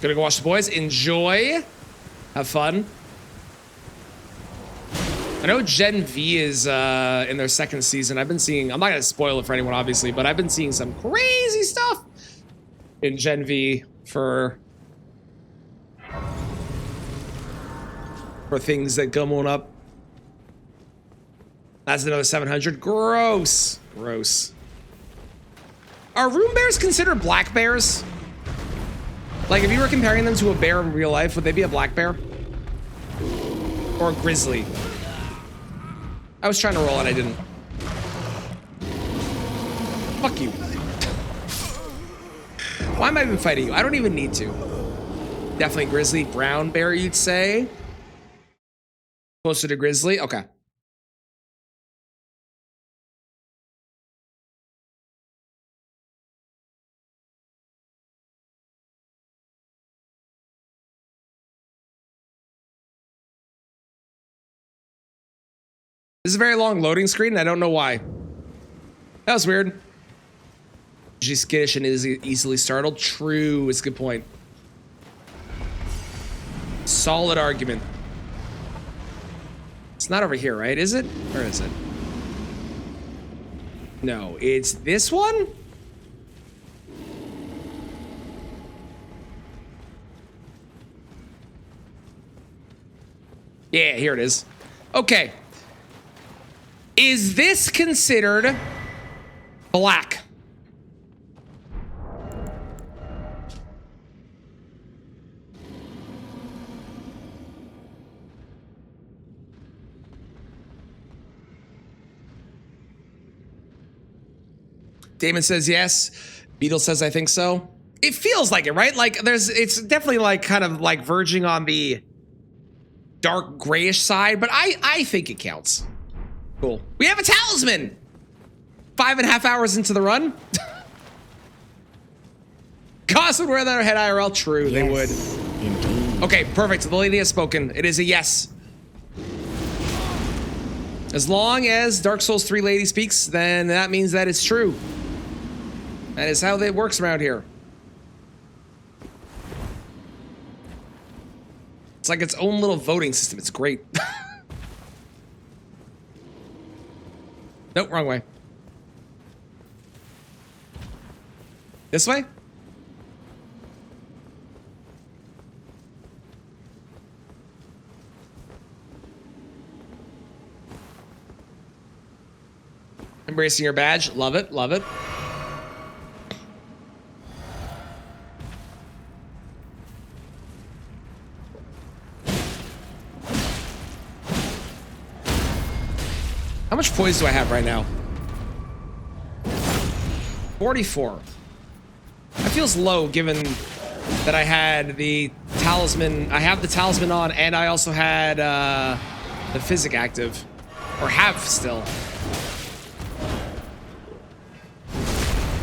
S1: Gonna go watch the boys. Enjoy. Have fun. I know Gen V is in their 2nd season. I've been seeing, I'm not going to spoil it for anyone, obviously, but I've been seeing some crazy stuff in Gen V for things that come on up. That's another 700. Gross. Gross. Are rune bears considered black bears? Like, if you were comparing them to a bear in real life, would they be a black bear? Or a grizzly? I was trying to roll and I didn't. Fuck you. Why am I even fighting you? I don't even need to. Definitely grizzly. Brown bear, you'd say? Closer to grizzly? Okay. This is a very long loading screen. I don't know why. That was weird. Usually skittish and is easily startled. True, it's a good point. Solid argument. It's not over here, right? Is it? Where is it? No, it's this one? Yeah, here it is. Okay. Is this considered black? Damon says yes. Beetle says I think so. It feels like it, right? Like it's definitely like kind of like verging on the dark grayish side, but I think it counts. Cool. We have a talisman. 5.5 hours into the run. Goss would wear their head IRL. True, they would.
S3: Indeed.
S1: Okay, perfect. The lady has spoken. It is a yes. As long as Dark Souls 3 lady speaks, then that means that it's true. That is how it works around here. It's like its own little voting system. It's great. Nope, wrong way. This way? Embracing your badge. Love it, love it. How much poise do I have right now? 44. That feels low given that I had the talisman. I have the talisman on and I also had the physic active. Or have still.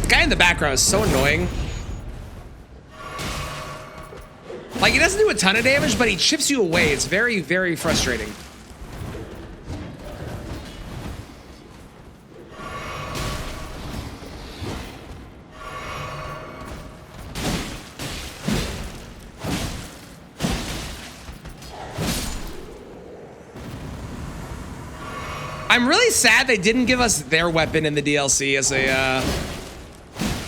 S1: The guy in the background is so annoying. Like, he doesn't do a ton of damage, but he chips you away. It's very, very frustrating. I'm really sad they didn't give us their weapon in the DLC as a,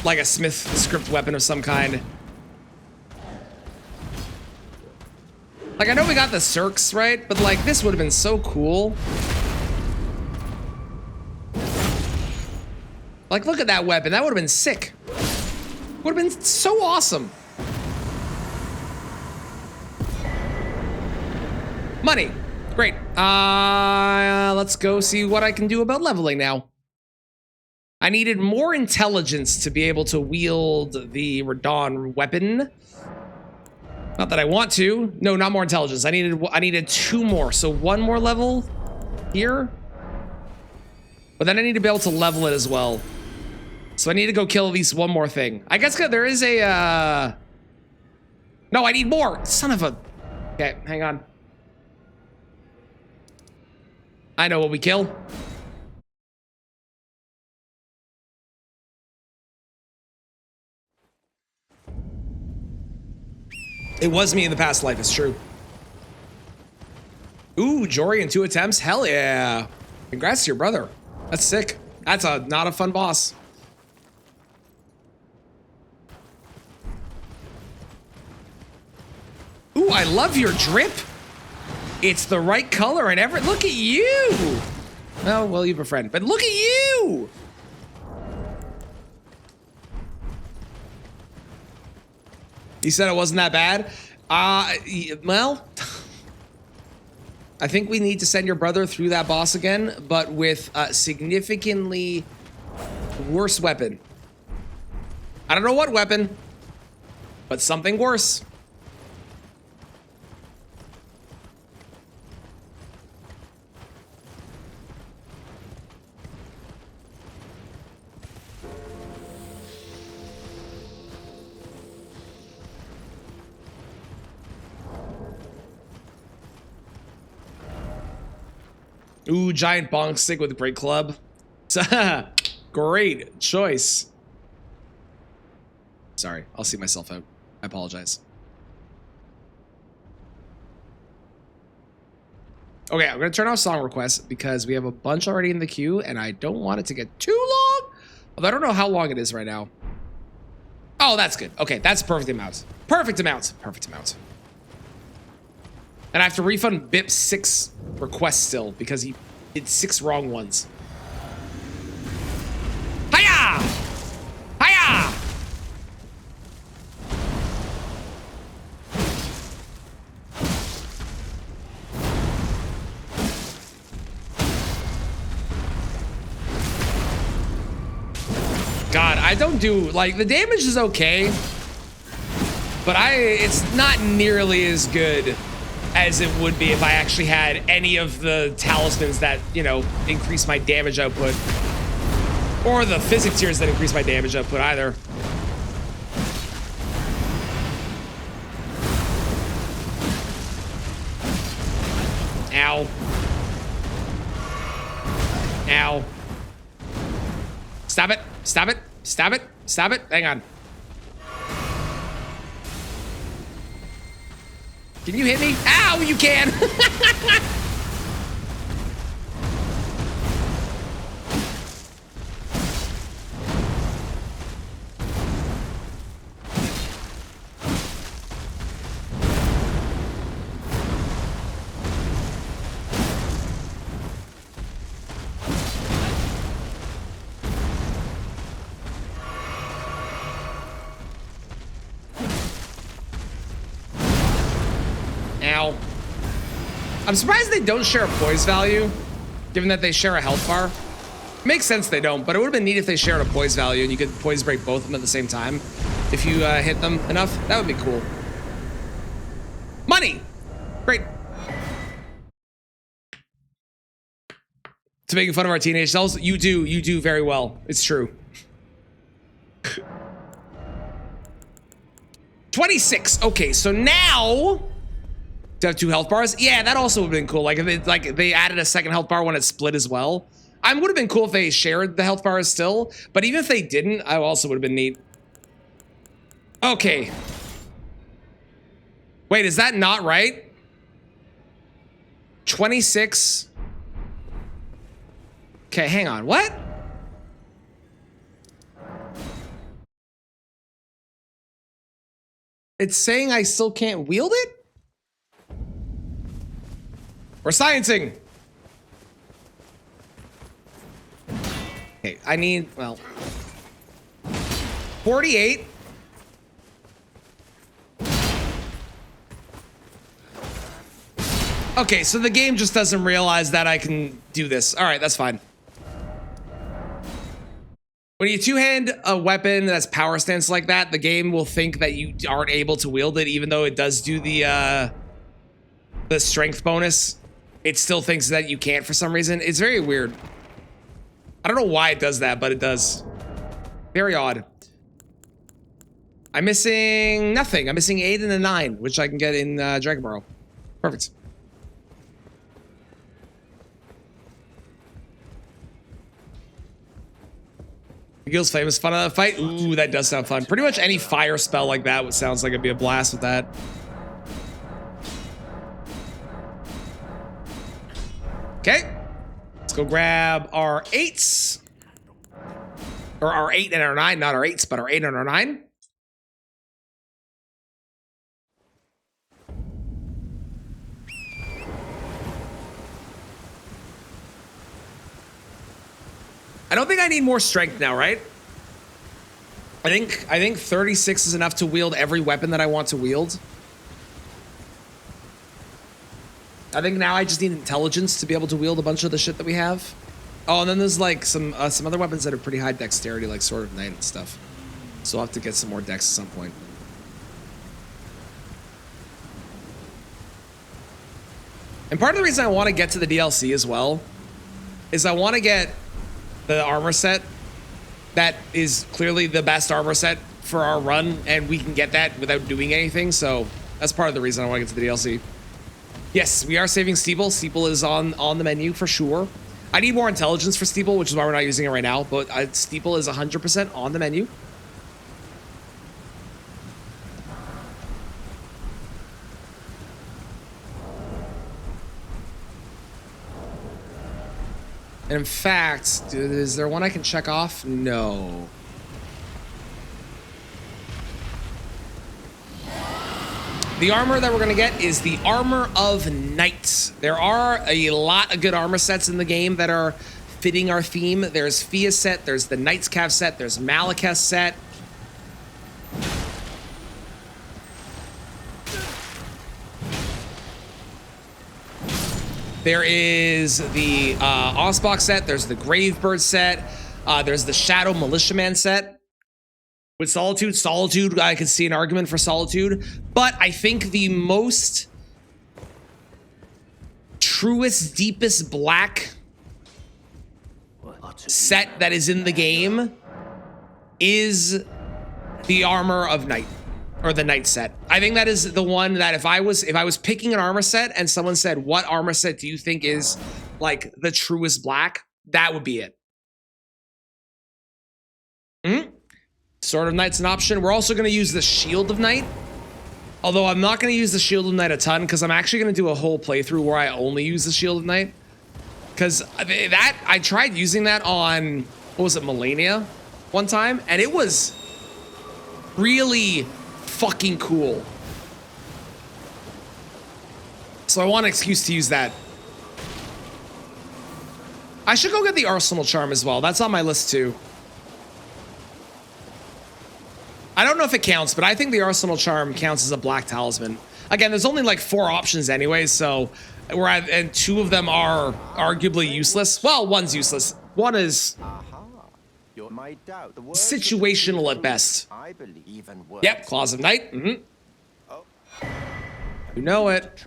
S1: like a Smith script weapon of some kind. Like, I know we got the Cirques, right? But, like, this would have been so cool. Like, look at that weapon. That would have been sick. Would have been so awesome. Money. Great. Let's go see what I can do about leveling now. I needed more intelligence to be able to wield the Radahn weapon. Not that I want to. No, not more intelligence. I needed 2 more. So 1 more level here. But then I need to be able to level it as well. So I need to go kill at least 1 more thing. I guess there is a No, I need more. Son of a... Okay, hang on. I know what we kill. It was me in the past life, it's true. Ooh, Jory in 2 attempts? Hell yeah. Congrats to your brother. That's sick. That's not a fun boss. Ooh, I love your drip. It's the right color and everything. Look at you. Oh, well, you have a friend, but look at you. You said it wasn't that bad? Well, I think we need to send your brother through that boss again, but with a significantly worse weapon. I don't know what weapon, but something worse. Ooh, giant bonk stick with a great club. Great choice. Sorry, I'll see myself out. I apologize. Okay, I'm gonna turn off song requests because we have a bunch already in the queue and I don't want it to get too long. Although I don't know how long it is right now. Oh, that's good. Okay, that's perfect amount. Perfect amount. Perfect amount. And I have to refund Bip 6 requests still because he did 6 wrong ones. Hiya! Hiya! God, I don't do, like, the damage is okay, but it's not nearly as good as it would be if I actually had any of the talismans that, you know, increase my damage output. Or the physic tiers that increase my damage output either. Ow. Ow. Stop it. Stop it. Stop it. Stop it. Hang on. Can you hit me? Ow, you can. Ow. I'm surprised they don't share a poise value, given that they share a health bar. Makes sense they don't, but it would have been neat if they shared a poise value and you could poise break both of them at the same time. If you hit them enough, that would be cool. Money! Great. To making fun of our teenage selves, you do very well. It's true. 26. Okay, so now to have 2 health bars. Yeah, that also would have been cool. Like if they added a second health bar when it split as well. I would have been cool if they shared the health bars still, but even if they didn't, I also would have been neat. Okay. Wait, is that not right? 26. Okay, hang on. What? It's saying I still can't wield it? We're sciencing. Okay, I need, well, 48. Okay, so the game just doesn't realize that I can do this. All right, that's fine. When you two-hand a weapon that's power stance like that, the game will think that you aren't able to wield it, even though it does do the strength bonus. It still thinks that you can't for some reason. It's very weird. I don't know why it does that, but it does. Very odd. I'm missing nothing. I'm missing 8 and a 9, which I can get in Dragonboro. Perfect. Gil's famous fun of that fight. Ooh, that does sound fun. Pretty much any fire spell like that sounds like it'd be a blast with that. Okay. Let's go grab our 8s. Or our 8 and our 9. Not our 8s, but our 8 and our 9. I don't think I need more strength now, right? I think 36 is enough to wield every weapon that I want to wield. I think now I just need intelligence to be able to wield a bunch of the shit that we have. Oh, and then there's like some other weapons that are pretty high dexterity, like Sword of Night and stuff. So I'll have to get some more dex at some point. And part of the reason I want to get to the DLC as well is I want to get the armor set that is clearly the best armor set for our run, and we can get that without doing anything. So that's part of the reason I want to get to the DLC. Yes, we are saving Steeple. Steeple is on the menu for sure. I need more intelligence for Steeple, which is why we're not using it right now, but Steeple is 100% on the menu. And in fact, is there one I can check off? No. The armor that we're going to get is the Armor of Night. There are a lot of good armor sets in the game that are fitting our theme. There's Fia set, there's the Knight's Cav set, there's Malekith set. There is the Osbok set, there's the Gravebird set, there's the Shadow Militiaman set. With Solitude, I could see an argument for Solitude, but I think the most truest, deepest black set that is in the game is the Armor of Night, or the Night set. I think that is the one that if I was picking an armor set and someone said, what armor set do you think is like the truest black? That would be it. Sword of Night's an option. We're also going to use the Shield of Night. Although I'm not going to use the Shield of Night a ton because I'm actually going to do a whole playthrough where I only use the Shield of Night. Because that, I tried using that on, what was it, Melania one time? And it was really fucking cool. So I want an excuse to use that. I should go get the Arsenal Charm as well. That's on my list too. I don't know if it counts, but I think the Arsenal Charm counts as a black talisman. Again, there's only like 4 options anyway, so and 2 of them are arguably useless. Well, one's useless. One is situational at best. Yep, Claws of Night. You know it.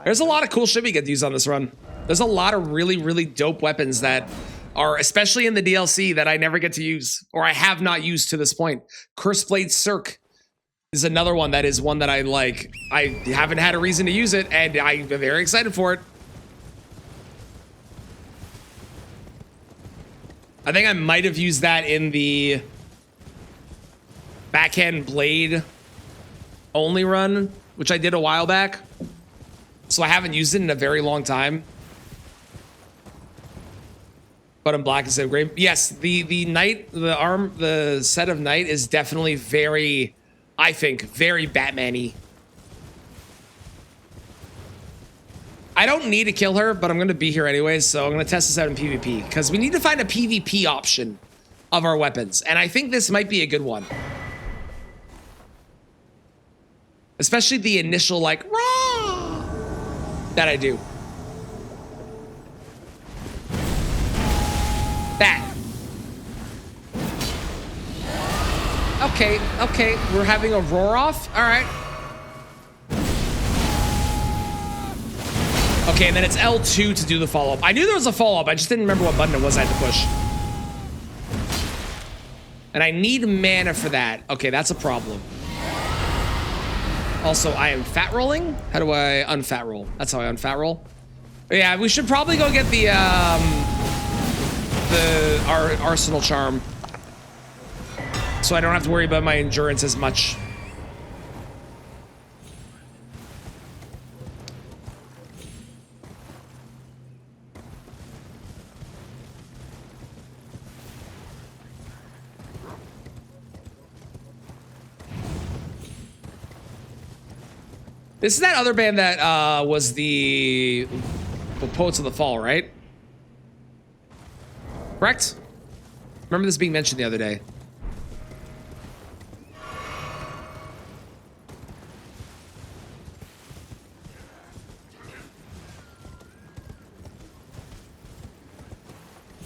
S1: There's a lot of cool shit we get to use on this run. There's a lot of really, really dope weapons that are, especially in the DLC, that I never get to use, or I have not used to this point. Curseblade Cirque is another one that is one that I like. I haven't had a reason to use it, and I'm very excited for it. I think I might have used that in the backhand blade only run, which I did a while back. So I haven't used it in a very long time. But in black instead of gray. Yes, the Knight, the set of Knight is definitely very, I think, very Batman-y. I don't need to kill her, but I'm going to be here anyways, so I'm going to test this out in PvP. Because we need to find a PvP option of our weapons. And I think this might be a good one. Especially the initial, like, Rah! That I do. That. Okay, we're having a roar off. All right. Okay, and then it's L2 to do the follow-up. I knew there was a follow-up. I just didn't remember what button it was I had to push. And I need mana for that. Okay, that's a problem. Also, I am fat rolling. How do I unfat roll? That's how I unfat roll. Yeah, we should probably go get the our Arsenal Charm, so I don't have to worry about my endurance as much. This is that other band that was the Poets of the Fall, right? Correct? Remember this being mentioned the other day.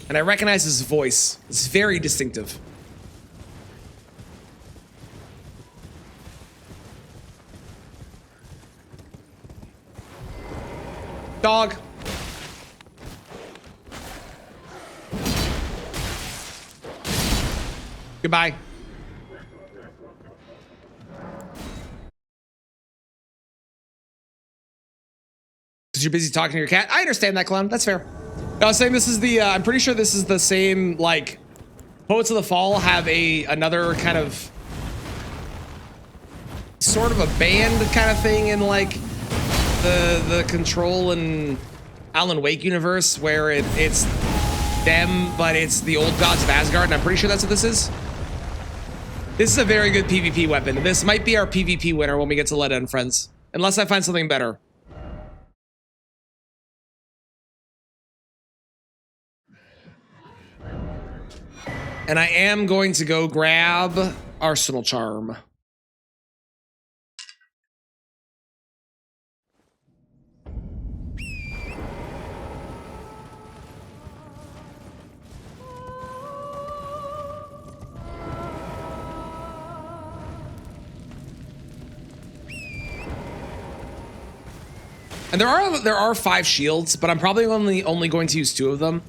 S1: And I recognize his voice. It's very distinctive. Dog. Goodbye. Because you're busy talking to your cat. I understand that, clown. That's fair. I was saying this is the, I'm pretty sure this is the same, like, Poets of the Fall have another kind of, sort of a band kind of thing in, like, the Control and Alan Wake universe, where it's them, but it's the old gods of Asgard, and I'm pretty sure that's what this is. This is a very good PvP weapon. This might be our PvP winner when we get to Let In Friends. Unless I find something better. And I am going to go grab Arsenal Charm. And there are 5 shields, but I'm probably only going to use 2 of them.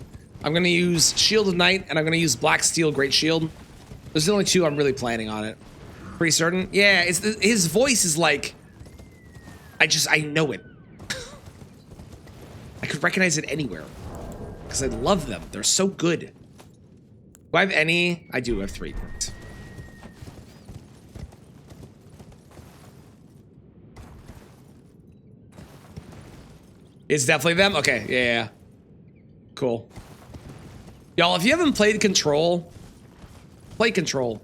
S1: I'm going to use Shield of Night, and I'm going to use Black Steel Great Shield. Those are the only 2 I'm really planning on it. Pretty certain. Yeah, his voice is like, I know it. I could recognize it anywhere because I love them. They're so good. Do I have any? I do have 3. It's definitely them? Okay, yeah. Cool. Y'all, if you haven't played Control, play Control.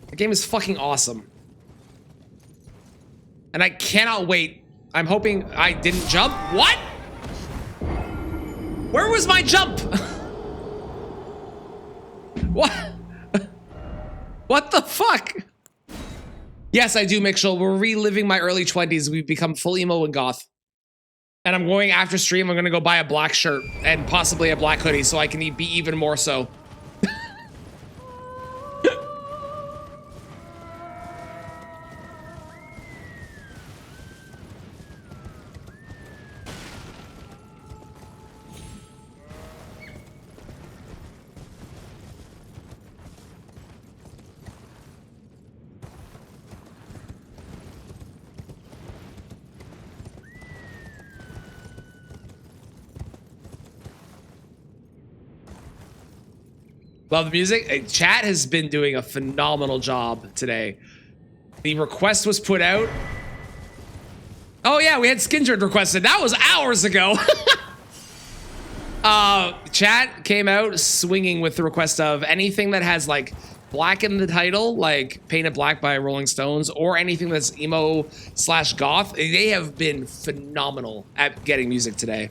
S1: The game is fucking awesome. And I cannot wait. I'm hoping I didn't jump. What? Where was my jump? What? What the fuck? Yes, I do, Mitchell. We're reliving my early 20s. We've become full emo and goth. And I'm going after stream. I'm going to go buy a black shirt and possibly a black hoodie so I can be even more so. Love the music. Chat has been doing a phenomenal job today. The request was put out. Oh yeah, we had Skindred requested. That was hours ago. Chat came out swinging with the request of anything that has like black in the title, like Painted Black by Rolling Stones, or anything that's emo / goth. They have been phenomenal at getting music today.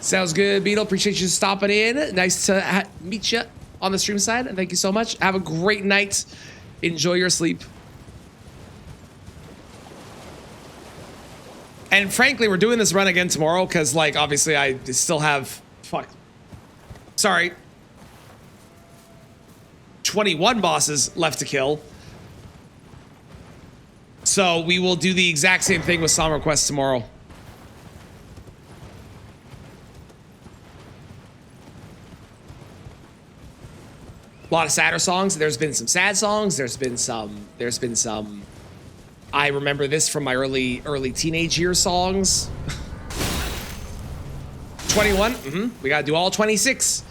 S1: Sounds good, Beetle. Appreciate you stopping in. Nice to meet you on the stream side, and thank you so much. Have a great night. Enjoy your sleep. And frankly, we're doing this run again tomorrow because, like, obviously I still have, 21 bosses left to kill. So we will do the exact same thing with Song Request tomorrow. A lot of sadder songs. There's been some sad songs. There's been some I remember this from my early teenage year songs. 21. We gotta do all 26.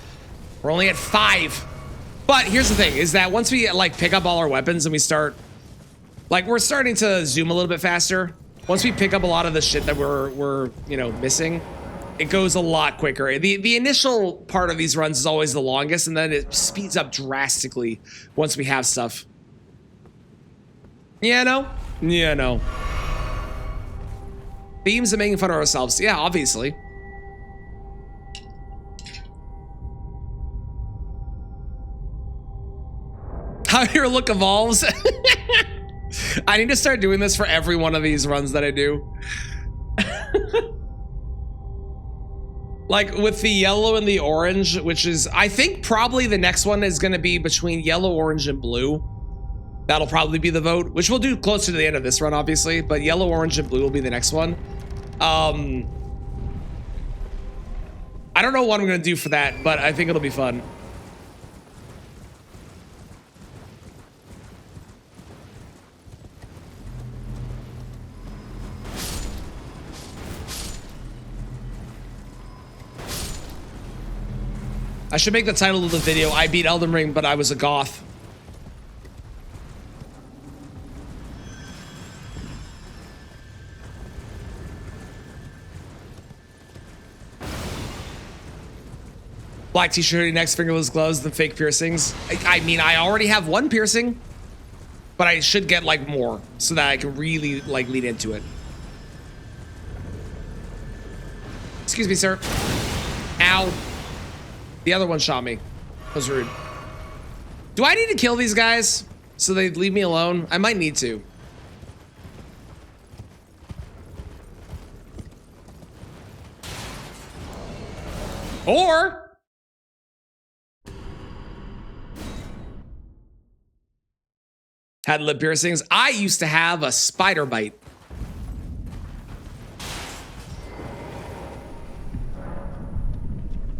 S1: We're only at 5. But here's the thing, is that once we like pick up all our weapons and we start, like, we're starting to zoom a little bit faster. Once we pick up a lot of the shit that we're you know, missing, it goes a lot quicker. The initial part of these runs is always the longest, and then it speeds up drastically once we have stuff. Yeah, no? Yeah, no. Themes of making fun of ourselves. Yeah, obviously. How your look evolves. I need to start doing this for every one of these runs that I do. Like with the yellow and the orange, which is, I think probably the next one is going to be between yellow, orange, and blue. That'll probably be the vote, which we'll do closer to the end of this run, obviously. But yellow, orange, and blue will be the next one. I don't know what I'm going to do for that, but I think it'll be fun. I should make the title of the video, I beat Elden Ring, but I was a goth. Black t-shirt, next fingerless gloves, the fake piercings. I mean, I already have one piercing, but I should get like more so that I can really like lead into it. Excuse me, sir. Ow. The other one shot me. That was rude. Do I need to kill these guys so they leave me alone? I might need to. Or had lip piercings. I used to have a spider bite.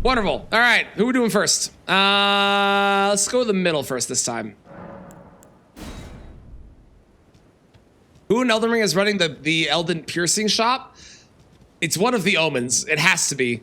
S1: Wonderful. All right, who are we doing first? Let's go to the middle first this time. Who in Elden Ring is running the Elden piercing shop? It's one of the omens. It has to be.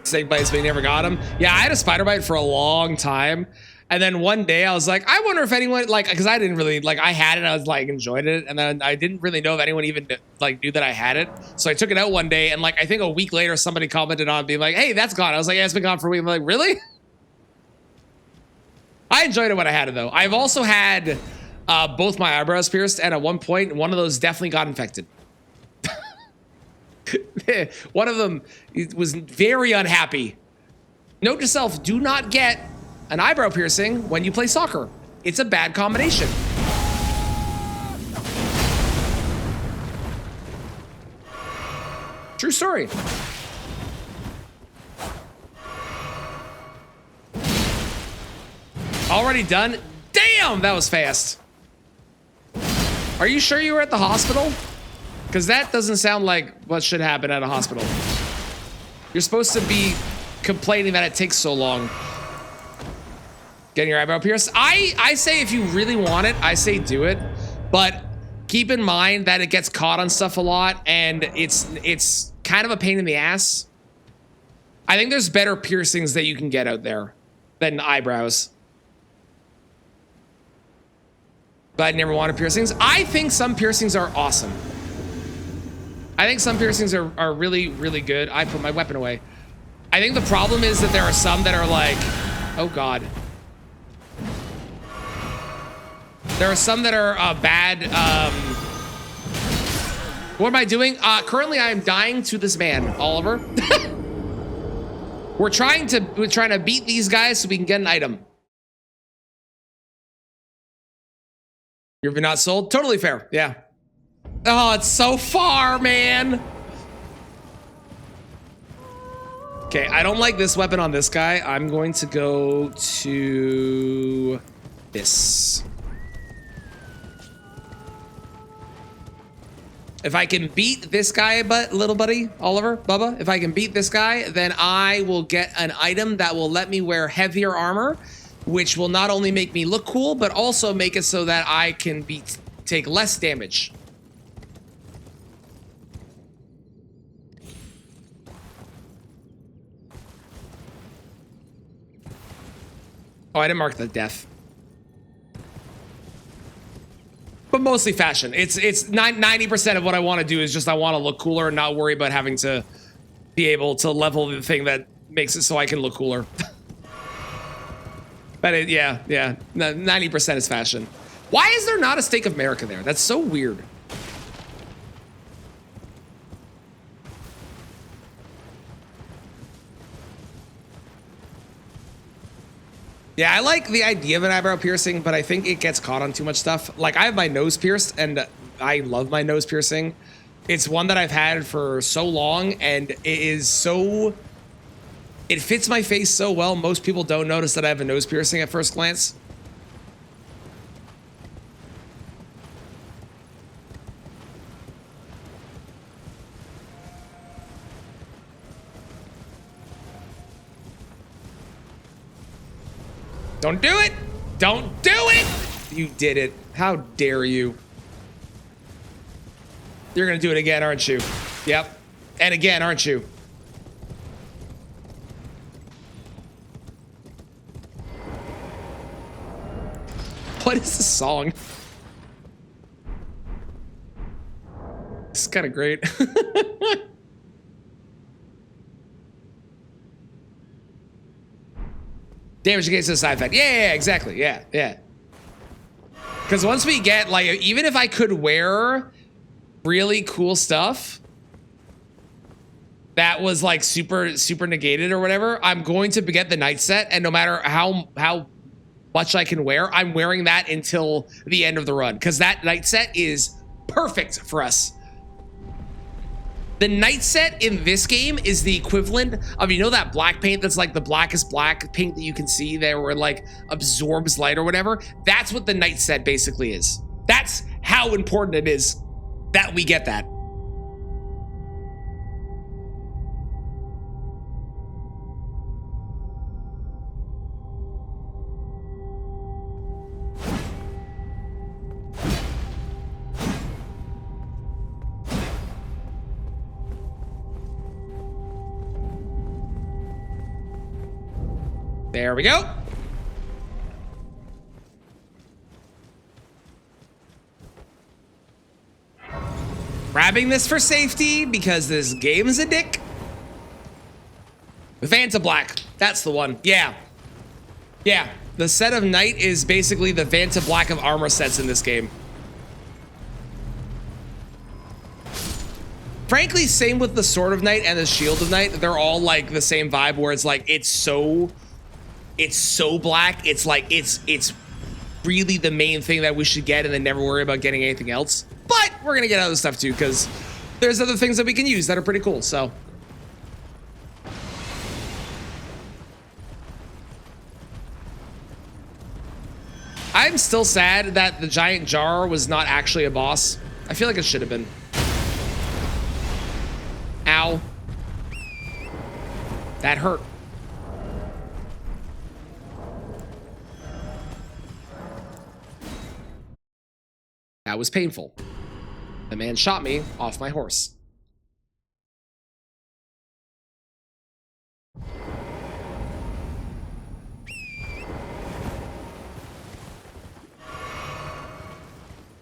S1: Snake bites, but he never got him. Yeah, I had a spider bite for a long time. And then one day I was like, I wonder if anyone, like, because I didn't really, like, I had it, I was like, enjoyed it. And then I didn't really know if anyone even, like, knew that I had it. So I took it out one day, and, like, I think a week later, somebody commented on it, being like, hey, that's gone. I was like, yeah, it's been gone for a week. I'm like, really? I enjoyed it when I had it, though. I've also had both my eyebrows pierced, and at one point, one of those definitely got infected. One of them was very unhappy. Note to self, do not get an eyebrow piercing when you play soccer. It's a bad combination. True story. Already done? Damn, that was fast. Are you sure you were at the hospital? Because that doesn't sound like what should happen at a hospital. You're supposed to be complaining that it takes so long. Getting your eyebrow pierced? I say if you really want it, I say do it. But keep in mind that it gets caught on stuff a lot, and it's kind of a pain in the ass. I think there's better piercings that you can get out there than eyebrows. But I never wanted piercings. I think some piercings are awesome. I think some piercings are really, really good. I put my weapon away. I think the problem is that there are some that are like, oh God. There are some that are bad. What am I doing? Currently I am dying to this man, Oliver. We're trying to beat these guys so we can get an item. You're not sold? Totally fair, yeah. Oh, it's so far, man. Okay, I don't like this weapon on this guy. I'm going to go to this. If I can beat this guy, little buddy, Oliver, Bubba, if I can beat this guy, then I will get an item that will let me wear heavier armor, which will not only make me look cool, but also make it so that I can take less damage. Oh, I didn't mark the death. But mostly fashion. It's 90% of what I want to do is just I want to look cooler and not worry about having to be able to level the thing that makes it so I can look cooler. But yeah, 90% is fashion. Why is there not a Stake of America there? That's so weird. Yeah, I like the idea of an eyebrow piercing, but I think it gets caught on too much stuff. Like, I have my nose pierced, and I love my nose piercing. It's one that I've had for so long, and it fits my face so well, most people don't notice that I have a nose piercing at first glance. Don't do it! Don't do it! You did it. How dare you? You're gonna do it again, aren't you? Yep. And again, aren't you? What is this song? It's kind of great. Damage against the side effect. Yeah, exactly. Yeah. Because once we get, like, even if I could wear really cool stuff, that was like super negated or whatever, I'm going to get the night set, and no matter how much I can wear, I'm wearing that until the end of the run, because that night set is perfect for us. The night set in this game is the equivalent of, you know, that black paint that's like the blackest black paint that you can see there, where it like absorbs light or whatever. That's what the night set basically is. That's how important it is that we get that. There we go. Grabbing this for safety because this game is a dick. Vanta Black. That's the one. Yeah. Yeah. The set of Night is basically the Vanta Black of armor sets in this game. Frankly, same with the Sword of Night and the Shield of Night. They're all like the same vibe, where it's like it's so black. It's like it's really the main thing that we should get, and then never worry about getting anything else. But we're gonna get other stuff too, because there's other things that we can use that are pretty cool. So I'm still sad that the giant jar was not actually a boss. I feel like it should have been. Ow. That hurt. That was painful. The man shot me off my horse.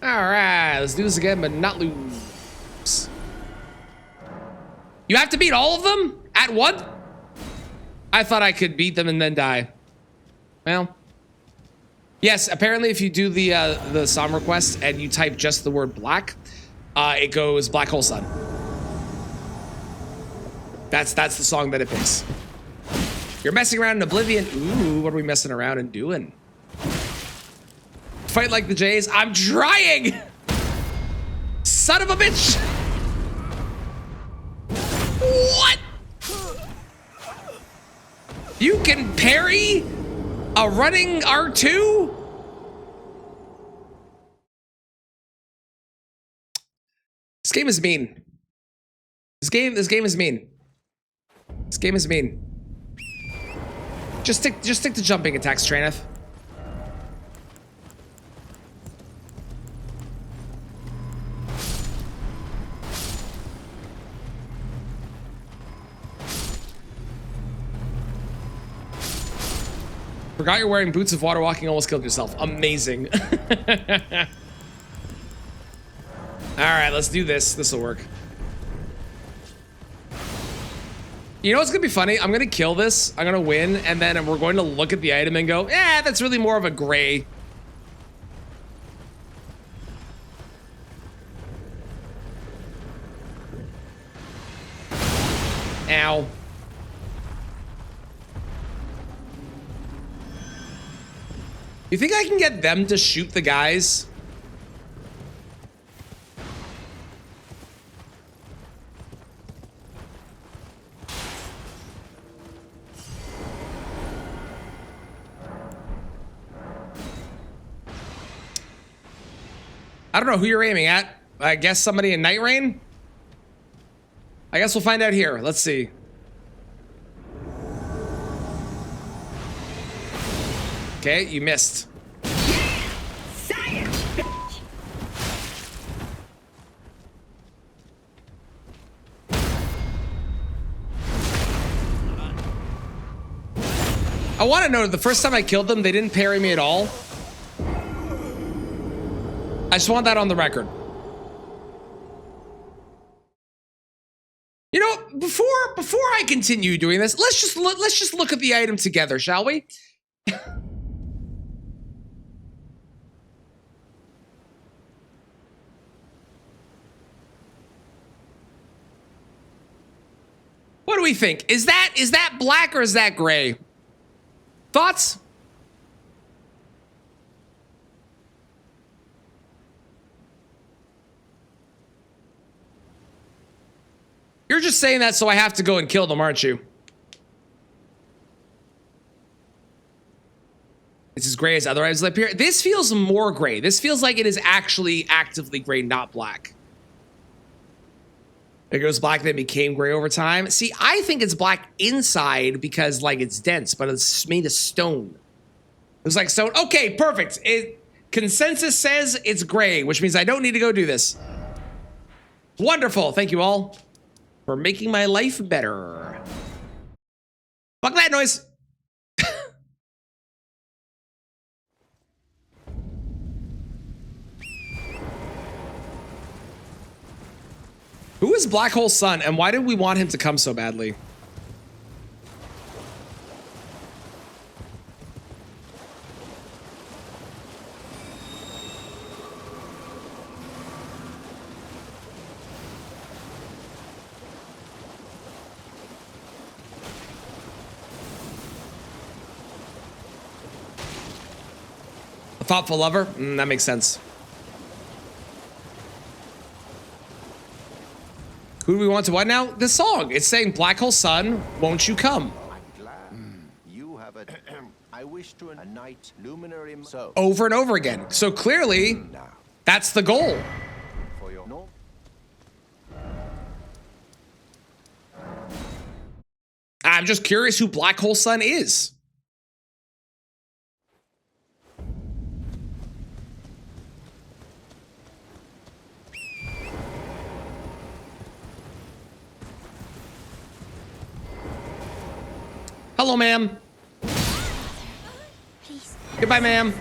S1: All right, let's do this again, but not lose. You have to beat all of them at one? I thought I could beat them and then die. Well, yes, apparently if you do the SOM request and you type just the word black, it goes Black Hole Sun. That's the song that it picks. You're messing around in Oblivion. Ooh, what are we messing around and doing? Fight like the Jays. I'm trying! Son of a bitch! What? You can parry a running R2? This game is mean. This game is mean. This game is mean. Just stick to jumping attacks, Traneth. Forgot you're wearing boots of water walking, almost killed yourself. Amazing. All right, let's do this. This will work. You know what's gonna be funny? I'm gonna kill this, I'm gonna win, and then we're going to look at the item and go, eh, that's really more of a gray. Ow. You think I can get them to shoot the guys? I don't know who you're aiming at. I guess somebody in Night Rain? I guess we'll find out here. Let's see. Okay, you missed. I want to know, the first time I killed them, they didn't parry me at all. I just want that on the record. You know, before I continue doing this, let's just look at the item together, shall we? What do we think? Is that black or is that gray? Thoughts? You're just saying that so I have to go and kill them, aren't you? It's as gray as other items that appear. This feels more gray. This feels like it is actually actively gray, not black. It goes black, then became gray over time. See, I think it's black inside because like it's dense, but it's made of stone. It was like stone. Okay, perfect. Consensus says it's gray, which means I don't need to go do this. Wonderful. Thank you all for making my life better. Fuck that noise. Who is Black Hole Sun, and why did we want him to come so badly? A thoughtful lover? That makes sense. Who do we want to what now? The song. It's saying Black Hole Sun, won't you come?
S7: I'm glad you have a. I wish to a night luminary. So
S1: Over and over again. So clearly,
S7: now
S1: that's the goal.
S7: for your no.
S1: I'm just curious who Black Hole Sun is. Hello, ma'am.
S2: Please.
S1: Goodbye, ma'am.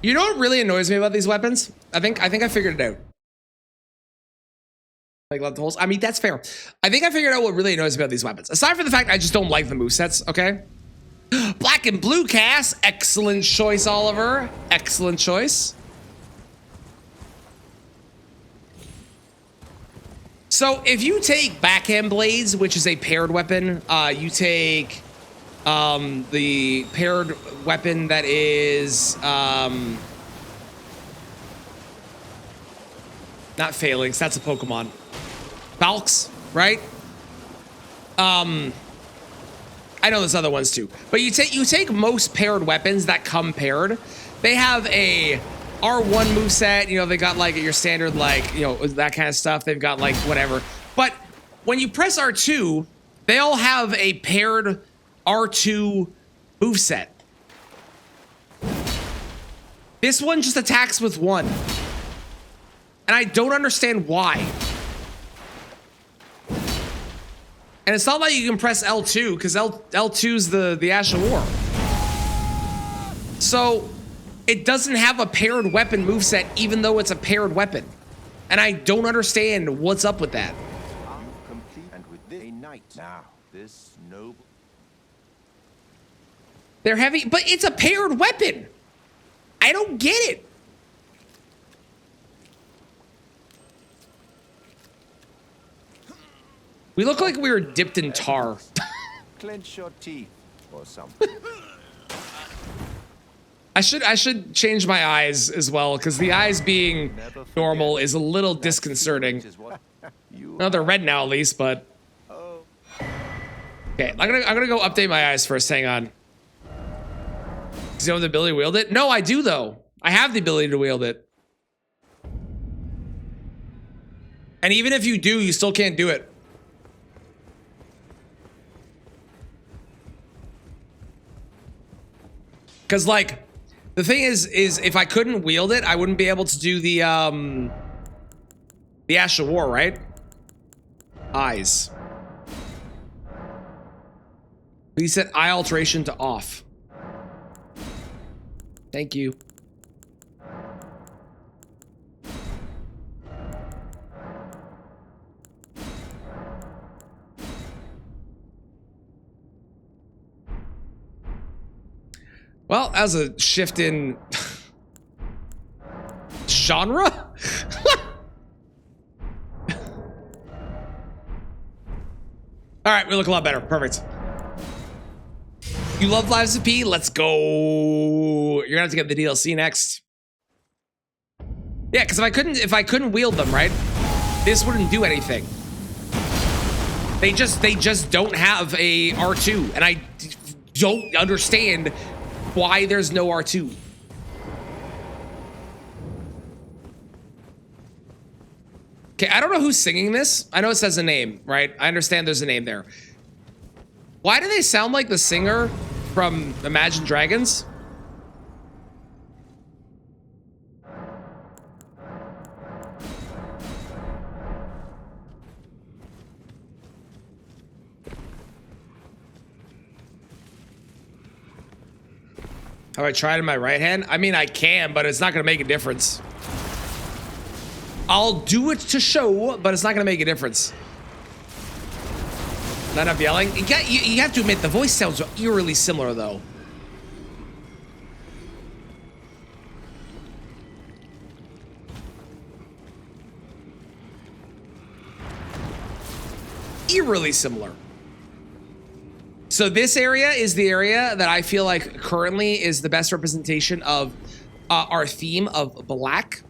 S1: You know what really annoys me about these weapons? I think I figured it out. Like love the holes. I mean, that's fair. I think I figured out what really annoys me about these weapons. Aside from the fact I just don't like the movesets, okay? Black and blue cast. Excellent choice, Oliver. Excellent choice. So if you take backhand blades, which is a paired weapon, you take the paired weapon that is not Phalanx, that's a Pokemon. Falx, right? I know there's other ones too, but you take most paired weapons that come paired. They have a R1 moveset, you know, they got like your standard, like, you know, that kind of stuff. They've got like whatever. But when you press R2, they all have a paired R2 moveset. This one just attacks with one. And I don't understand why. And it's not like you can press L2, because L2's the Ash of War. So it doesn't have a paired weapon moveset, even though it's a paired weapon. And I don't understand what's up with that.
S7: Complete and with this a night now. This noble.
S1: They're heavy, but it's a paired weapon. I don't get it. We look like we were dipped in tar.
S7: Clench your teeth or something.
S1: I should change my eyes as well, because the eyes being normal is a little disconcerting. No, they're red now at least, but okay. I'm gonna go update my eyes first. Hang on. Does he have the ability to wield it? No, I do though. I have the ability to wield it. And even if you do, you still can't do it. Because like, the thing is if I couldn't wield it, I wouldn't be able to do the Ash of War, right? Eyes. Please set eye alteration to off. Thank you. Well, as a shift in genre. All right, we look a lot better. Perfect. You love Lives of P? Let's go. You're gonna have to get the DLC next. Yeah, because if I couldn't wield them, right, this wouldn't do anything. They just don't have a R2, and I don't understand why there's no R2. Okay, I don't know who's singing this. I know it says a name, right? I understand there's a name there. Why do they sound like the singer from Imagine Dragons? Have I tried in my right hand? I mean, I can, but it's not going to make a difference. I'll do it to show, but it's not going to make a difference. Not enough yelling. You have to admit, the voice sounds eerily similar, though. Eerily similar. So this area is the area that I feel like currently is the best representation of our theme of black.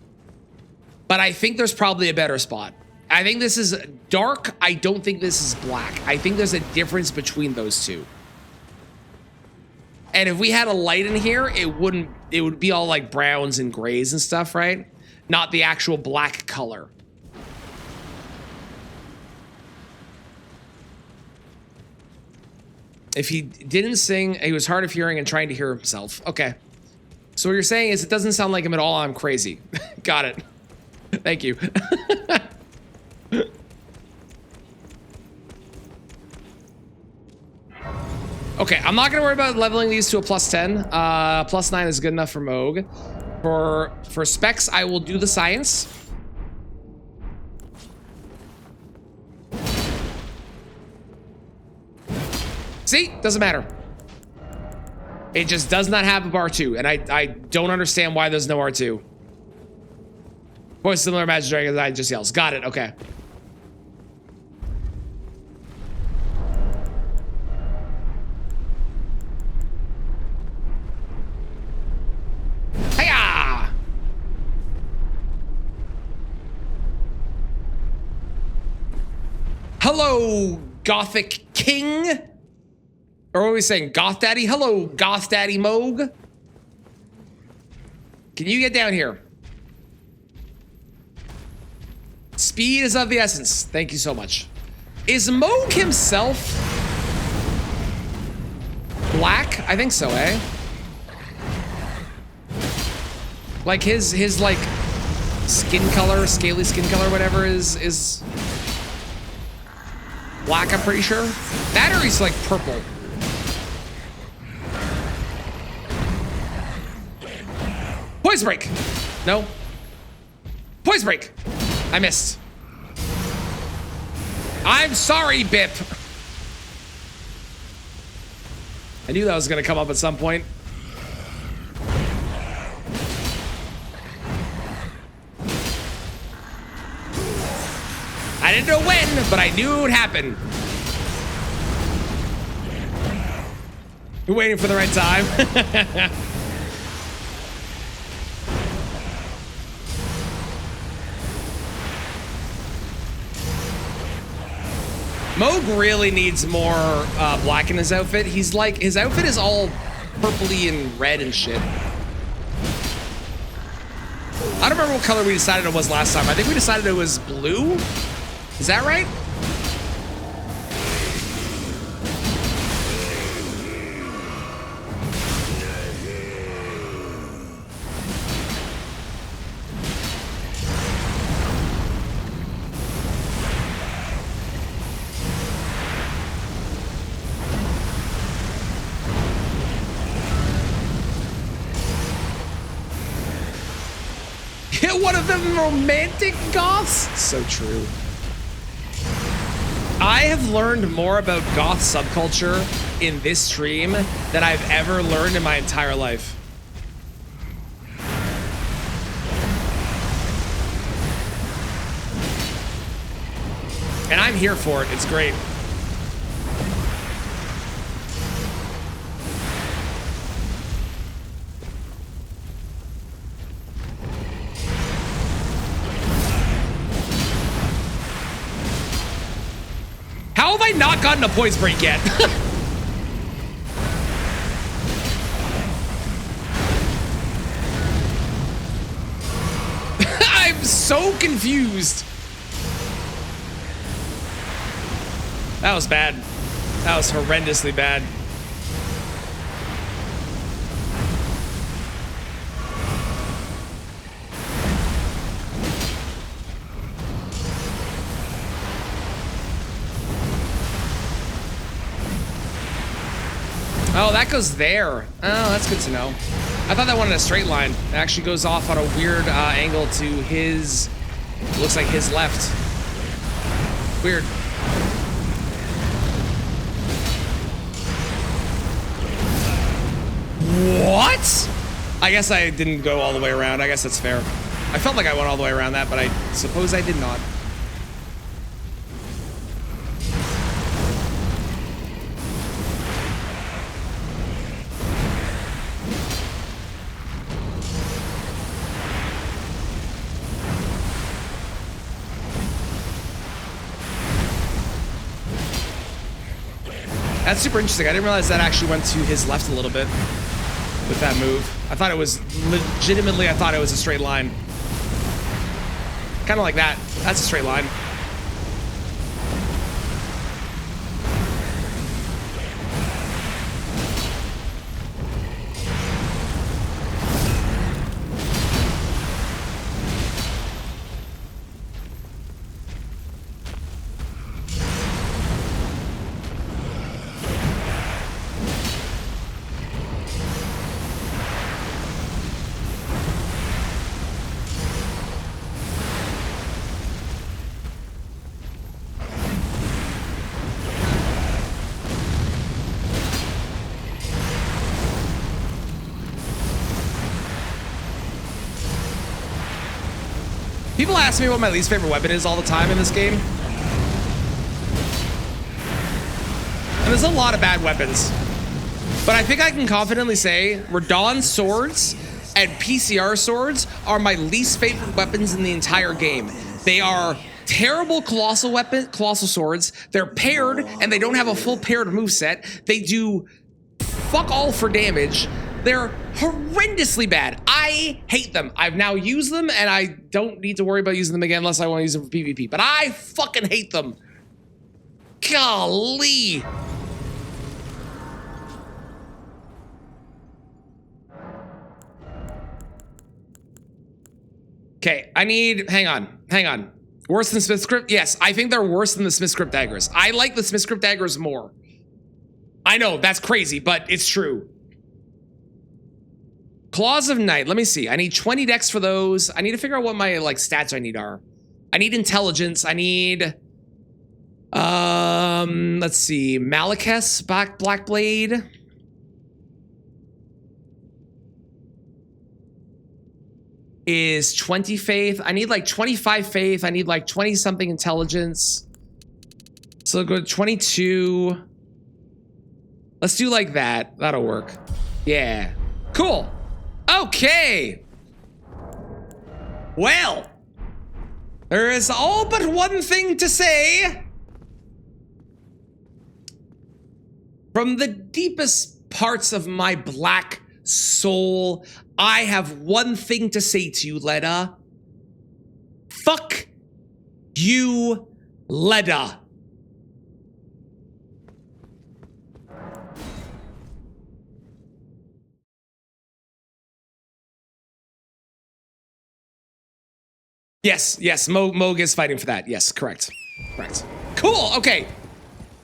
S1: But I think there's probably a better spot. I think this is dark. I don't think this is black. I think there's a difference between those two. And if we had a light in here, it would be all like browns and grays and stuff, right? Not the actual black color. If he didn't sing, he was hard of hearing and trying to hear himself. Okay. So what you're saying is it doesn't sound like him at all. I'm crazy. Got it. Thank you. Okay, I'm not gonna worry about leveling these to a +10. +9 is good enough for Moog. For specs, I will do the science. See, doesn't matter. It just does not have a bar 2, and I don't understand why there's no R2. Voice similar Imagine Dragons, I just yells. Got it, okay. Hiya! Hello, Gothic King. Or what are we saying? Goth Daddy? Hello, Goth Daddy Moog. Can you get down here? Speed is of the essence. Thank you so much. Is Moog himself black? I think so, eh? Like his like skin color, scaly skin color, whatever is black, I'm pretty sure. That or he's like purple. Poise break. No. Poise break. I missed. I'm sorry, Bip. I knew that was gonna come up at some point. I didn't know when, but I knew it would happen. You're waiting for the right time. Moog really needs more black in his outfit. He's like, his outfit is all purpley and red and shit. I don't remember what color we decided it was last time. I think we decided it was blue. Is that right? One of them romantic goths? So true. I have learned more about goth subculture in this stream than I've ever learned in my entire life. And I'm here for it. It's great. How have I not gotten a points break yet? I'm so confused. That was bad. That was horrendously bad. Oh, that goes there. Oh, that's good to know. I thought that went in a straight line. It actually goes off on a weird angle to his, looks like his left. Weird. What? I guess I didn't go all the way around. I guess that's fair. I felt like I went all the way around that, but I suppose I did not. That's super interesting. I didn't realize that actually went to his left a little bit with that move. I thought it was legitimately, I thought it was a straight line. Kind of like that. That's a straight line. People ask me what my least favorite weapon is all the time in this game. And there's a lot of bad weapons. But I think I can confidently say Radahn swords and PCR swords are my least favorite weapons in the entire game. They are terrible colossal swords. They're paired and they don't have a full paired moveset. They do fuck all for damage. They're horrendously bad. I hate them. I've now used them and I don't need to worry about using them again unless I want to use them for PvP. But I fucking hate them. Golly. Okay, I need, hang on. Worse than Smith's Crypt? Yes, I think they're worse than the Smith's Crypt daggers. I like the Smith's Crypt daggers more. I know, that's crazy, but it's true. Claws of Night, let me see. I need 20 dex for those. I need to figure out what my like stats I need are. I need intelligence. I need, let's see, Malekith, Black Blade. Is 20 faith. I need like 25 faith. I need like 20 something intelligence. So go to 22. Let's do like that. That'll work. Yeah. Cool. Okay. Well, there is all but one thing to say. From the deepest parts of my black soul, I have one thing to say to you, Leda. Fuck you, Leda. Yes, Moog is fighting for that. Yes, correct. Cool, okay.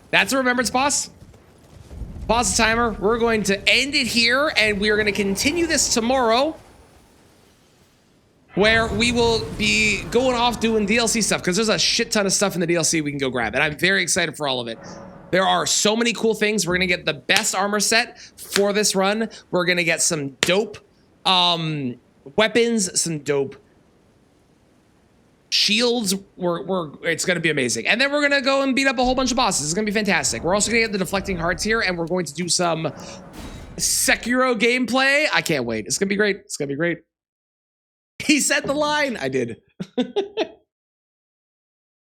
S1: That's a remembrance boss. Pause the timer. We're going to end it here, and we are going to continue this tomorrow, where we will be going off doing DLC stuff, because there's a shit ton of stuff in the DLC we can go grab, and I'm very excited for all of it. There are so many cool things. We're going to get the best armor set for this run. We're going to get some dope weapons, some dope shields. It's gonna be amazing. And then we're gonna go and beat up a whole bunch of bosses. It's gonna be fantastic. We're also gonna get the deflecting hearts here, and we're going to do some Sekiro gameplay. I can't wait. It's gonna be great. It's gonna be great. He said the line. I did.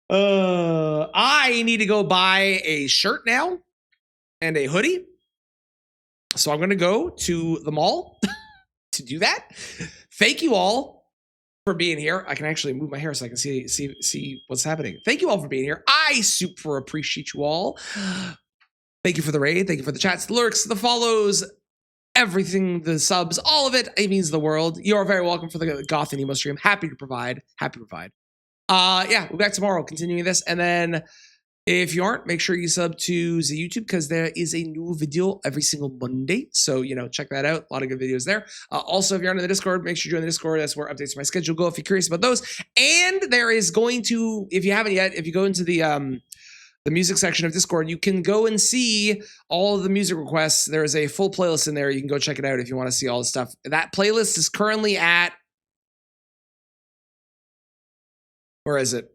S1: I need to go buy a shirt now and a hoodie. So I'm going to go to the mall to do that. Thank you all for being here. I can actually move my hair so I can see what's happening. Thank you all for being here. I super appreciate you all. Thank you for the raid. Thank you for the chats, the lurks, the follows, everything, the subs, all of it. It means the world. You are very welcome for the Goth and Emo stream. Happy to provide. Yeah, we'll be back tomorrow continuing this. And then if you aren't, make sure you sub to the YouTube because there is a new video every single Monday. So, check that out. A lot of good videos there. Also, if you're on the Discord, make sure you join the Discord. That's where updates to my schedule go if you're curious about those. And there is going to, if you haven't yet, if you go into the music section of Discord, you can go and see all of the music requests. There is a full playlist in there. You can go check it out if you want to see all the stuff. That playlist is currently at, where is it?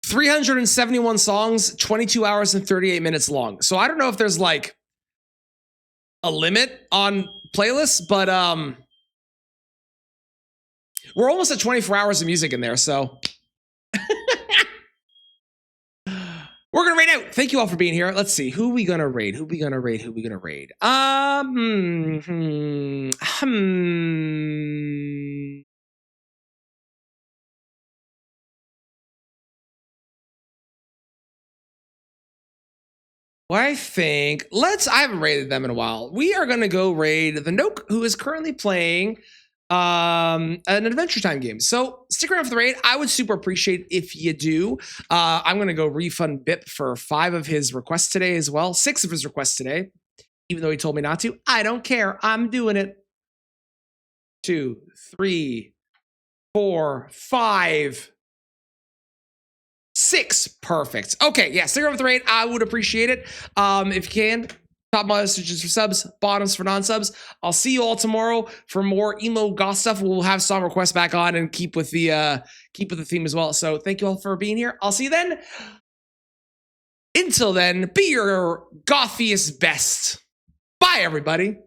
S1: 371 songs, 22 hours and 38 minutes long. So I don't know if there's like a limit on playlists, but we're almost at 24 hours of music in there, so we're gonna raid out. Thank you all for being here. Let's see. Who we gonna raid? Well, I think I haven't raided them in a while. We are gonna go raid the Nook, who is currently playing an Adventure Time game. So stick around for the raid. I would super appreciate if you do. I'm gonna go refund Bip for 5 of his requests today as well. 6 of his requests today, even though he told me not to. I don't care. I'm doing it. 2, 3, 4, 5, 6. Perfect. Okay, yeah, stick around for the raid. I would appreciate it. If you can, top messages for subs, bottoms for non-subs. I'll see you all tomorrow for more emo goth stuff. We'll have song requests back on and keep with the theme as well. So thank you all for being here. I'll see you then. Until then, be your gothiest best. Bye, everybody.